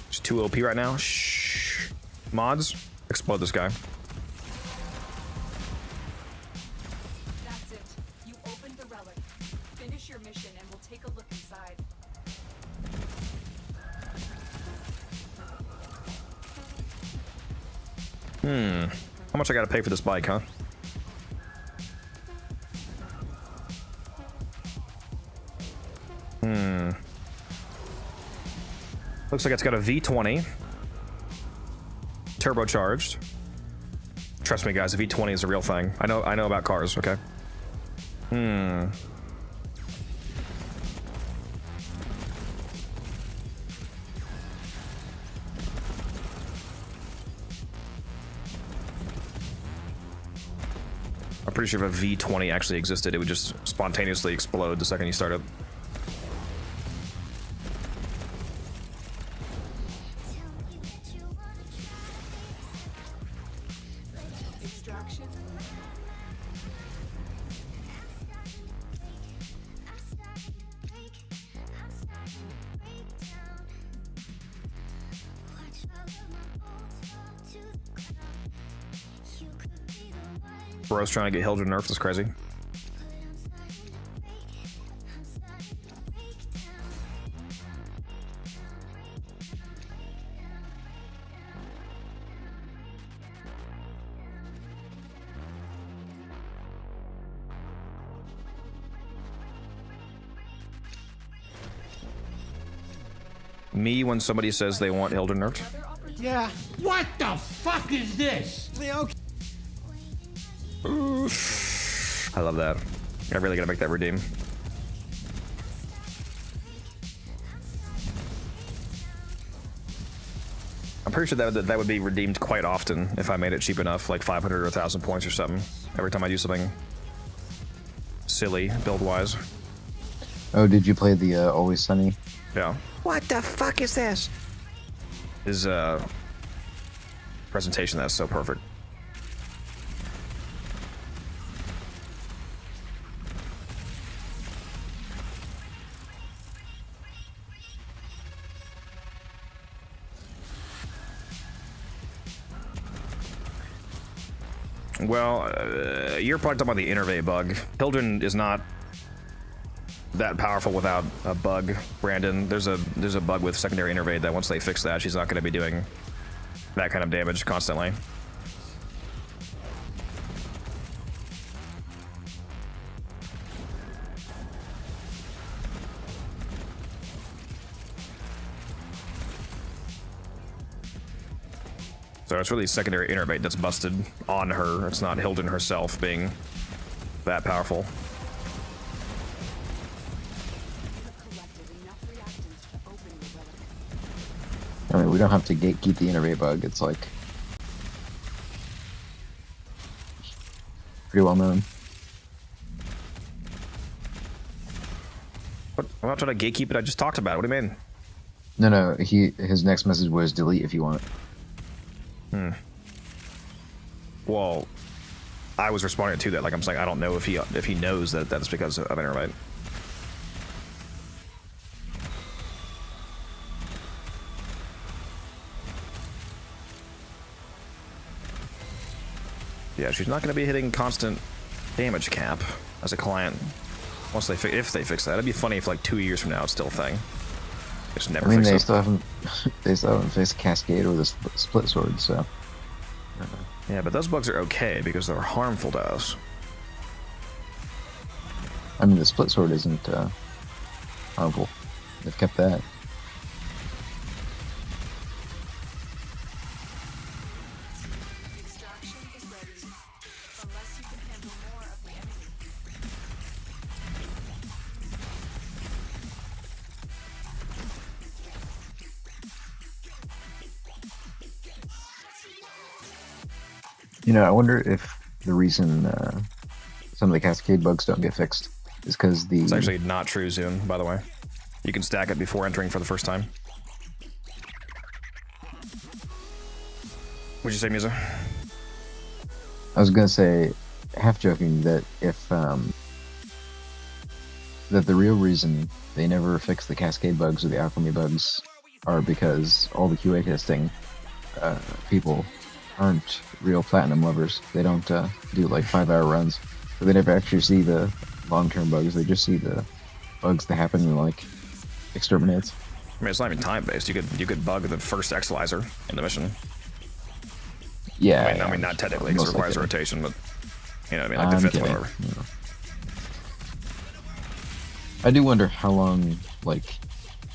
Just too OP right now. Shh. Mods, explode this guy. That's it. You opened the relic. Finish your mission and we'll take a look inside. How much I gotta pay for this bike, huh? Looks like it's got a V20. Turbocharged. Trust me, guys, a V20 is a real thing. I know about cars, okay? I'm pretty sure if a V20 actually existed, it would just spontaneously explode the second you start it. Extraction. Bro's trying to get Hildred nerfed. That's crazy. Me when somebody says they want Hildred nerfed. Yeah. What the fuck is this? Okay. I love that. I really gotta make that redeem. I'm pretty sure that would be redeemed quite often if I made it cheap enough, like 500 or 1,000 points or something. Every time I do something silly build-wise. Oh, did you play the Always Sunny? Yeah. What the fuck is this? His presentation, that's so perfect. Well, you're probably talking about the innervate bug. Hildren is not that powerful without a bug, Brandon. There's a bug with secondary innervate that once they fix that, she's not going to be doing that kind of damage constantly. So it's really secondary innervate that's busted on her. It's not Hildren herself being that powerful. I mean, we don't have to gatekeep the innervate bug. It's like pretty well known. What? I'm not trying to gatekeep it. I just talked about it. What do you mean? No, his next message was delete if you want. Well, I was responding to that. Like I'm saying, I don't know if he knows that that's because of Innervate. Yeah, she's not going to be hitting constant damage cap as a client once if they fix that. It'd be funny if like 2 years from now it's still a thing. Just never. I mean, fix they it. still haven't fixed Cascade or the split sword, so. Yeah, but those bugs are okay because they're harmful to us. I mean, the split sword isn't harmful. They've kept that. Extraction is ready. Unless you can handle more of the enemy. You know, I wonder if the reason some of the Cascade bugs don't get fixed is because the... It's actually not true, Zune, by the way. You can stack it before entering for the first time. What'd you say, Musa? I was gonna say, half joking, that if that the real reason they never fix the Cascade bugs or the Alchemy bugs are because all the QA testing people aren't real platinum lovers. They don't do like 5-hour runs, so they never actually see the long-term bugs. They just see the bugs that happen in like exterminates. I mean, it's not even time-based. You could bug the first Exilizer in the mission. Yeah, I mean, not technically because it requires rotation, but you know, what I mean, like the fifth one over. You know. I do wonder how long, like,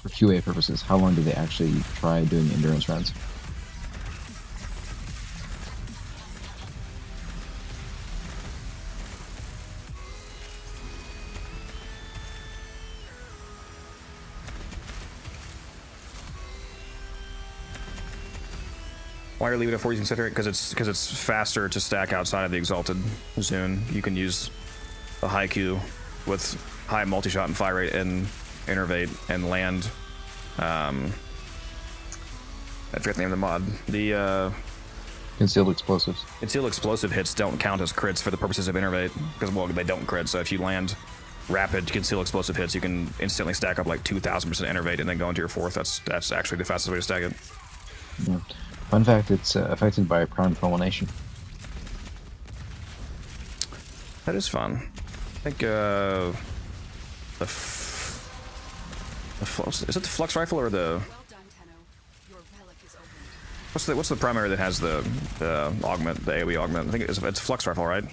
for QA purposes, how long do they actually try doing endurance runs? Why are you leaving it before you consider it? Because it's faster to stack outside of the Exalted Zone. You can use the high Q with high multi-shot and fire rate and innervate and land. I forget the name of the mod. The Concealed explosives. concealed explosive hits don't count as crits for the purposes of innervate because, well, they don't crit. So if you land rapid concealed explosive hits, you can instantly stack up like 2,000% innervate and then go into your fourth. That's actually the fastest way to stack it. Yeah. Fun fact, it's affected by prime fulmination. That is fun. I think is it the flux rifle or the Well done, Tenno. Your relic is open. what's the primary that has the augment, the AoE augment? I think it's flux rifle, right?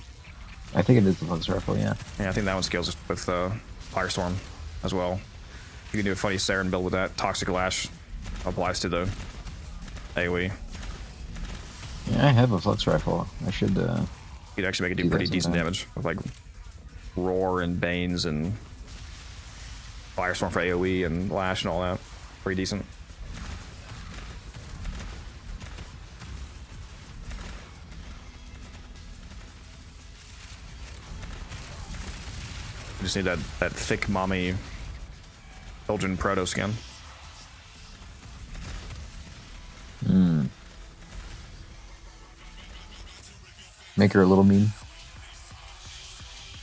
I think it is the Flux Rifle, yeah. Yeah, I think that one scales with Firestorm as well. You can do a funny Saren build with that. Toxic Lash applies to the AoE. Yeah, I have a Flux Rifle. I should, You'd actually make it do that pretty decent sometime. damage with like Roar and Banes and Firestorm for AoE and Lash and all that. Pretty decent. You just need that thick mommy Belgian proto skin. make her a little mean.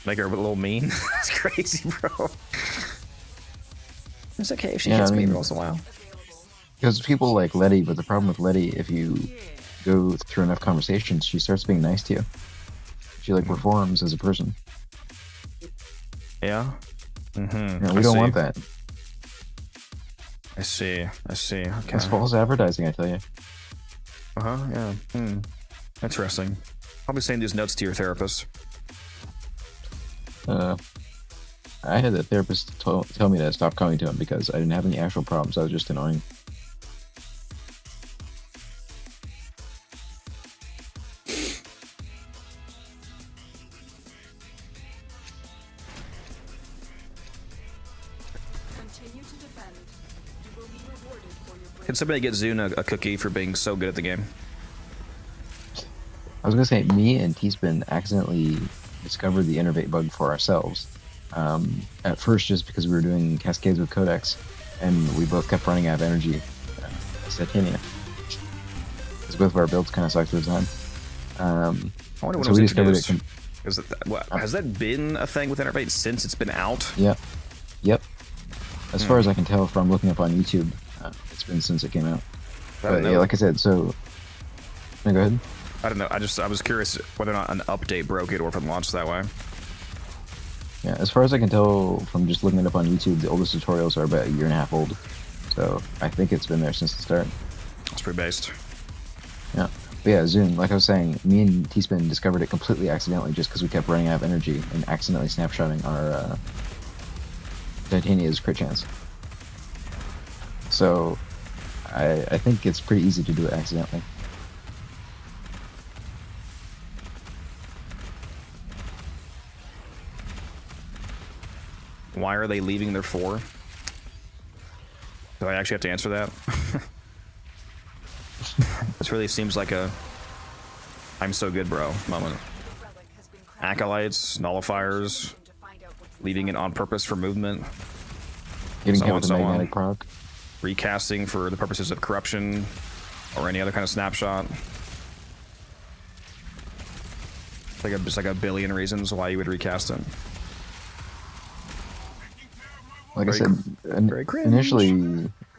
Make her a little mean. That's crazy, bro. It's okay if she Yeah, hits I me mean- every once in a while. Because people like Letty, but the problem with Letty, if you go through enough conversations, she starts being nice to you. She like reforms as a person. Yeah. Mm-hmm. You know, we don't want that. I see. Okay. That's false advertising, I tell you. Uh-huh, yeah. Interesting. I'll be saying these notes to your therapist. I had the therapist tell me to stop coming to him because I didn't have any actual problems. I was just annoying. Continue to defend. You will be rewarded for your brave. Can somebody get Zune a cookie for being so good at the game? I was gonna say, me and T-Spin accidentally discovered the innervate bug for ourselves. At first, just because we were doing cascades with Codex, and we both kept running out of energy. Titania. Because both of our builds kind of sucked at the time. I wonder when so it was we discovered introduced. Has that been a thing with TennoCreate since it's been out? Yep. As far as I can tell from looking up on YouTube, it's been since it came out. But yeah, like I said, so. No, go ahead. I don't know. I was curious whether or not an update broke it or if it launched that way. Yeah, as far as I can tell from just looking it up on YouTube, the oldest tutorials are about 1.5 years old. So I think it's been there since the start. It's pretty based. Yeah. But yeah, Zune, like I was saying, me and T-Spin discovered it completely accidentally just because we kept running out of energy and accidentally snapshotting our Titania's crit chance. So I think it's pretty easy to do it accidentally. Why are they leaving their 4? Do I actually have to answer that? This really seems like a I'm so good, bro moment. Acolytes, nullifiers, leaving it on purpose for movement. Getting So hit on, with a so on. magnetic proc. Recasting for the purposes of corruption or any other kind of snapshot. Just like a billion reasons why you would recast it. Like Very I said, very cringe. initially,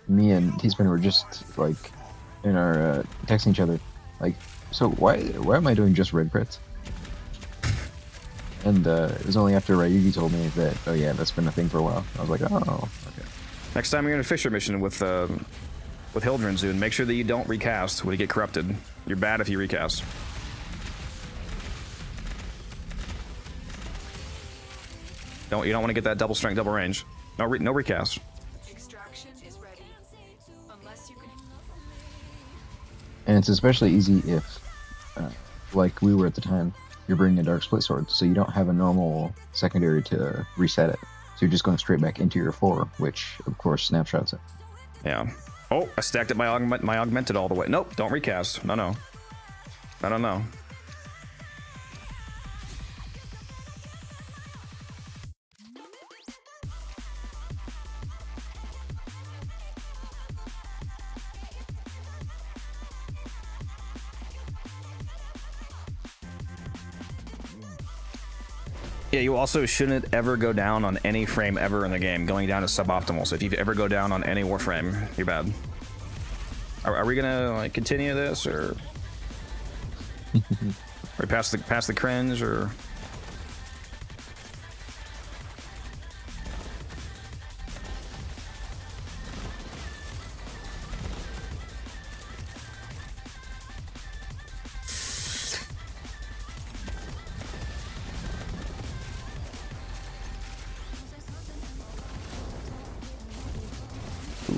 me and T-Spin were just like in our texting each other, like, so why am I doing just red crits? And it was only after Ryugi told me that, oh yeah, that's been a thing for a while. I was like, oh, okay. Next time you're in a Fisher mission with Hildren Zune, make sure that you don't recast when you get corrupted. You're bad if you recast. You don't want to get that double strength, double range. No recast. Extraction is ready. Unless you can. And it's especially easy if, like we were at the time, you're bringing a dark split sword, so you don't have a normal secondary to reset it. So you're just going straight back into your 4, which of course snapshots it. Yeah. Oh, I stacked it my augmented all the way. Nope, don't recast. No. No. Yeah, you also shouldn't ever go down on any frame ever in the game. Going down is suboptimal. So if you ever go down on any Warframe, you're bad. Are we gonna like continue this or past the cringe or?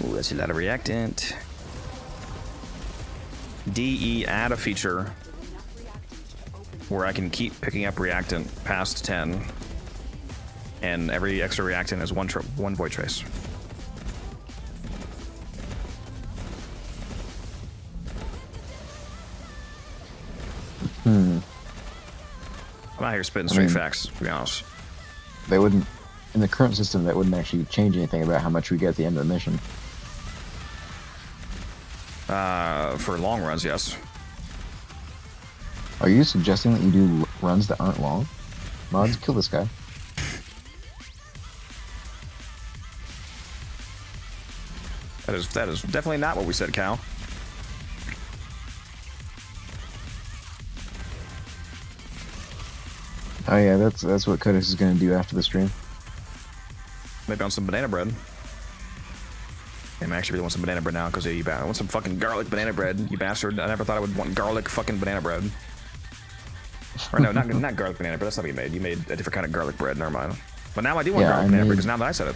Ooh, that's a lot of reactant. DE add a feature where I can keep picking up reactant past 10, and every extra reactant is one void trace. I'm out here spitting straight facts, to be honest. They wouldn't, in the current system, that wouldn't actually change anything about how much we get at the end of the mission. For long runs, yes. Are you suggesting that you do runs that aren't long? Mods, kill this guy. That is definitely not what we said, Cal. Oh yeah, that's what Kodex is gonna do after the stream. Maybe on some banana bread. I'm actually really want some banana bread now because I want some fucking garlic banana bread, you bastard. I never thought I would want garlic fucking banana bread. Or no, not garlic banana bread. That's not what you made. You made a different kind of garlic bread. Never mind. But now I do want garlic banana bread because now that I said it.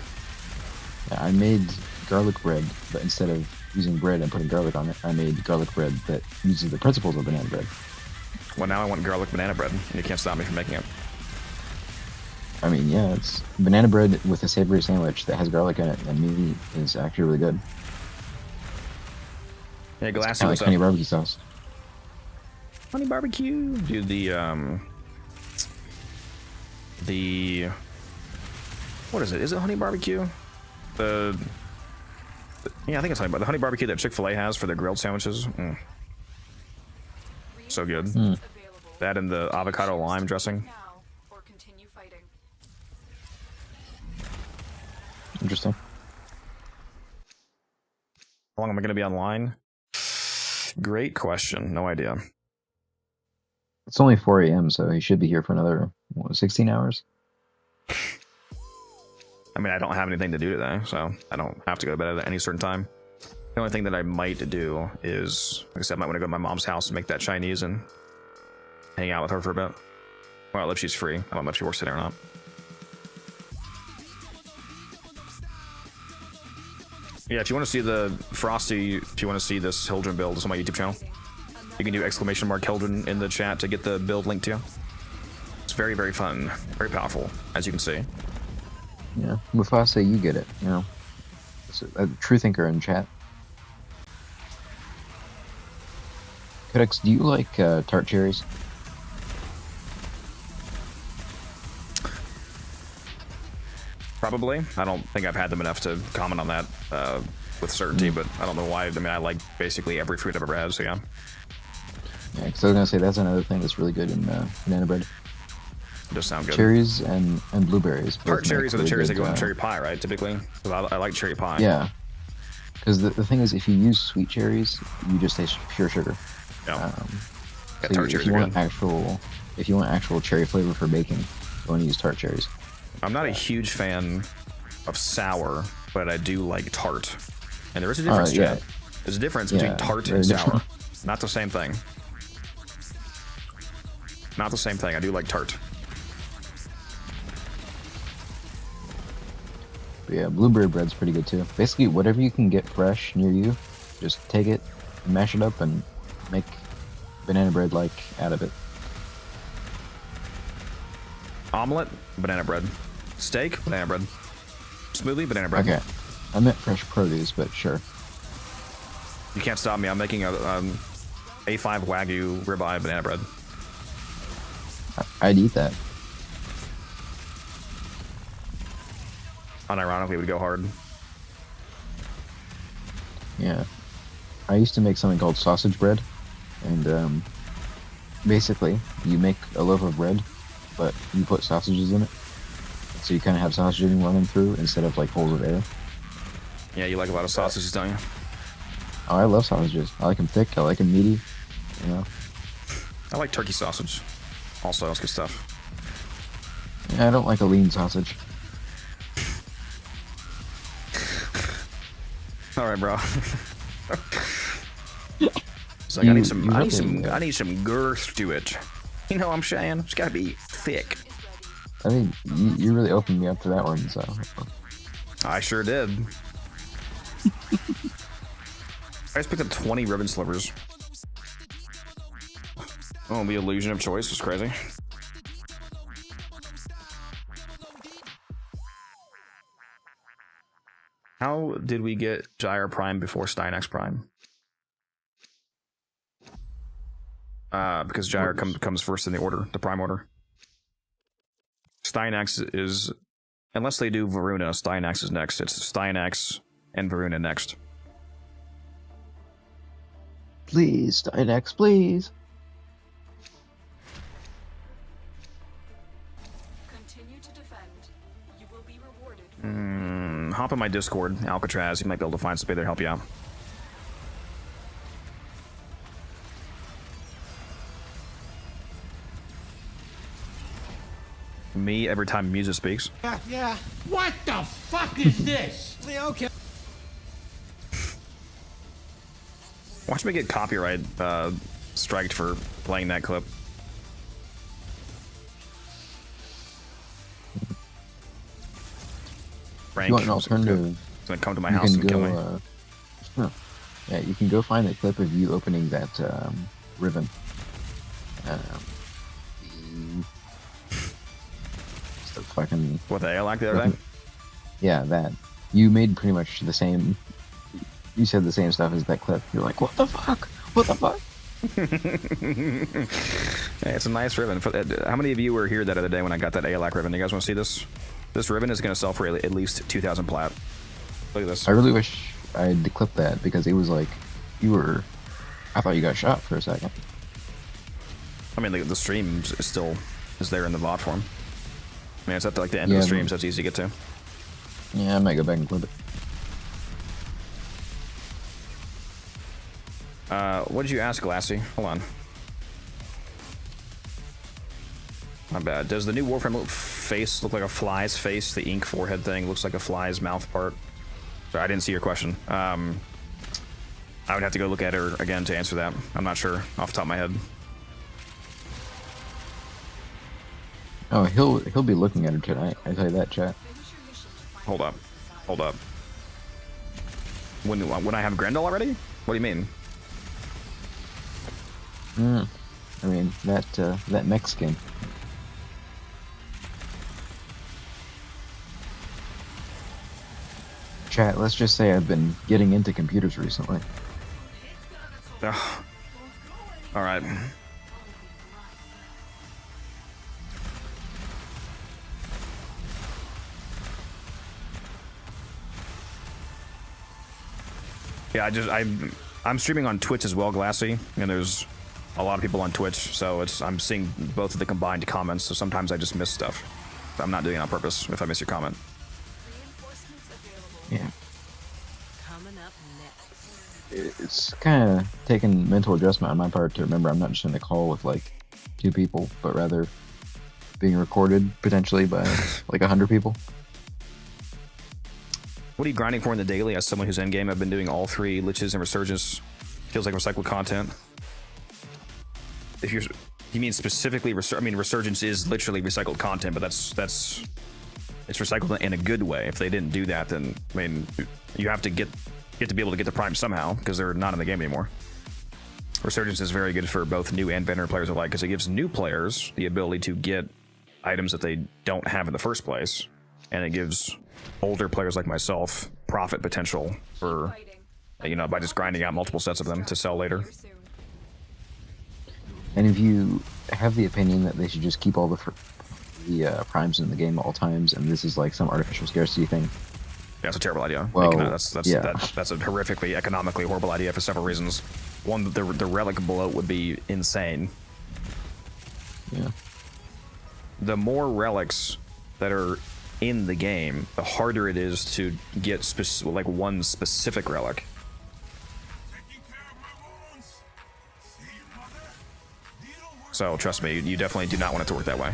Yeah, I made garlic bread, but instead of using bread and putting garlic on it, I made garlic bread that uses the principles of banana bread. Well, now I want garlic banana bread, and you can't stop me from making it. I mean, yeah, it's banana bread with a savory sandwich that has garlic in it, and meat is actually really good. Yeah, Glassy, Kind of like what's honey up? barbecue sauce. Honey barbecue. Dude, what is it? Is it honey barbecue? Yeah, I think it's honey. But the honey barbecue that Chick-fil-A has for their grilled sandwiches. So good. That and the avocado lime dressing. Now or continue fighting. Interesting. How long am I going to be online? Great question. No idea. It's only 4 a.m., so he should be here for another 16 hours. I mean, I don't have anything to do today, so I don't have to go to bed at any certain time. The only thing that I might do is, like I said, I might want to go to my mom's house and make that Chinese and hang out with her for a bit. Well, if she's free. I don't know if she works today or not. Yeah, if you want to see the Frosty, if you want to see this Hildren build, it's on my YouTube channel. You can do !Hildren in the chat to get the build link to you. It's very, very fun. Very powerful, as you can see. Yeah, Mufasa, you get it, you know. It's a true thinker in chat. Codex, do you like tart cherries? Probably. I don't think I've had them enough to comment on that with certainty, but I don't know why. I mean, I like basically every fruit I've ever had, so yeah. Yeah, because I was going to say that's another thing that's really good in banana bread. Does sound good. Cherries and blueberries. Tart cherries are the cherries that go in cherry pie, right? Typically, 'cause I like cherry pie. Yeah, because the thing is, if you use sweet cherries, you just taste pure sugar. Yeah. So tart cherries if you are want good. if you want actual cherry flavor for baking, you want to use tart cherries. I'm not a huge fan of sour, but I do like tart. And there is a difference, yeah. Chad. There's a difference between tart and sour. Not the same thing. Not the same thing. I do like tart. But yeah, blueberry bread's pretty good too. Basically, whatever you can get fresh near you, just take it, mash it up, and make banana bread like out of it. Omelet, banana bread. Steak, banana bread. Smoothie, banana bread. Okay, I meant fresh produce, but sure. You can't stop me. I'm making a A5 Wagyu ribeye banana bread. I'd eat that. Unironically, it would go hard. Yeah, I used to make something called sausage bread, and basically you make a loaf of bread, but you put sausages in it, so you kind of have sausages running through instead of like holes of air. Yeah, you like a lot of sausages, don't you? Oh, I love sausages. I like them thick. I like them meaty. You know. I like turkey sausage. Also, that's good stuff. Yeah, I don't like a lean sausage. All right, bro. It's like I need some girth to it. You know what I'm saying? It's gotta be thick. I mean, you really opened me up to that one, so. I sure did. I just picked up 20 ribbon slivers. Oh, the illusion of choice is crazy. How did we get Gyre Prime before Styanax Prime? Because Gyre comes first in the order, the Prime order. Styanax is, unless they do Varuna, Styanax is next. It's Styanax and Varuna next. Please, Styanax, please. Continue to defend. You will be rewarded. Hop on my Discord, Alcatraz. You might be able to find somebody there to help you out. Me every time music speaks. Yeah. What the fuck is this? Yeah, okay. Watch me get copyright striked for playing that clip. Frank, You want an alternative? He's gonna come to my house and kill me. Yeah, you can go find a clip of you opening that ribbon. Just a fucking. What the hell, like the other day? Yeah, that. You made pretty much the same. You said the same stuff as that clip. You're like, what the fuck? What the fuck? Hey, it's a nice ribbon. How many of you were here that other day when I got that ALAC ribbon? You guys want to see this? This ribbon is going to sell for at least 2,000 plat. Look at this. I really wish I had clipped that because it was like, I thought you got shot for a second. I mean, the stream is still there in the VOD form. I mean, it's at like the end of the stream, so it's easy to get to. Yeah, I might go back and clip it. What did you ask, Glassy? Hold on. My bad. Does the new Warframe face look like a fly's face? The ink forehead thing looks like a fly's mouth part. Sorry, I didn't see your question. I would have to go look at her again to answer that. I'm not sure off the top of my head. Oh, he'll be looking at her tonight. I tell you that, chat. Hold up. Hold up. When I have Grendel already? What do you mean? I mean that mech skin. Chat, let's just say I've been getting into computers recently. Ugh. All right. Yeah, I'm streaming on Twitch as well, Glassy, and there's a lot of people on Twitch, so I'm seeing both of the combined comments, so sometimes I just miss stuff. I'm not doing it on purpose if I miss your comment. Yeah. Coming up next. It's kind of taking mental adjustment on my part to remember I'm not just in the call with like 2 people, but rather being recorded potentially by like 100 people. What are you grinding for in the daily? As someone who's in game, I've been doing all 3 liches and resurgence. Feels like recycled content. If you mean specifically resurgence is literally recycled content, but it's recycled in a good way. If they didn't do that, then I mean, you have to get to be able to get the prime somehow because they're not in the game anymore. Resurgence is very good for both new and veteran players alike because it gives new players the ability to get items that they don't have in the first place, and it gives older players like myself profit potential for, you know, by just grinding out multiple sets of them to sell later. And if you have the opinion that they should just keep all the primes in the game at all times, and this is like some artificial scarcity thing, that's a terrible idea. Well, that's a horrifically economically horrible idea for several reasons. One, the relic bloat would be insane. Yeah. The more relics that are in the game, the harder it is to get like one specific relic. So trust me, you definitely do not want it to work that way.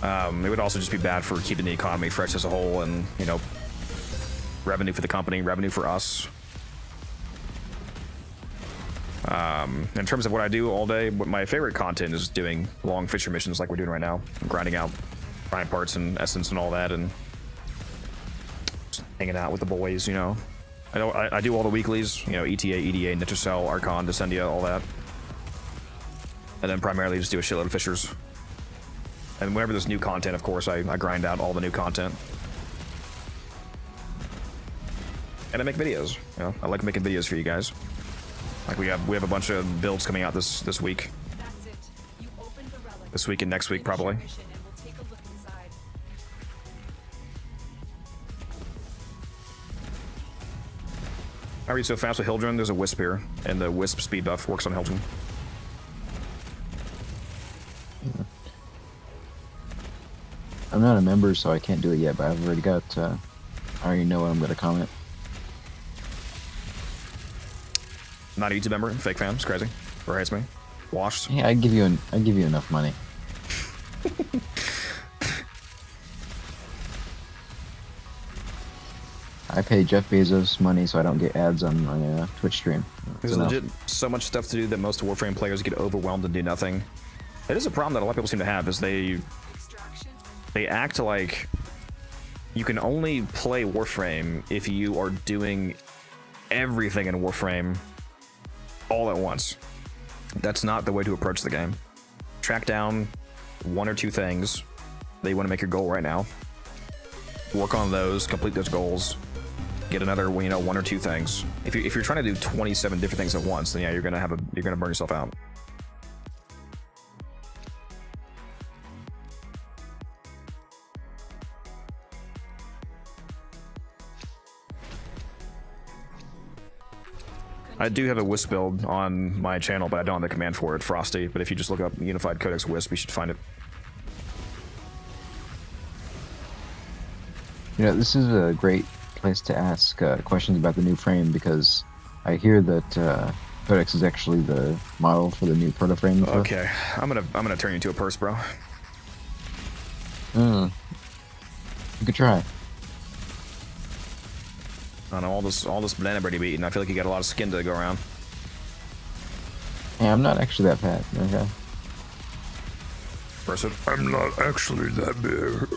It would also just be bad for keeping the economy fresh as a whole, and you know, revenue for the company, revenue for us. In terms of what I do all day, my favorite content is doing long fisher missions like we're doing right now, grinding out prime parts and essence and all that, and just hanging out with the boys. You know, I do all the weeklies. You know, ETA, EDA, Nitrocell, Archon, Descendia, all that. And then primarily just do a shitload of fishers. And whenever there's new content, of course, I grind out all the new content. And I make videos. You know, I like making videos for you guys. Like we have a bunch of builds coming out this week. This week and next week probably. I read so fast with Hildren. There's a Wisp here, and the Wisp speed buff works on Hildren. I'm not a member, so I can't do it yet, but I've already got, I already know what I'm going to comment. Not a YouTube member, fake fan, it's crazy. Or hates me. Washed. Yeah, I'd give you enough money. I pay Jeff Bezos money so I don't get ads on my Twitch stream. There's legit so much stuff to do that most Warframe players get overwhelmed and do nothing. It is a problem that a lot of people seem to have, is they act like you can only play Warframe if you are doing everything in Warframe all at once. That's not the way to approach the game. Track down 1 or 2 things that you want to make your goal right now. Work on those, complete those goals. Get another, you know, 1 or 2 things. If you're trying to do 27 different things at once, then yeah, you're gonna burn yourself out. I do have a Wisp build on my channel, but I don't have the command for it, Frosty. But if you just look up Unified Codex Wisp, you should find it. You know, this is a great place to ask questions about the new frame because I hear that Codex is actually the model for the new proto frame. Okay, I'm gonna turn you into a purse, bro. You could try. I don't know, all this banana bread you've eaten, I feel like you got a lot of skin to go around. Yeah, I'm not actually that fat. Okay. Person, I'm not actually that big.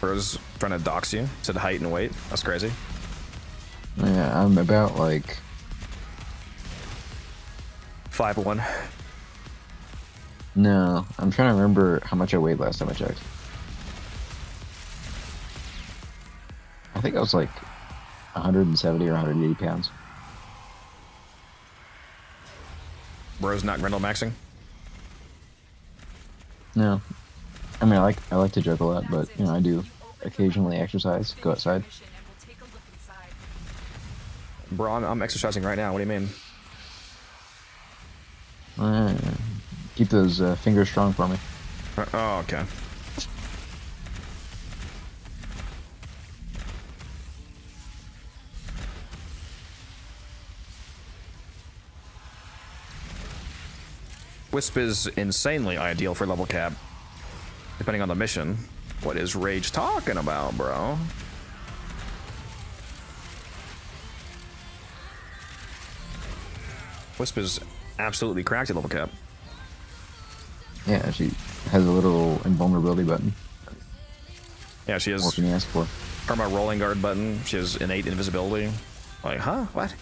Bro's trying to dox you. Said height and weight. That's crazy. Yeah, I'm about like 5'1". No, I'm trying to remember how much I weighed last time I checked. I think I was like 170 or 180 pounds. Bro's not Grendel maxing. No, I mean I like to joke a lot, but you know I do occasionally exercise, go outside. Bro, I'm exercising right now. What do you mean? Keep those fingers strong for me. Oh, okay. Wisp is insanely ideal for level cap, depending on the mission. What is Rage talking about, bro? Wisp is absolutely cracked at level cap. Yeah, she has a little invulnerability button. Yeah, she has. What can you ask for? Perma rolling guard button. She has innate invisibility. Like, huh? What?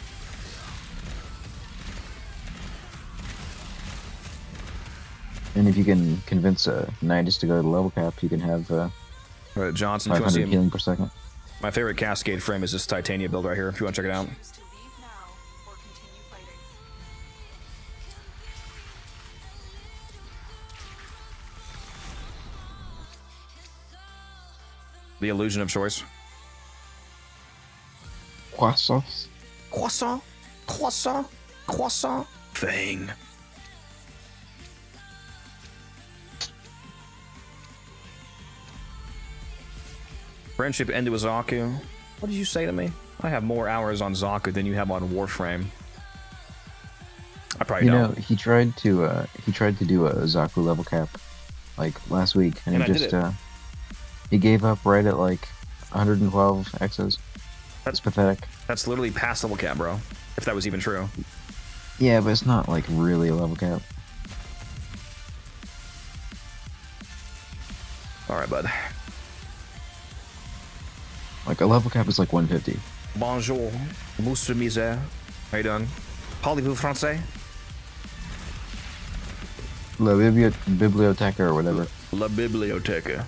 And if you can convince Nidus to go to the level cap, you can have Johnson, if you want to 500 see healing per second. my favorite Cascade frame is this Titania build right here. If you want to check it out. The illusion of choice. Croissants. Croissant, croissant, croissant. Thing. Friendship ended with Zaku. What did you say to me? I have more hours on Zaku than you have on Warframe. I probably You don't. know, he tried to do a Zaku level cap like last week, and And he I did just it. he gave up right at like 112 X's. That's pathetic. That's literally past level cap, bro. If that was even true. Yeah, but it's not like really a level cap. All right, bud. Like a level cap is like 150. Bonjour, monsieur misère. How you doing? Parlez-vous français? La biblioteca or whatever. La biblioteca.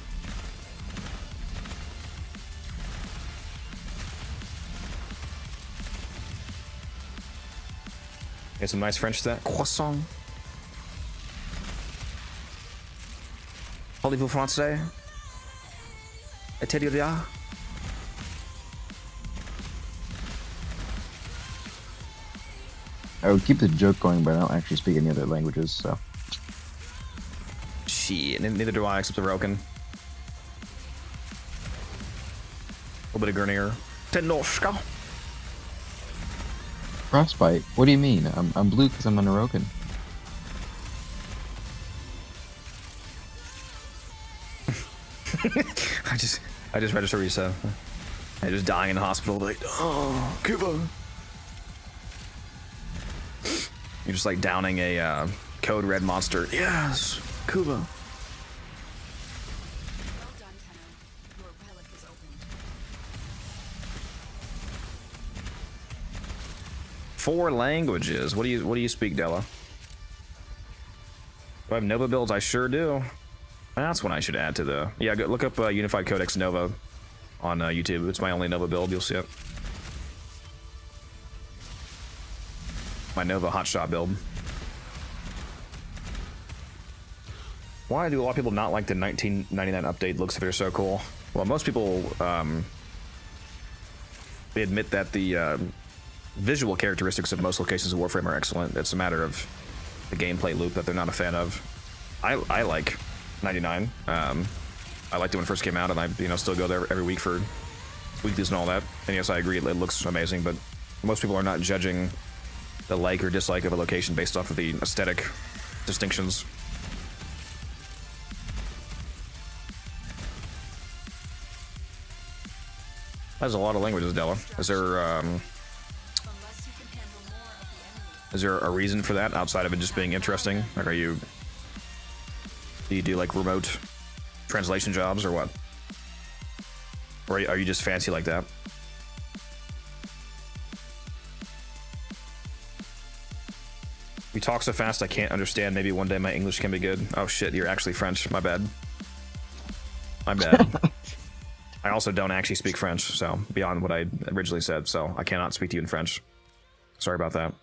Get some nice French to that. Croissant. Parlez-vous français? Et-il-y-a? I would keep the joke going, but I don't actually speak any other languages, so. Shit, neither do I, except the Roken. A little bit of Grenier. TennoCreate. Frostbite? What do you mean? I'm blue because I'm an Orokin. I just registered what you said. I just dying in the hospital, like, oh, Cuba. You're just like downing a code red monster. Yes, Cuba. Well done, Tenno. Your relic is open. 4 languages. What do you speak, Della? Do I have Nova builds? I sure do. That's one I should add to the. Yeah, go, look up Unified Codex Nova on YouTube. It's my only Nova build. You'll see it. my Nova hotshot build. Why do a lot of people not like the 1999 update looks if they're so cool? Well, most people, they admit that the visual characteristics of most locations of Warframe are excellent. It's a matter of the gameplay loop that they're not a fan of. I like 99. I liked it when it first came out, and I still go there every week for weeklies and all that. And yes, I agree, it looks amazing, but most people are not judging the like or dislike of a location based off of the aesthetic distinctions. That's a lot of languages, Della. Is there a reason for that outside of it just being interesting? Like, do you do like remote translation jobs or what? Or are you just fancy like that? You talk so fast I can't understand. Maybe one day my English can be good. Oh shit, you're actually French. My bad. My bad. I also don't actually speak French, so beyond what I originally said, so I cannot speak to you in French. Sorry about that.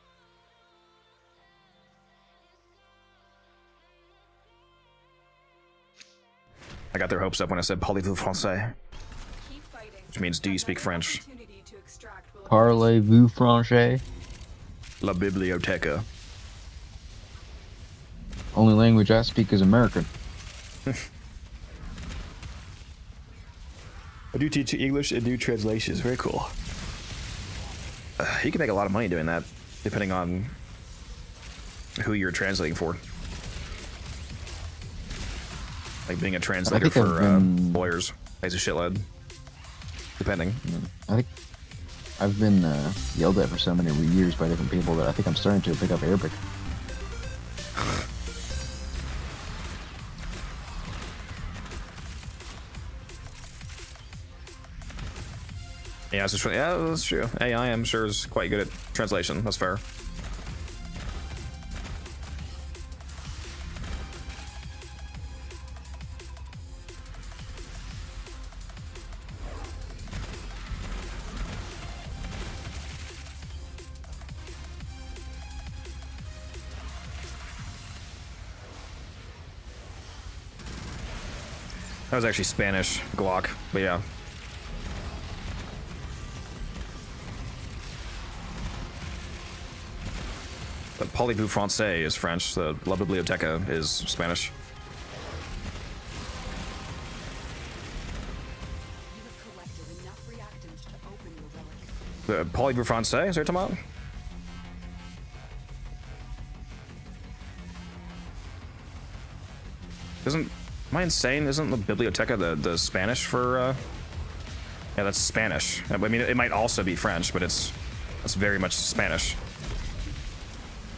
I got their hopes up when I said parlez-vous français, which means do you speak French? Parlez-vous français? La biblioteca. Only language I speak is American. I do teach English and do translations. Very cool. You can make a lot of money doing that, depending on who you're translating for. Like being a translator for lawyers pays a shitload, depending. I think I've been yelled at for so many years by different people that I think I'm starting to pick up Arabic. Yeah, that's true. AI, I'm sure, is quite good at translation. That's fair. That was actually Spanish, Glock, but yeah. The parlez-vous français is French, the La Biblioteca is Spanish. The parlez-vous français, is there talking about? Am I insane? Isn't the Biblioteca the Spanish for, yeah, that's Spanish. I mean, it might also be French, but that's very much Spanish.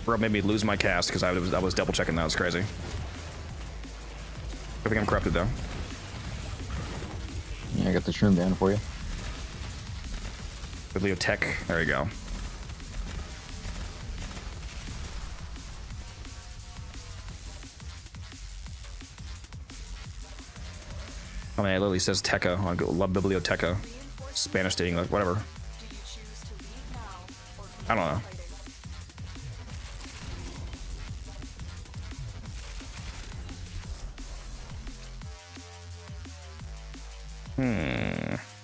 Bro made me lose my cast because I was double checking that. It was crazy. I think I'm corrupted though. Yeah, I got the shroom down for you. Bibliotech. There you go. I mean, it literally says Teca on La Biblioteca. Spanish to English, whatever. I don't know.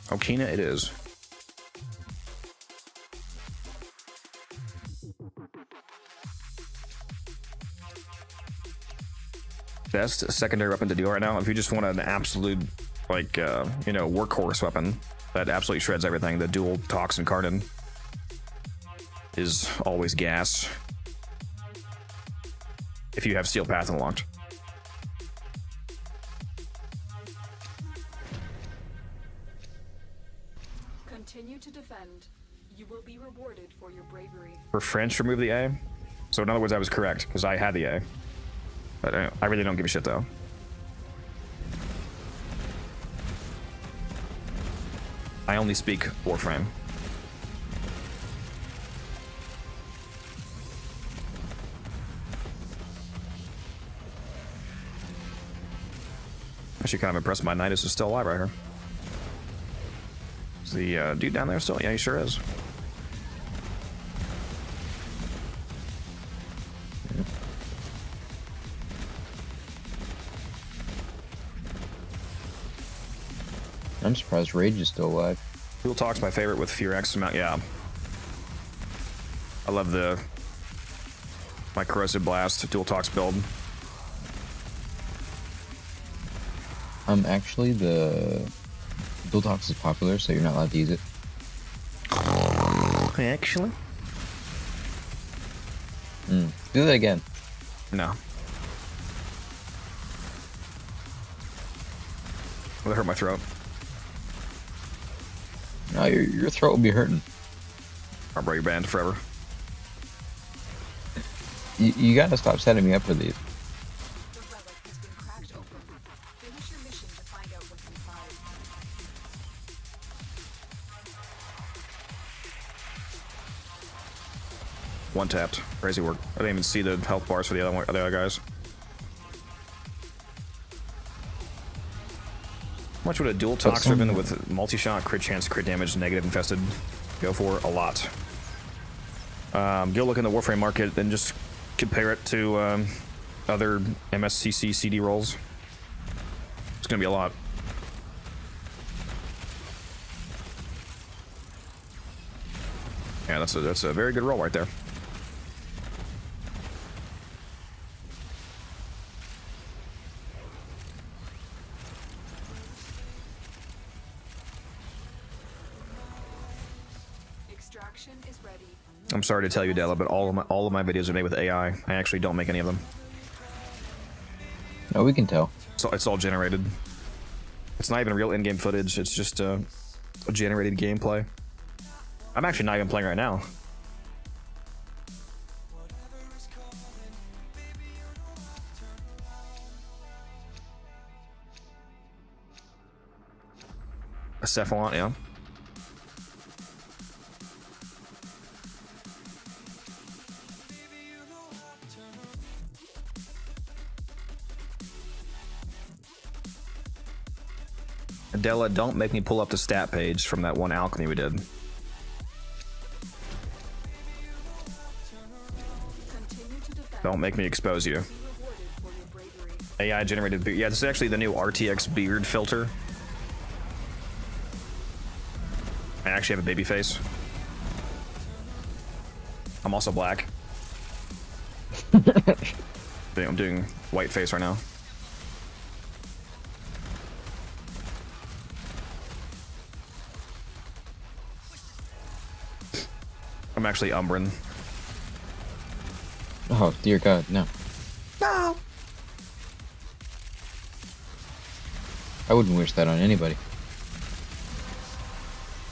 Okina it is. Best secondary weapon to do right now, if you just want an absolute, like, workhorse weapon that absolutely shreds everything, the dual toxin Cardin is always gas. If you have Steel Path unlocked. Continue to defend. You will be rewarded for your bravery. For French, remove the A. So in other words, I was correct because I had the A. But I really don't give a shit though. I only speak Warframe. Actually, kind of impressed my Nidus is still alive right here. Is the dude down there still? Yeah, he sure is. I'm surprised Rage is still alive. Dual Talk's my favorite with Furex amount. Yeah. I love my Corrosive Blast Dual Talks build. Actually, the Dual Talks is popular, so you're not allowed to use it. Actually? Do that again. No. That hurt my throat. No, your throat will be hurting. I'll bro, you're banned forever. You gotta stop setting me up for these. The relic has been cracked open. Finish your mission to find out what's inside. One tapped. Crazy work. I didn't even see the health bars for the other guys. How much would a dual tox driven with multi-shot, crit chance, crit damage, negative infested go for? A lot. Go look in the Warframe market and just compare it to other MSCC CD rolls. It's gonna be a lot. Yeah, that's a very good roll right there. Extraction is ready. I'm sorry to tell you, Della, but all of my videos are made with AI. I actually don't make any of them. No, we can tell. So it's all generated. It's not even real in-game footage. It's just a generated gameplay. I'm actually not even playing right now. A Cephalon, yeah. Adela, don't make me pull up the stat page from that one alchemy we did. Don't make me expose you. AI generated beard. Yeah, this is actually the new RTX beard filter. I actually have a baby face. I'm also black. I'm doing white face right now. I'm actually Umbran. Oh, dear God, no. No. I wouldn't wish that on anybody.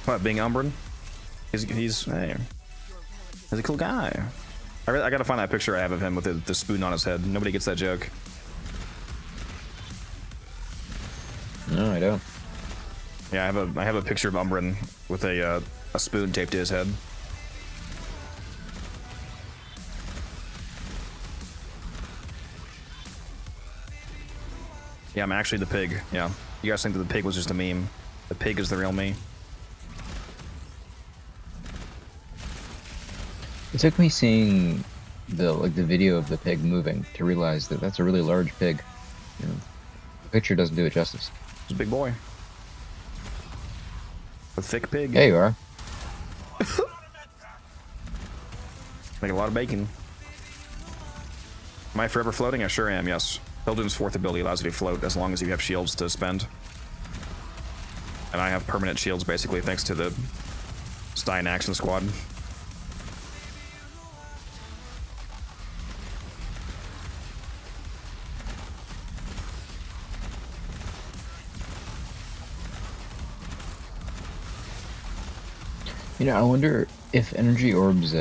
What, being Umbran? He's a cool guy. I gotta find that picture I have of him with the spoon on his head. Nobody gets that joke. No, I don't. Yeah, I have a picture of Umbran with a spoon taped to his head. Yeah, I'm actually the pig. Yeah. You guys think that the pig was just a meme. The pig is the real me. It took me seeing the video of the pig moving to realize that that's a really large pig. You know, the picture doesn't do it justice. It's a big boy. A thick pig. There you are. Make a lot of bacon. Am I forever floating? I sure am, yes. Pilgrim's fourth ability allows you to float as long as you have shields to spend. And I have permanent shields basically thanks to the Styanax squad. You know, I wonder if energy orbs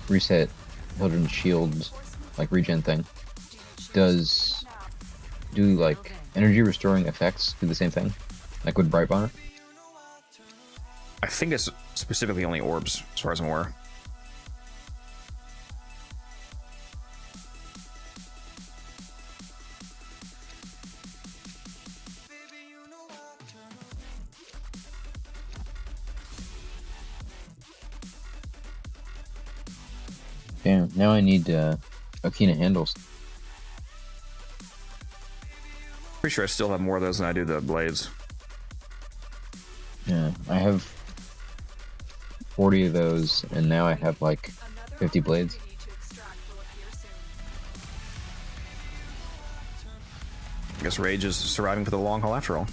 reset Children's shields, like regen thing, do like energy restoring effects do the same thing, like with Brightbonnet? I think it's specifically only orbs, as far as I'm aware. Damn, now I need Okina handles. pretty sure I still have more of those than I do the blades. Yeah, I have 40 of those, and now I have like 50 blades. I guess Rage is surviving for the long haul after all.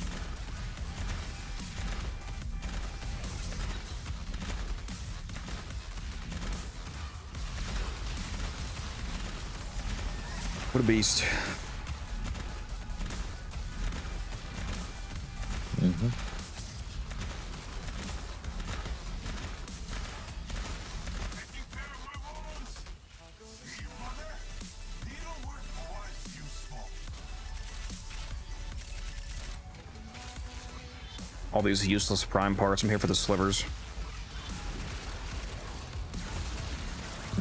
What a beast. Mm-hmm. All these useless prime parts. I'm here for the slivers.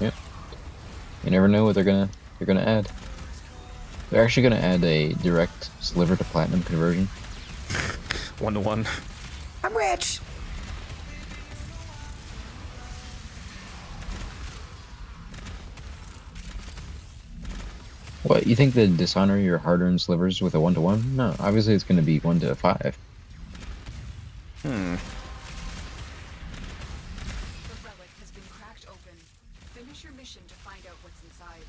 Yep. You never know what they're gonna add. They're actually gonna add a direct sliver to platinum conversion. 1-to-1. I'm rich. What, you think they'd dishonor your hard-earned slivers with a 1-to-1? No, obviously it's gonna be 1-to-5. The relic has been cracked open. Finish your mission to find out what's inside.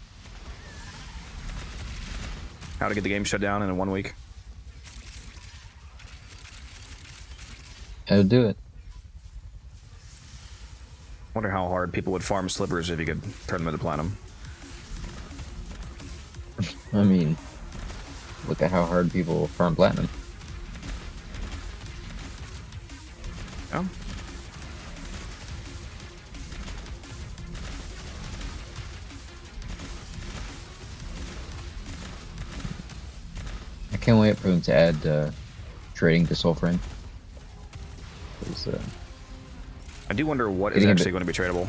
How to get the game shut down in 1 week. How to do it. Wonder how hard people would farm slivers if you could turn them into platinum. I mean, look at how hard people farm platinum. Yeah. I can't wait for them to add trading to Warframe. I do wonder what is Getting a actually bit- going to be tradable.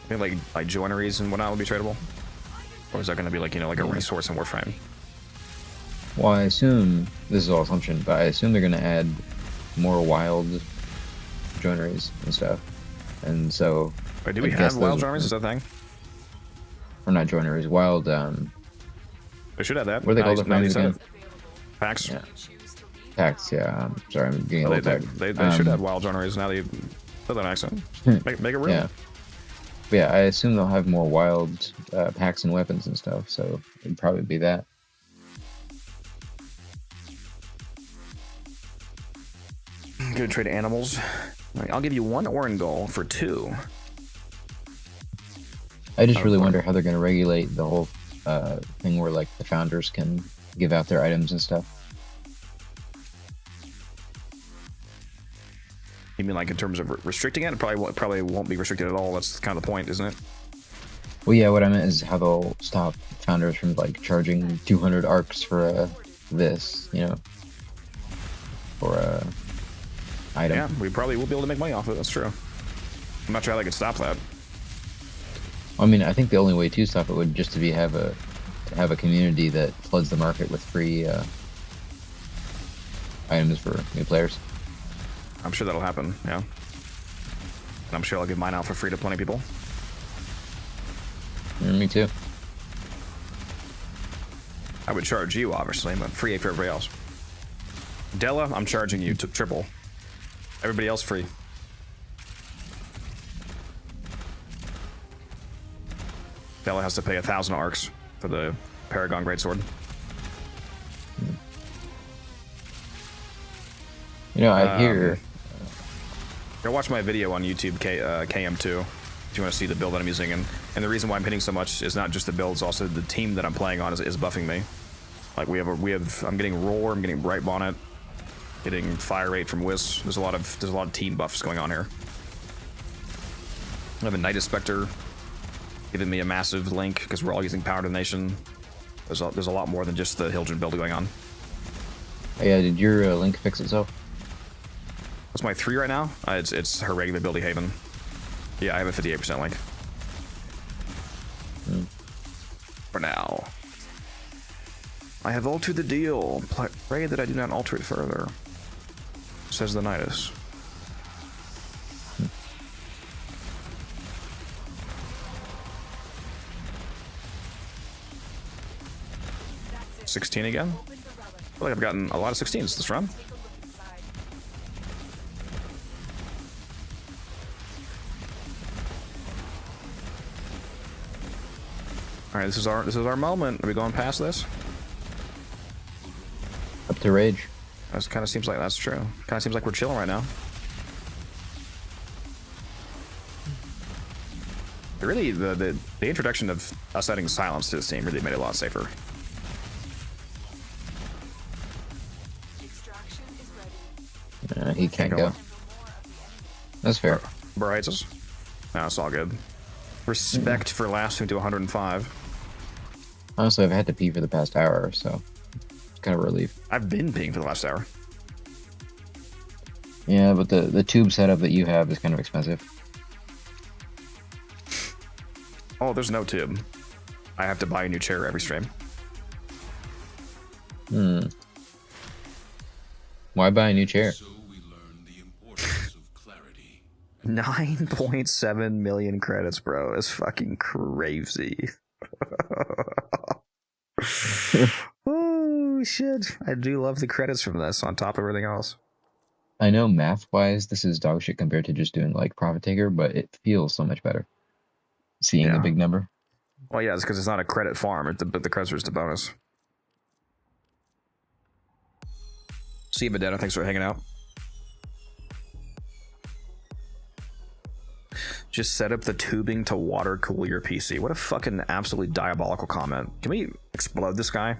I think like joineries and whatnot will be tradable, or is that going to be like, you know, like a resource in Warframe? Well, I assume, this is all assumption, but I assume they're going to add more wild joineries and stuff. And so... Wait, do I we guess have those wild are- joineries? Is that a thing? Or not joineries, wild, They should have that. what are they called? Now you Again? said it. Packs. Yeah. Packs, yeah. Sorry, I'm getting a Oh, little they tired. should have wild joineries now that you put that accent. Make it real. Yeah. But yeah, I assume they'll have more wild packs and weapons and stuff, so it'd probably be that. I'm gonna trade animals. I'll give you 1 Orangol for 2. I just really wonder how they're going to regulate the whole thing where like the founders can give out their items and stuff. You mean like in terms of restricting it? It probably won't be restricted at all. That's kind of the point, isn't it? Well, yeah, what I meant is how they'll stop founders from like charging 200 arcs for this, you know, for a item. Yeah, we probably will be able to make money off it. That's true. I'm not sure how they could stop that. I mean, I think the only way to stop it would just to be have a community that floods the market with free items for new players. I'm sure that'll happen. Yeah. And I'm sure I'll give mine out for free to plenty of people. Me too. I would charge you, obviously, but free for everybody else. Della, I'm charging you triple. Everybody else free. Della has to pay 1,000 arcs for the Paragon Greatsword. You know, I hear. Go watch my video on YouTube, KM2, if you want to see the build that I'm using. And the reason why I'm hitting so much is not just the build, it's also the team that I'm playing on is buffing me. Like I'm getting Roar, I'm getting Bright Bonnet, getting Fire Rate from Whis. There's a lot of team buffs going on here. I have a Night Spectre giving me a massive link because we're all using Power Donation. There's a lot more than just the Hildren build going on. Oh, yeah, did your link fix itself? What's my 3 right now? It's her regular buildy Haven. Yeah, I have a 58% link. For now. I have altered the deal. Pray that I do not alter it further. Says the Nidus. $16 again? feel like I've gotten a lot of 16s this run. All right, this is our moment. Are we going past this? Up to rage. That kind of seems like that's true. Kind of seems like we're chilling right now. Really, the introduction of us adding silence to this team really made it a lot safer. He can't go. That's fair. Bro hates us. No, it's all good. Respect for lasting to 105. Honestly, I've had to pee for the past hour, so it's kind of a relief. I've been peeing for the last hour. Yeah, but the tube setup that you have is kind of expensive. Oh, there's no tube. I have to buy a new chair every stream. Why buy a new chair? 9.7 million credits, bro. It's fucking crazy. Oh, shit. I do love the credits from this on top of everything else. I know math-wise this is dog shit compared to just doing like Profit Taker, but it feels so much better. Seeing the big number. Well, yeah, it's because it's not a credit farm, but the credits are just a bonus. See you, Bedetta. Thanks for hanging out. Just set up the tubing to water cool your PC. What a fucking absolutely diabolical comment. Can we explode this guy?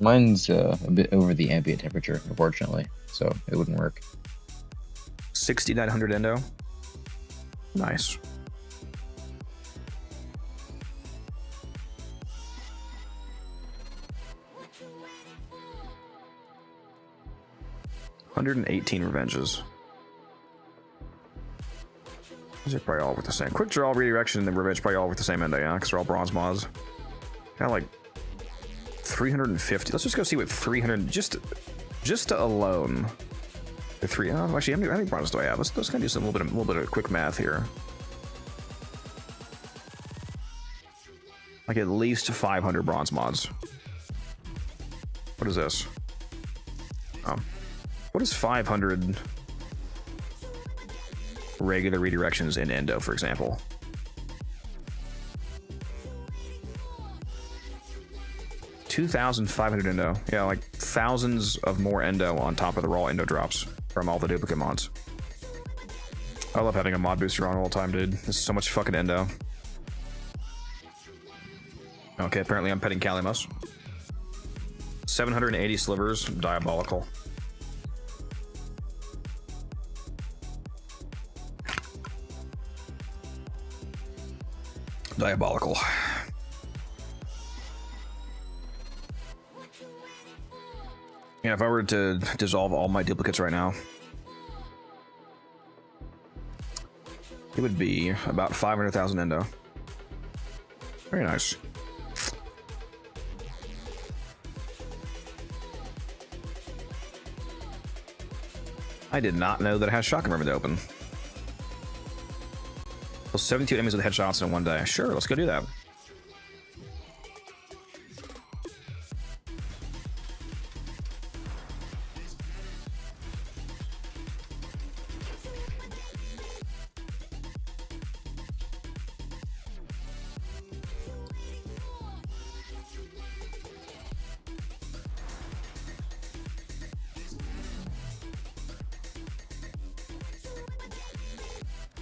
Mine's a bit over the ambient temperature, unfortunately, so it wouldn't work. 6,900 endo. Nice. $118 revenges. These are probably all worth the same. Quick draw, redirection, and revenge probably all worth the same endo, yeah, because they're all bronze mods. Got like 350. Let's just go see what 300 just alone. The three. Oh, actually, how many bronzes do I have? Let's kind of do some little bit of quick math here. Like at least 500 bronze mods. What is this? Oh, what is 500 regular redirections in endo, for example? 2,500 endo. Yeah, like thousands of more endo on top of the raw endo drops from all the duplicate mods. I love having a mod booster on all the time, dude. This is so much fucking endo. Okay, apparently I'm petting Kalimos. 780 slivers, diabolical. Diabolical. Yeah, if I were to dissolve all my duplicates right now, it would be about 500,000 endo. Very nice. I did not know that it has shotgun remedy open. Well, 72 enemies with headshots in one day. Sure, let's go do that.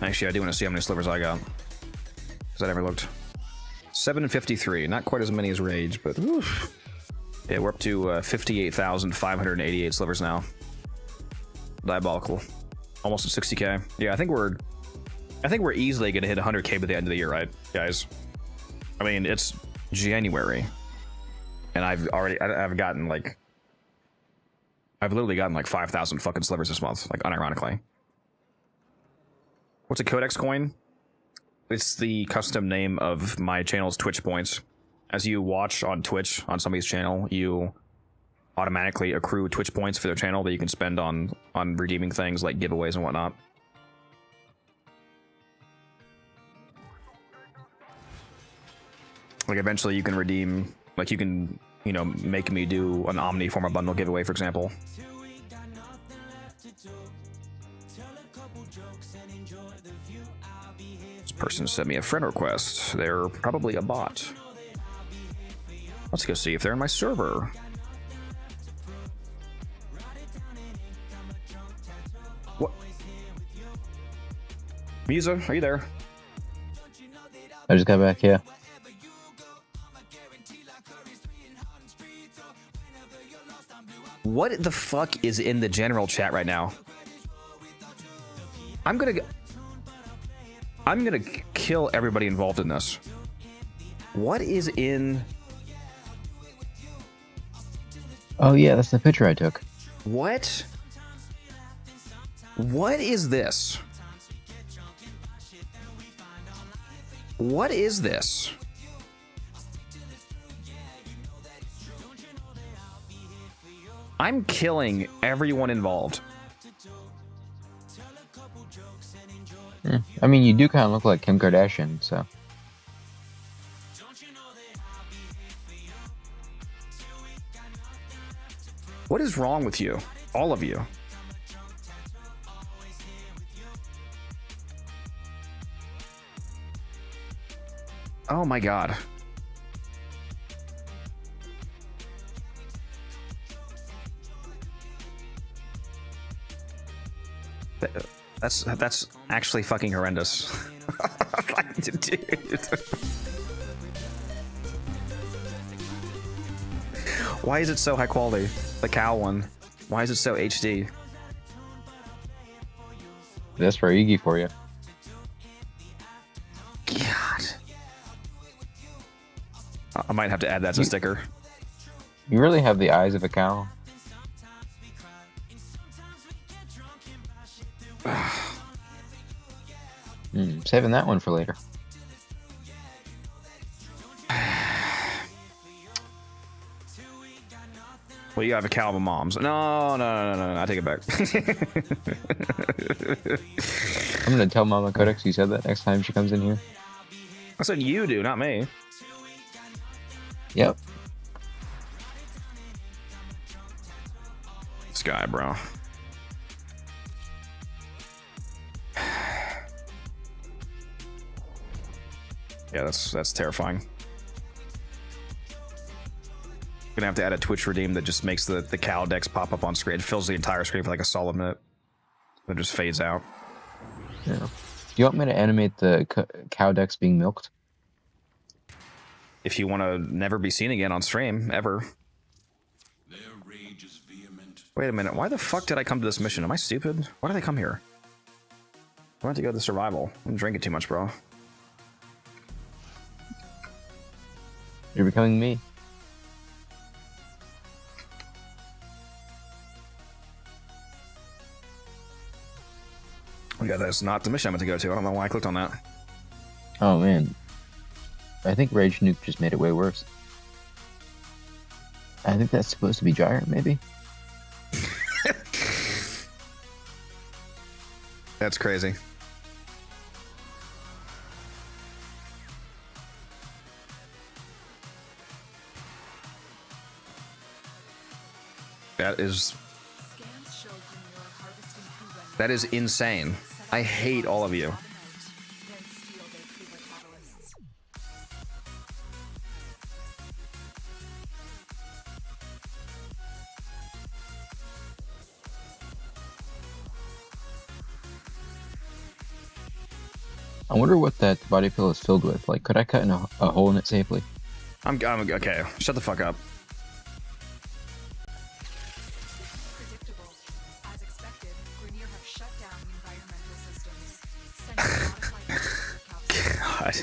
Actually, I do want to see how many slivers I got, because I never looked. 753, not quite as many as Rage, but oof. Yeah, we're up to 58,588 slivers now. Diabolical, almost at 60k. Yeah, I think we're easily gonna hit 100k by the end of the year, right, guys? I mean, it's January, and I've literally gotten like 5,000 fucking slivers this month, like unironically. What's a Codex coin? It's the custom name of my channel's Twitch points. As you watch on Twitch on somebody's channel, you automatically accrue Twitch points for their channel that you can spend on redeeming things like giveaways and whatnot. Like eventually you can redeem Like you can, you know, make me do an Omni form of bundle giveaway, for example. This person sent me a friend request. They're probably a bot. Let's go see if they're in my server. What? Musa, are you there? I just got back, yeah. What the fuck is in the general chat right now? I'm gonna kill everybody involved in this. What is in... Oh yeah, that's the picture I took. What? What is this? What is this? I'm killing everyone involved. I mean, you do kind of look like Kim Kardashian, so. What is wrong with you? All of you. Oh my god. That's actually fucking horrendous. Dude. Why is it so high quality? The cow one. Why is it so HD? That's for Iggy for you. God. I might have to add that as a sticker. You really have the eyes of a cow. Saving that one for later. Well, you have a cow of a mom's. No, I take it back. I'm gonna tell Mama Codex you said that next time she comes in here. I said you do, not me. Yep. This guy, bro. Yeah, that's terrifying. Gonna have to add a Twitch redeem that just makes the cow decks pop up on screen. It fills the entire screen for like a solid minute. Then just fades out. Yeah. Do you want me to animate the cow decks being milked? If you want to never be seen again on stream, ever. Their rage is vehement. Wait a minute, why the fuck did I come to this mission? Am I stupid? Why did I come here? I want to go to survival. I'm drinking too much, bro. You're becoming me. Yeah, that's not the mission I meant to go to. I don't know why I clicked on that. Oh man. I think Rage Nuke just made it way worse. I think that's supposed to be Gyre, maybe? That's crazy. That is insane. I hate all of you. I wonder what that body fill is filled with. Like, could I cut in a hole in it safely? I'm okay. Shut the fuck up. God.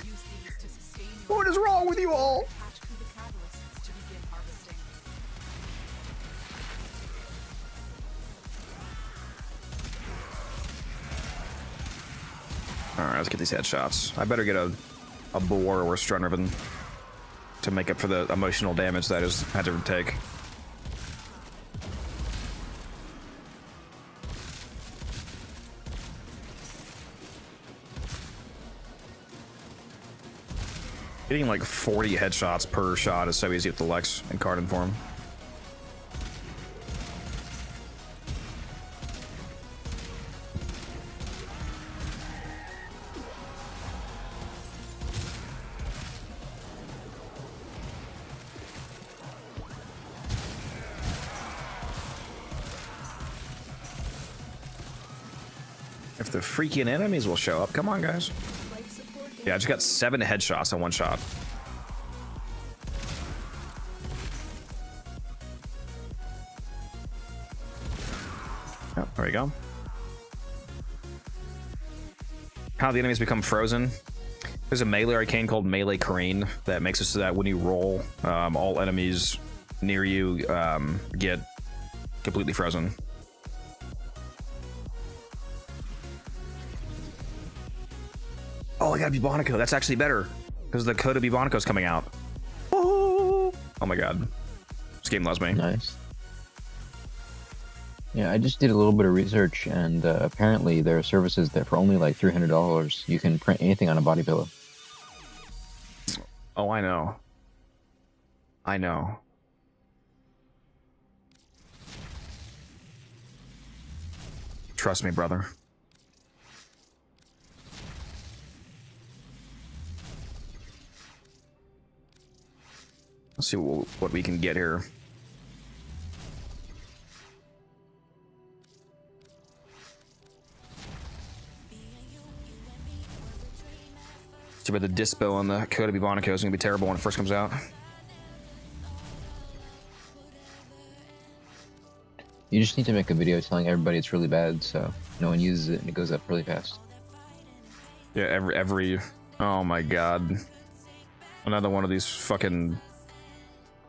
What is wrong with you all? Alright, let's get these headshots. I better get a boar or a stun ribbon to make up for the emotional damage that I just had to take. Getting like 40 headshots per shot is so easy with the Lex and Cardin form. If the freaking enemies will show up, come on, guys. Yeah, I just got 7 headshots in one shot. Oh, there we go. How the enemies become frozen. There's a melee arcane called Melee Kareen that makes it so that when you roll, all enemies near you get completely frozen. Oh, I got Bubonico. That's actually better because the code of Bubonico is coming out. Oh my god, this game loves me. Nice. Yeah, I just did a little bit of research, and apparently there are services that for only like $300 you can print anything on a body pillow. Oh, I know. I know. Trust me, brother. Let's see what we can get here. Too bad the dispo on the code of Bubonico is going to be terrible when it first comes out. You just need to make a video telling everybody it's really bad, so no one uses it and it goes up really fast. Yeah, every oh my god. Another one of these fucking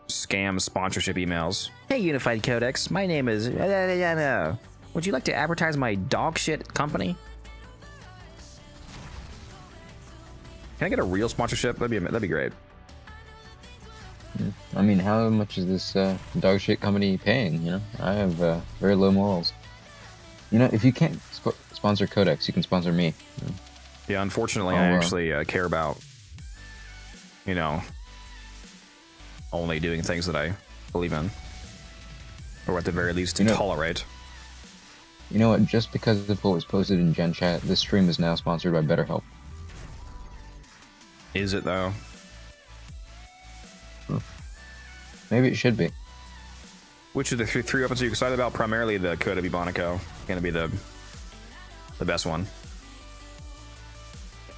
scam sponsorship emails. Hey, Unified Codex, my name is... Would you like to advertise my dog shit company? Can I get a real sponsorship? That'd be great. I mean, how much is this dog shit company paying? You know, I have very low morals. You know, if you can't sponsor Codex, you can sponsor me. Yeah, unfortunately, I actually care about, you know, only doing things that I believe in, or at the very least tolerate. You know what? Just because of what was posted in Gen Chat, this stream is now sponsored by BetterHelp. Is it though? Maybe it should be. Which of the three weapons are you excited about? Primarily the Code of Ebonico. Going to be the best one.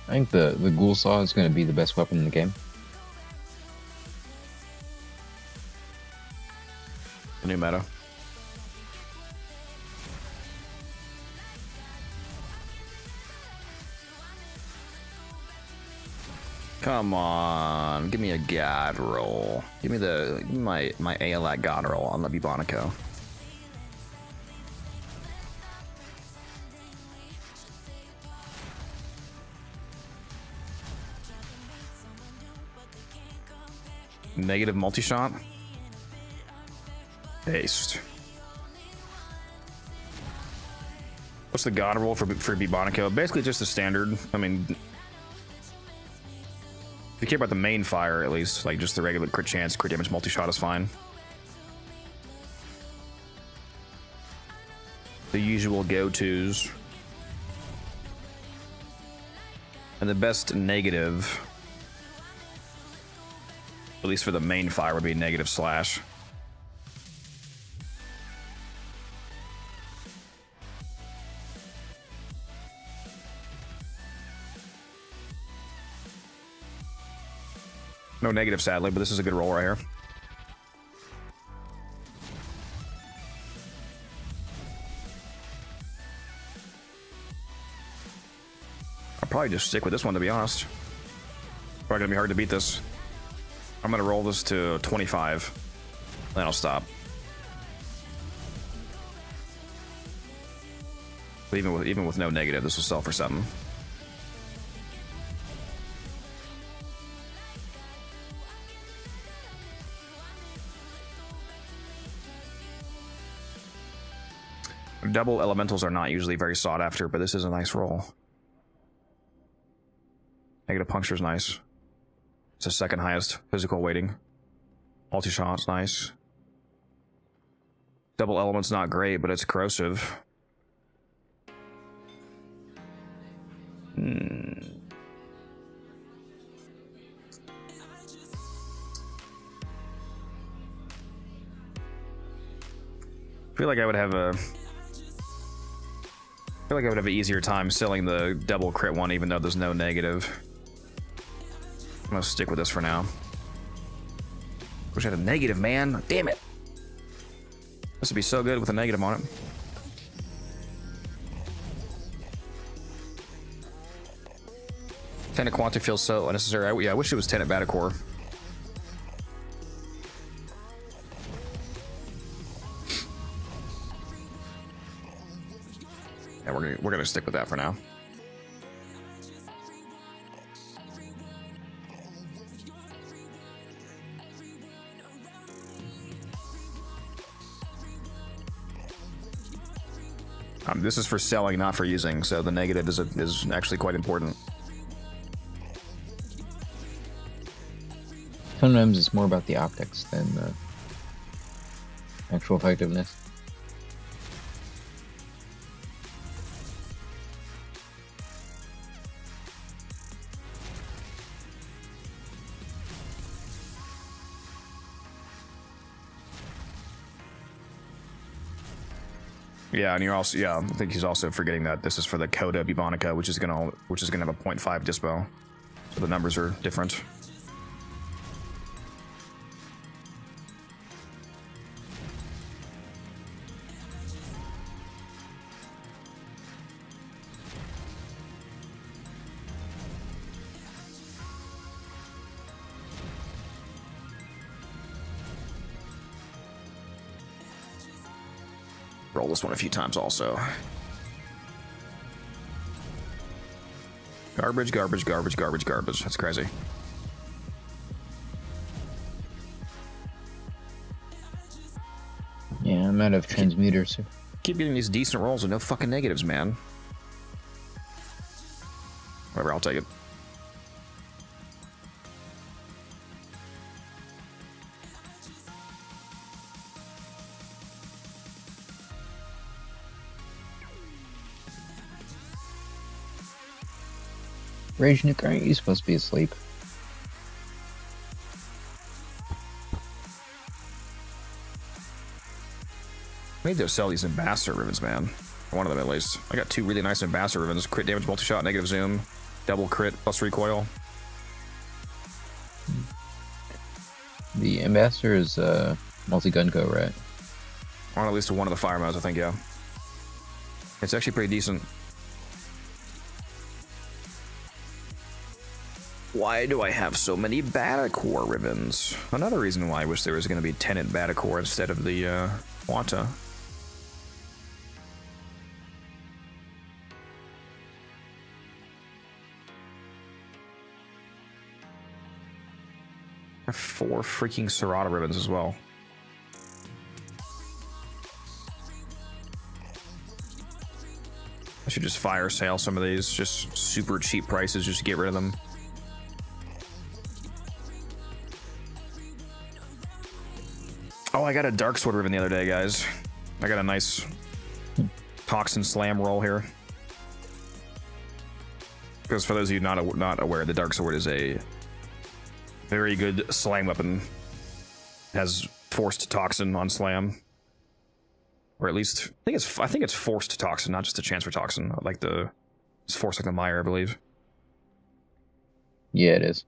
I think the Ghoul Saw is going to be the best weapon in the game. The new meta. Come on, give me a god roll. Give me my ALAC god roll on the Bubonico. Negative multi-shot. Paste. What's the god roll for Bubonico? Basically just the standard. I mean, if you care about the main fire, at least, like just the regular crit chance, crit damage multi-shot is fine. The usual go-tos. And the best negative, at least for the main fire, would be negative slash. No negative, sadly, but this is a good roll right here. I'll probably just stick with this one, to be honest. Probably gonna be hard to beat this. I'm gonna roll this to 25, then I'll stop. But even with no negative, this will sell for 7. Double elementals are not usually very sought after, but this is a nice roll. Negative puncture is nice. It's the second highest physical weighting. Multi-shot's nice. Double element's not great, but it's corrosive. I feel like I would have an easier time selling the double crit one, even though there's no negative. I'm gonna stick with this for now. Wish I had a negative, man. Damn it. This would be so good with a negative on it. Tenet Quanta feels so unnecessary. Yeah, I wish it was Tenet Vaticore. Yeah, we're gonna stick with that for now. This is for selling, not for using, so the negative is actually quite important. Sometimes it's more about the optics than the actual effectiveness. Yeah, and you're also I think he's also forgetting that this is for the Coda Bubonica, which is gonna have a 0.5 dispo, so the numbers are different. Roll this one a few times also. Garbage, garbage, garbage, garbage, garbage. That's crazy. Yeah, I'm out of transmuters. Keep getting these decent rolls with no fucking negatives, man. Whatever, I'll take it. Rage Nuke, aren't you supposed to be asleep? I need to sell these ambassador ribbons, man. One of them at least. I got 2 really nice ambassador ribbons. Crit damage, multi-shot, negative zoom, double crit, plus recoil. The ambassador is multi-gun go, right? On at least one of the fire modes, I think, yeah. It's actually pretty decent. Why do I have so many Batacore ribbons? Another reason why I wish there was going to be Tenet Batacore instead of the Quanta. I have 4 freaking Serrata ribbons as well. I should just fire sale some of these, just super cheap prices, just to get rid of them. Oh, I got a Dark Sword ribbon the other day, guys. I got a nice Toxin Slam roll here. Because for those of you not aware, the Dark Sword is a very good slam weapon. It has forced Toxin on slam. Or at least, I think it's forced Toxin, not just a chance for Toxin. Like it's forced like the Mire, I believe. Yeah, it is.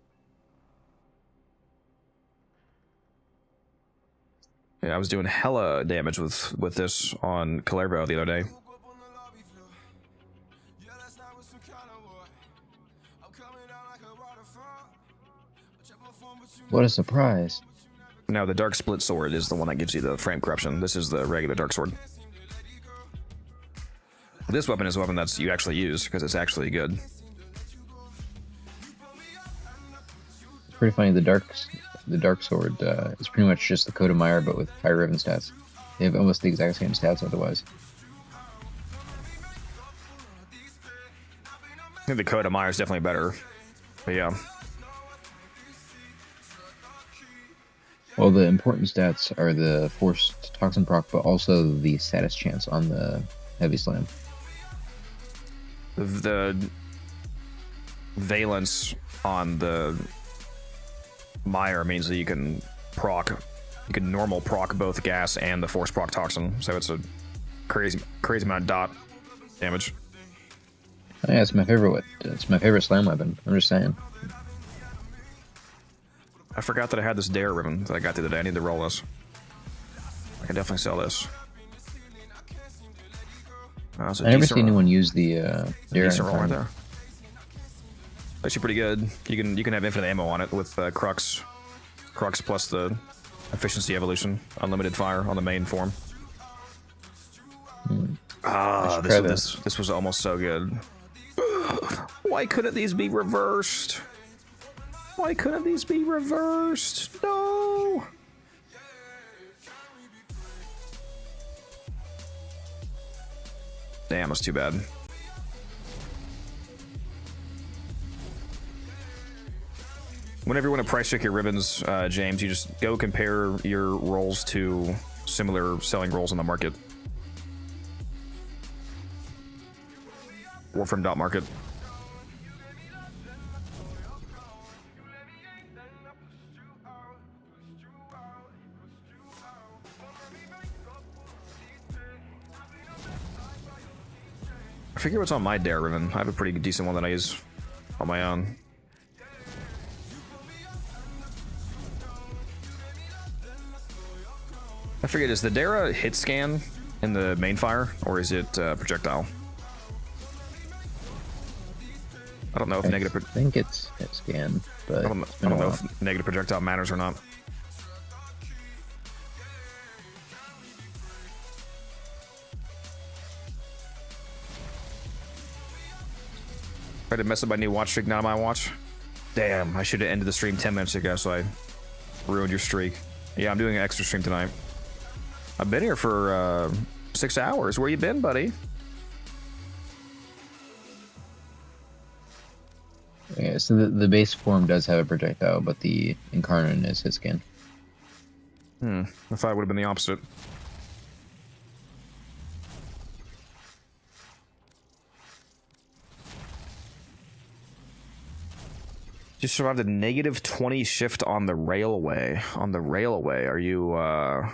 Yeah, I was doing hella damage with this on Calervo the other day. What a surprise. No, the Dark Split Sword is the one that gives you the frame corruption. This is the regular Dark Sword. This weapon is a weapon that's you actually use, because it's actually good. It's pretty funny, the Dark Sword is pretty much just the Coda Mire, but with higher ribbon stats. They have almost the exact same stats otherwise. I think the Coda Mire is definitely better. But yeah. Well, the important stats are the forced toxin proc, but also the status chance on the heavy slam. The valence on the Mire means that you can normal proc both gas and the force proc toxin, so it's a crazy amount of dot damage. Oh, yeah, it's my favorite. It's my favorite slam weapon. I'm just saying. I forgot that I had this dare ribbon that I got the other day. I need to roll this. I can definitely sell this. I never seen anyone use the dare. Decent roll right there. Actually, pretty good. You can have infinite ammo on it with Crux plus the efficiency evolution, unlimited fire on the main form. Ah, this was almost so good. Why couldn't these be reversed? Why couldn't these be reversed? No! Damn, that's too bad. Whenever you want to price check your ribbons, James, you just go compare your rolls to similar selling rolls on the market. Warframe.market. I forget what's on my dare ribbon. I have a pretty decent one that I use on my own. I forget, is the Dara hit scan in the main fire, or is it projectile? I don't know if I think it's hit scan, but I don't know if negative projectile matters or not. Tried to mess up my new watch streak, not my watch. Damn, I should have ended the stream 10 minutes ago, so I ruined your streak. Yeah, I'm doing an extra stream tonight. I've been here for 6 hours. Where you been, buddy? Yeah, so the base form does have a projectile, but the incarnate is hit scan. I thought it would have been the opposite. Just survived a negative 20 shift on the railway. On the railway, are you, what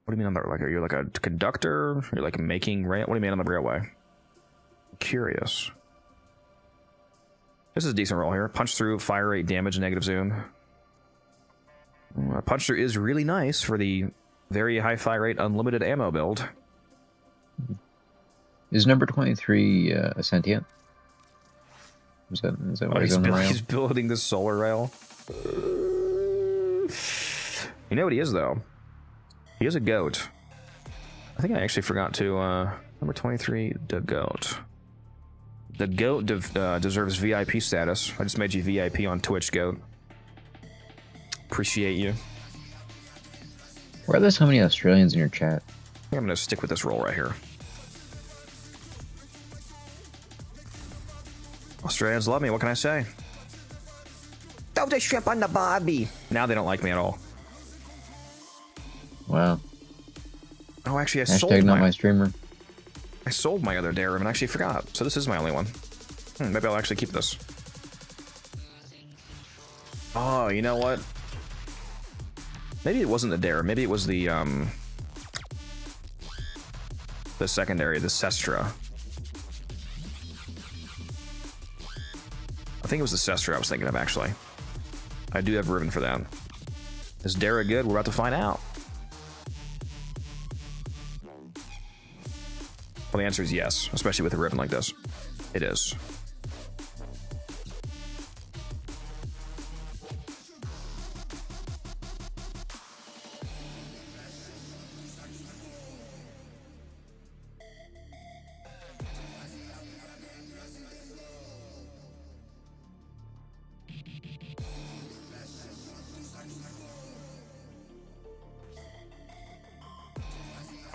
do you mean on the, like, are you like a conductor? You're like making rail? What do you mean on the railway? I'm curious. This is a decent roll here. Punch through, fire rate, damage, negative zoom. Punch through is really nice for the very high fire rate, unlimited ammo build. Is number 23 a sentient? Is that what he's on the rail? He's building the solar rail. You know what he is, though? He is a goat. I think I actually forgot to, number 23, the goat. The goat deserves VIP status. I just made you VIP on Twitch, goat. Appreciate you. Why are there so many Australians in your chat? I think I'm gonna stick with this roll right here. Australians love me, what can I say? Throw the shrimp on the barbie! Now they don't like me at all. Wow. Oh, actually, I sold not my streamer. I sold my other dare and actually forgot. So this is my only one. Maybe I'll actually keep this. Oh, you know what? Maybe it wasn't the dare. Maybe it was the secondary, the Sestra. I think it was the Sestra I was thinking of, actually. I do have a ribbon for that. Is Dara good? We're about to find out. Well, the answer is yes, especially with a ribbon like this. It is.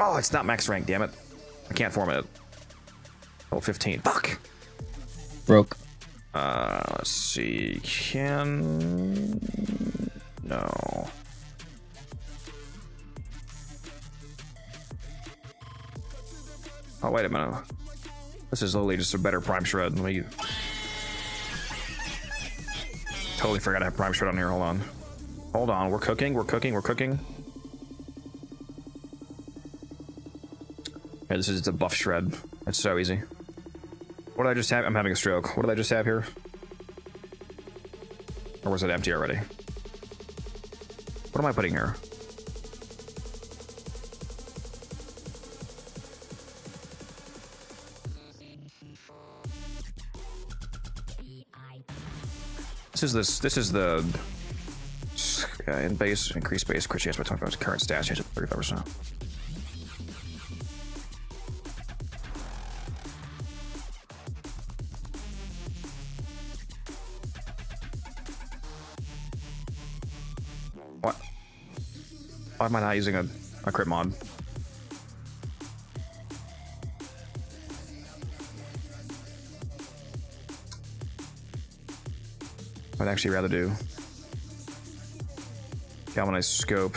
Oh, it's not max rank, damn it. I can't form it. Level 15. Fuck! Broke. Let's see. Can... No. Oh, wait a minute. This is literally just a better Prime Shred. Let me... Totally forgot I have Prime Shred on here. Hold on. Hold on. We're cooking. We're cooking. We're cooking. Yeah, this is a buff shred. It's so easy. What did I just have? I'm having a stroke. What did I just have here? Or was it empty already? What am I putting here? This is the in base increase base crit chance by talking about current stats change of 35%. What? Why am I not using a crit mod? I'd actually rather do galvanized scope.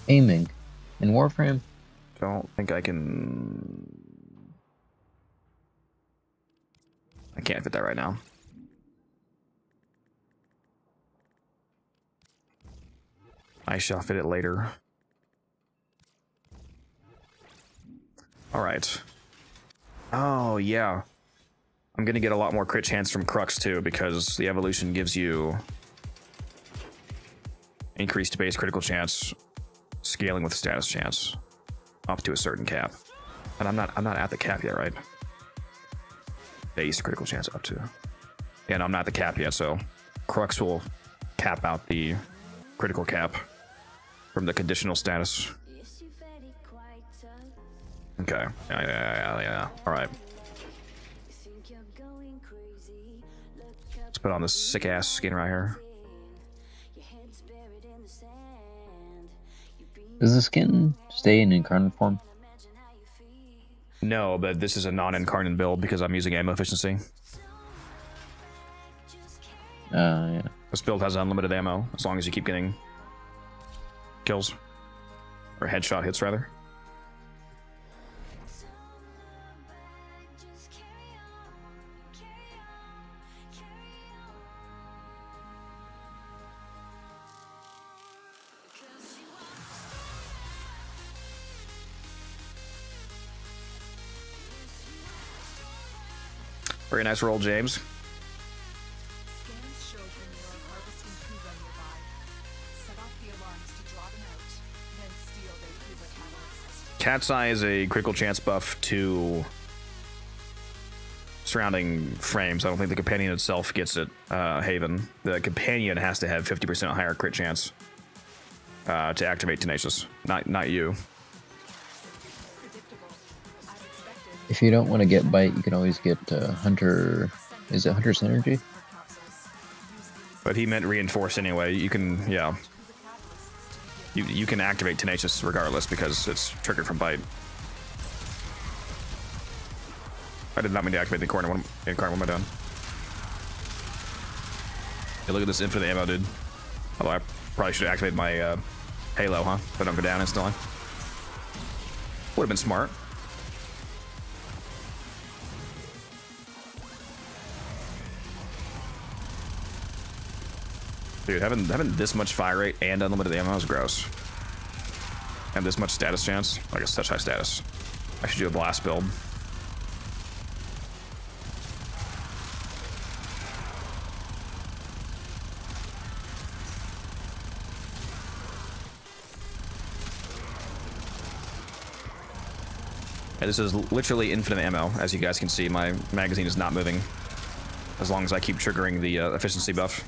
Aiming in Warframe. Don't think I can. I can't fit that right now. I shall fit it later. All right. Oh, yeah. I'm going to get a lot more crit chance from Crux, too, because the evolution gives you increased base critical chance, scaling with status chance, up to a certain cap. And I'm not at the cap yet, right? Base critical chance up to. Yeah, no, I'm not at the cap yet, so Crux will cap out the critical cap from the conditional status. Okay. Yeah. All right. Let's put on this sick ass skin right here. Does the skin stay in incarnate form? No, but this is a non-incarnate build because I'm using ammo efficiency. Yeah. This build has unlimited ammo as long as you keep getting kills or headshot hits rather. Very nice roll, James. Scans show when you are harvesting Kuba nearby. Set off the alarms to draw them out, then steal their Kuba catalyst. Cat's Eye is a critical chance buff to surrounding frames. I don't think the companion itself gets it, Haven. The companion has to have 50% higher crit chance to activate Tenacious, not you. If you don't want to get Bite, you can always get Hunter. Is it Hunter Synergy? But he meant reinforce anyway. You can, yeah. You can activate Tenacious regardless because it's triggered from Bite. I did not mean to activate the corner. What am I doing? Hey, look at this infinite ammo, dude. Although I probably should activate my Halo, huh? If I don't go down instantly. Would have been smart. Dude, having this much fire rate and unlimited ammo is gross. And this much status chance, like it's such high status. I should do a blast build. Yeah, this is literally infinite ammo. As you guys can see, my magazine is not moving as long as I keep triggering the efficiency buff.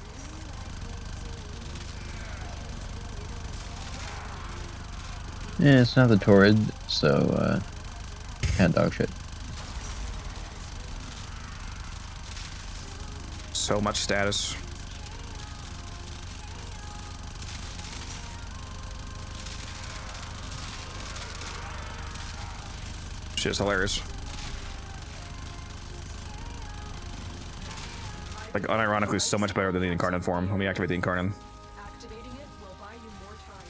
Yeah, it's not the Torrid, so kind of dog shit. So much status. Shit's hilarious. Like, unironically, so much better than the Incarnate form. Let me activate the Incarnate. Activating it will buy you more time.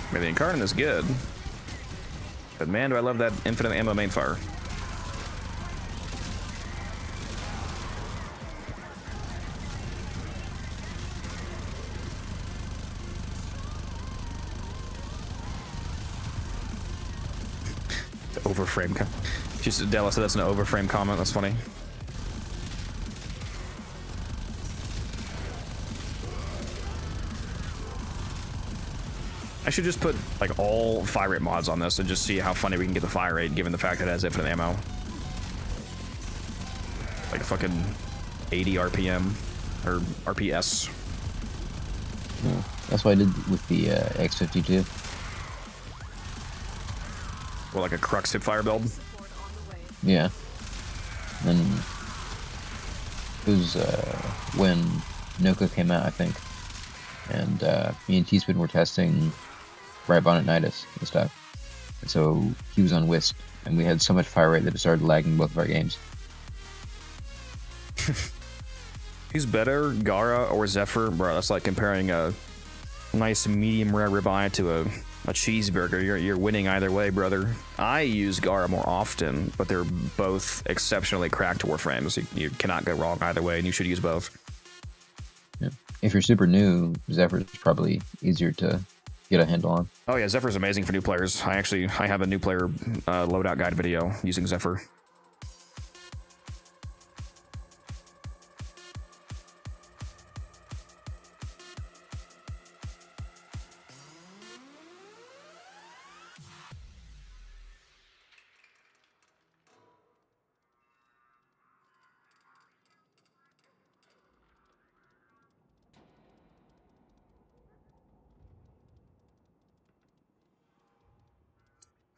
I mean, the Incarnate is good. But man, do I love that infinite ammo main fire. Overframe. Just Della said that's an overframe comment. That's funny. I should just put like all fire rate mods on this and just see how funny we can get the fire rate, given the fact that it has infinite ammo. Like fucking 80 RPM or RPS. Yeah, that's what I did with the X52. Well, like a Crux hipfire build. Yeah. And it was when Noka came out, I think. And me and T-Spin were testing Right Bonnet Nidus and stuff. And so he was on Wisp, and we had so much fire rate that it started lagging both of our games. Who's better, Gara or Zephyr? Bro, that's like comparing a nice medium rare ribeye to a cheeseburger. You're winning either way, brother. I use Gara more often, but they're both exceptionally cracked Warframes. You cannot go wrong either way, and you should use both. Yeah. If you're super new, Zephyr is probably easier to get a handle on. Oh yeah, Zephyr's amazing for new players. I have a new player loadout guide video using Zephyr.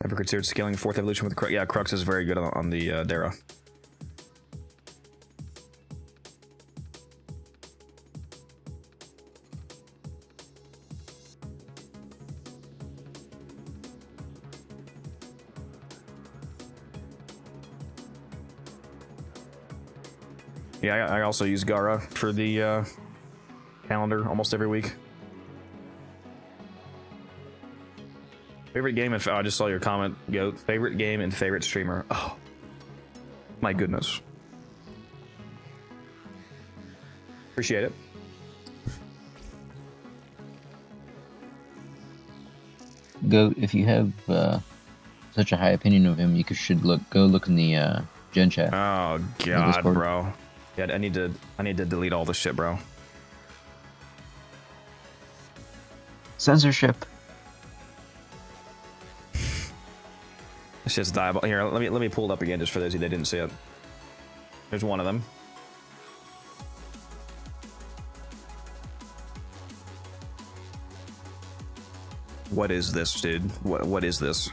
Ever considered scaling 4th evolution with Crux? Yeah, Crux is very good on the Dara. Yeah, I also use Gara for the calendar almost every week. Favorite game and I just saw your comment, Goat. Favorite game and favorite streamer. Oh, my goodness. Appreciate it. Goat, if you have such a high opinion of him, you should go look in the Gen chat. Oh god, bro. Yeah, I need to delete all this shit, bro. Censorship. It's just diabolical. Here, let me pull it up again just for those who didn't see it. There's one of them. What is this, dude? What is this?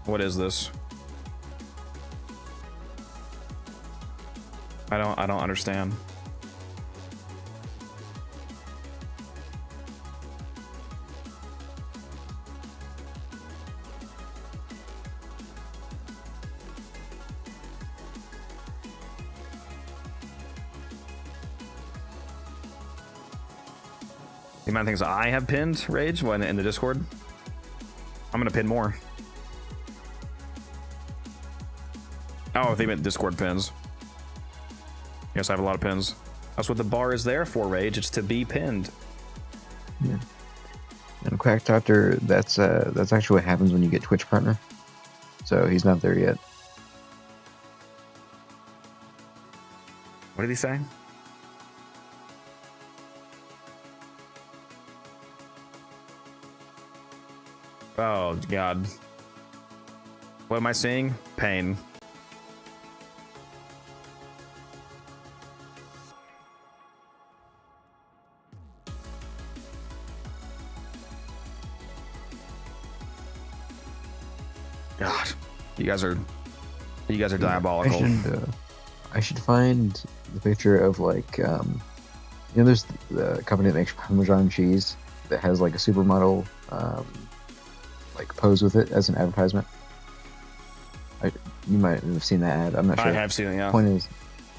What is this? I don't understand. The amount of things I have pinned, Rage, when in the Discord, I'm gonna pin more. Oh, they meant Discord pins. Yes, I have a lot of pins. That's what the bar is there for, Rage. It's to be pinned. Yeah. And Quack Doctor, that's actually what happens when you get Twitch partner. So he's not there yet. What did he say? Oh god. What am I seeing? Pain. God, you guys are diabolical. I should find the picture of like there's the company that makes Parmesan cheese that has like a supermodel like pose with it as an advertisement. You might have seen that ad. I'm not sure. I have seen it. Yeah. Point is,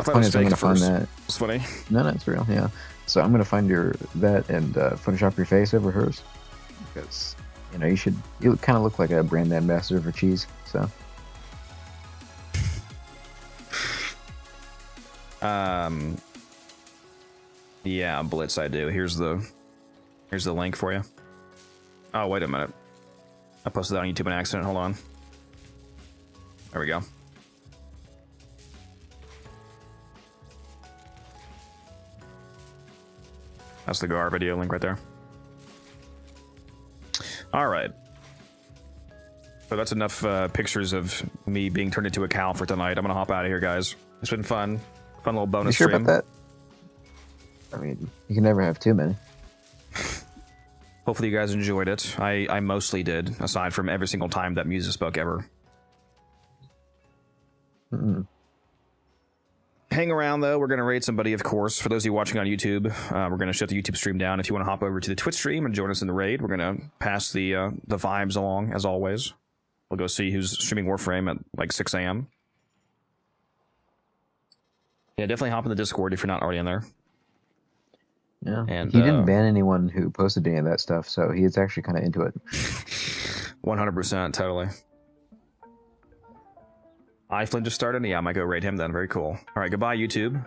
I thought it was fake I'm at gonna find first. that. It's funny. No, it's real. Yeah. So I'm gonna find that and Photoshop your face over hers because you kind of look like a brand ambassador for cheese. So. Yeah, Blitz, I do. Here's the link for you. Oh, wait a minute. I posted that on YouTube in accident. Hold on. There we go. That's the Gar video link right there. All right. So that's enough pictures of me being turned into a cow for tonight. I'm gonna hop out of here, guys. It's been fun. Fun little bonus You sure stream. about that? I mean, you can never have too many. Hopefully you guys enjoyed it. I mostly did, aside from every single time that music spoke ever. Hang around, though. We're going to raid somebody, of course. For those of you watching on YouTube, we're going to shut the YouTube stream down. If you want to hop over to the Twitch stream and join us in the raid, we're going to pass the vibes along, as always. We'll go see who's streaming Warframe at, like, 6 a.m. Yeah, definitely hop in the Discord if you're not already in there. Yeah, and he didn't ban anyone who posted any of that stuff, so he is actually kind of into it. 100%, totally. Flynn just started? Yeah, I might go raid him then. Very cool. All right, goodbye, YouTube.